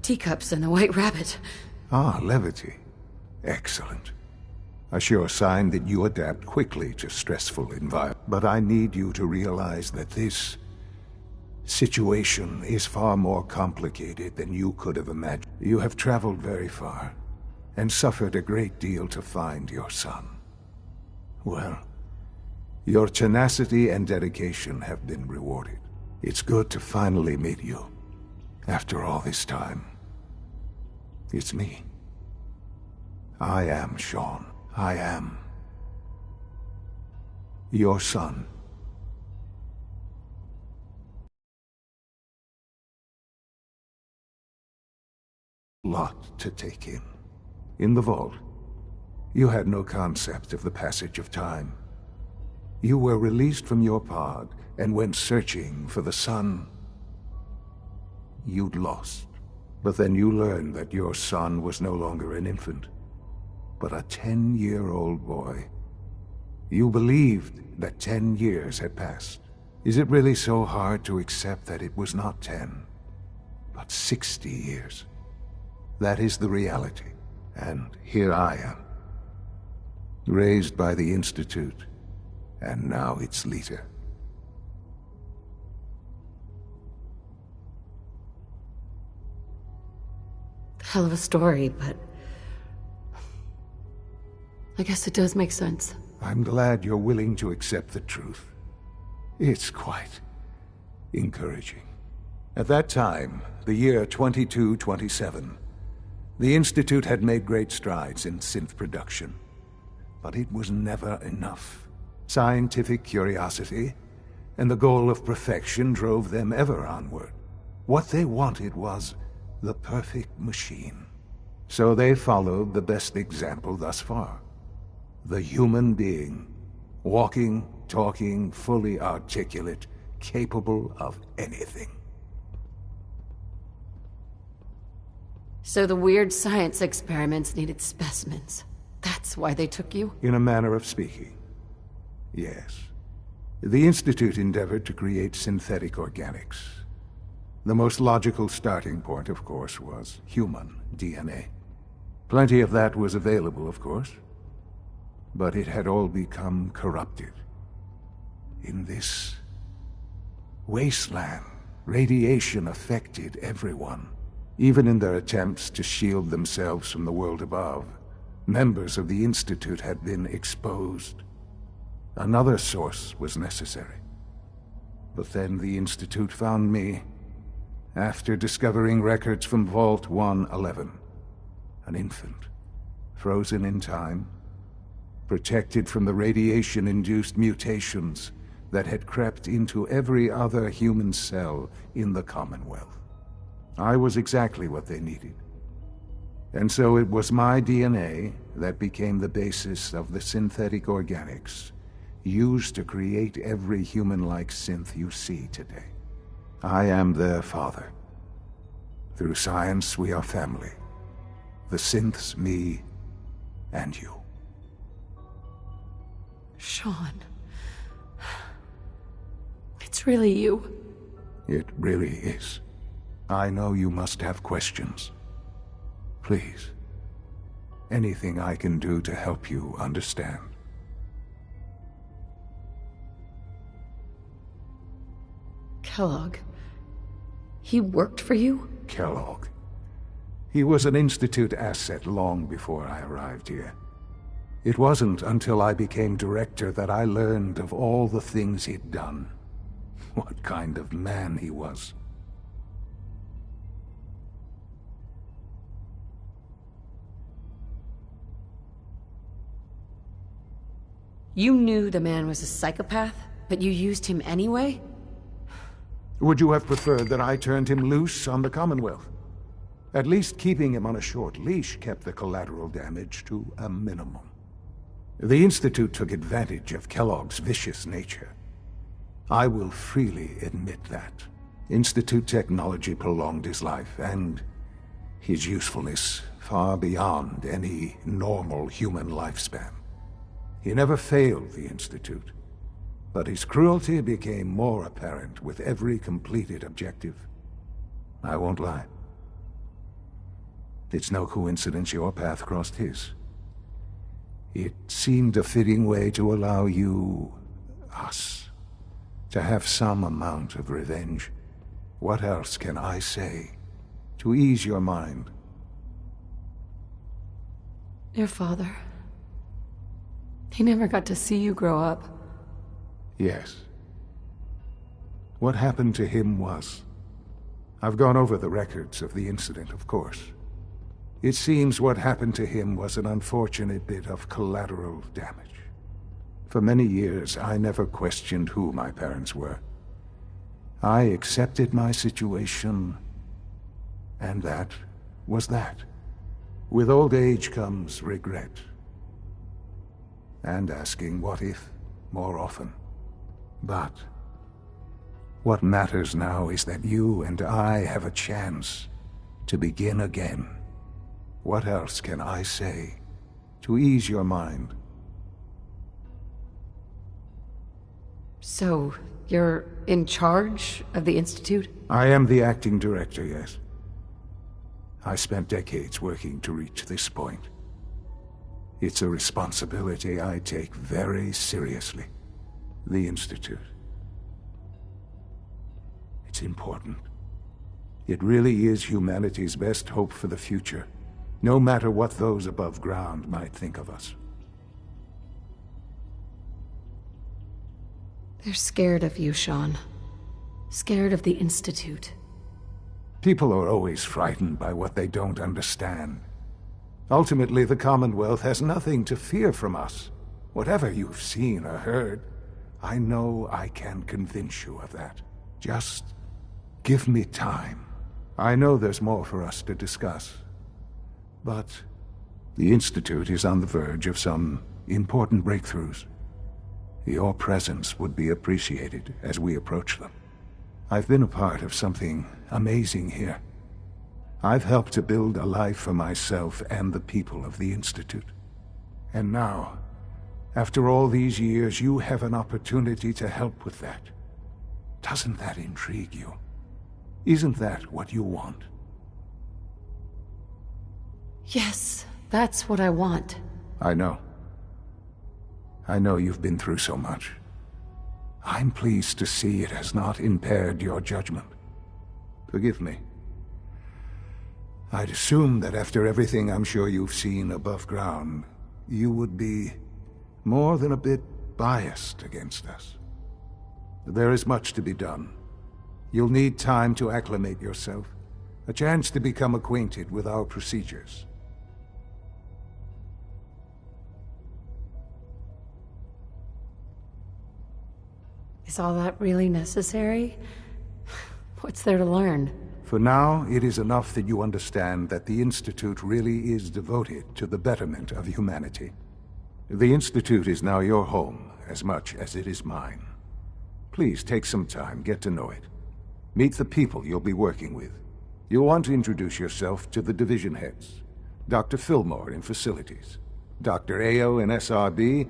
teacups and the white rabbit. Ah, levity. Excellent. A sure sign that you adapt quickly to stressful environments. But I need you to realize that this situation is far more complicated than you could have imagined. You have traveled very far, and suffered a great deal to find your son. Well, your tenacity and dedication have been rewarded. It's good to finally meet you, after all this time. It's me. I am Sean. I am your son. Lot to take in. In the vault, you had no concept of the passage of time. You were released from your pod and went searching for the son you'd lost. But then you learned that your son was no longer an infant, but a 10-year-old boy. You believed that 10 years had passed. Is it really so hard to accept that it was not 10, but 60 years? That is the reality. And here I am, raised by the Institute, and now its leader. Hell of a story, but I guess it does make sense. I'm glad you're willing to accept the truth. It's quite encouraging. At that time, the year 2227, the Institute had made great strides in synth production, but it was never enough. Scientific curiosity and the goal of perfection drove them ever onward. What they wanted was the perfect machine. So they followed the best example thus far. The human being, walking, talking, fully articulate, capable of anything. So the weird science experiments needed specimens. That's why they took you? In a manner of speaking, yes. The Institute endeavored to create synthetic organics. The most logical starting point, of course, was human DNA. Plenty of that was available, of course, but it had all become corrupted. In this wasteland, radiation affected everyone. Even in their attempts to shield themselves from the world above, members of the Institute had been exposed. Another source was necessary. But then the Institute found me, after discovering records from Vault 111. An infant, frozen in time, protected from the radiation-induced mutations that had crept into every other human cell in the Commonwealth. I was exactly what they needed. And so it was my DNA that became the basis of the synthetic organics used to create every human-like synth you see today. I am their father. Through science, we are family. The synths, me, and you. Sean. It's really you. It really is. I know you must have questions. Please, anything I can do to help you understand. Kellogg. He worked for you? Kellogg. He was an Institute asset long before I arrived here. It wasn't until I became director that I learned of all the things he'd done. What kind of man he was. You knew the man was a psychopath, but you used him anyway? Would you have preferred that I turned him loose on the Commonwealth? At least keeping him on a short leash kept the collateral damage to a minimum. The Institute took advantage of Kellogg's vicious nature. I will freely admit that. Institute technology prolonged his life, and his usefulness far beyond any normal human lifespan. He never failed the Institute, but his cruelty became more apparent with every completed objective. I won't lie. It's no coincidence your path crossed his. It seemed a fitting way to allow you, us, to have some amount of revenge. What else can I say to ease your mind? Your father. He never got to see you grow up. Yes. What happened to him was... I've gone over the records of the incident, of course. It seems what happened to him was an unfortunate bit of collateral damage. For many years, I never questioned who my parents were. I accepted my situation, and that was that. With old age comes regret. And asking what if more often. But what matters now is that you and I have a chance to begin again. What else can I say to ease your mind? So, you're in charge of the Institute? I am the acting director, yes. I spent decades working to reach this point. It's a responsibility I take very seriously. The Institute. It's important. It really is humanity's best hope for the future, no matter what those above ground might think of us. They're scared of you, Sean. Scared of the Institute. People are always frightened by what they don't understand. Ultimately, the Commonwealth has nothing to fear from us. Whatever you've seen or heard, I know I can convince you of that. Just give me time. I know there's more for us to discuss. But the Institute is on the verge of some important breakthroughs. Your presence would be appreciated as we approach them. I've been a part of something amazing here. I've helped to build a life for myself and the people of the Institute. And now, after all these years, you have an opportunity to help with that. Doesn't that intrigue you? Isn't that what you want? Yes, that's what I want. I know. I know you've been through so much. I'm pleased to see it has not impaired your judgment. Forgive me. I'd assumed that after everything I'm sure you've seen above ground, you would be more than a bit biased against us. There is much to be done. You'll need time to acclimate yourself, a chance to become acquainted with our procedures. Is all that really necessary? What's there to learn? For now, it is enough that you understand that the Institute really is devoted to the betterment of humanity. The Institute is now your home, as much as it is mine. Please take some time, get to know it. Meet the people you'll be working with. You'll want to introduce yourself to the division heads. Dr. Fillmore in Facilities, Dr. Ayo in SRB,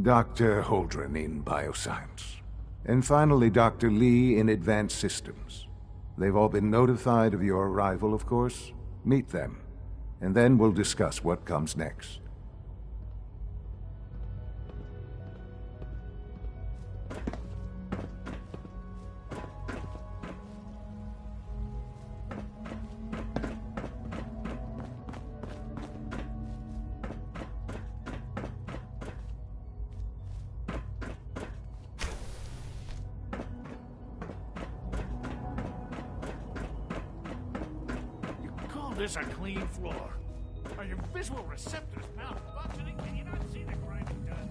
Dr. Holdren in Bioscience, and finally Dr. Lee in Advanced Systems. They've all been notified of your arrival, of course. Meet them, and then we'll discuss what comes next. This a clean floor. Are your visual receptors malfunctioning? Can you not see the grinding done?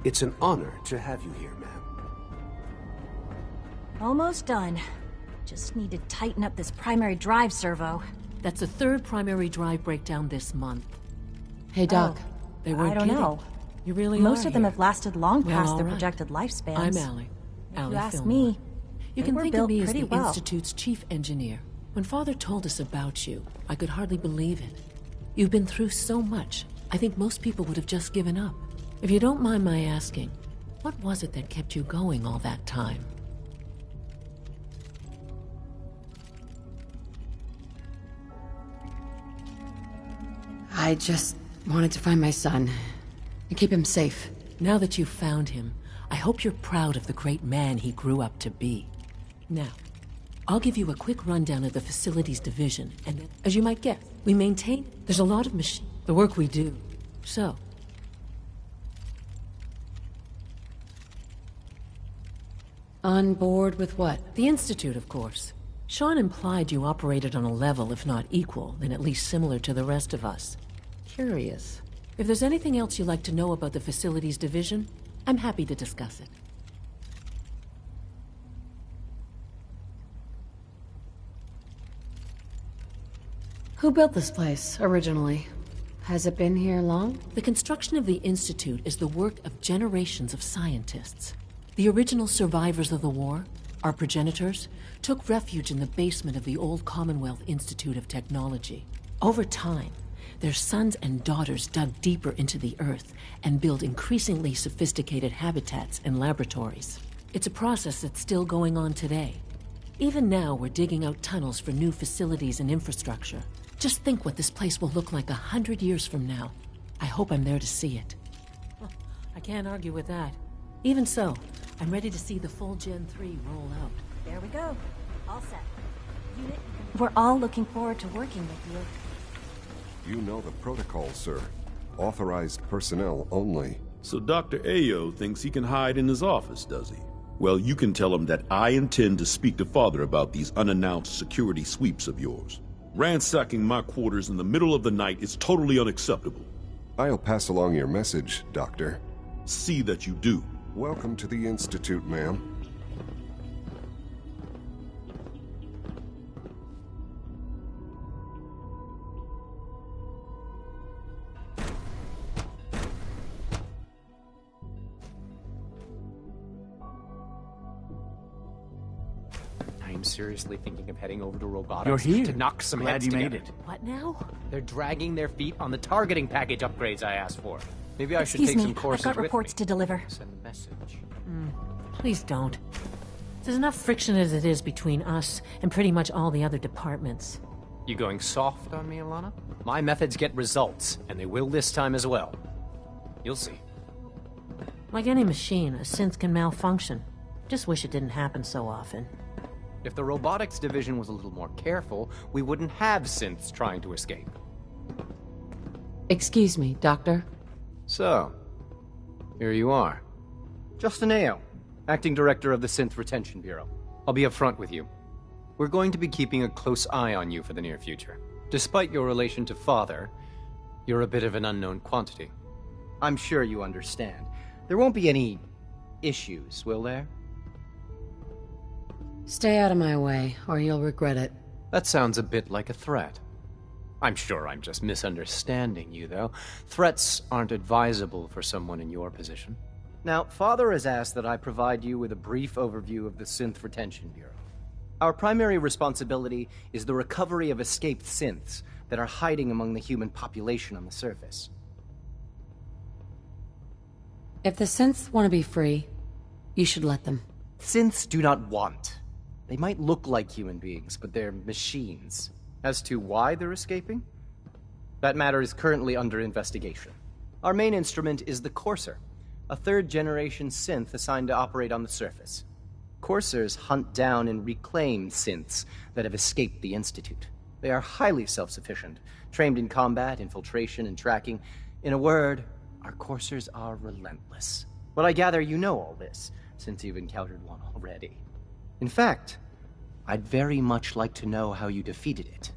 It's an honor to have you here, ma'am. Almost done. Just need to tighten up this primary drive servo. That's the third primary drive breakdown this month. Hey, Doc. They weren't I don't kidding. know. You really Most are of them here. have lasted long Well, past all their right. projected lifespans. I'm Allie. If Allie you ask Fillmore. me, You they can were think of built me as pretty the well. Institute's chief engineer. When Father told us about you, I could hardly believe it. You've been through so much, I think most people would have just given up. If you don't mind my asking, what was it that kept you going all that time? I just wanted to find my son and keep him safe. Now that you've found him, I hope you're proud of the great man he grew up to be. Now, I'll give you a quick rundown of the facilities division, and then, as you might guess, we maintain there's a lot of the work we do. So, on board with what? The Institute, of course. Sean implied you operated on a level, if not equal, then at least similar to the rest of us. Curious. If there's anything else you'd like to know about the facilities division, I'm happy to discuss it. Who built this place, originally? Has it been here long? The construction of the Institute is the work of generations of scientists. The original survivors of the war, our progenitors, took refuge in the basement of the old Commonwealth Institute of Technology. Over time, their sons and daughters dug deeper into the earth and built increasingly sophisticated habitats and laboratories. It's a process that's still going on today. Even now, we're digging out tunnels for new facilities and infrastructure. Just think what this place will look like 100 years from now. I hope I'm there to see it. I can't argue with that. Even so, I'm ready to see the full Gen 3 roll out. There we go. All set. Unit, we're all looking forward to working with you. You know the protocol, sir. Authorized personnel only. So Dr. Ayo thinks he can hide in his office, does he? Well, you can tell him that I intend to speak to Father about these unannounced security sweeps of yours. Ransacking my quarters in the middle of the night is totally unacceptable. I'll pass along your message, Doctor. See that you do. Welcome to the Institute, ma'am. I'm seriously thinking of heading over to robotics You're here. to knock some Glad heads you together. made it. What now? They're dragging their feet on the targeting package upgrades I asked for. Maybe I should Excuse take me, some courses I've got with reports me. to deliver. Send a message. Please don't. There's enough friction as it is between us and pretty much all the other departments. You going soft on me, Alana? My methods get results, and they will this time as well. You'll see. Like any machine, a synth can malfunction. Just wish it didn't happen so often. If the robotics division was a little more careful, we wouldn't have synths trying to escape. Excuse me, Doctor. So, here you are. Justin Ayo, Acting Director of the Synth Retention Bureau. I'll be upfront with you. We're going to be keeping a close eye on you for the near future. Despite your relation to Father, you're a bit of an unknown quantity. I'm sure you understand. There won't be any issues, will there? Stay out of my way, or you'll regret it. That sounds a bit like a threat. I'm sure I'm just misunderstanding you, though. Threats aren't advisable for someone in your position. Now, Father has asked that I provide you with a brief overview of the Synth Retention Bureau. Our primary responsibility is the recovery of escaped synths that are hiding among the human population on the surface. If the synths want to be free, you should let them. Synths do not want. They might look like human beings, but they're machines. As to why they're escaping? That matter is currently under investigation. Our main instrument is the Courser, a third-generation synth assigned to operate on the surface. Coursers hunt down and reclaim synths that have escaped the Institute. They are highly self-sufficient, trained in combat, infiltration, and tracking. In a word, our Coursers are relentless. But I gather you know all this, since you've encountered one already. In fact, I'd very much like to know how you defeated it.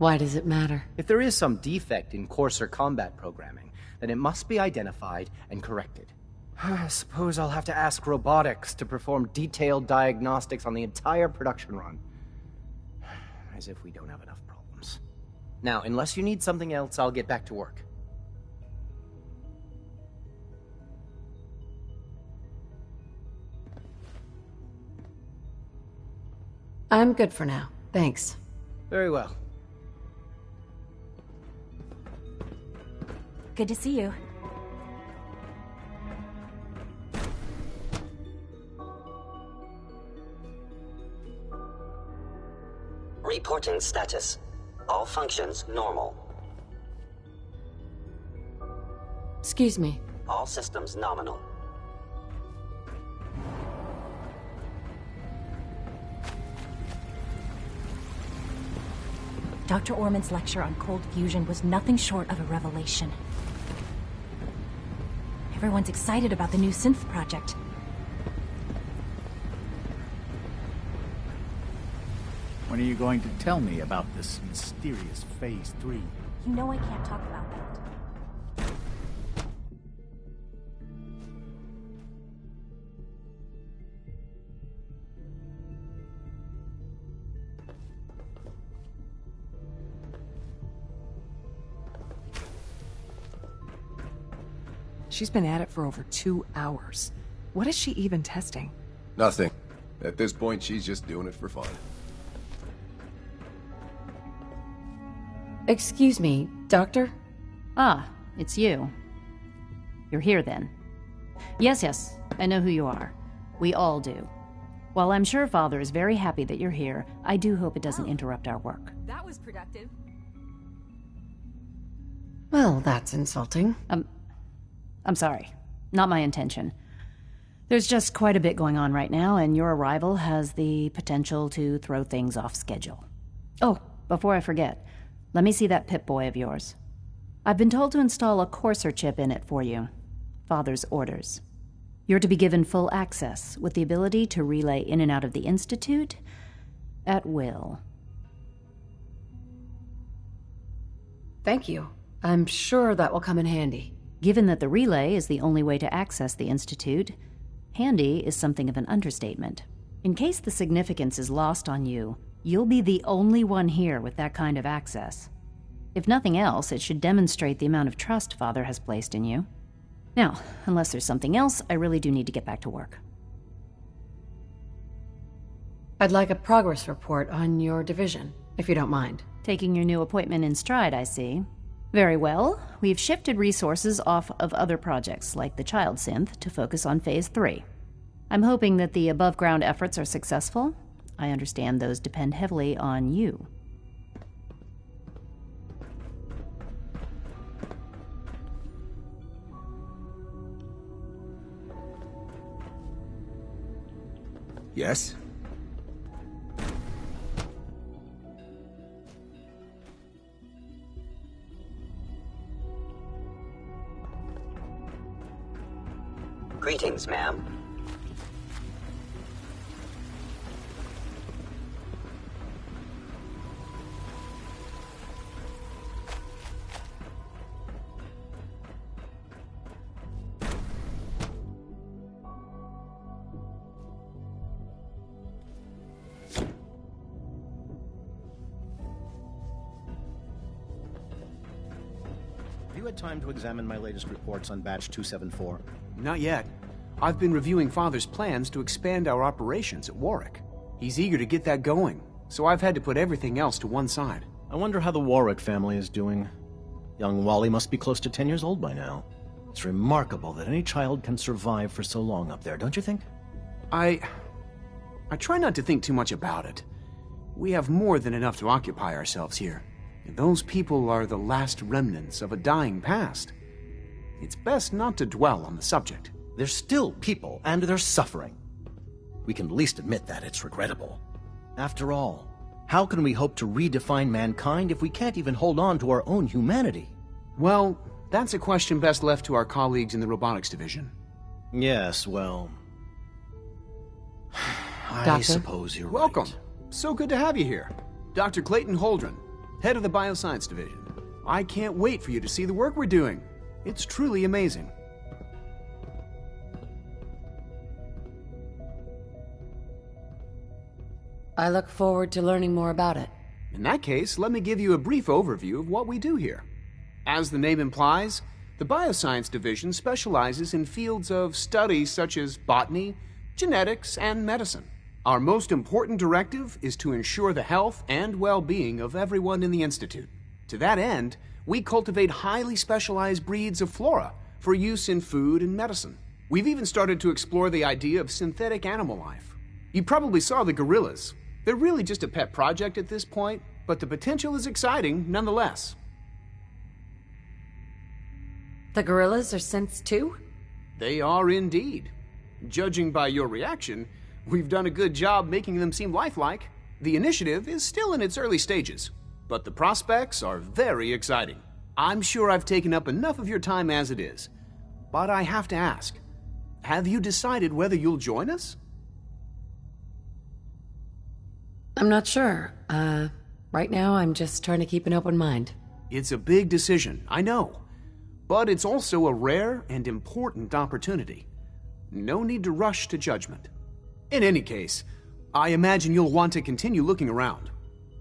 Why does it matter? If there is some defect in coarser combat programming, then it must be identified and corrected. I suppose I'll have to ask robotics to perform detailed diagnostics on the entire production run. As if we don't have enough problems. Now, unless you need something else, I'll get back to work. I'm good for now. Thanks. Very well. Good to see you. Reporting status. All functions normal. Excuse me. All systems nominal. Dr. Orman's lecture on cold fusion was nothing short of a revelation. Everyone's excited about the new synth project. When are you going to tell me about this mysterious Phase 3? You know I can't talk about that. She's been at it for over 2 hours. What is she even testing? Nothing. At this point, she's just doing it for fun. Excuse me, Doctor? Ah, it's you. You're here then. Yes, I know who you are. We all do. While I'm sure Father is very happy that you're here, I do hope it doesn't interrupt our work. That was productive. Well, that's insulting. I'm sorry. Not my intention. There's just quite a bit going on right now, and your arrival has the potential to throw things off schedule. Oh, before I forget, let me see that Pip-Boy of yours. I've been told to install a courser chip in it for you. Father's orders. You're to be given full access, with the ability to relay in and out of the Institute at will. Thank you. I'm sure that will come in handy. Given that the relay is the only way to access the Institute, handy is something of an understatement. In case the significance is lost on you, you'll be the only one here with that kind of access. If nothing else, it should demonstrate the amount of trust Father has placed in you. Now, unless there's something else, I really do need to get back to work. I'd like a progress report on your division, if you don't mind. Taking your new appointment in stride, I see. Very well. We've shifted resources off of other projects, like the Child Synth, to focus on Phase 3. I'm hoping that the above-ground efforts are successful. I understand those depend heavily on you. Yes? Greetings, ma'am. Have you had time to examine my latest reports on Batch 274? Not yet. I've been reviewing Father's plans to expand our operations at Warwick. He's eager to get that going, so I've had to put everything else to one side. I wonder how the Warwick family is doing. Young Wally must be close to 10 years old by now. It's remarkable that any child can survive for so long up there, don't you think? I try not to think too much about it. We have more than enough to occupy ourselves here. And those people are the last remnants of a dying past. It's best not to dwell on the subject. They're still people, and they're suffering. We can at least admit that it's regrettable. After all, how can we hope to redefine mankind if we can't even hold on to our own humanity? Well, that's a question best left to our colleagues in the robotics division. Yes, well... I Doctor? suppose you're Welcome. right. So good to have you here. Dr. Clayton Holdren, head of the Bioscience Division. I can't wait for you to see the work we're doing. It's truly amazing. I look forward to learning more about it. In that case, let me give you a brief overview of what we do here. As the name implies, the Bioscience Division specializes in fields of study such as botany, genetics, and medicine. Our most important directive is to ensure the health and well-being of everyone in the Institute. To that end, we cultivate highly specialized breeds of flora for use in food and medicine. We've even started to explore the idea of synthetic animal life. You probably saw the gorillas. They're really just a pet project at this point, but the potential is exciting nonetheless. The gorillas are synths too? They are indeed. Judging by your reaction, we've done a good job making them seem lifelike. The initiative is still in its early stages, but the prospects are very exciting. I'm sure I've taken up enough of your time as it is, but I have to ask, have you decided whether you'll join us? I'm not sure. Right now I'm just trying to keep an open mind. It's a big decision, I know, but it's also a rare and important opportunity. No need to rush to judgment. In any case, I imagine you'll want to continue looking around.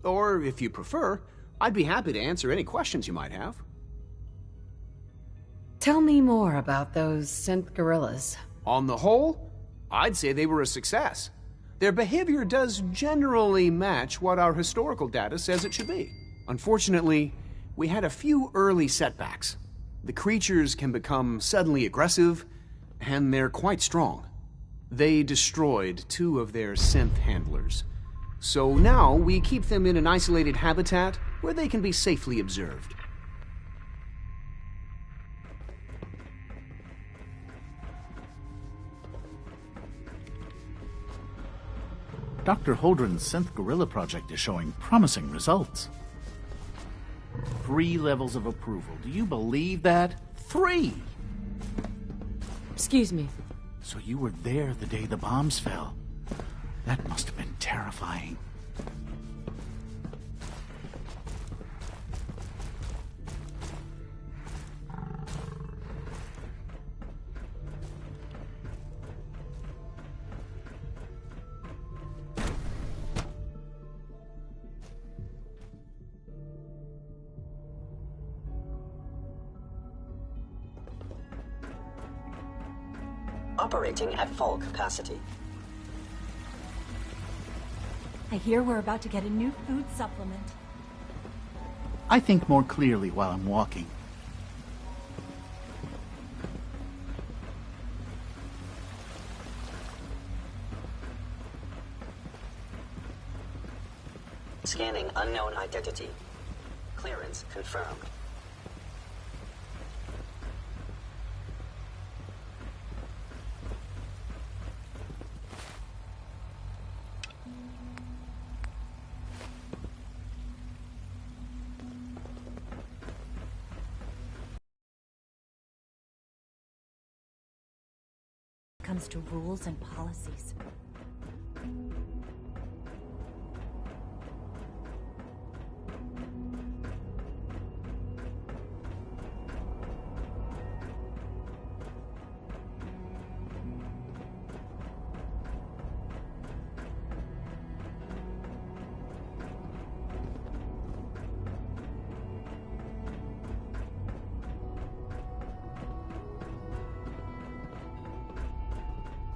Or, if you prefer, I'd be happy to answer any questions you might have. Tell me more about those synth gorillas. On the whole, I'd say they were a success. Their behavior does generally match what our historical data says it should be. Unfortunately, we had a few early setbacks. The creatures can become suddenly aggressive, and they're quite strong. They destroyed 2 of their synth handlers. So now we keep them in an isolated habitat where they can be safely observed. Dr. Holdren's Synth Gorilla project is showing promising results. 3 levels of approval. Do you believe that? 3! Excuse me. So you were there the day the bombs fell. That must have been terrifying. Operating at full capacity. I hear we're about to get a new food supplement. I think more clearly while I'm walking. Scanning unknown identity. Clearance confirmed. Comes to rules and policies.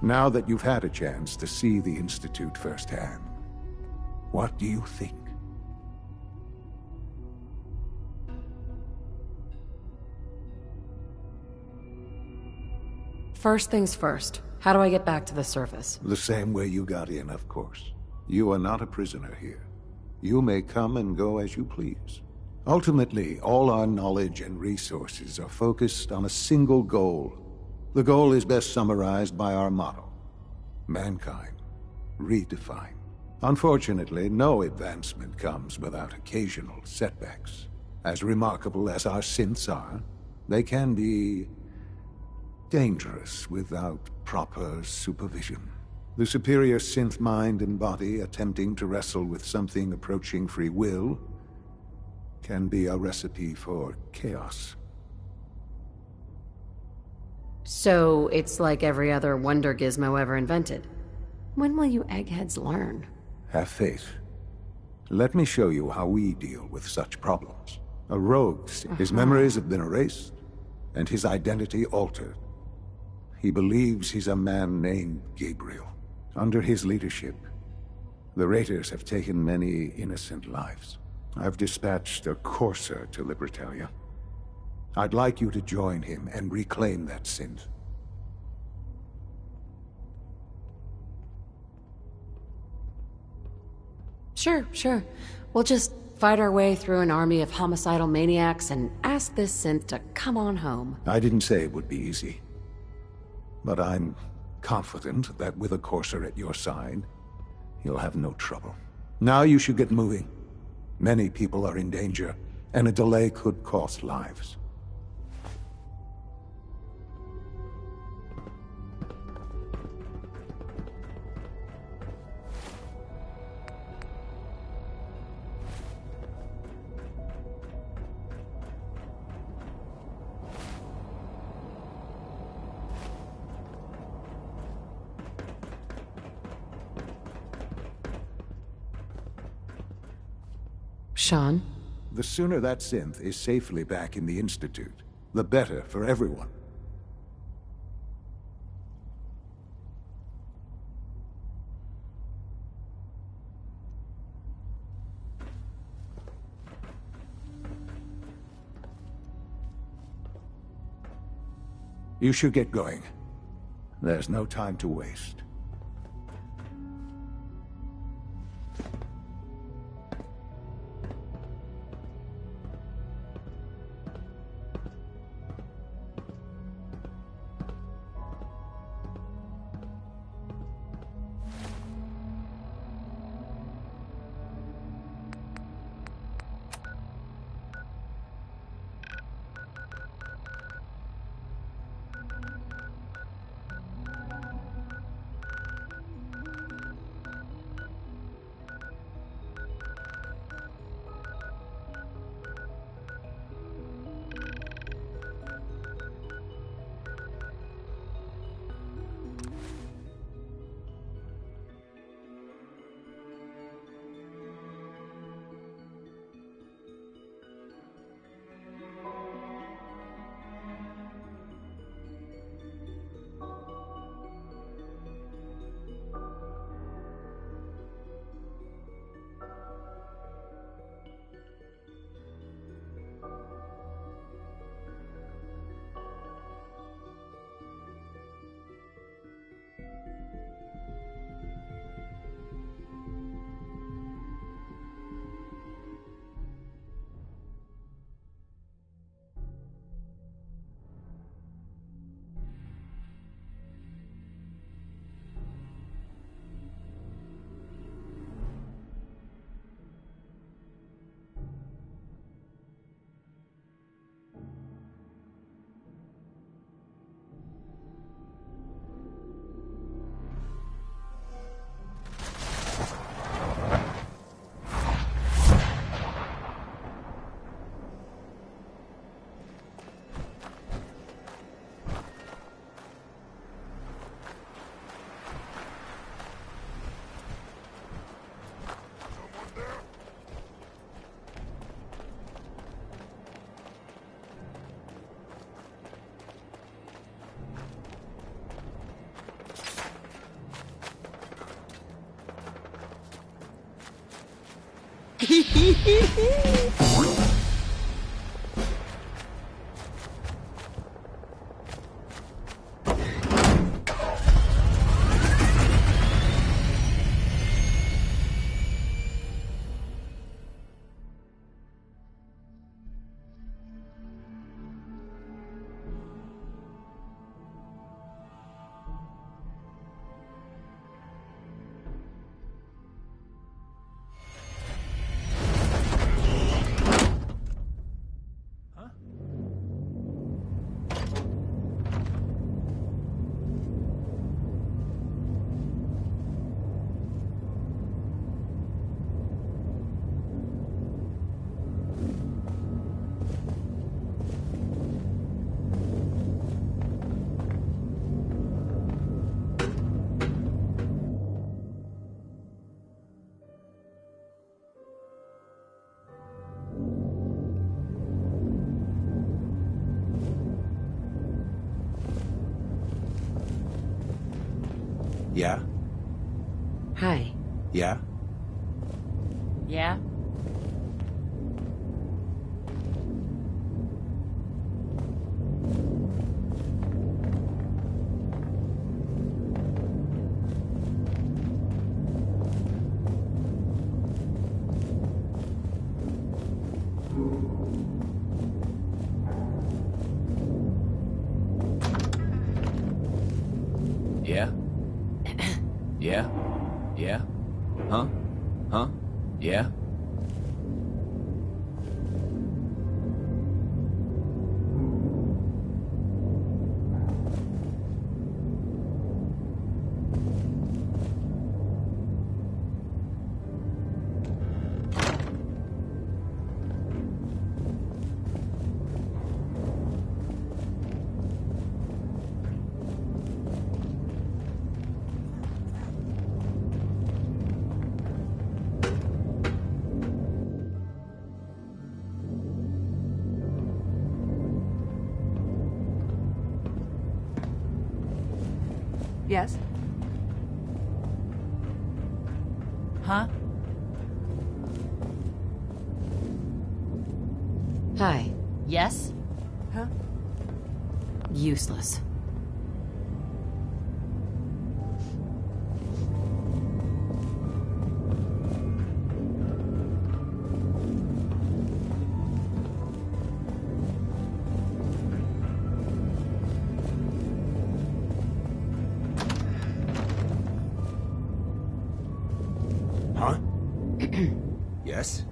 Now that you've had a chance to see the Institute firsthand, what do you think? First things first. How do I get back to the surface? The same way you got in, of course. You are not a prisoner here. You may come and go as you please. Ultimately, all our knowledge and resources are focused on a single goal. The goal is best summarized by our motto: mankind, redefined. Unfortunately, no advancement comes without occasional setbacks. As remarkable as our synths are, they can be dangerous without proper supervision. The superior synth mind and body attempting to wrestle with something approaching free will can be a recipe for chaos. So it's like every other wonder gizmo ever invented. When will you eggheads learn? Have faith. Let me show you how we deal with such problems. A rogue, his memories have been erased, and his identity altered. He believes he's a man named Gabriel. Under his leadership, the Raiders have taken many innocent lives. I've dispatched a courser to Libertalia. I'd like you to join him and reclaim that synth. Sure. We'll just fight our way through an army of homicidal maniacs and ask this synth to come on home. I didn't say it would be easy. But I'm confident that with a courser at your side, you'll have no trouble. Now you should get moving. Many people are in danger, and a delay could cost lives. Sean? The sooner that synth is safely back in the Institute, the better for everyone. You should get going. There's no time to waste. Yeah? Hi. Yeah? Yeah? Yeah? Yeah? Yeah? Huh? Huh? Yeah? Yes? Huh? Hi. Yes? Huh? Useless. Huh? Yes?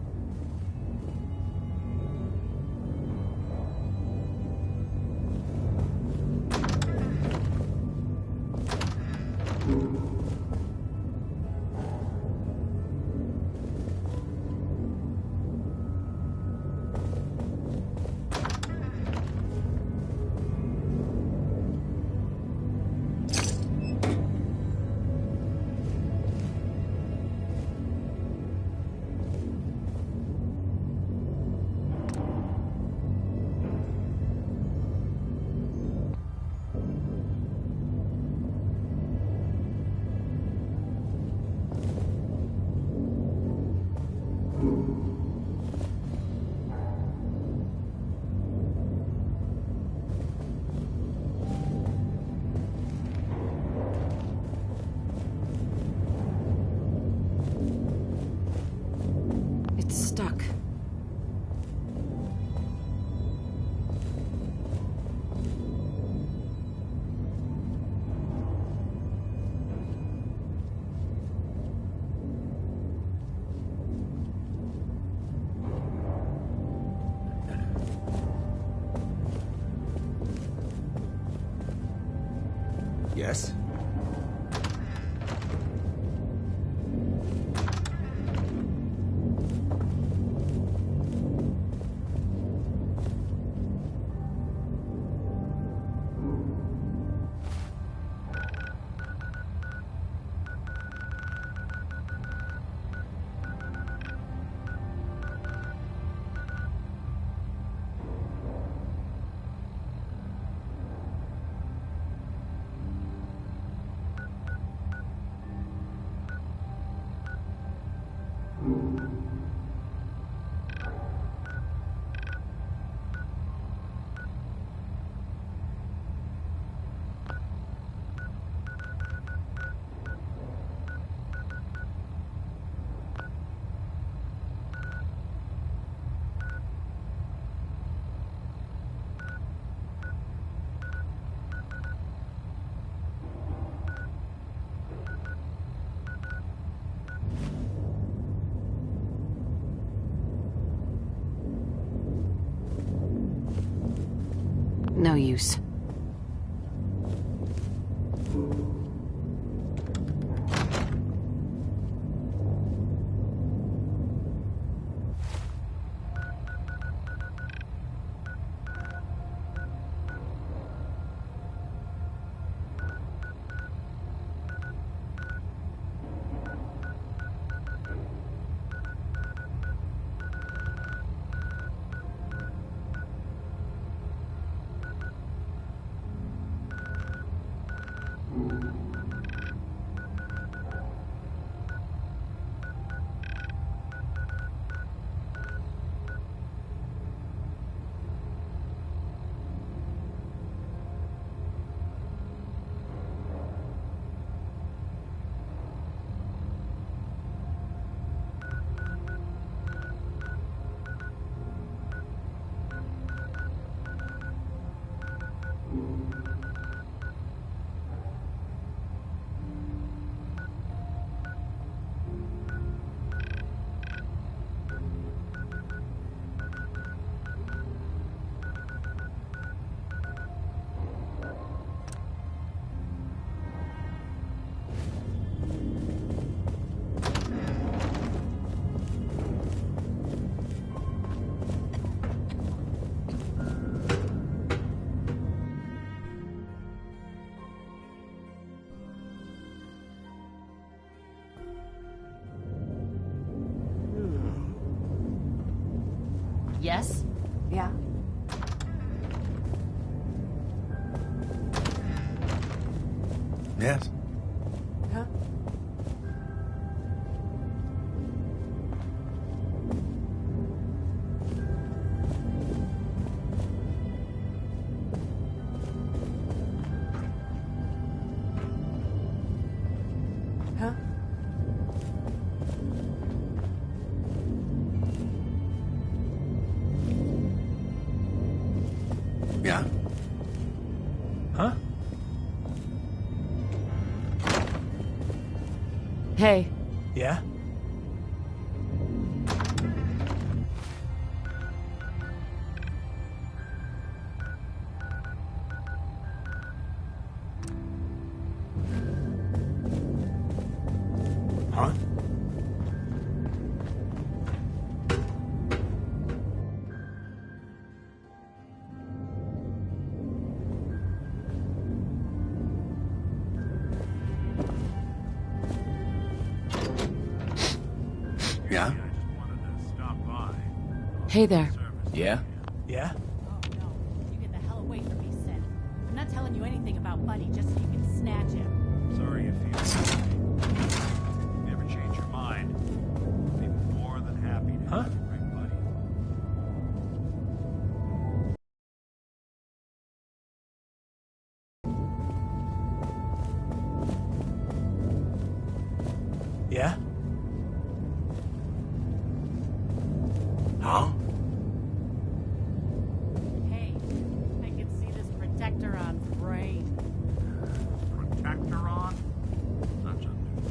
It's stuck. Yes? No use. Yes? Yeah. Yes. Huh? Huh? Yeah. Huh? Hey. Yeah? Huh? Yeah? Hey there. Yeah? Yeah? You get the hell away from me, Seth. I'm not telling you anything about Buddy just so you can snatch him. Sorry you feel that way. If you ever change your mind, I'll be more than happy to help you bring Buddy. Yeah? Huh? Hey, I can see this Protectoron brain. Protectoron? Such a new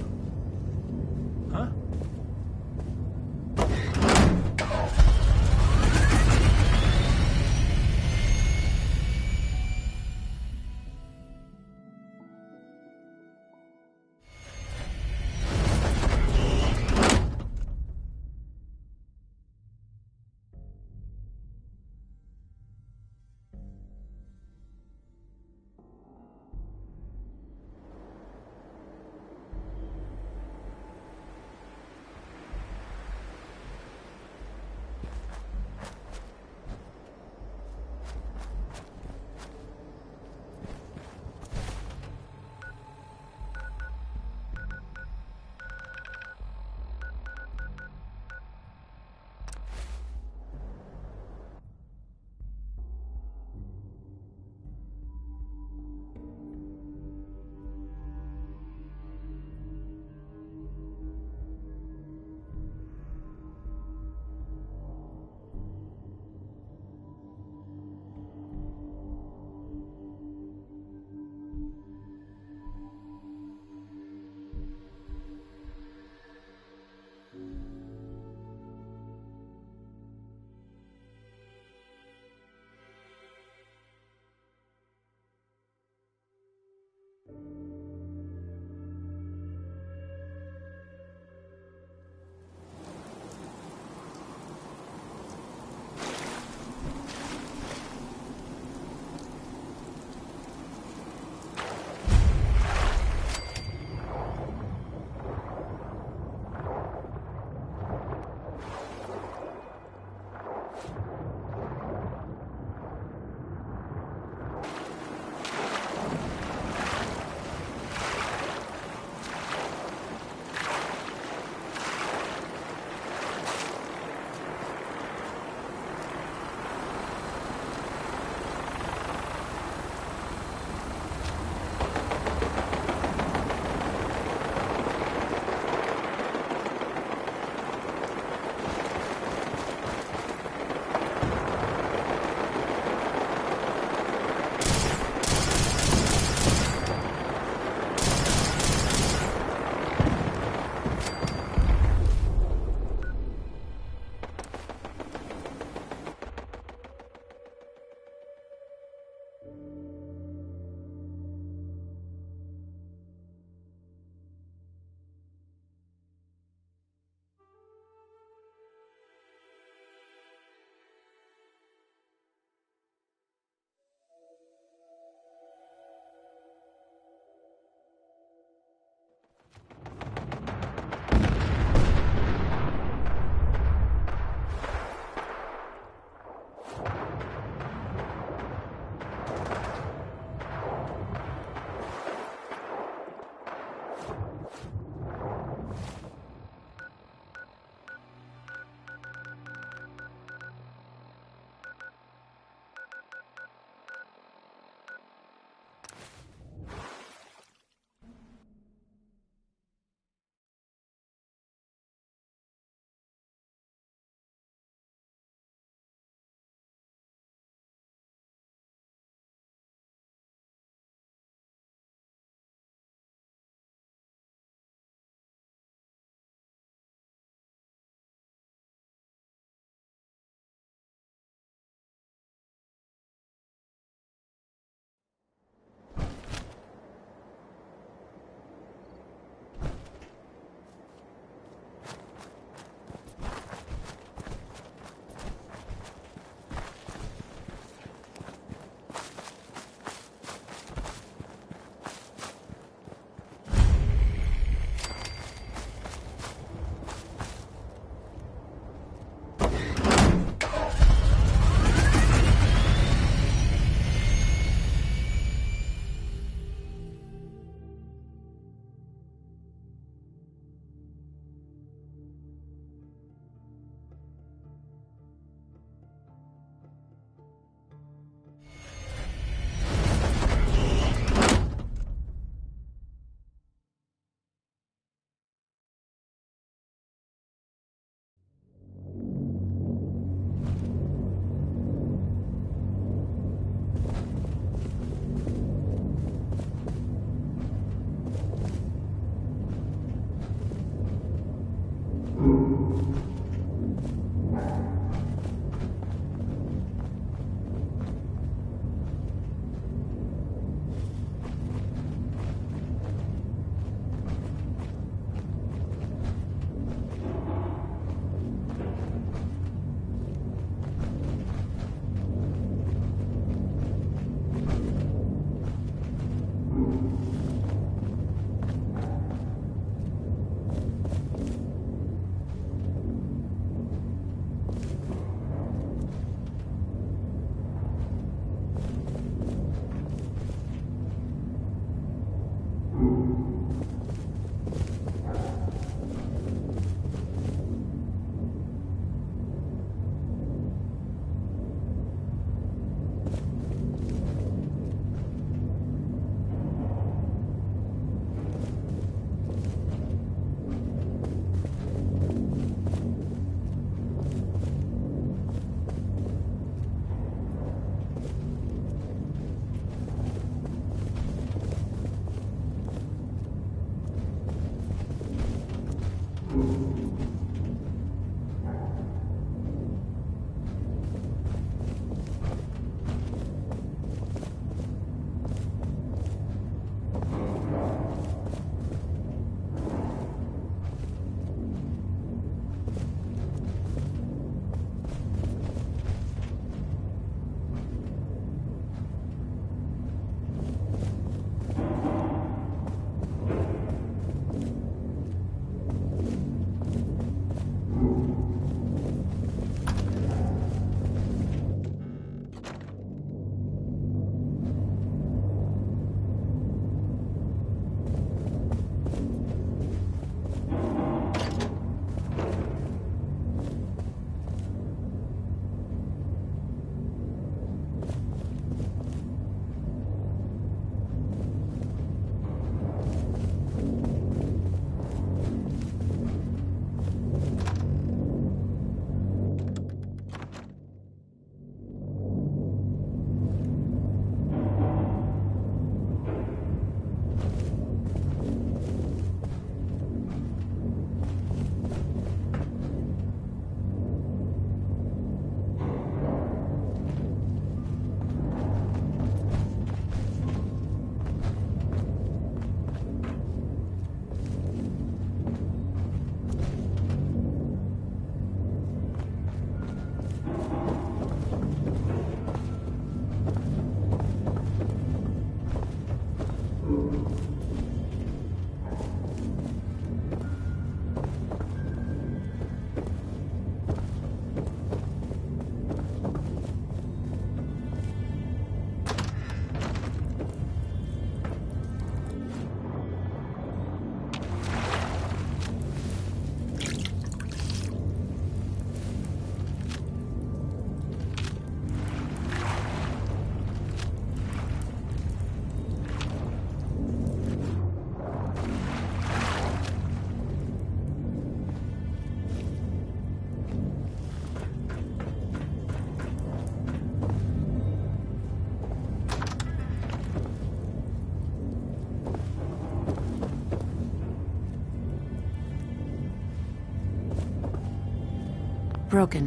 broken.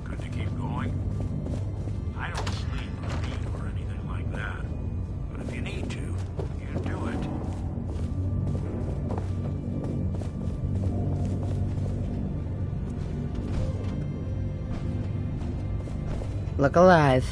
Good to keep going? I don't sleep or eat or anything like that. But if you need to, you do it. Look alive.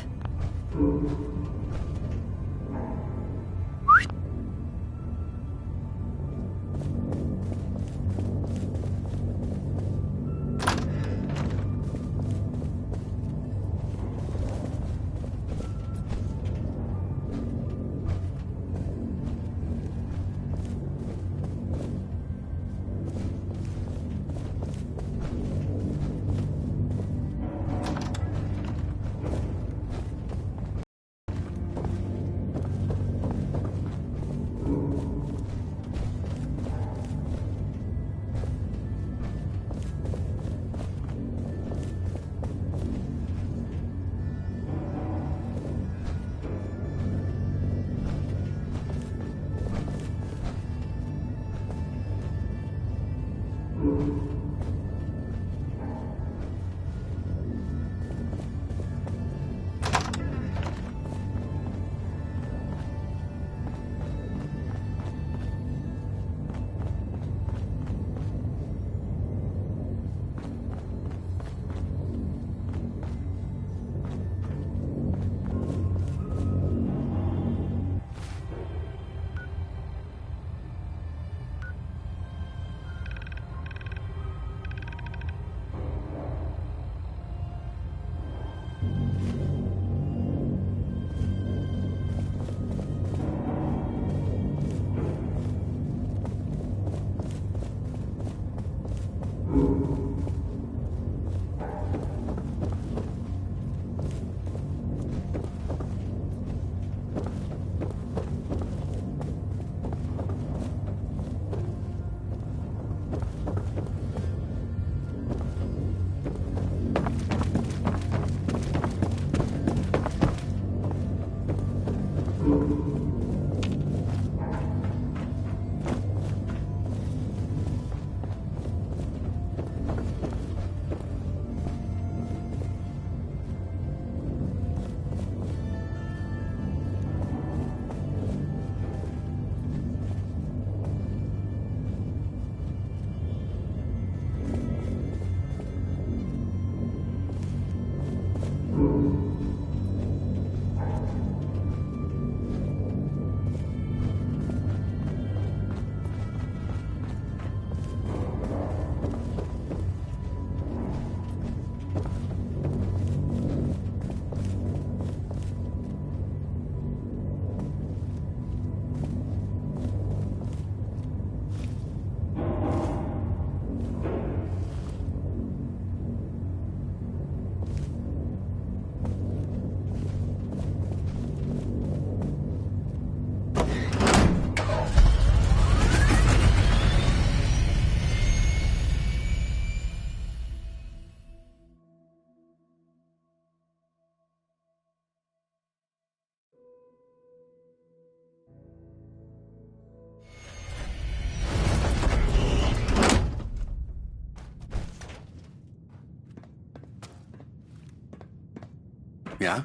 Yeah?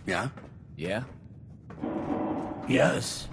Yeah? Yeah? Yes.